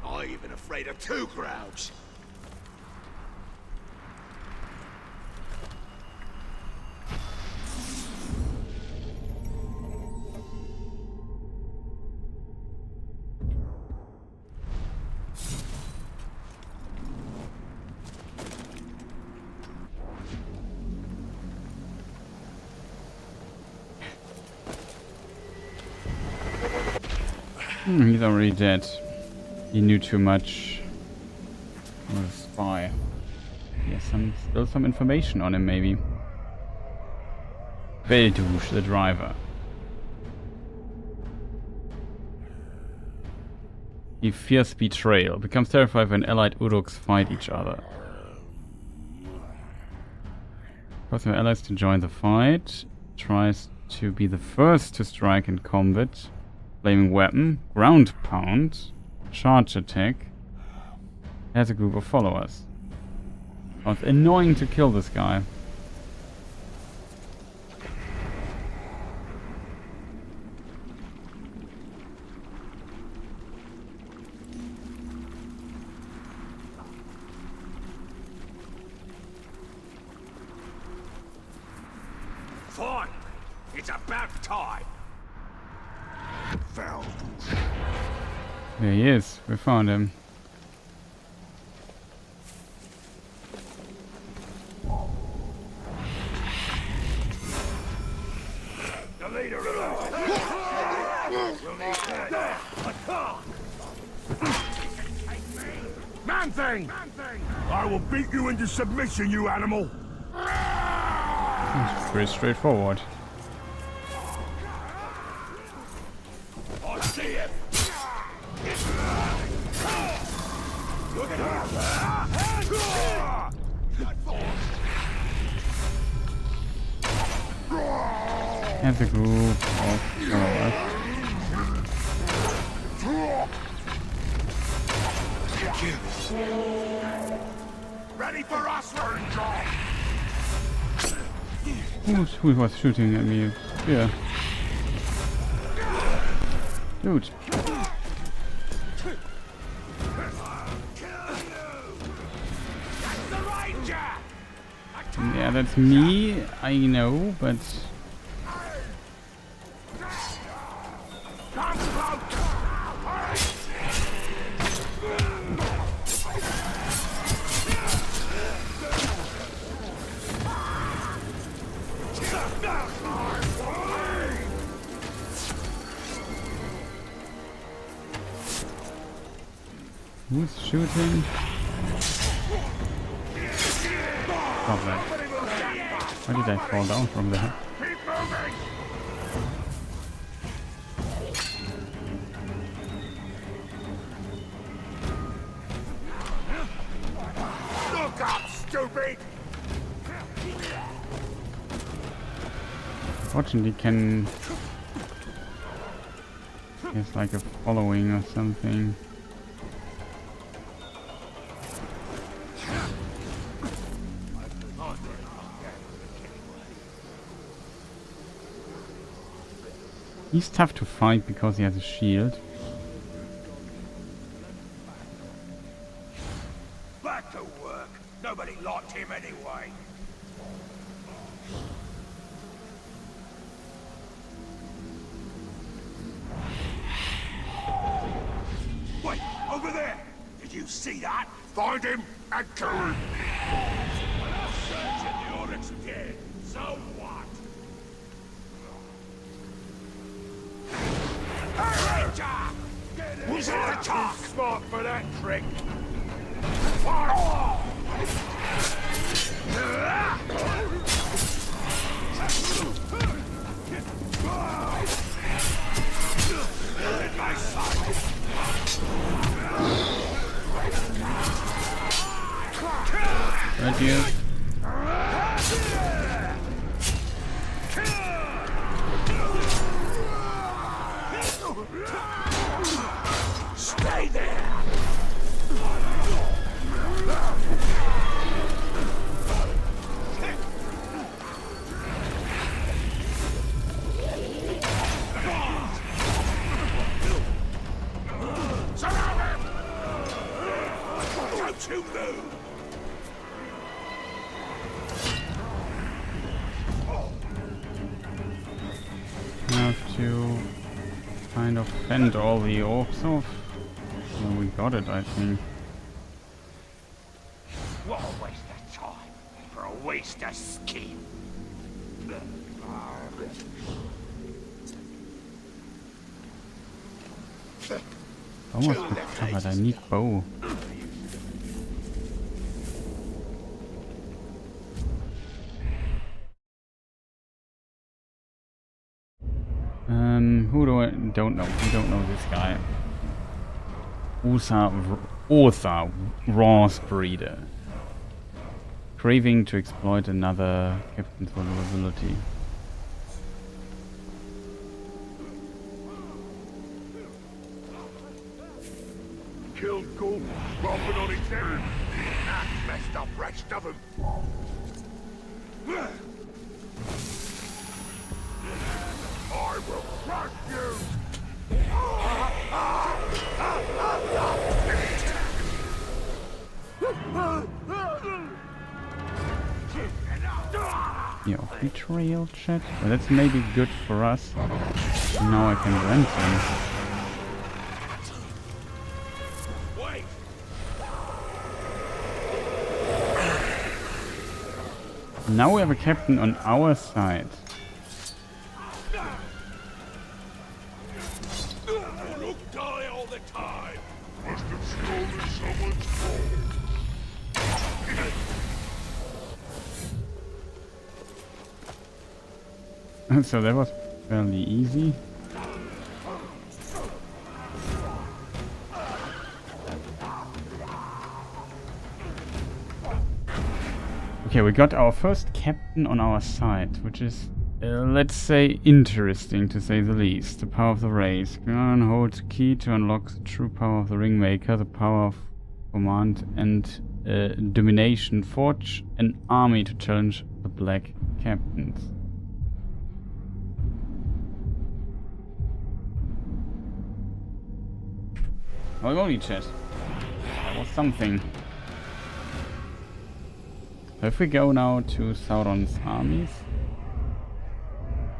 I'm even afraid of two crowds. He's already dead. He knew too much. What a spy. Yes, still some information on him, maybe. Beldouche, the driver. He fears betrayal. Becomes terrified when allied Uruks fight each other. Forcing our allies to join the fight. Tries to be the first to strike in combat. Flaming weapon. Ground pound. Charge attack. Has a group of followers. Oh, it's annoying to kill this guy. Fine. It's about time. There he is. We found him. The leader of us. We'll need that. Man thing! I will beat you into submission, you animal! It's pretty straightforward. I see him! Look at her! Have a group of followers. Ready for us, Ranger! Who was shooting at me? Yeah. Dude. Yeah, that's me, I know, but... Who's shooting? Stop that. Why did I fall down from there? stupid! Fortunately, can there's like a following or something. He's tough to fight because he has a shield. Back to work. Nobody liked him anyway. Wait, over there! Did you see that? Find him and kill him! I'll search in the Oryx again. So what? Hey, Ranger! Was I too smart for that trick? Fire! In my sight! Right here. Stay there! Surround him! Don't you move! I have to kind of fend all the orcs off. Well, we got it, I think. What a waste of time for a waste of skin. Almost be covered. I need bow. Who do I don't know? We don't know this guy. Author Ross Breeder. Craving to exploit another captain's vulnerability. Killed Gold, dropping on his head. That messed up rest of him. I will crush you! Yeah, betrayal chat. Well, that's maybe good for us. Now I can rent him. Now we have a captain on our side. Look, die all the time. Must have stolen someone's gold. So that was fairly easy. Okay, we got our first captain on our side, which is, let's say, interesting to say the least. The power of the race. Gun holds key to unlock the true power of the Ringmaker, the power of command and domination. Forge an army to challenge the Black Captains. Oh, only chat. That was something. If we go now to Sauron's armies,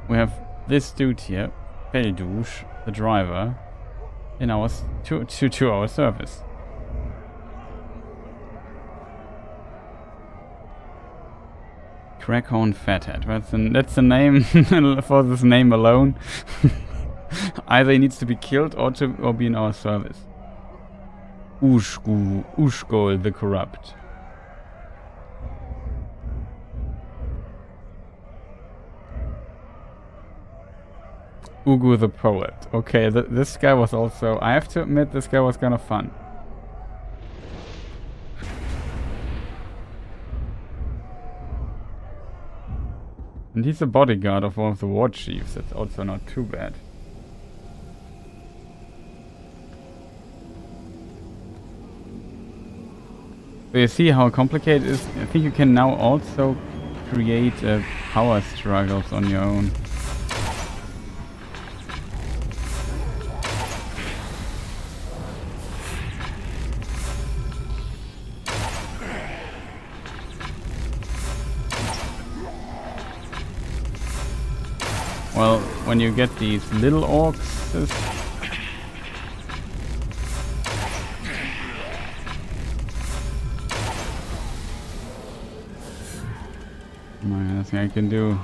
we have this dude here, Beldush, the driver, in our to our service. Crackhorn Fathead. That's the name for this name alone. Either he needs to be killed or be in our service. Ushgol the Corrupt. Ugu the Poet. Okay, this guy was also... I have to admit, this guy was kind of fun. And he's a bodyguard of one of the war chiefs. That's also not too bad. So you see how complicated it is? I think you can now also create power struggles on your own. Well, when you get these little orcs, nothing I can do.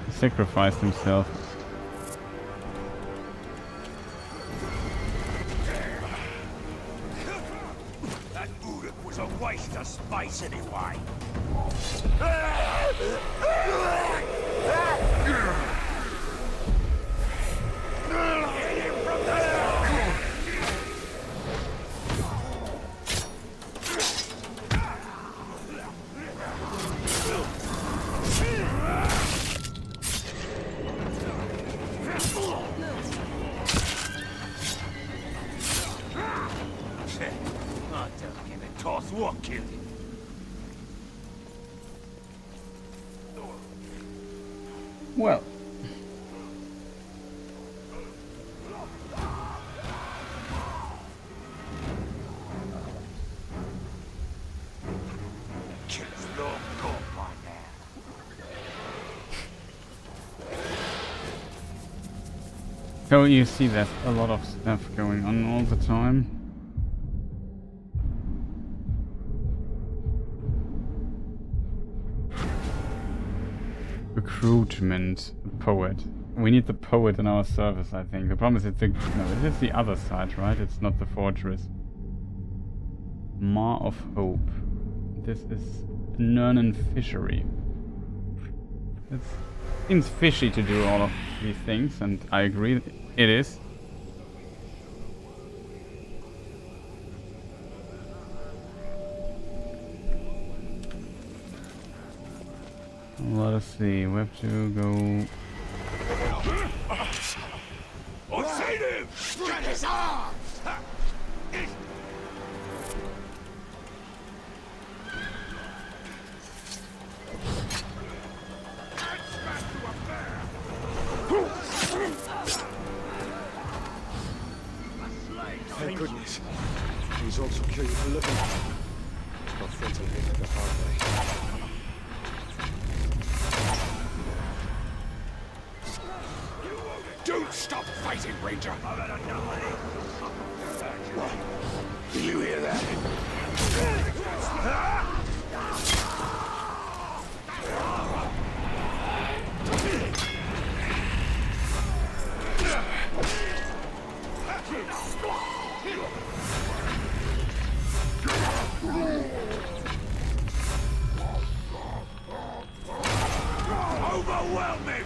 He sacrificed himself. That Uruk was a waste of space anyway. What killed him? Well. Killer's long gone by now. So you see there's a lot of stuff going on all the time. Recruitment, poet. We need the poet in our service, I think. The problem is it's the... No, it is the other side, right? It's not the fortress. Mar of Hope. This is Nernan Fishery. It seems fishy to do all of these things, and I agree, it is. Let us see, we have to go... I've seen him! Get his arms! Thank goodness. These orcs will kill you for looking. My friends will hate it the hard way. Don't stop fighting, Ranger! Do you hear that? Overwhelming!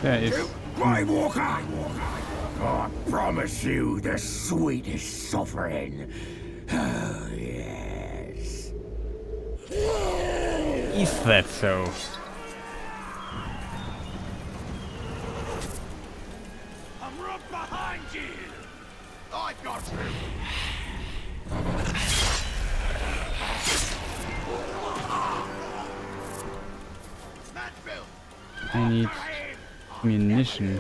There is... Grey Walker! I promise you the sweetest sovereign. Oh, yes. Is that so? I'm right behind you! I got you! I need ammunition.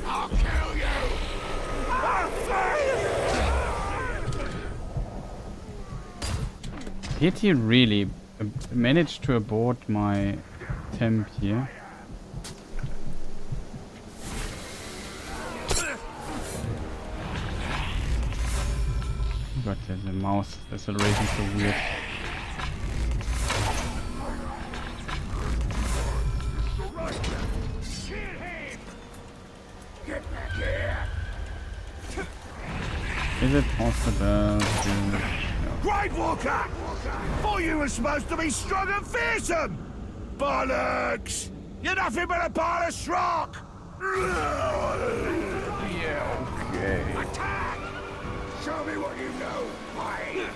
I'll kill you! Did he really managed to abort my attempt here. God, the mouse acceleration is so weird. Is it possible to... Great Walker! Thought you were supposed to be strong and fearsome! Bollocks! You're nothing but a pile of schrock! Yeah, okay. Attack! Show me what you know, mate!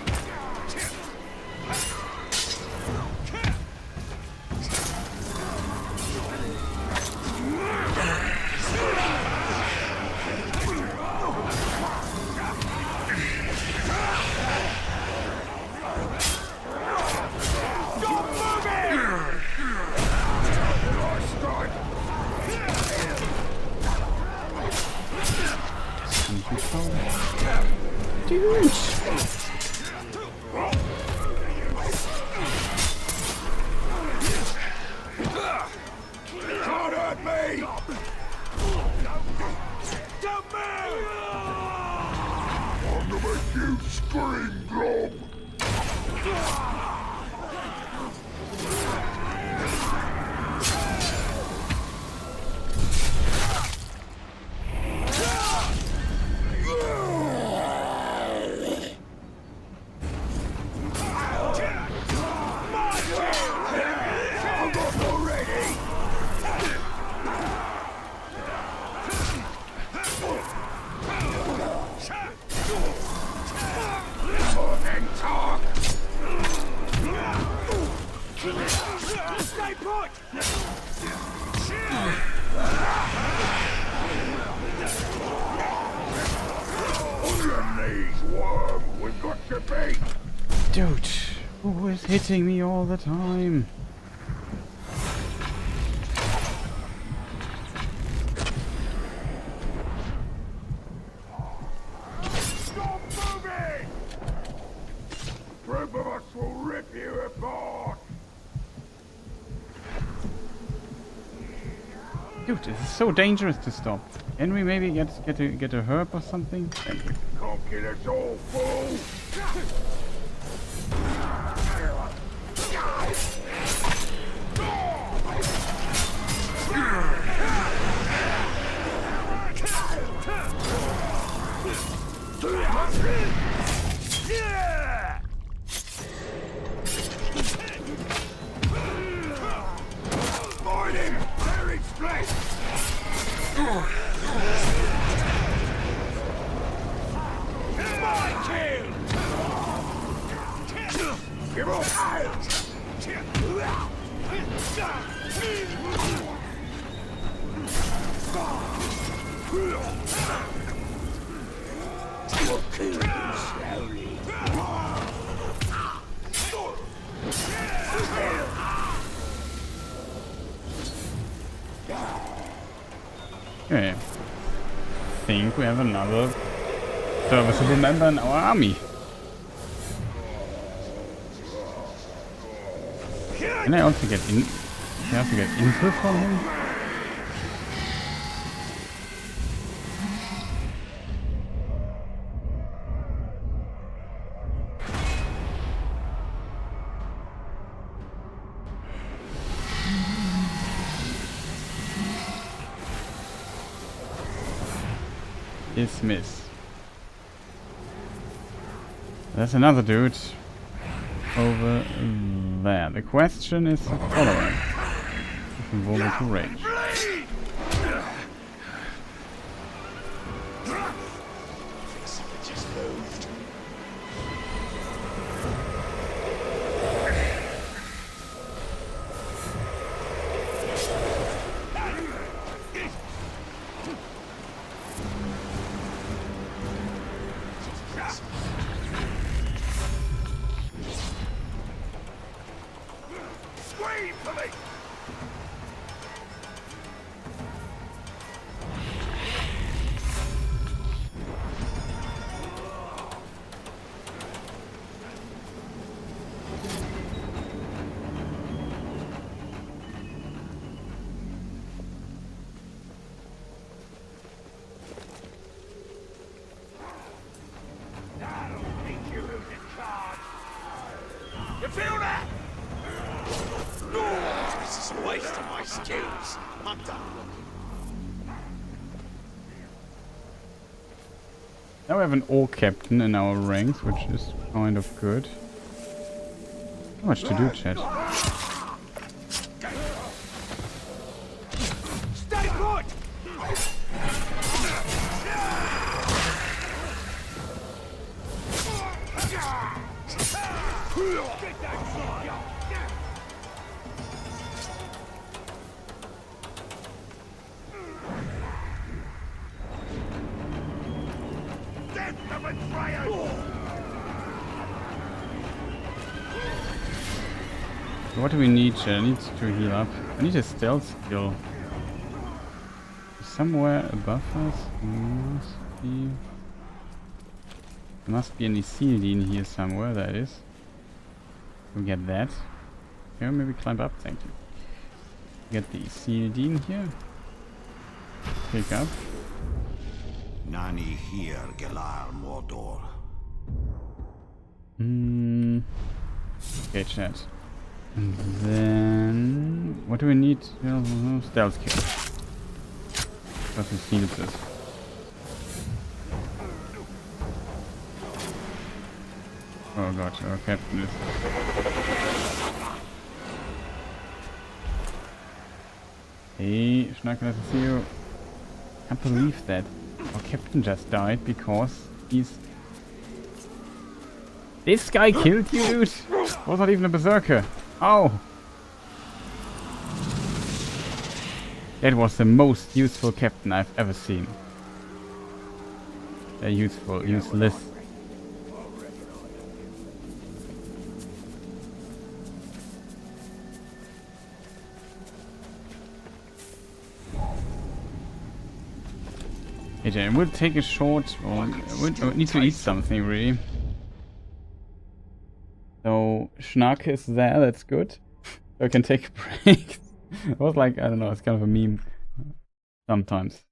Dude! Can't hurt me! Don't move! I'm gonna make you scream, Glob! Stay put! On your knees, worm! We've got your beat! Dude, who is hitting me all the time? Stop moving! A group of us will rip you apart! Dude, this is so dangerous to stop. Can we maybe get a herb or something? Can't kill us all, fool! Find him! Very split! My kill! Give up! We'll kill you slowly. Okay. I think we have another serviceable member in our army. Can I also get in? Can I also get input from him? Dismiss. There's another dude over there. The question is the following. If we roll into range. You feel that? This is a waste of my skills. I'm done looking. Now we have an orc captain in our ranks, which is kind of good. Not much to do, chat. Stay put! Get that shot! Death the betrayer! What do we need, chat? I need to heal up. I need a stealth skill. Somewhere above us must be an Silmarillion here somewhere. That is. We get that. Okay, maybe climb up. Thank you. Get the Silmarillion here. Pick up. Nani here, Gelar Mordor. Okay, chat. And then what do we need? Stealth skill. What is this? Oh god, our captain is... Hey, Schnack, nice to see you. Can't believe that our captain just died because he's... This guy killed you, dude! Was not even a berserker. Oh! That was the most useful captain I've ever seen. Useful, useless. Okay, we'll take a short... Well, we need to eat something, really. So, Schnack is there, that's good. So I can take a break. It was like, I don't know, it's kind of a meme. Sometimes.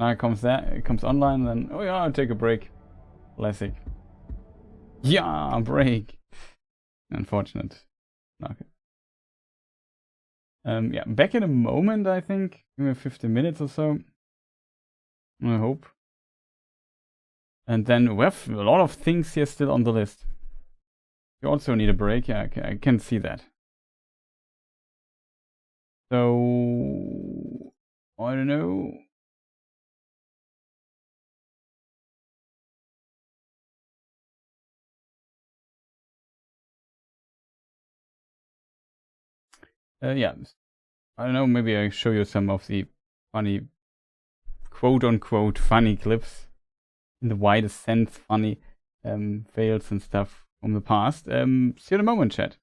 Now it comes there, it comes online, and then, oh yeah, I'll take a break. Classic. Yeah, break. Unfortunate. Okay. Yeah, back in a moment, I think. Maybe 15 minutes or so. I hope. And then we have a lot of things here still on the list. You also need a break. Yeah, okay, I can see that. So, I don't know. Yeah, I don't know. Maybe I show you some of the funny, quote-unquote, funny clips, in the widest sense, funny fails and stuff from the past. See you in a moment, chat.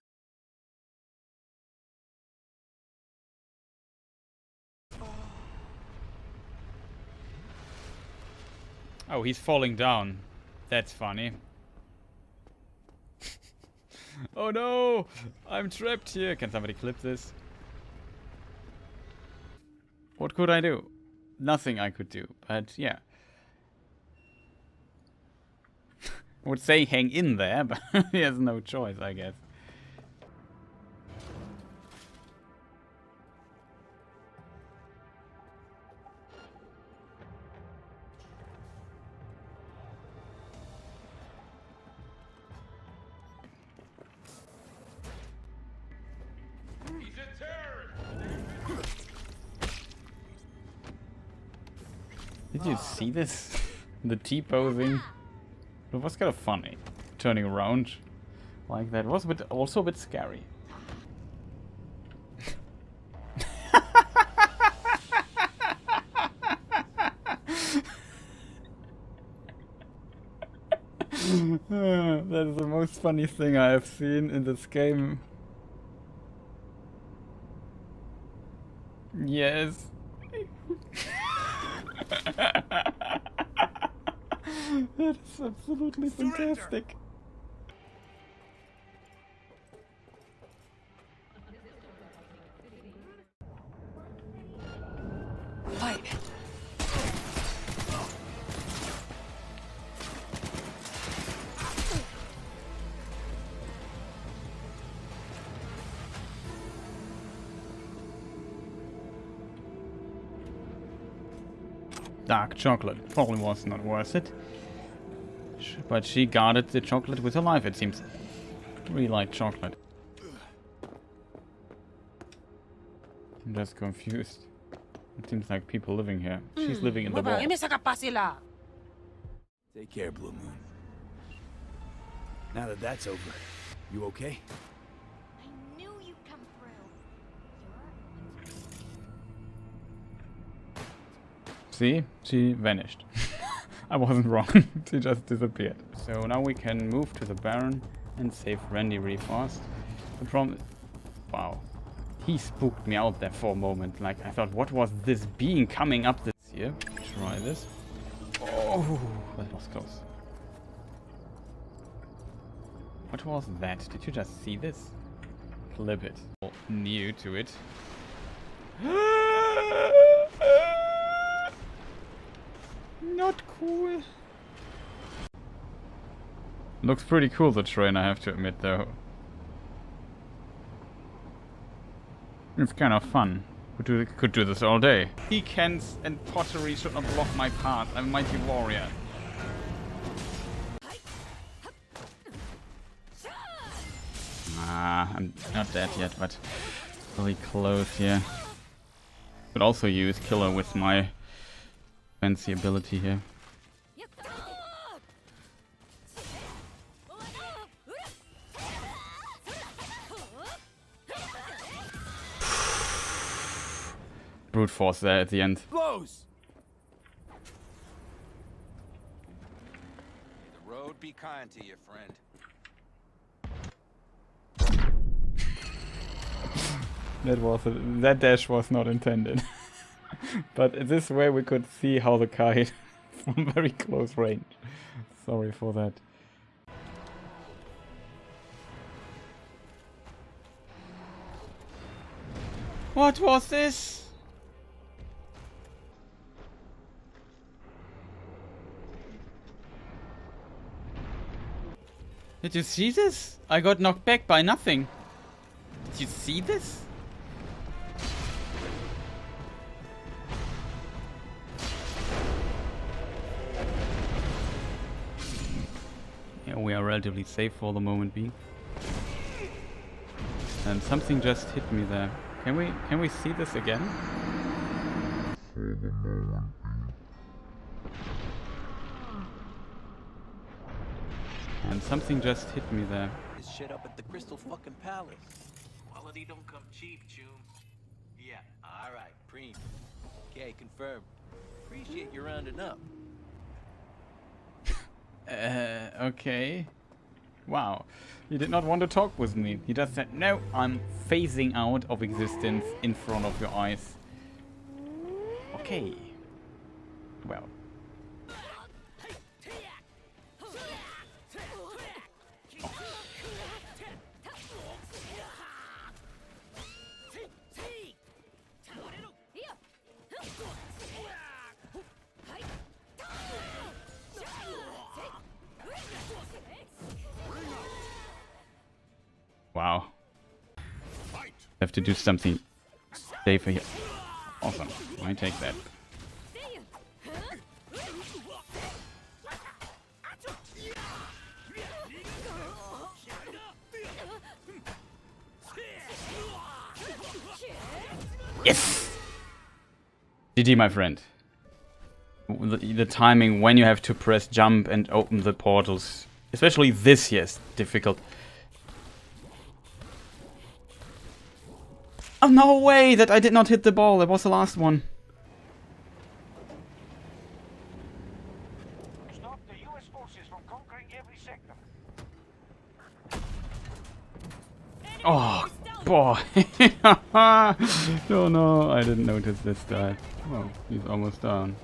Oh, he's falling down. That's funny. Oh no! I'm trapped here. Can somebody clip this? What could I do? Nothing I could do, but yeah. I would say hang in there, but he has no choice, I guess. Did you see this? The T-posing? It was kind of funny. Turning around like that. It was also a bit scary. That is the most funny thing I have seen in this game. Yes. That is absolutely fantastic. Fight. dark chocolate. Probably was not worth it. But she guarded the chocolate with her life, it seems. Really like chocolate. I'm just confused. It seems like people living here. She's living in the wall. Take care, Blue Moon. Now that that's over, you okay? I knew you'd come through. See? She vanished. I wasn't wrong. She just disappeared. So now we can move to the Baron and save Randy really fast. The problem... Wow. He spooked me out there for a moment. Like, I thought, what was this being coming up this here? Try this. Oh, that was close. What was that? Did you just see this? Clip it. New to it. Not cool. Looks pretty cool, the train, I have to admit, though. It's kind of fun. Could do this all day. Pecans and pottery should not block my path. I'm a mighty warrior. I'm not dead yet, but really close here. Could also use killer with my fancy ability here. Brute force there at the end. Blows. The road be kind to you, friend. That dash was not intended. But this way we could see how the car hit from very close range. Sorry for that. What was this? Did you see this? I got knocked back by nothing. Did you see this? Yeah, we are relatively safe for the moment being. And something just hit me there. Can we see this again? And something just hit me there. This shit up at the Crystal fucking Palace. Quality don't come cheap, June. Yeah, alright, preem. Okay, confirmed. Appreciate you rounding up. Okay. Wow. He did not want to talk with me. He just said, no, I'm phasing out of existence in front of your eyes. Okay. Well. Wow. Have to do something safer here. Awesome. I take that. Yes! GG, my friend. The timing when you have to press jump and open the portals, especially this here, is difficult. Oh, no way that I did not hit the ball. That was the last one. Stop the US forces from conquering every sector. Oh, boy. Oh no, I didn't notice this guy. Oh, he's almost down.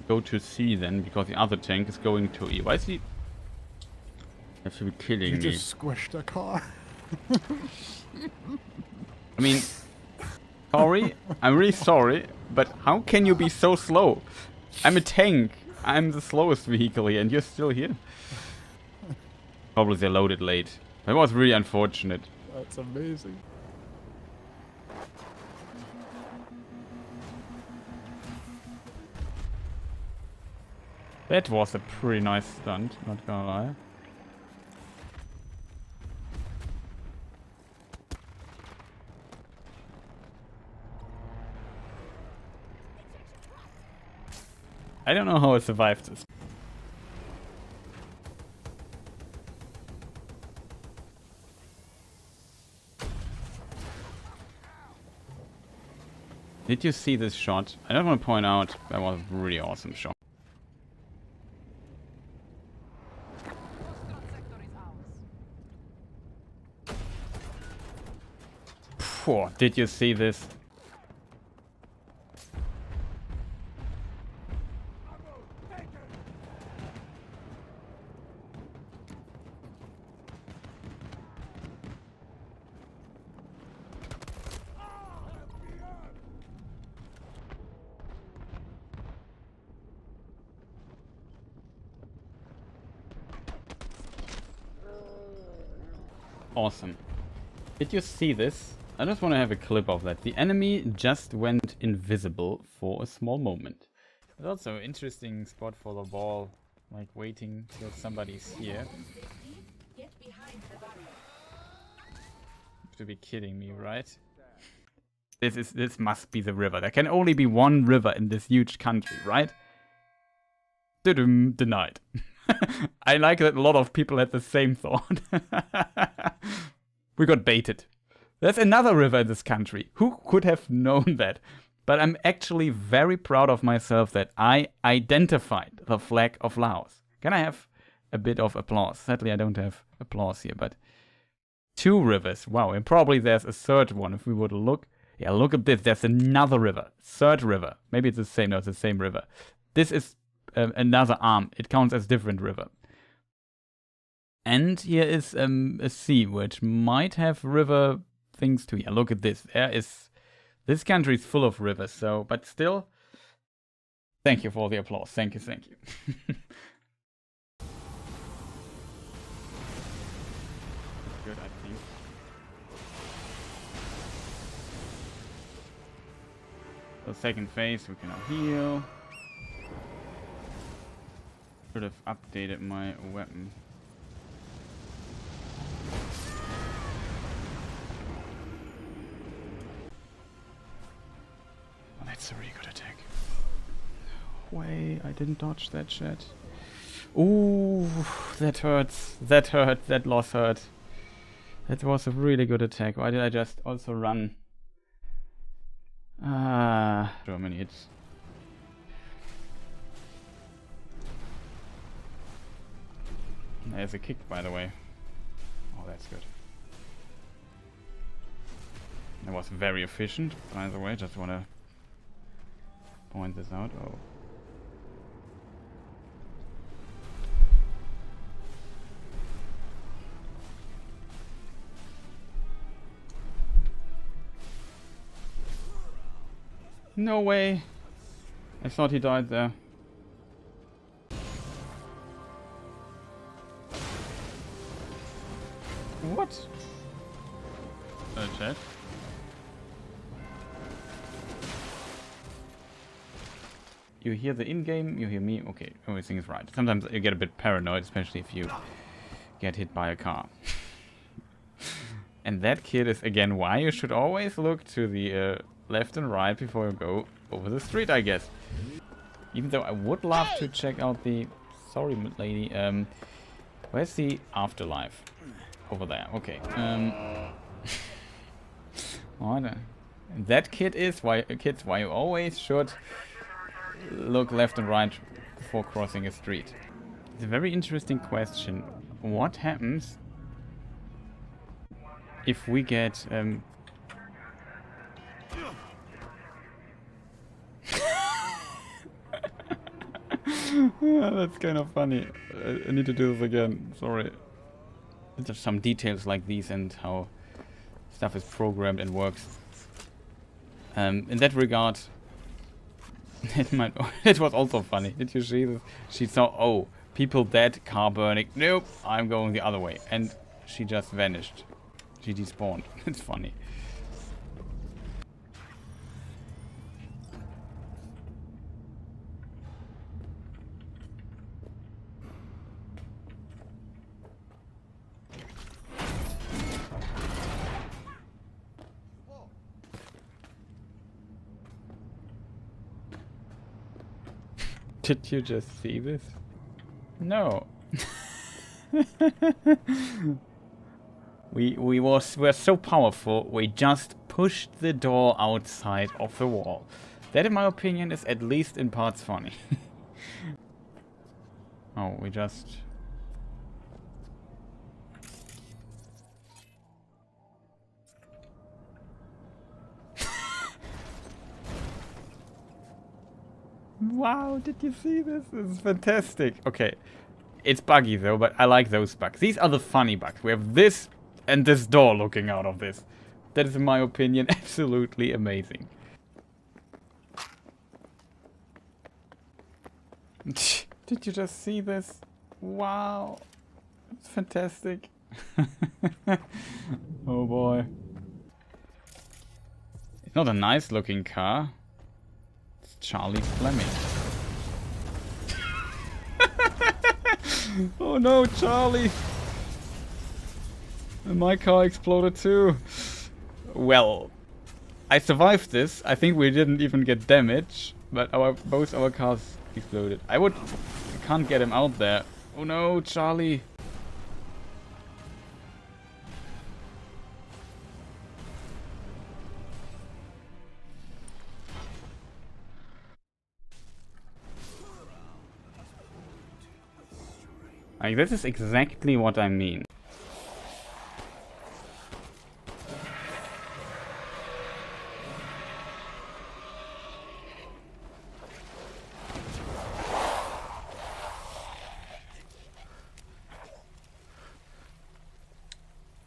Go to C then, because the other tank is going to E. Why is he... You have to be kidding me. You just squished a car. I mean, sorry, I'm really sorry, but how can you be so slow? I'm a tank. I'm the slowest vehicle here, and you're still here. Probably they loaded late. That was really unfortunate. That's amazing. That was a pretty nice stunt, not gonna lie. I don't know how it survived this. Did you see this shot? I just want to point out that was a really awesome shot. Phew, did you see this? Awesome. Did you see this? I just want to have a clip of that. The enemy just went invisible for a small moment. It's also an interesting spot for the ball, like waiting till somebody's here. You have to be kidding me, right? This must be the river. There can only be one river in this huge country, right? Denied. I like that a lot of people had the same thought. We got baited. There's another river in this country. Who could have known that? But I'm actually very proud of myself that I identified the flag of Laos. Can I have a bit of applause? Sadly, I don't have applause here, but 2 rivers. Wow, and probably there's a third one if we were to look. Yeah, look at this. There's another river. 3rd river. Maybe it's the same. No, it's the same river. This is another arm. It counts as different river. And here is a sea, which might have river things too. Yeah, look at this. This country is full of rivers, so, but still, thank you for the applause. Thank you, thank you. Good, I think. So second phase, we can now heal. Should have updated my weapon. Oh, that's a really good attack. No way, I didn't dodge that shit. Ooh, that hurts. That hurt. That loss hurt. That was a really good attack. Why did I just also run? So many hits. There's a kick, by the way. Oh, that's good. That was very efficient, by the way. Just want to point this out. Oh. No way. I thought he died there. What? Chat. You hear the in-game, you hear me. Okay, everything is right. Sometimes you get a bit paranoid, especially if you get hit by a car. And that kid is again why you should always look to the left and right before you go over the street, I guess. Even though I would love to check out the... Sorry, lady. Where's the afterlife? Over there. Okay. That kid is why kids why you always should look left and right before crossing a street. It's a very interesting question. What happens if we get that's kind of funny. I need to do this again. Sorry. There's some details like these and how stuff is programmed and works. In that regard, it was also funny. Did you see this? She saw, oh, people dead, car burning. Nope, I'm going the other way. And she just vanished. She despawned. It's funny. Did you just see this? No. we're so powerful, we just pushed the door outside of the wall. That, in my opinion, is at least in parts funny. Oh, we just... Wow, did you see this? This is fantastic. Okay, it's buggy though, but I like those bugs. These are the funny bugs. We have this and this door looking out of this. That is, in my opinion, absolutely amazing. Did you just see this? Wow, it's fantastic. Oh boy. It's not a nice looking car. Charlie Fleming. Oh no, Charlie! And my car exploded too. Well, I survived this. I think we didn't even get damage, but both our cars exploded. I can't get him out there. Oh no, Charlie! Like, this is exactly what I mean.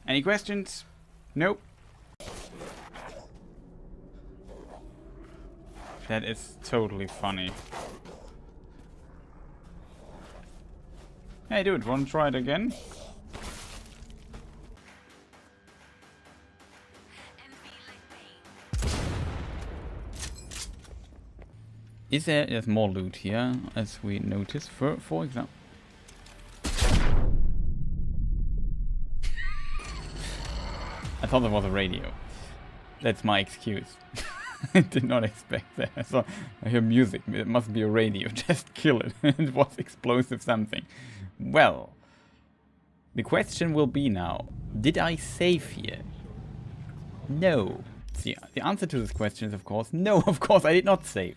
Any questions? Nope. That is totally funny. Hey dude, wanna try it again? There's more loot here, as we noticed, for example. I thought there was a radio. That's my excuse. I did not expect that. I saw, I hear music, it must be a radio, just kill it. It was explosive something. Well, the question will be now, did I save here? No. The answer to this question is, of course, no, of course I did not save.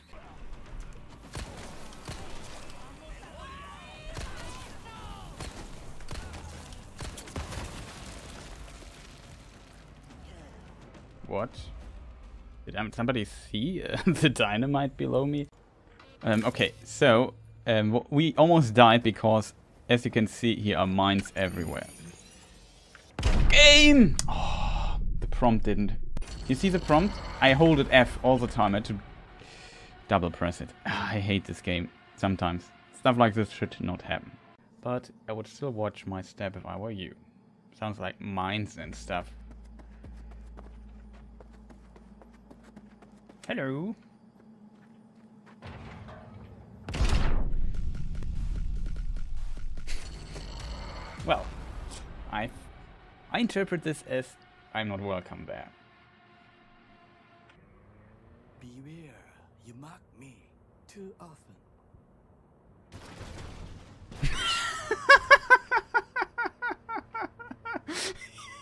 What? Did somebody see the dynamite below me? Okay, so we almost died because, as you can see, here are mines everywhere. Game! Oh, the prompt didn't. You see the prompt? I hold it F all the time. I had to double press it. I hate this game sometimes. Stuff like this should not happen. But I would still watch my step if I were you. Sounds like mines and stuff. Hello. Well, I interpret this as I'm not welcome there. Beware, you mock me too often.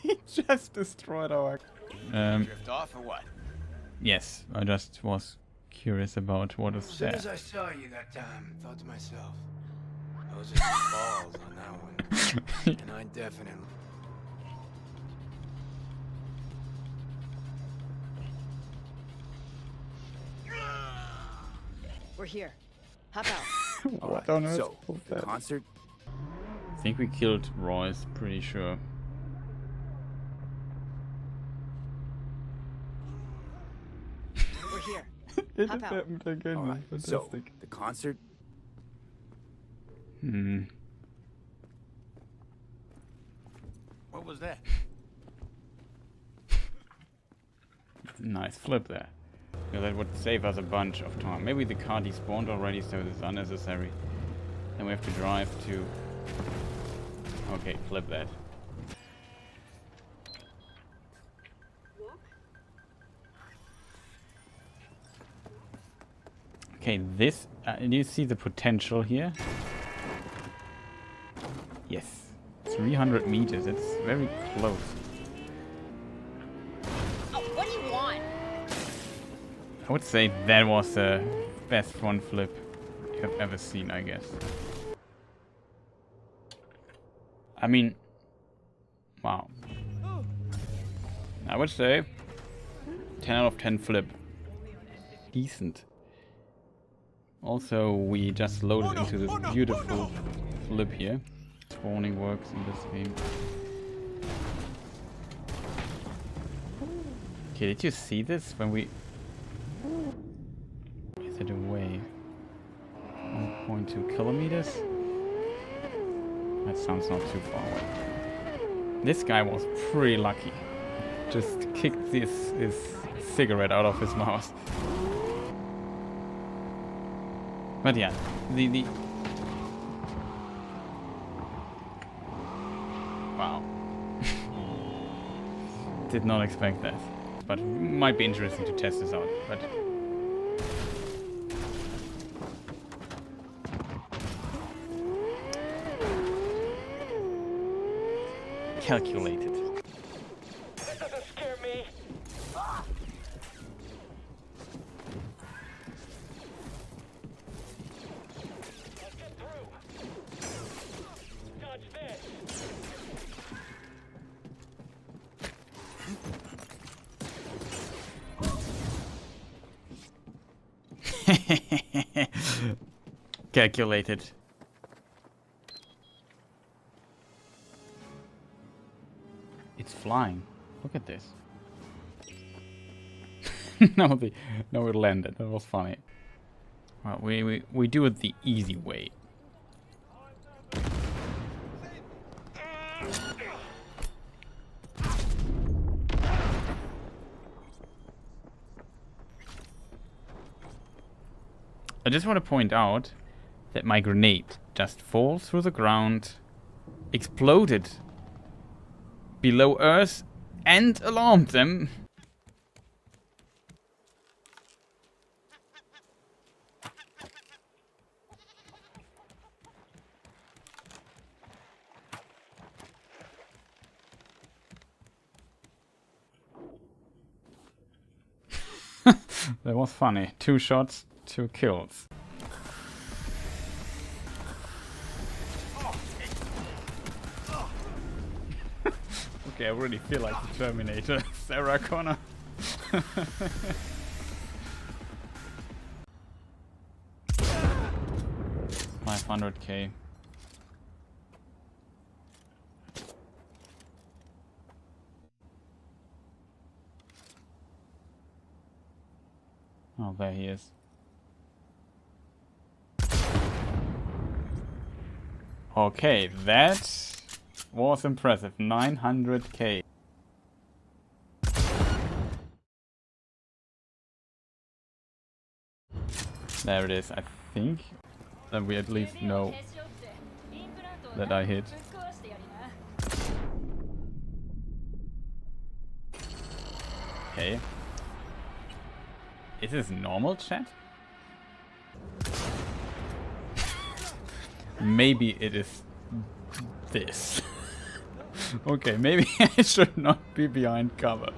He just destroyed our... Drift off or what? Yes, I just was curious about what is there. As soon as I saw you that time, I thought to myself, those are some balls on that one. And I definitely... We're here. Hop out. What on earth So, was the that? concert? I think we killed Royce, pretty sure. We're here. It Hop just out. happened again. All right, Fantastic. so, the concert? What was that? Nice flip there. Yeah, that would save us a bunch of time. Maybe the car despawned already, so this is unnecessary. Then we have to drive to... Okay, flip that. Okay, this... do you see the potential here? Yes. 300 meters. It's very close. Oh, what do you want? I would say that was the best front flip you have ever seen, I guess. I mean... Wow. I would say 10 out of 10 flip. Decent. Also, we just loaded into this beautiful flip here. Spawning works in this game. Okay, did you see this when we... Is it away? 1.2 kilometers? That sounds not too far away. This guy was pretty lucky. Just kicked his cigarette out of his mouth. But yeah, the wow. Did not expect that. But might be interesting to test this out. But calculated. That doesn't scare me. Ah. Let's get through. Dodge this. Calculated. It's flying. Look at this. No, it landed. That was funny. Well, we do it the easy way. I just want to point out that my grenade just falls through the ground, exploded below Earth, and alarmed them. That was funny. 2 shots, 2 kills. Okay, I really feel like the Terminator. Sarah Connor. 500k. Oh, there he is. Okay, that was impressive. 900k. There it is. I think that we at least know that I hit. Okay. Is this normal, chat? Maybe it is this. Okay, maybe I should not be behind cover.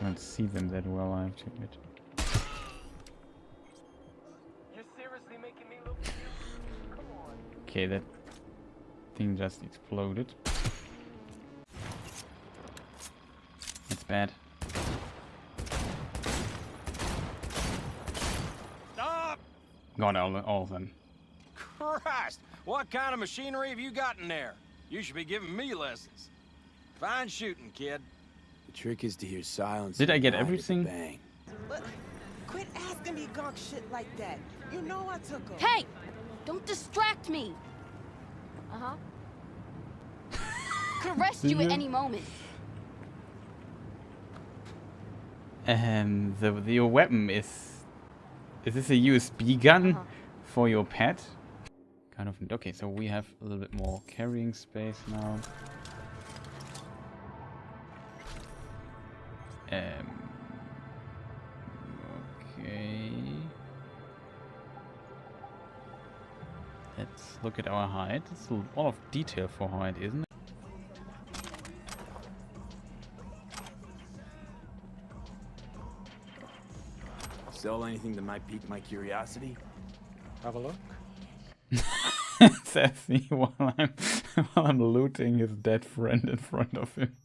Don't see them that well, I have to admit. You're seriously making me look cute? Come on. Okay, that thing just exploded. That's bad. Stop! Got all of them. Christ! What kind of machinery have you got in there? You should be giving me lessons. Fine shooting, kid. The trick is to hear silence. Did I get and everything? bang. But quit asking me gawk shit like that. You know I took him. Hey! Don't distract me! Uh-huh. Could arrest you at any moment. Your weapon is this a USB gun for your pet? kind of neat. Okay, so we have a little bit more carrying space now. Okay. Let's look at our height. It's a lot of detail for height, isn't it? Sell anything that might pique my curiosity? Have a look. Says he while I'm looting his dead friend in front of him.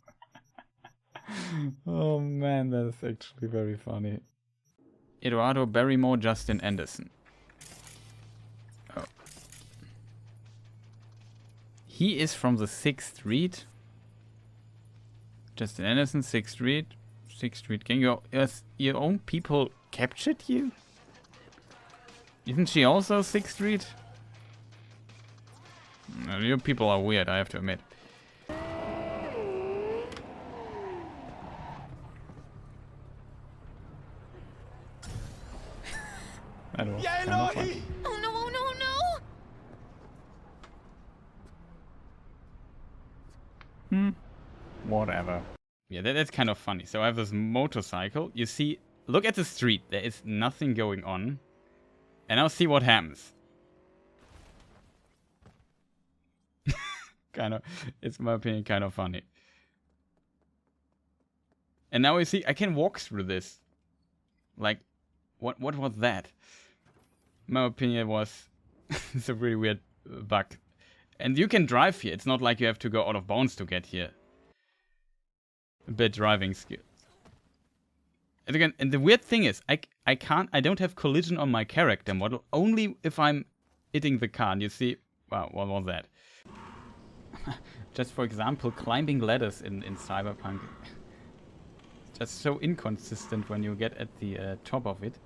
Oh man, that is actually very funny. Eduardo Barrymore, Justin Anderson. Oh. He is from the 6th Street. Justin Anderson, 6th Street. 6th Street gang. Your own people captured you? Isn't she also 6th Street? No, you people are weird, I have to admit. That was kind of fun. Oh no, oh no, no! Whatever. Yeah, that's kind of funny. So I have this motorcycle. You see, look at the street. There is nothing going on. And now see what happens. It's in my opinion kind of funny. And now you see, I can walk through this. Like, what was that? In my opinion, it was it's a really weird bug. And you can drive here. It's not like you have to go out of bounds to get here. A bit driving skills. And again, and the weird thing is, I don't have collision on my character model, only if I'm hitting the car. And you see, wow, what was that? Just for example, climbing ladders in Cyberpunk. Just so inconsistent when you get at the top of it.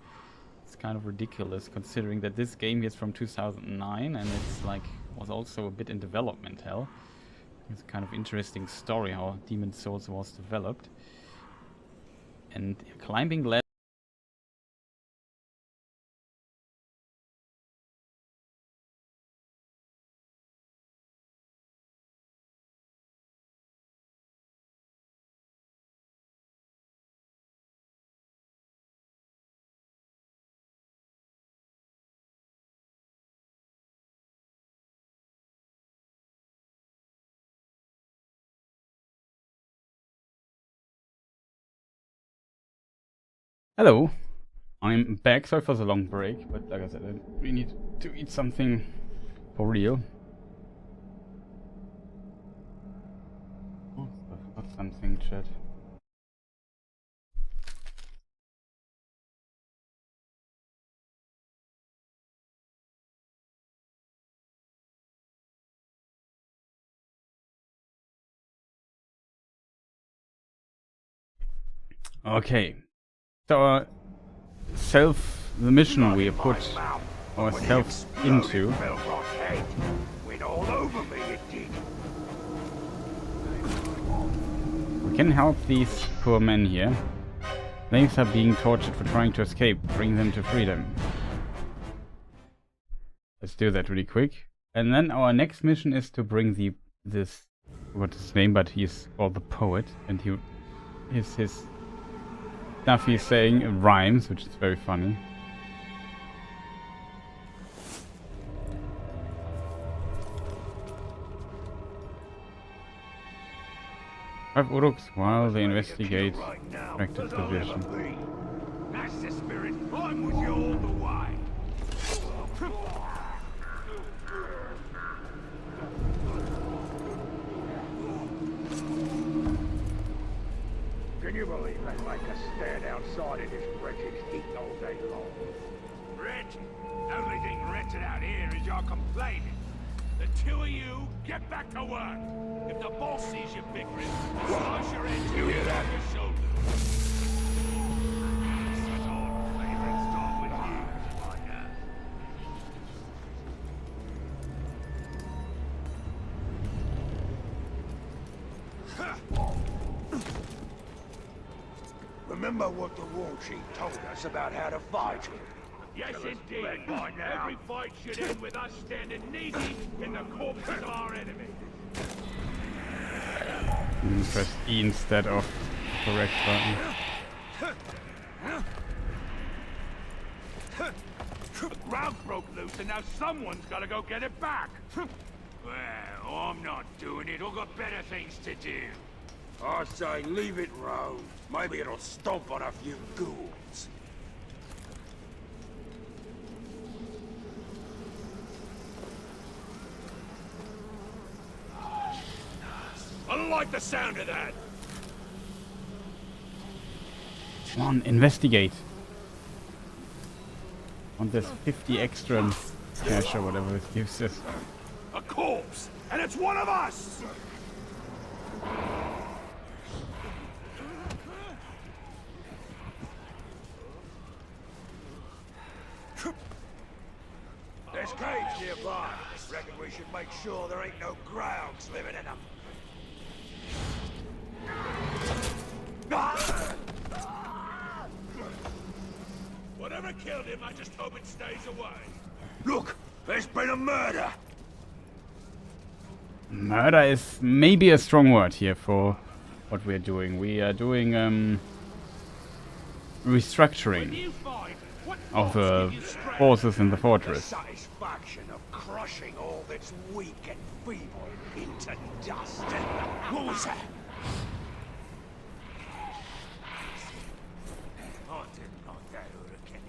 It's kind of ridiculous considering that this game is from 2009 and it's like was also a bit in development hell. It's a kind of interesting story how Demon's Souls was developed. And climbing ladders. Hello, I'm back. Sorry for the long break, but like I said, we need to eat something for real. Oh, I forgot something, chat. Okay. So the mission we put ourselves into. Went all over me, it did. We can help these poor men here. Slaves are being tortured for trying to escape. Bring them to freedom. Let's do that really quick. And then our next mission is to bring what's his name, but he's called the poet, and his stuff he's saying rhymes, which is very funny. Five Uruks while they investigate affected position. That's the spirit. I'm with you all the way. Can you believe they make us stand outside in this wretched heat all day long? Wretched? The only thing wretched out here is you're complaining. The two of you, get back to work. If the boss sees you bickering, he'll slice your head to your shoulder. Such old favorite start with you, Spider. Remember what the war chief told us about how to fight? Yes, indeed. By now. Every fight should end with us standing knee-deep in the corpses of our enemy. Press E instead of correct button. The ground broke loose and now someone's gotta go get it back. Well, I'm not doing it. I've got better things to do. I say leave it roam. Maybe it'll stomp on a few ghouls. I don't like the sound of that. Come on, investigate. On this 50 extra cash or whatever it gives us. A corpse, and it's one of us. There's caves nearby. Reckon we should make sure there ain't no grounds living in them. Whatever killed him, I just hope it stays away. Look, there's been a murder. Murder is maybe a strong word here for what we're doing. We are doing restructuring of the forces in the fortress. The satisfaction of crushing all that's weak and feeble into dust. What was that? I didn't like that hurricane.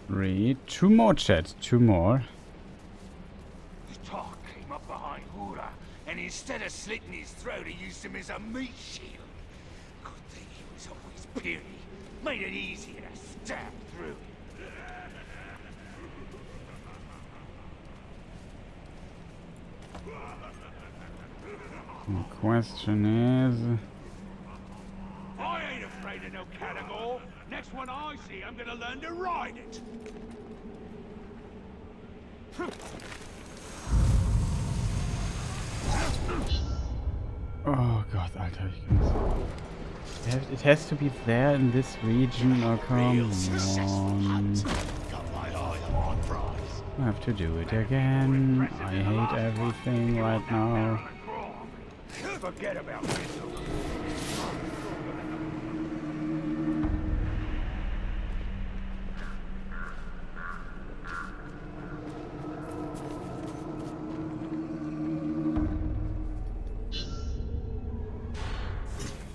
Read 2 more, chat. 2 more. The talk came up behind Hura, and instead of slitting his throat, he used him as a meat shield. Good thing he was always puny. Made it easier to stab through. The question is... I ain't afraid of no catagore. Next one I see, I'm gonna learn to ride it. Oh god, Alter, ich kann's... It has to be there in this region, oh come on. I have to do it again. I hate everything right now. Forget about this.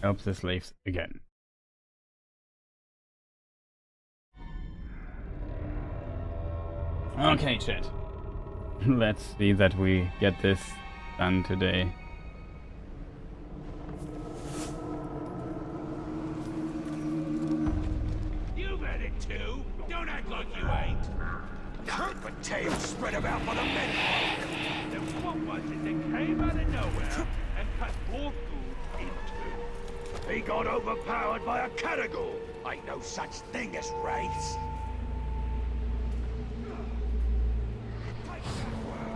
Help the slaves again. Okay, chat. Let's see that we get this done today. You've had it too. Don't act like you ain't. But tales spread about by the men. Then what was it that came out of nowhere and cut both foods in two? He got overpowered by a catagore. Ain't no such thing as race.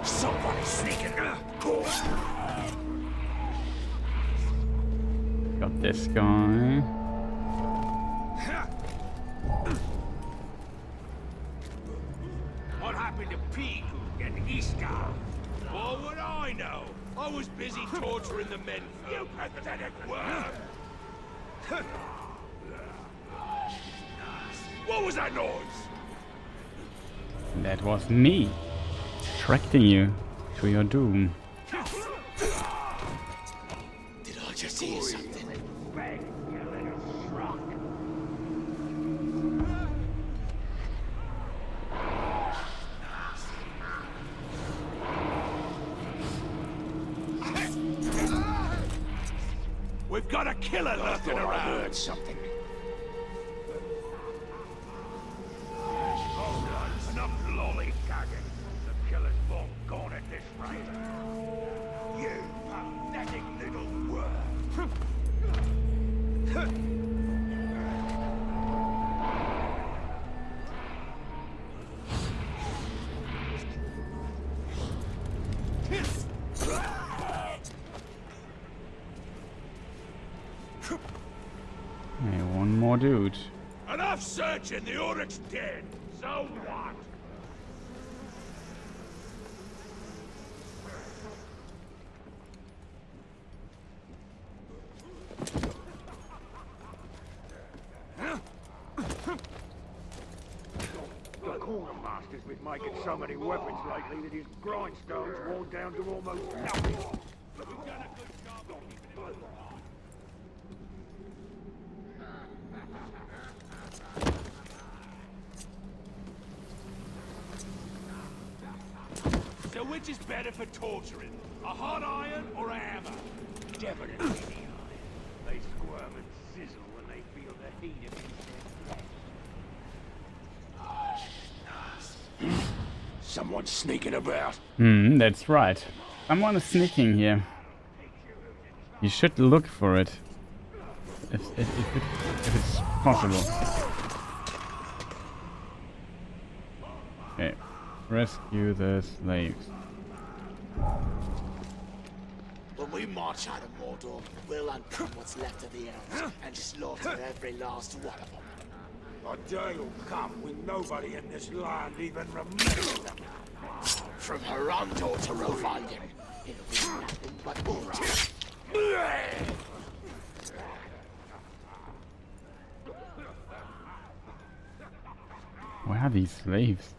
Somebody sneaking. Got this guy. What happened to Pigu and Iskar? What would I know? I was busy torturing the men. You pathetic worm! What was that noise? That was me. Attracting you to your doom. Did I just hear something? We've got a killer lurking around. I heard something. Hold on, enough lollygagging. The killer's long gone at this rate. You pathetic little worm. more dude. Enough searching, the Uruk's dead. So what? The quartermaster's been making so many weapons lately that his grindstone's worn down to almost nothing. We've done a good job of keeping it So which is better for torturing? A hot iron or a hammer? Definitely the iron. They squirm and sizzle when they feel the heat of it. Someone's sneaking about. That's right. Someone is sneaking here. You should look for it. If it's possible. Okay. Rescue the slaves. When we march out of Mordor, we'll uncomb what's left of the elves and slaughter every last one of them. A day will come when nobody in this land even remembers them. From Herondor to Rovalion, it'll be nothing but Uruk. Where are these slaves?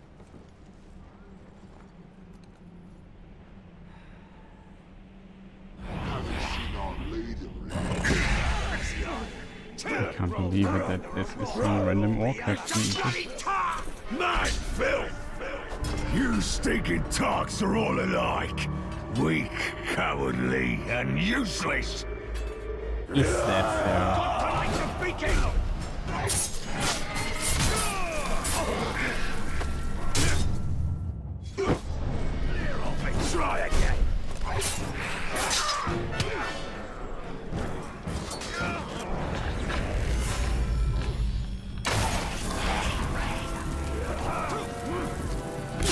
I can't believe it that this is some random orc captain. Man, filth! You stinking tarks are all alike. Weak, cowardly, and useless. Is that Try again.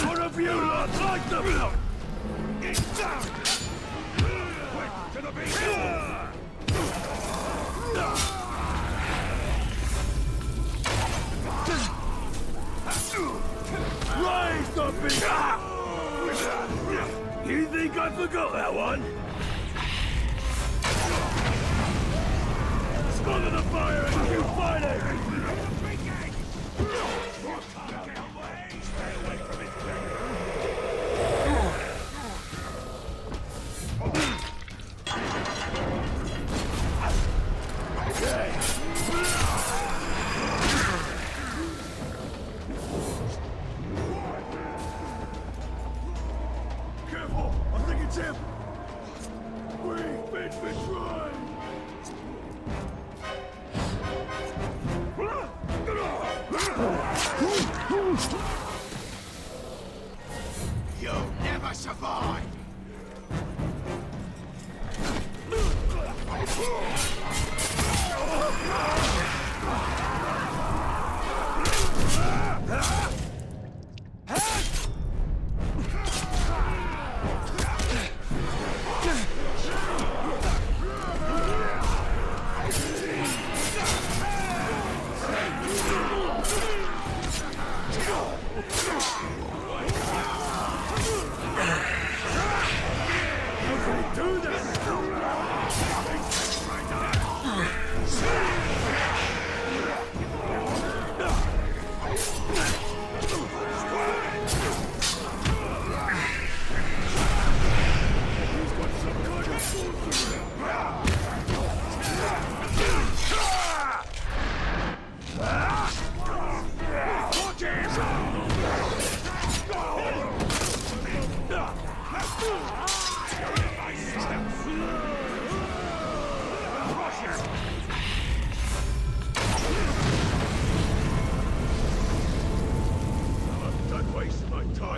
One of you lot like them! Get down! Quick to the beat! Raise the beat! You think I forgot that one? Smother the fire and keep fighting! Stay away from it. Careful! I think it's him! We've been betrayed! You'll never survive!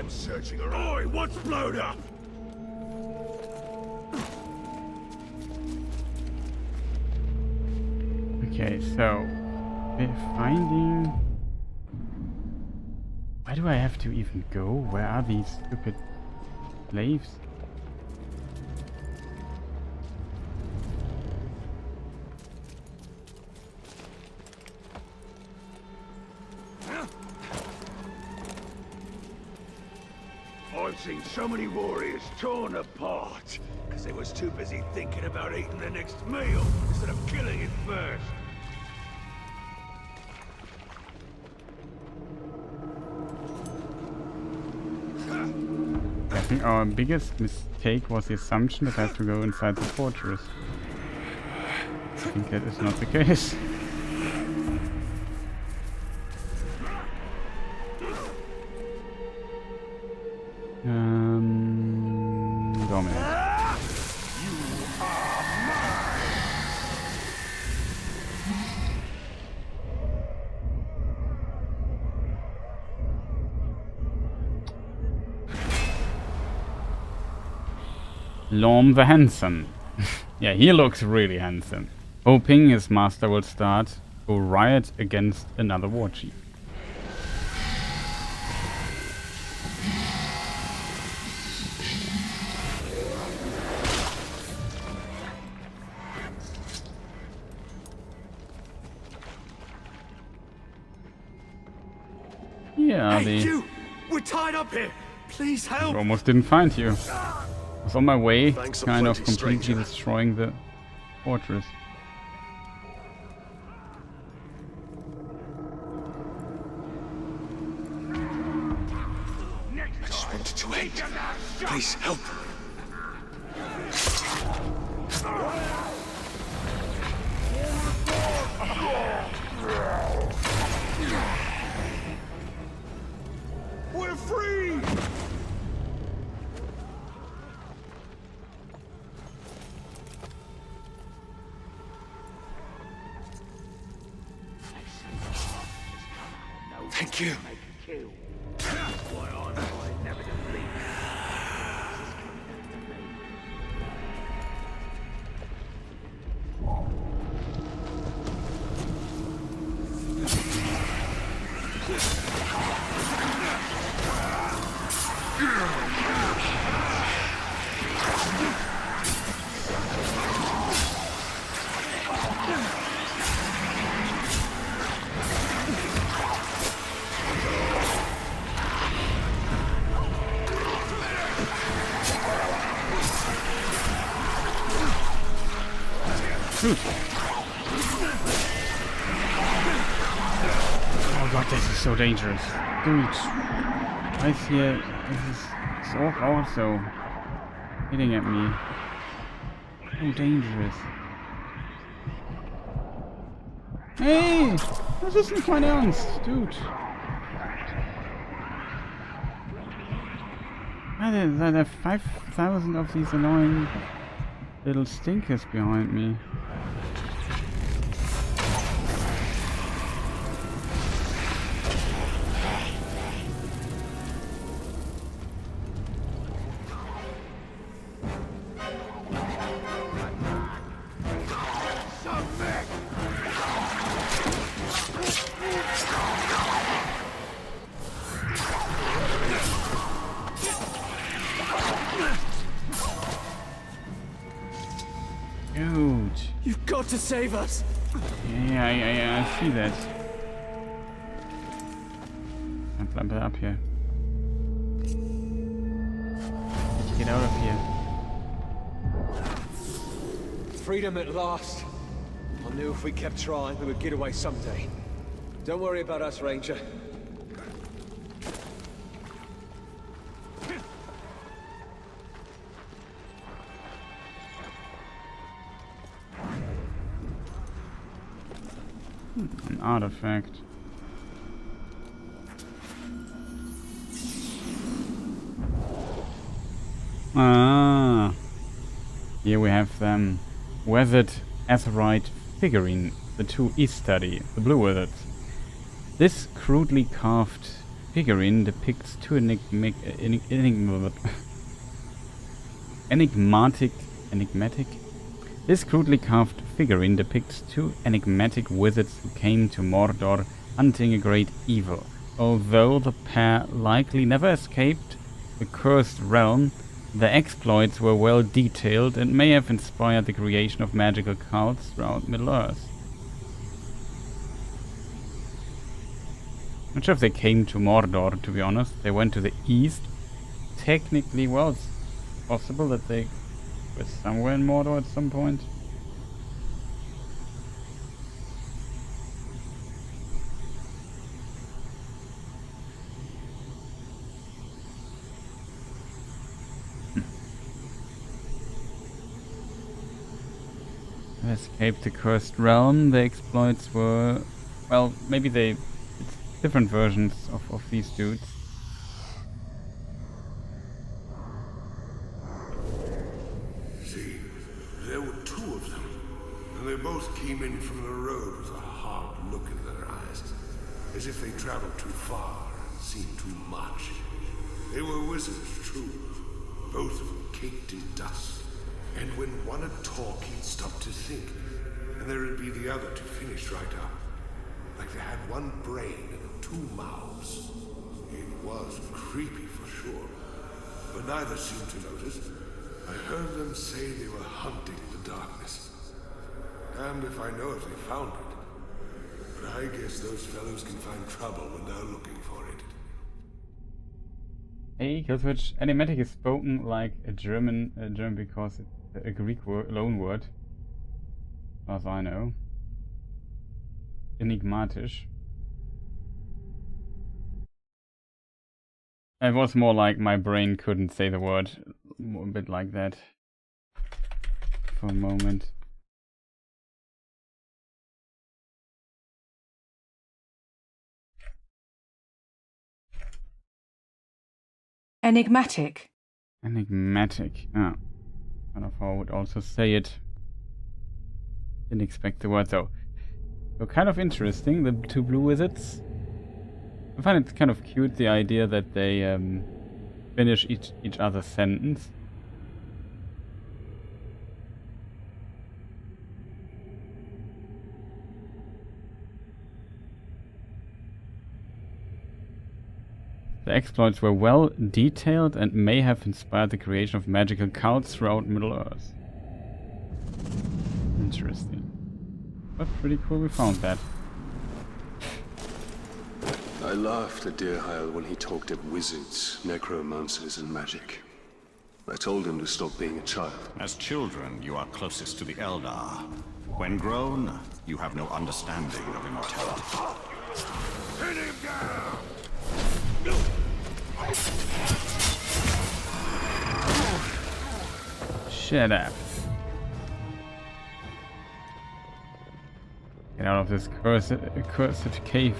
Searching around. Oi, what's blown up? Okay, so we're finding. Why do I have to even go? Where are these stupid slaves? seen so many warriors torn apart because they was too busy thinking about eating the next meal instead of killing it first. I think our biggest mistake was the assumption that I have to go inside the fortress. I think that is not the case. Dominate. Lorm the Handsome. Yeah, he looks really handsome. Hoping his master will start to riot against another war chief. Yeah, hey, you! We're tied up here! Please help! I almost didn't find you. I was on my way, Thanks kind of aplenty, completely stranger. destroying the fortress. I just wanted to aid. Please help! We're free! Thank you. Shoot. Oh god, this is so dangerous. Dude. Right here, this is also hitting at me. So dangerous. Hey! Das ist nicht mein Ernst, dude. There are 5,000 of these annoying little stinkers behind me. Dude. You've got to save us. Yeah, I see that. I'll climb up here. Get out of here. Freedom at last. I knew if we kept trying, we would get away someday. Don't worry about us, Ranger. An artifact. Ah, here we have them. Weathered Azurite figurine, the 2E study, the blue weathered. This crudely carved figurine depicts two enigmatic. This crudely carved figurine depicts two enigmatic wizards who came to Mordor hunting a great evil. Although the pair likely never escaped the cursed realm, their exploits were well detailed and may have inspired the creation of magical cults throughout Middle-earth. Not sure if they came to Mordor, to be honest. They went to the east, technically, well, it's possible that they were somewhere in Mordor at some point. Escaped the cursed realm. The exploits were, well, maybe it's different versions of these dudes. See, there were two of them, and they both came in from the road with a hard look in their eyes, as if they traveled too far and seen too much. They were wizards, true, both of them caked in dust. And when one would talk, he'd stop to think, and there'd be the other to finish right up. Like they had one brain and two mouths. It was creepy for sure, but neither seemed to notice. I heard them say they were hunting the darkness. Damned if I know if they found it. But I guess those fellows can find trouble when they're looking for it. Hey, Killswitch, enigmatic is spoken like a German because it's a Greek loanword, as I know. Enigmatisch. It was more like my brain couldn't say the word, a bit like that for a moment. Enigmatic. Enigmatic. Ah. Kind of how I would also say it. Didn't expect the word though. So kind of interesting, the two blue wizards. I find it kind of cute, the idea that they finish each other's sentence. The exploits were well detailed and may have inspired the creation of magical cults throughout Middle-earth. Interesting. But pretty cool we found that. I laughed at Deerheil when he talked of wizards, necromancers and magic. I told him to stop being a child. As children, you are closest to the Eldar. When grown, you have no understanding of immortality. Hit him down! Shut up. Get out of this cursed cave.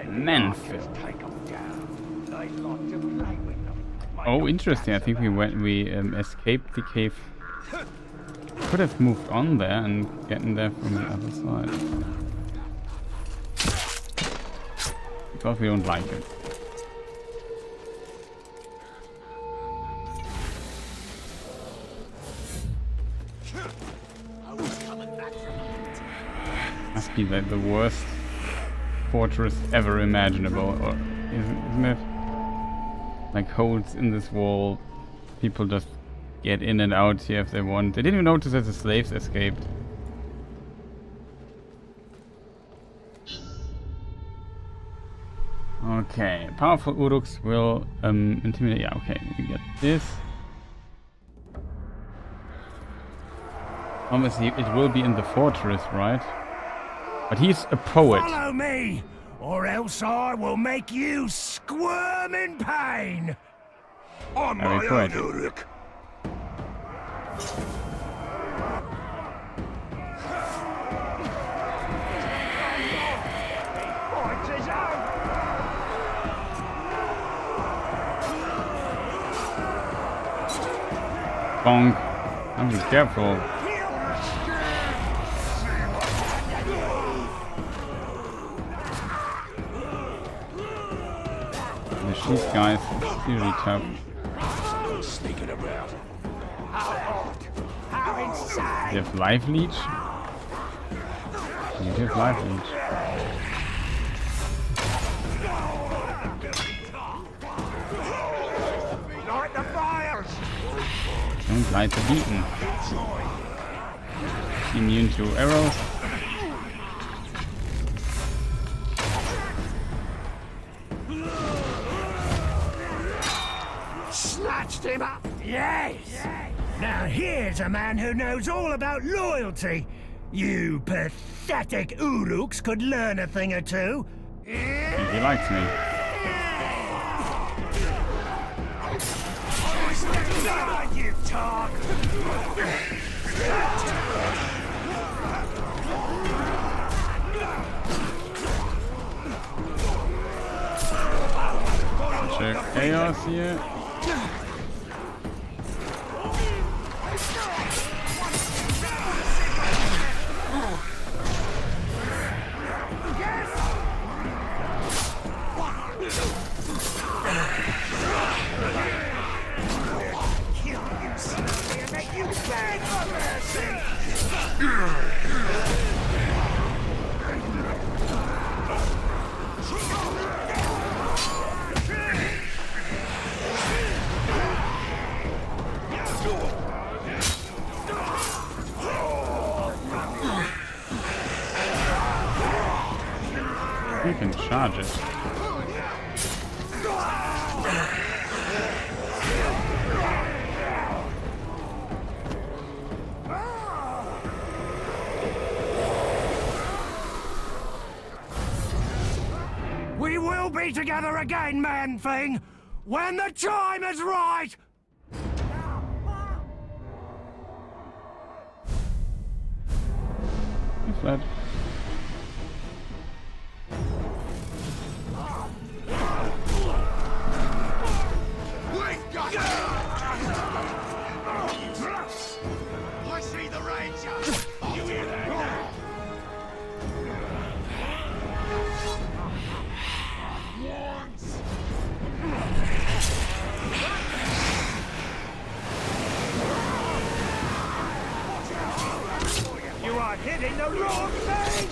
Manfield. Oh, interesting. I think we escaped the cave. Could have moved on there and gotten there from the other side. Because we don't like it. Must be the worst fortress ever imaginable, or isn't it? Like holes in this wall, people just get in and out here if they want. They didn't even notice that the slaves escaped. Okay, powerful Uruks will intimidate. Yeah, okay, we get this. Obviously, it will be in the fortress, right? But he's a poet. Follow me, or else I will make you squirm in pain. On Very my own, poetic. Uruk. Bonk. I'll be careful. These guys are really tough. Sneaking about. How inside? You have life leech? You have life leech. Light the fires. Don't light the beacon. Immune to arrows. patched him up? Yes! Now here's a man who knows all about loyalty. You pathetic Uruks could learn a thing or two. He likes me. You talk! Check chaos here. You can charge it. We will be together again, man-thing, when the time is right! He fled. I see the ranger! You hear that? You are hitting the wrong thing!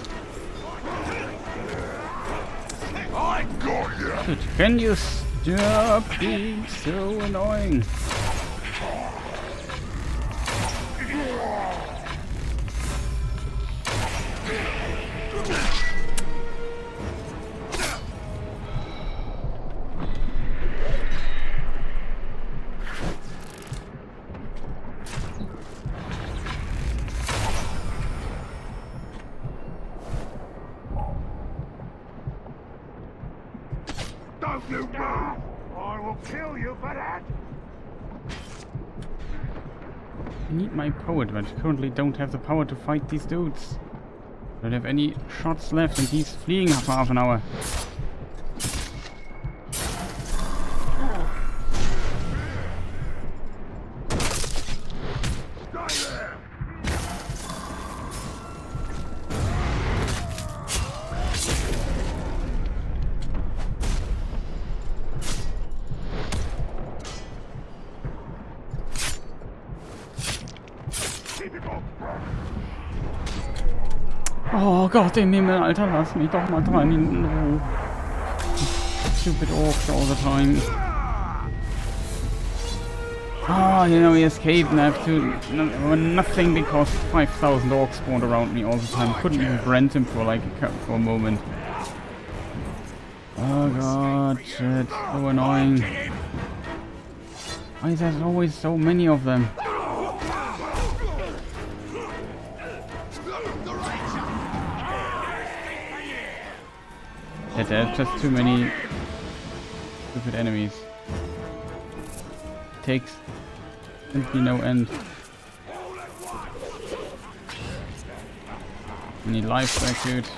I got you! Dude, can you stop being so annoying? Don't you move! I will kill you for that! I need my power, but I currently don't have the power to fight these dudes. I don't have any shots left and he's fleeing for half an hour. Oh Gott im Himmel, Alter, lass mich doch mal dran in Ruhe. Stupid orcs all the time. Ah, you know, he escaped and I have to... nothing because 5,000 orcs spawned around me all the time. Couldn't even brand him for like for a moment. Oh god, shit, so annoying. Why is there always so many of them? Yeah, there's just too many stupid enemies. Takes simply no end. I need life back, dude.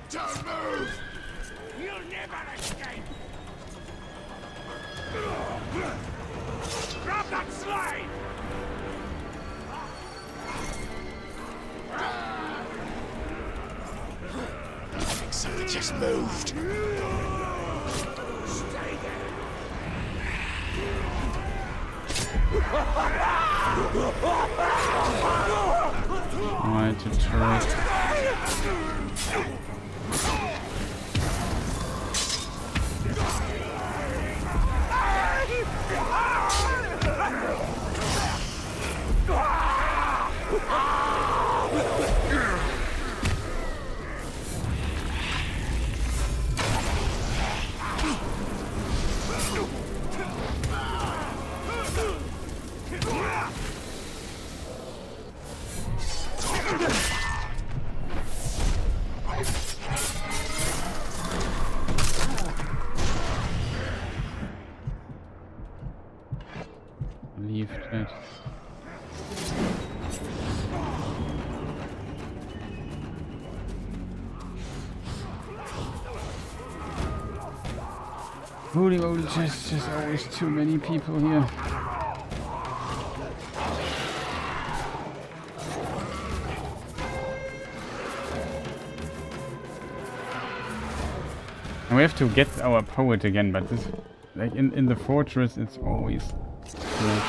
Don't move! You'll never escape! Grab that slave! Something just moved. Stay there. Alright, to try. shit. Holy moly, just always too many people here. And we have to get our poet again, but this, like in the fortress, it's always good.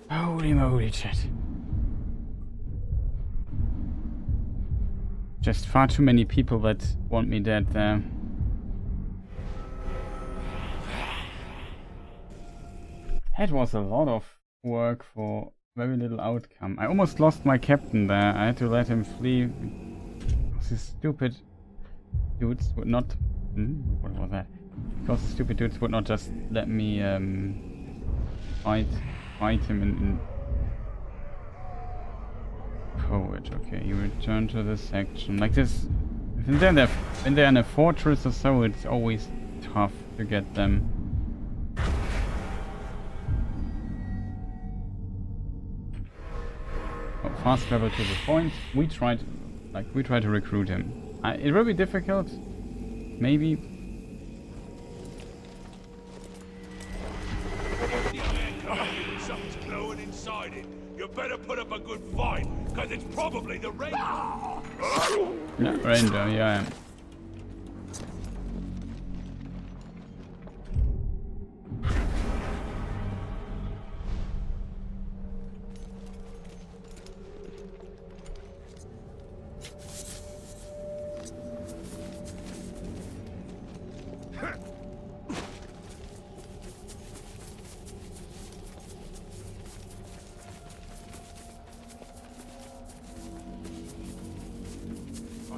Holy moly, chat. Just far too many people that want me dead there. That was a lot of work for very little outcome. I almost lost my captain there. I had to let him flee. These stupid dudes would not... what was that? Because the stupid dudes would not just let me fight him in poet. Okay, you return to this section. Like this, when they're in a fortress or so, it's always tough to get them. Oh, fast travel to the point. We tried to recruit him. It will be difficult, maybe. Something's glowing inside it. You better put up a good fight, because it's probably the ranger. Yeah, ranger, yeah.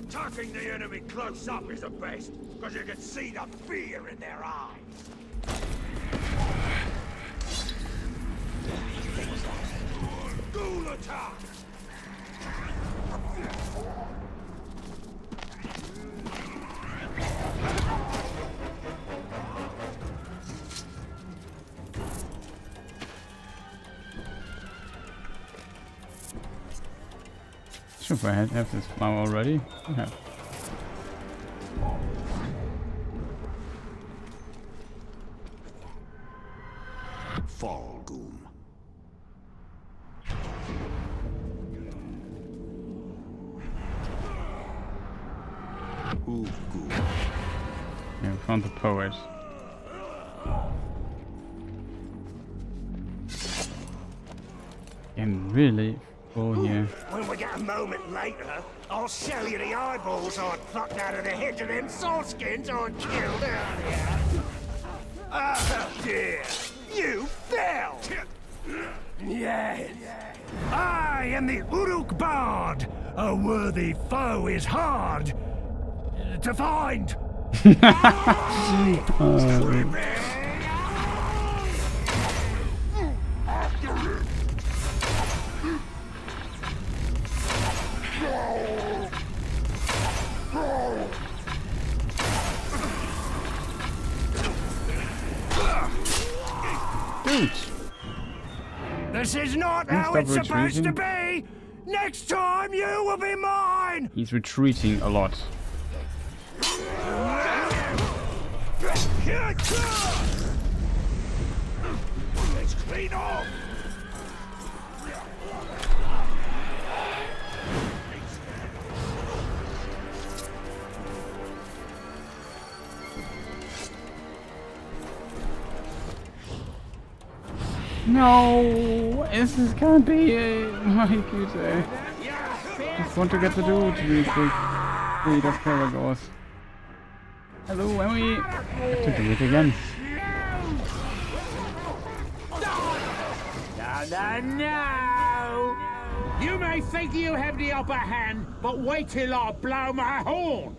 Attacking the enemy close up is the best, because you can see the fear in their eyes. Ghoul attack! If I have this flower already, okay. Fall Goom. Yeah, we found the poet. I'm really full here. When we get a moment later, I'll show you the eyeballs I plucked out of the heads of them sawskins I killed earlier. Oh dear, you fell! Yes, I am the Uruk Bard. A worthy foe is hard to find. This is not how it's supposed to be! Next time you will be mine! He's retreating a lot. Let's clean off! No, this can't be my computer. Just want to get the dude really quick. Fleet of Caragors. Hello, Emily. I have to do it again. No! You may think you have the upper hand, but wait till I blow my horn!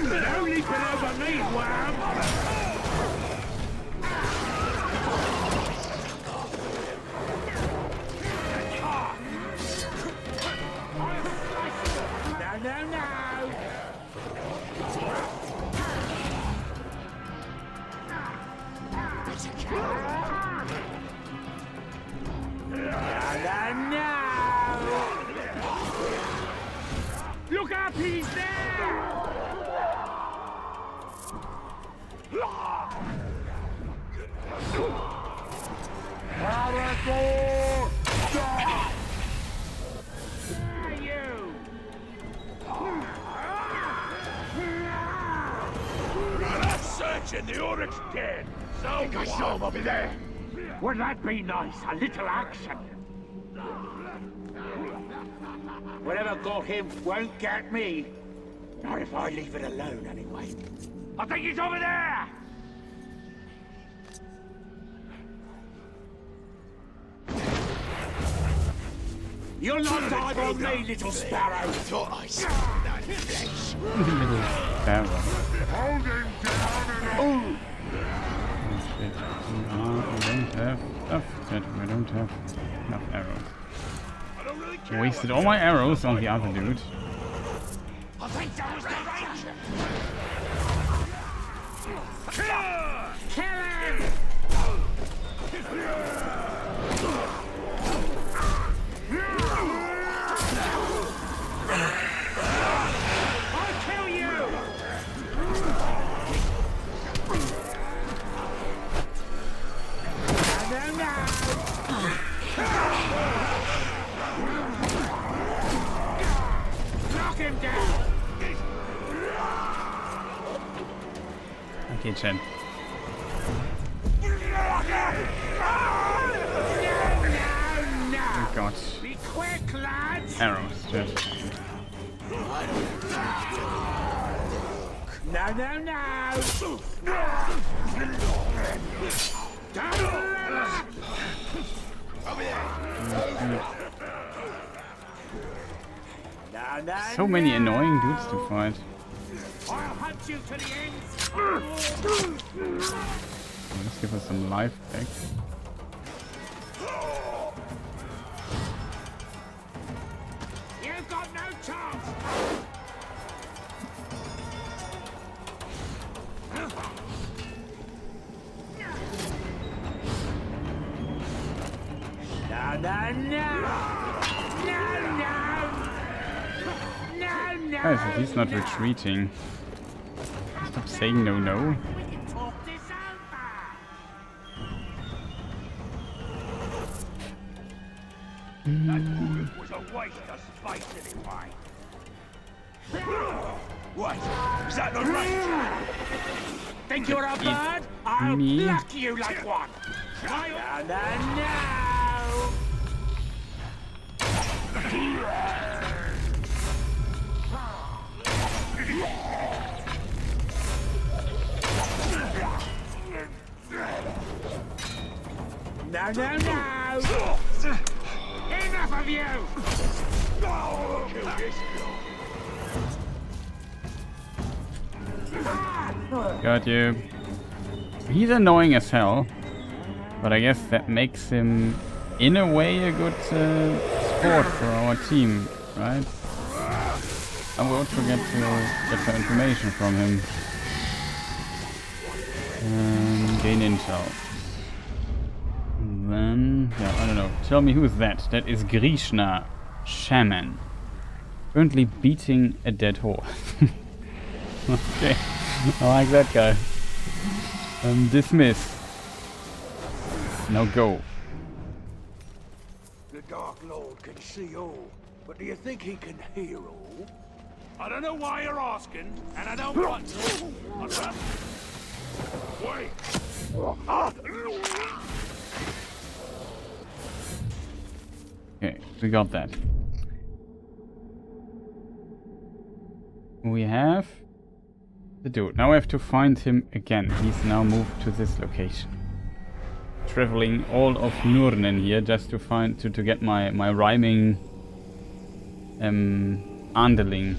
No leaping over me, worm! No! Look up, he's there! Searching the Oryx dead. So I think I saw him over there. Would that be nice? A little action. Whatever got him won't get me. Not if I leave it alone, anyway. I think he's over there! You'll not dive on me, little sparrow! Thought I saw that flesh. Little sparrow. Hold him down We don't have enough arrows. Wasted all my arrows on the other dude. I think that was the ranger. Kill him! I'll kill you! Knock him down! Okay, Chen. Oh god. Be quick, lads! Arrows, just a second. So many annoying dudes to fight. I'll hunt you to the end. Let's give us some life back. You've got no chance. No. Guys, he's not retreating. Stop saying no. That was a waste of space anyway. What? Is that the ranger? Think you're a bird? I'll pluck you like one. No. No. Enough of you! Got you. He's annoying as hell, but I guess that makes him, in a way, a good sport for our team, right? I won't forget to get some information from him. Gain intel. And then, yeah, I don't know. Tell me who's that? That is Grishna, shaman. Currently beating a dead horse. Okay, I like that guy. Dismiss. Now go. The Dark Lord can see all, but do you think he can hear all? I don't know why you're asking, and I don't want to. Wait. Okay, we got that. We have the dude. Now we have to find him again. He's now moved to this location. Traveling all of Nurnen here just to find to get my rhyming Anderling.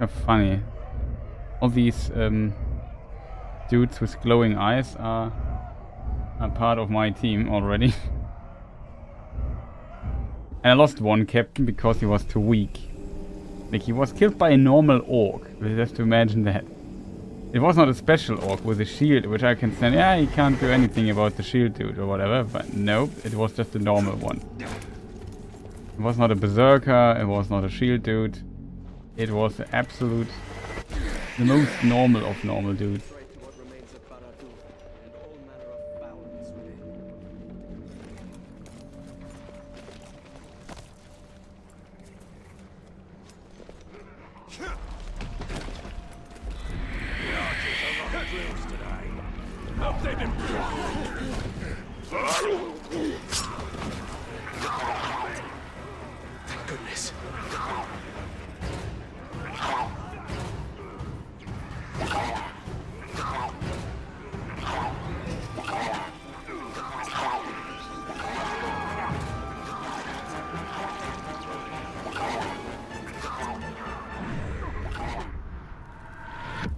How funny. All these dudes with glowing eyes are part of my team already. And I lost one captain because he was too weak. Like, he was killed by a normal orc. You have to imagine that. It was not a special orc with a shield, which I can say, yeah, he can't do anything about the shield dude or whatever. But nope, it was just a normal one. It was not a berserker, it was not a shield dude. It was the absolute, the most normal of normal dudes. Thank goodness.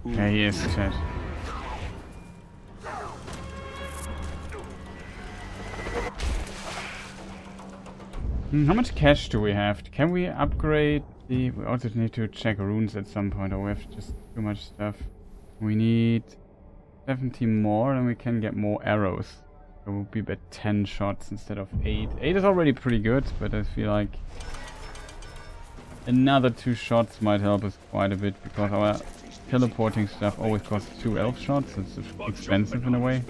Yeah, he is, chat. How much cash do we have? Can we upgrade the... We also need to check runes at some point, or we have just too much stuff. We need 70 more and we can get more arrows. It will be about 10 shots instead of 8. 8 is already pretty good, but I feel like another 2 shots might help us quite a bit, because our teleporting stuff always costs 2 elf shots. It's expensive in a way.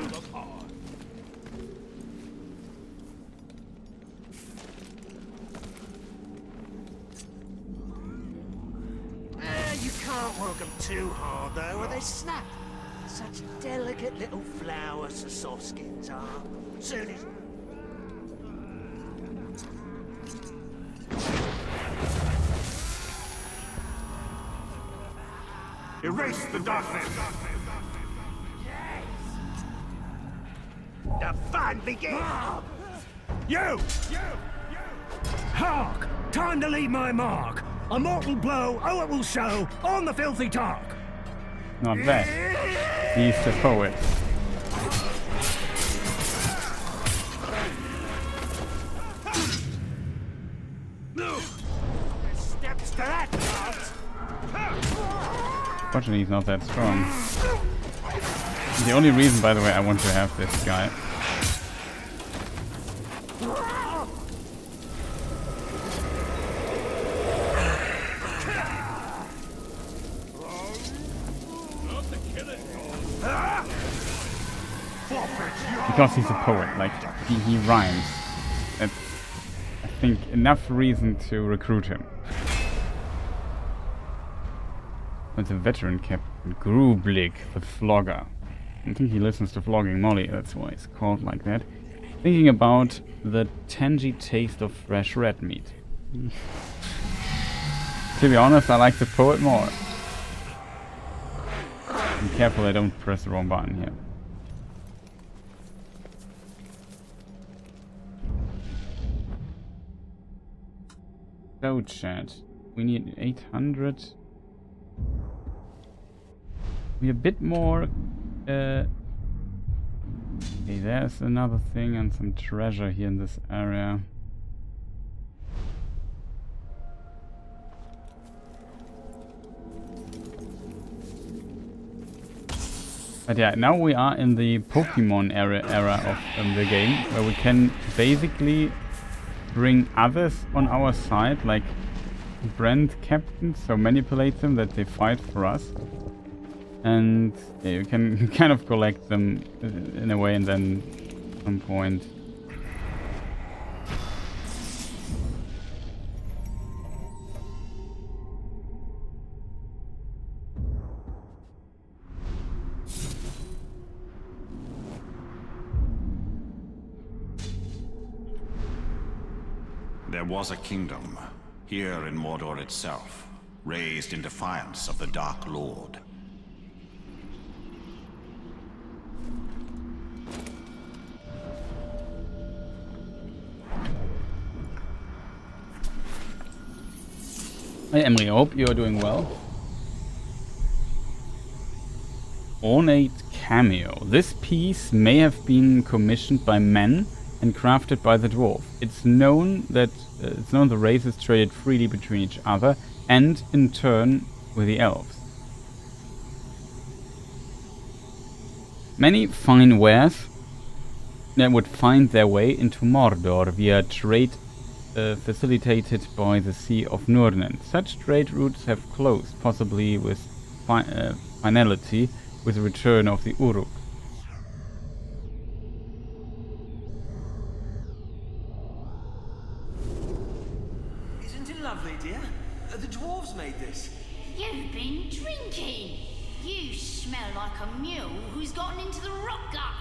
You can't work them too hard though, or they snap. Such delicate little flowers the soft skins are. Soon as... Erase the darkness! The fun begins! You! Hark! Time to leave my mark! A mortal blow, oh it will show, on the filthy talk! Not bad. He's the poet. Steps to that dance! Fortunately, he's not that strong. The only reason, by the way, I want to have this guy. Because he's a poet, like, he rhymes. That's, I think, enough reason to recruit him. It's a veteran captain, Grublik, the flogger. I think he listens to Flogging Molly, that's why it's called like that. Thinking about the tangy taste of fresh red meat. To be honest, I like the poet more. Be careful I don't press the wrong button here. So chat, we need 800. We a bit more. Okay, there's another thing and some treasure here in this area. But yeah, now we are in the Pokemon era of the game, where we can basically bring others on our side, like brand captains, so manipulate them that they fight for us. And yeah, you can kind of collect them in a way, and then at some point There was a kingdom, here in Mordor itself, raised in defiance of the Dark Lord. Hey Emily, I hope you are doing well. Ornate cameo. This piece may have been commissioned by men and crafted by the dwarf. It's known that the races traded freely between each other and in turn with the elves. Many fine wares that would find their way into Mordor via trade facilitated by the Sea of Nurnen. Such trade routes have closed, possibly with finality with the return of the Uruk. Isn't it lovely, dear? The dwarves made this. You've been drinking. You smell like a mule who's gotten into the rock gut.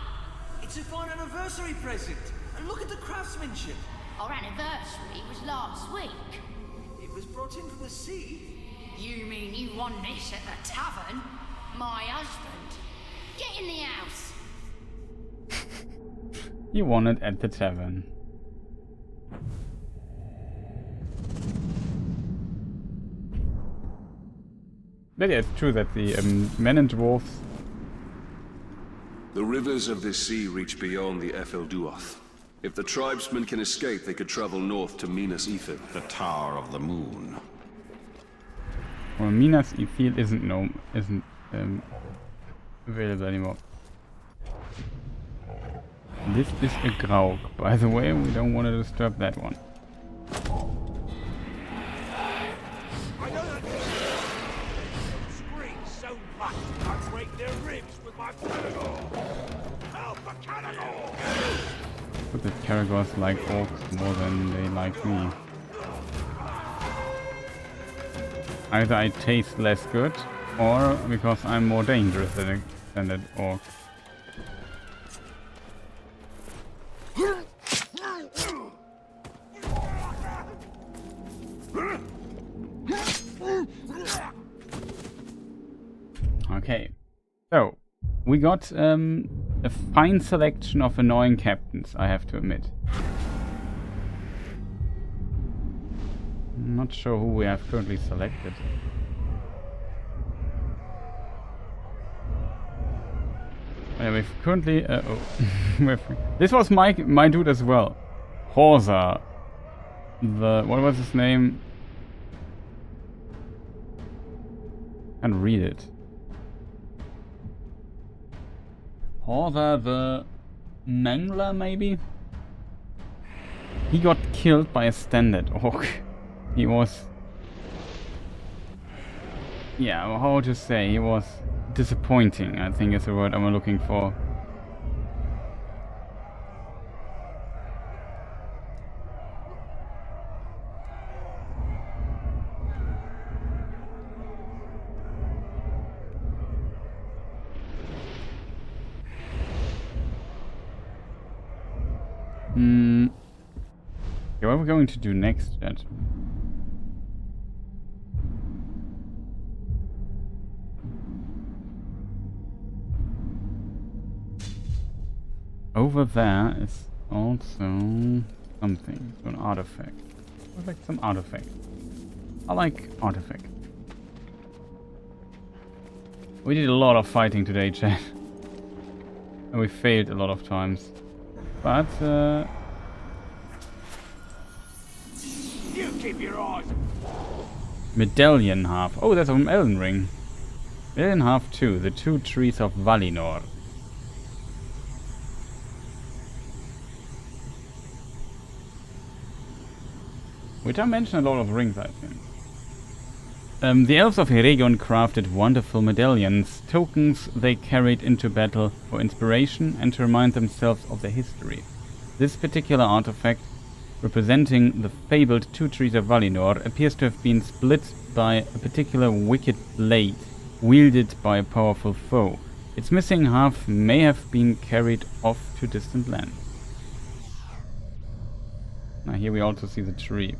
It's a fine anniversary present. And look at the craftsmanship. Our anniversary was last week. It was brought in from the sea. You mean you won this at the tavern? My husband. Get in the house. You won it at the tavern. But yeah, it's true that the men and dwarves... The rivers of this sea reach beyond the Efelduoth. If the tribesmen can escape, they could travel north to Minas Ithil, the Tower of the Moon. Well, Minas Ithil isn't available anymore. This is a Graug, by the way. We don't want to disturb that one. I don't scream so much I break their ribs with my Caragor. Help the Caragor! But the Caragors like orcs more than they like me. Either I taste less good, or because I'm more dangerous than an orc. Okay, so we got a fine selection of annoying captains, I have to admit. I'm not sure who we have currently selected. Yeah, we've currently... this was my dude as well. Horza. What was his name? Can't read it. Horza the Mangler, maybe? He got killed by a standard orc. He was... yeah, how to say? He was disappointing, I think is the word I'm looking for. Okay, what are we going to do next, chat? Over there is also something, so an artifact. I like some artifact. I like artifact. We did a lot of fighting today, chat. And we failed a lot of times. But, You keep your eyes. Medallion Half. Oh, that's from Elden Ring. Medallion Half 2, the two trees of Valinor. Which I mentioned a lot of rings, I think. The elves of Eregion crafted wonderful medallions, tokens they carried into battle for inspiration and to remind themselves of their history. This particular artifact, representing the fabled two trees of Valinor, appears to have been split by a particular wicked blade, wielded by a powerful foe. Its missing half may have been carried off to distant lands. Now here we also see the tree.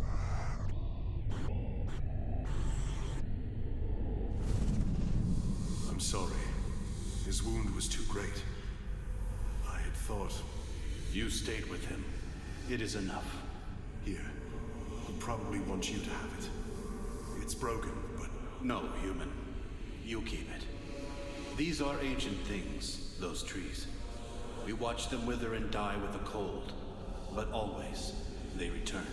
I'm sorry. His wound was too great. I had thought... You stayed with him. It is enough. Here. He'll probably want you to have it. It's broken, but... No, human. You keep it. These are ancient things, those trees. We watch them wither and die with the cold. But always, they return.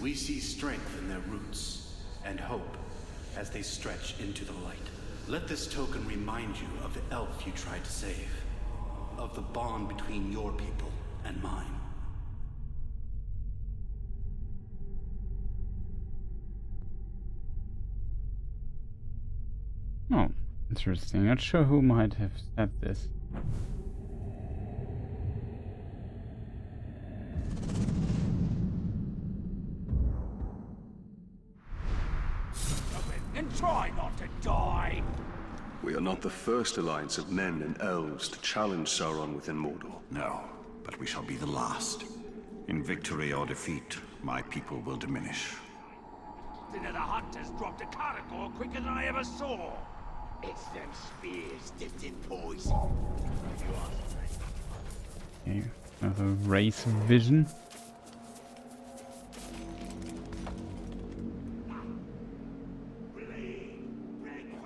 We see strength in their roots, and hope as they stretch into the light. Let this token remind you of the elf you tried to save. Of the bond between your people and mine. Oh, interesting. Not sure who might have said this. And try not to die! We are not the first alliance of men and elves to challenge Sauron within Mordor. No, but we shall be the last. In victory or defeat, my people will diminish. Dinner the Hunters dropped a Caragor quicker than I ever saw! It's them spears dipped in poison. You ask me. Okay, another race vision.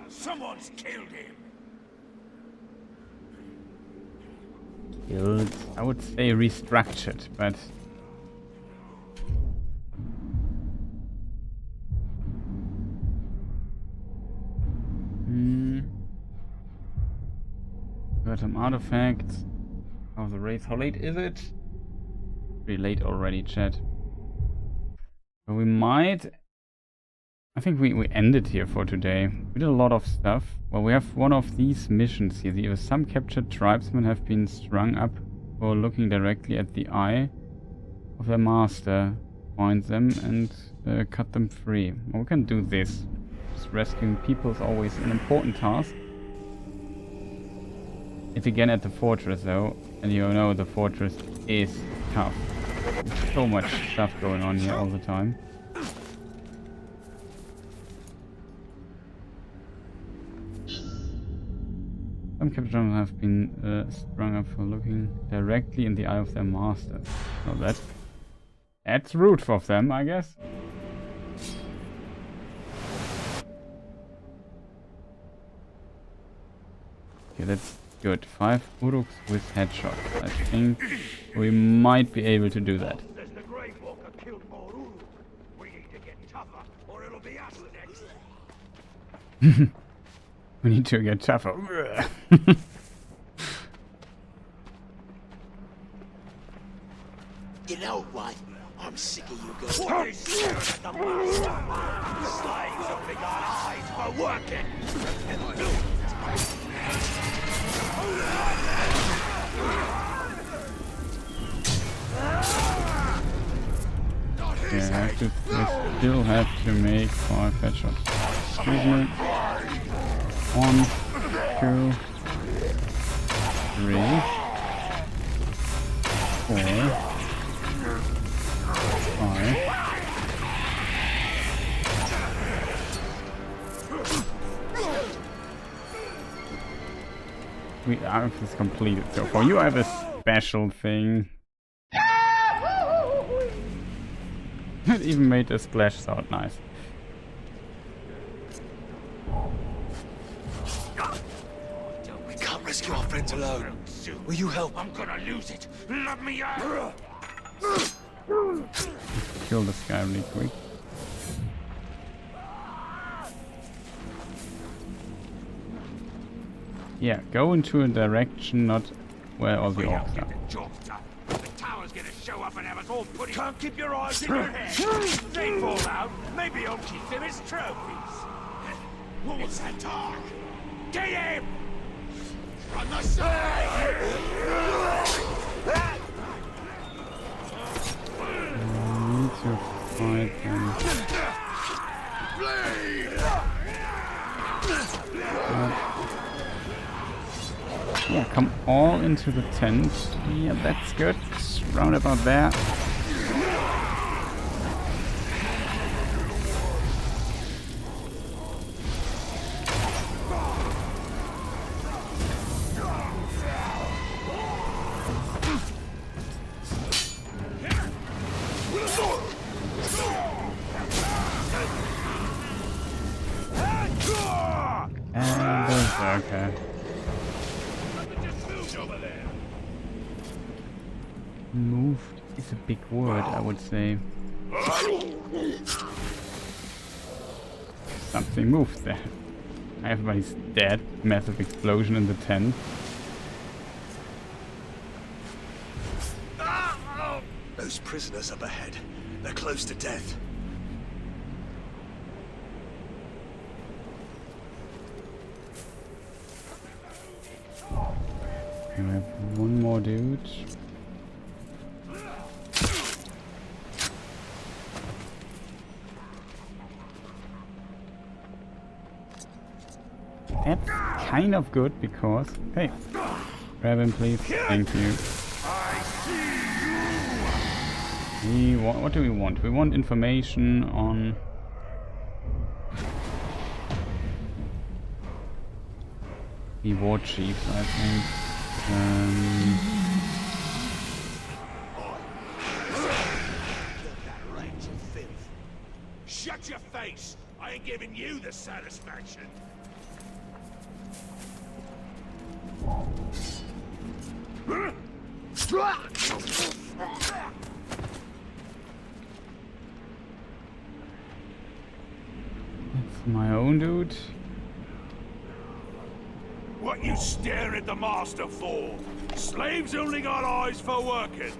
Someone's killed him! Killed, I would say restructured, but... Got some artifacts of the race. How late is it? Pretty late already, chat. But we might... I think we ended here for today. We did a lot of stuff. Well, we have one of these missions here. Some captured tribesmen have been strung up for looking directly at the eye of their master. Find them and cut them free. Well, we can do this. Just rescuing people is always an important task. If again at the fortress though, and you know the fortress is tough. There's so much stuff going on here all the time. Some captures have been strung up for looking directly in the eye of their master. So that's rude of them, I guess. Okay, that's good. 5 Uruks with headshot. I think we might be able to do that. There's the Grave Walker killed more Uruk. We need to get tougher, or it'll be us next. We need to get tougher. You know what? I'm sick of you guys. What is staring at the master? Slaves only got eyes for working. Yeah, we still have to make 5 headshots. Excuse me. 1, 2, 3, 4, 5. We have this completed so far. You have a special thing. It even made a splash sound nice. We can't rescue our friends alone. Will you help? I'm gonna lose it. Let me out. Kill this guy really quick. Yeah, go into a direction, not where all the orcs are. The tower's gonna show up and have us all put. Can't keep your eyes in your head. They fall out. Maybe he'll keep them as trophies. It's that dog. Get him! On the side! We need to fight them. Yeah, come all into the tent. Yeah, that's good. Round about there. berserker. Moved is a big word, I would say. Something moved there. Everybody's dead. Massive explosion in the tent. Those prisoners up ahead. They're close to death. Okay, we have one more dude. That's kind of good because... Hey, grab him please. Thank you. What do we want? We want information on... the war chiefs, I think. Shut your face! I ain't giving you the satisfaction. That's my own dude. What you stare at the master for? Slaves only got eyes for working.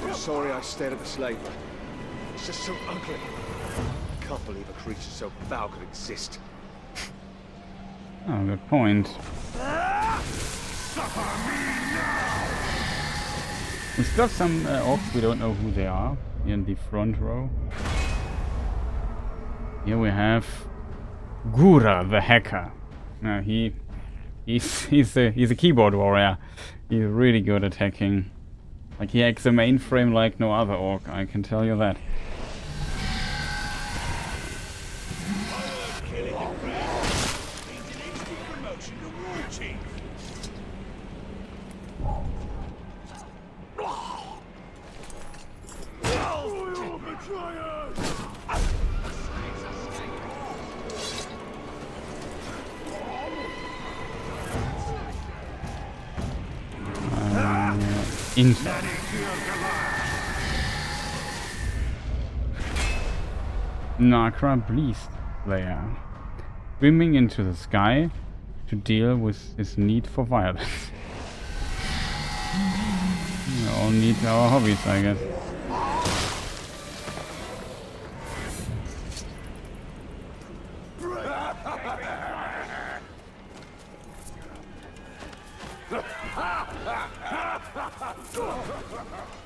I'm sorry I stared at the slave. It's just so ugly. I can't believe a creature so foul could exist. Oh, good point. We still have some orcs, we don't know who they are, here in the front row. Here we have Gura the hacker. He's a keyboard warrior. He's really good at hacking. Like, he hacks a mainframe like no other orc, I can tell you that. Nakra Beast Slayer, swimming into the sky to deal with his need for violence. We all need our hobbies, I guess.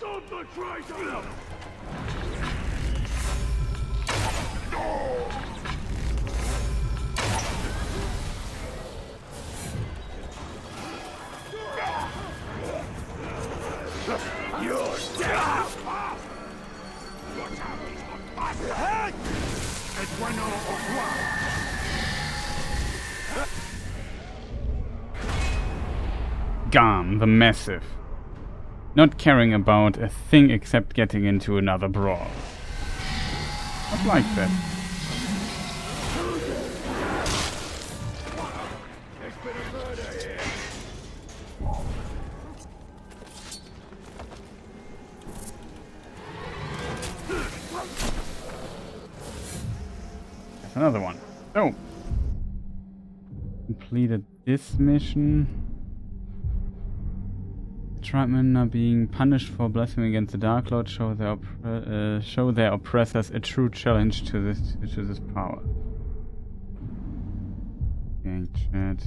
Don't betray them! You're dead! Watch out, he's got bastard! Et bueno au revoir! Garm the Massive. Not caring about a thing except getting into another brawl. I'd like that. There's been a murder here. That's another one. Oh! Completed this mission. Tribesmen are being punished for blasphemy against the Dark Lord. Show their oppressors a true challenge to this power. Gang chat.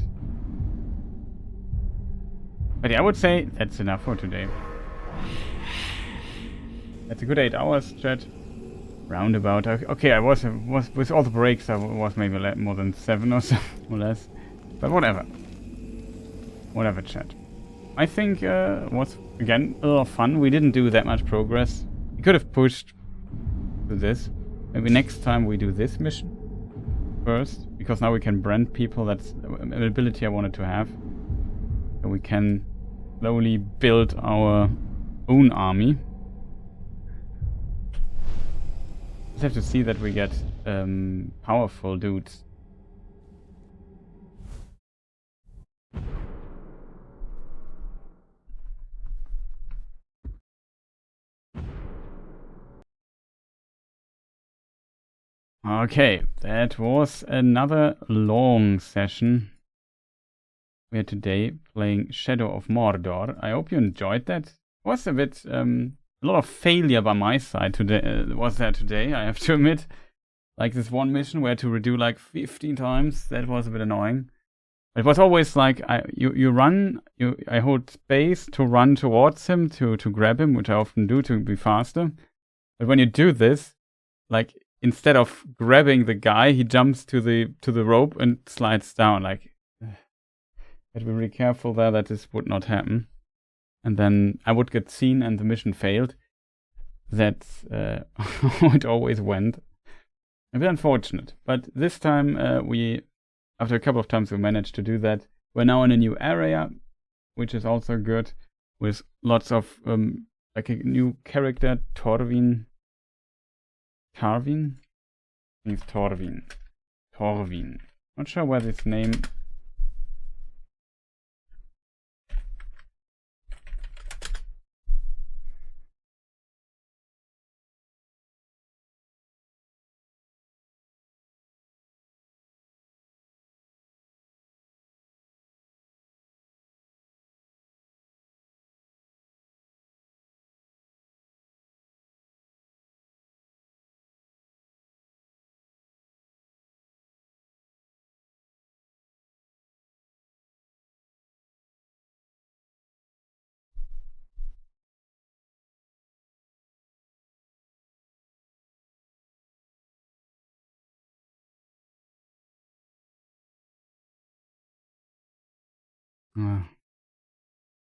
But yeah, I would say that's enough for today. That's a good 8 hours, chat. Roundabout. Okay, I was with all the breaks. I was maybe more than 7 or so, or less. But whatever. Whatever, chat. I think was again a lot of fun. We didn't do that much progress. We could have pushed to this. Maybe next time we do this mission first, because now we can brand people. That's an ability I wanted to have. So we can slowly build our own army. Just have to see that we get powerful dudes. Okay, that was another long session. We are today playing Shadow of Mordor. I hope you enjoyed that. It was a bit, a lot of failure by my side today. Was there today, I have to admit. Like this one mission where to redo like 15 times. That was a bit annoying. It was always like you run. I hold space to run towards him to grab him, which I often do to be faster. But when you do this, like instead of grabbing the guy, he jumps to the rope and slides down. Like, I'd be really careful there that this would not happen. And then I would get seen and the mission failed. That's how it always went. A bit unfortunate. But this time after a couple of times we managed to do that. We're now in a new area, which is also good, with lots of like a new character, Torvin. Tarvin? I think it's Torvin. Torvin. Not sure where this name.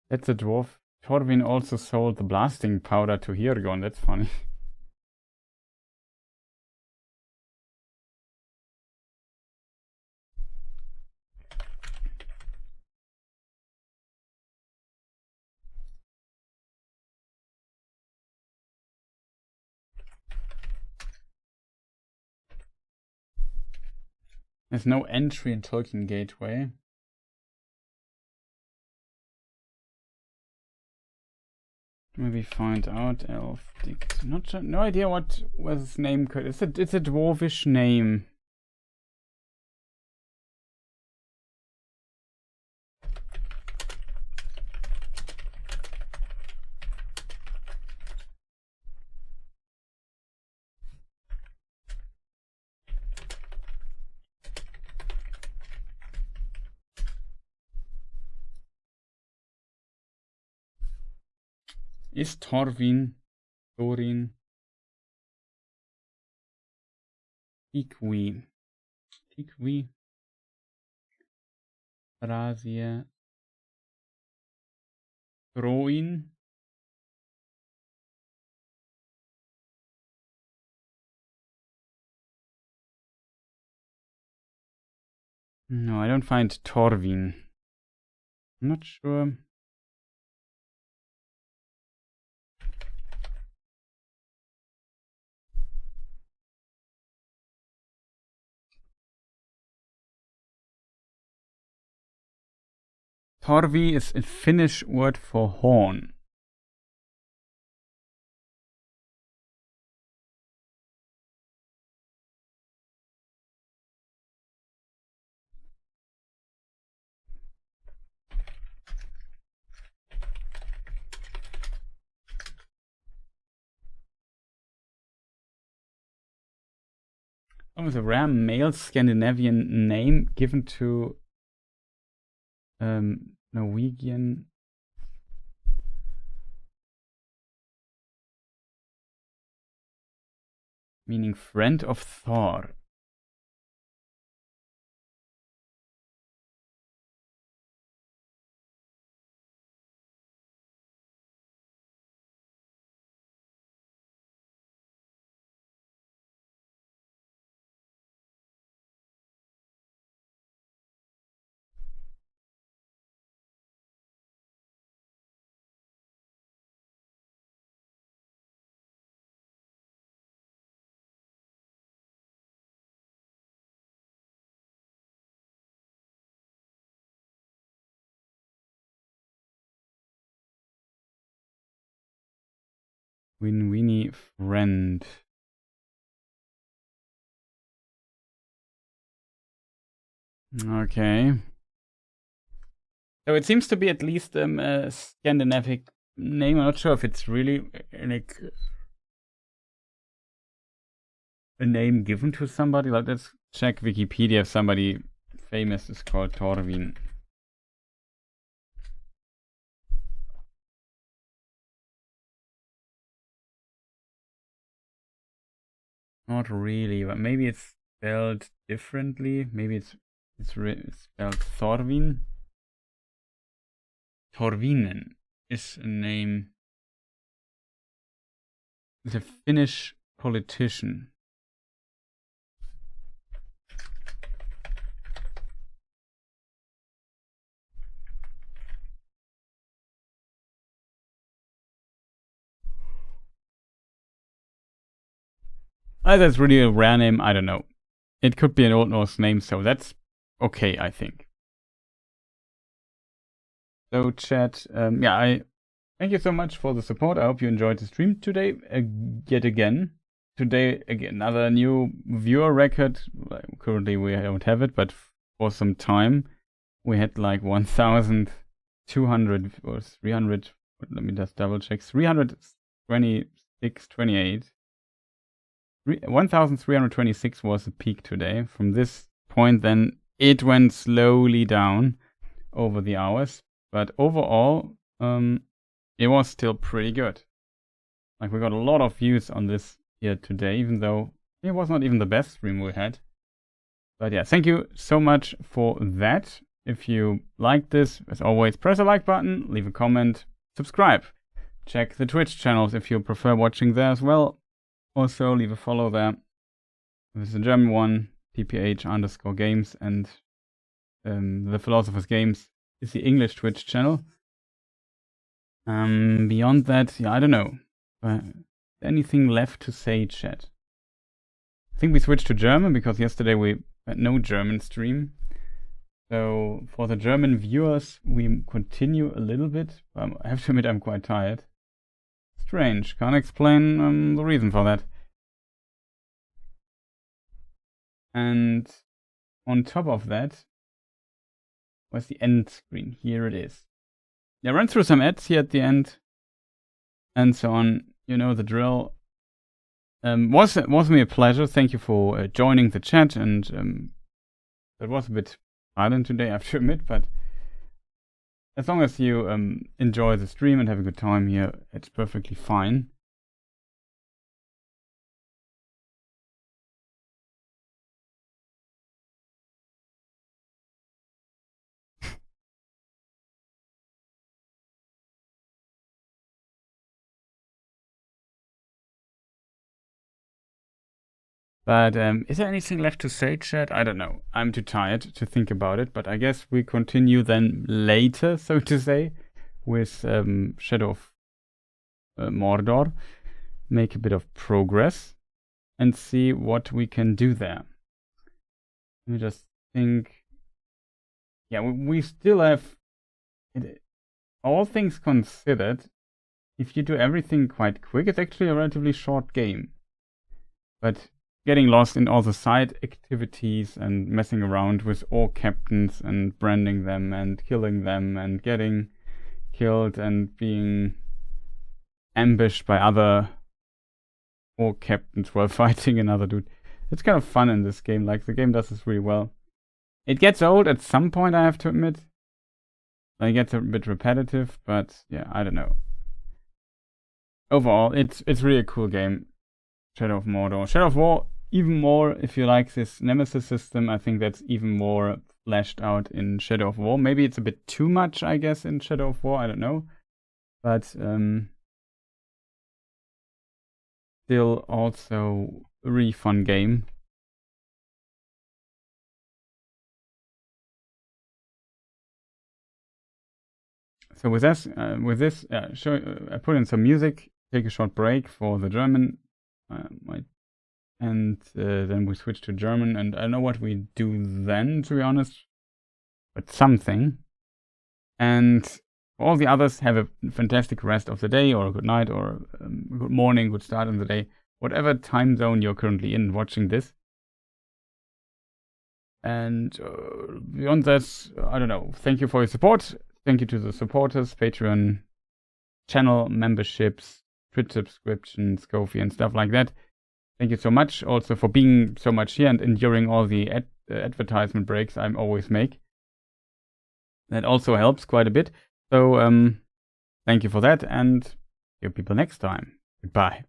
That's a dwarf. Torvin also sold the blasting powder to Hirgon. That's funny. There's no entry in Tolkien Gateway. Maybe find out elf dict. Not sure, no idea what was his name could. It's a dwarvish name. Is Torvin, Thorin, Tikwi, Razia, Throin. No, I don't find Torvin. I'm not sure. Torvi is a Finnish word for horn. It was a rare male Scandinavian name given to Norwegian meaning friend of Thor. Winnie friend. Okay. So it seems to be at least a Scandinavic name. I'm not sure if it's really like a name given to somebody. Like, let's check Wikipedia if somebody famous is called Torvin. Not really, but maybe it's spelled differently. Maybe it's spelled Thorvin. Torvinen is a name. It's a Finnish politician. That's really a rare name, I don't know. It could be an Old Norse name, so that's okay, I think. So chat, I thank you so much for the support. I hope you enjoyed the stream today, yet again. Today, again, another new viewer record. Currently we don't have it, but for some time we had like 1,200 or 300, let me just double check, 326.28. 1,326 was the peak today. From this point then it went slowly down over the hours, but overall it was still pretty good. Like, we got a lot of views on this here today, even though it was not even the best stream we had. But yeah, thank you so much for that. If you liked this, as always, press the like button, leave a comment, subscribe. Check the Twitch channels if you prefer watching there as well. Also, leave a follow there. This is the German one, pph_games, and the Philosopher's Games is the English Twitch channel. Beyond that, yeah, I don't know. Anything left to say, chat? I think we switched to German because yesterday we had no German stream. So for the German viewers, we continue a little bit. I have to admit I'm quite tired. Strange. Can't explain the reason for that. And on top of that, where's the end screen? Here it is. Yeah, run through some ads here at the end, and so on. You know the drill. Was me a pleasure. Thank you for joining the chat, and it was a bit silent today, I have to admit, but as long as you enjoy the stream and have a good time here, it's perfectly fine. But is there anything left to say, chat? I don't know. I'm too tired to think about it, but I guess we continue then later, so to say, with Shadow of Mordor. Make a bit of progress and see what we can do there. Let me just think. Yeah, we still have, all things considered, if you do everything quite quick, it's actually a relatively short game. But getting lost in all the side activities and messing around with orc captains and branding them and killing them and getting killed and being ambushed by other orc captains while fighting another dude. It's kind of fun in this game. Like, the game does this really well. It gets old at some point, I have to admit. Like, it gets a bit repetitive, but yeah, I don't know. Overall, it's really a cool game. Shadow of Mordor. Shadow of War, even more, if you like this Nemesis system, I think that's even more fleshed out in Shadow of War. Maybe it's a bit too much, I guess, in Shadow of War, I don't know. But still also a really fun game. So with this, I put in some music, take a short break for the German, and then we switch to German, and I don't know what we do then, to be honest, but something. And For all the others, have a fantastic rest of the day, or a good night, or a good morning, good start in the day, whatever time zone you're currently in watching this. And beyond that, I don't know. Thank you for your support. Thank you to the supporters, Patreon, channel memberships, Twitch subscriptions, Ko-fi and stuff like that. Thank you so much also for being so much here and enduring all the advertisement breaks I always make. That also helps quite a bit. So thank you for that, and see you people next time. Goodbye.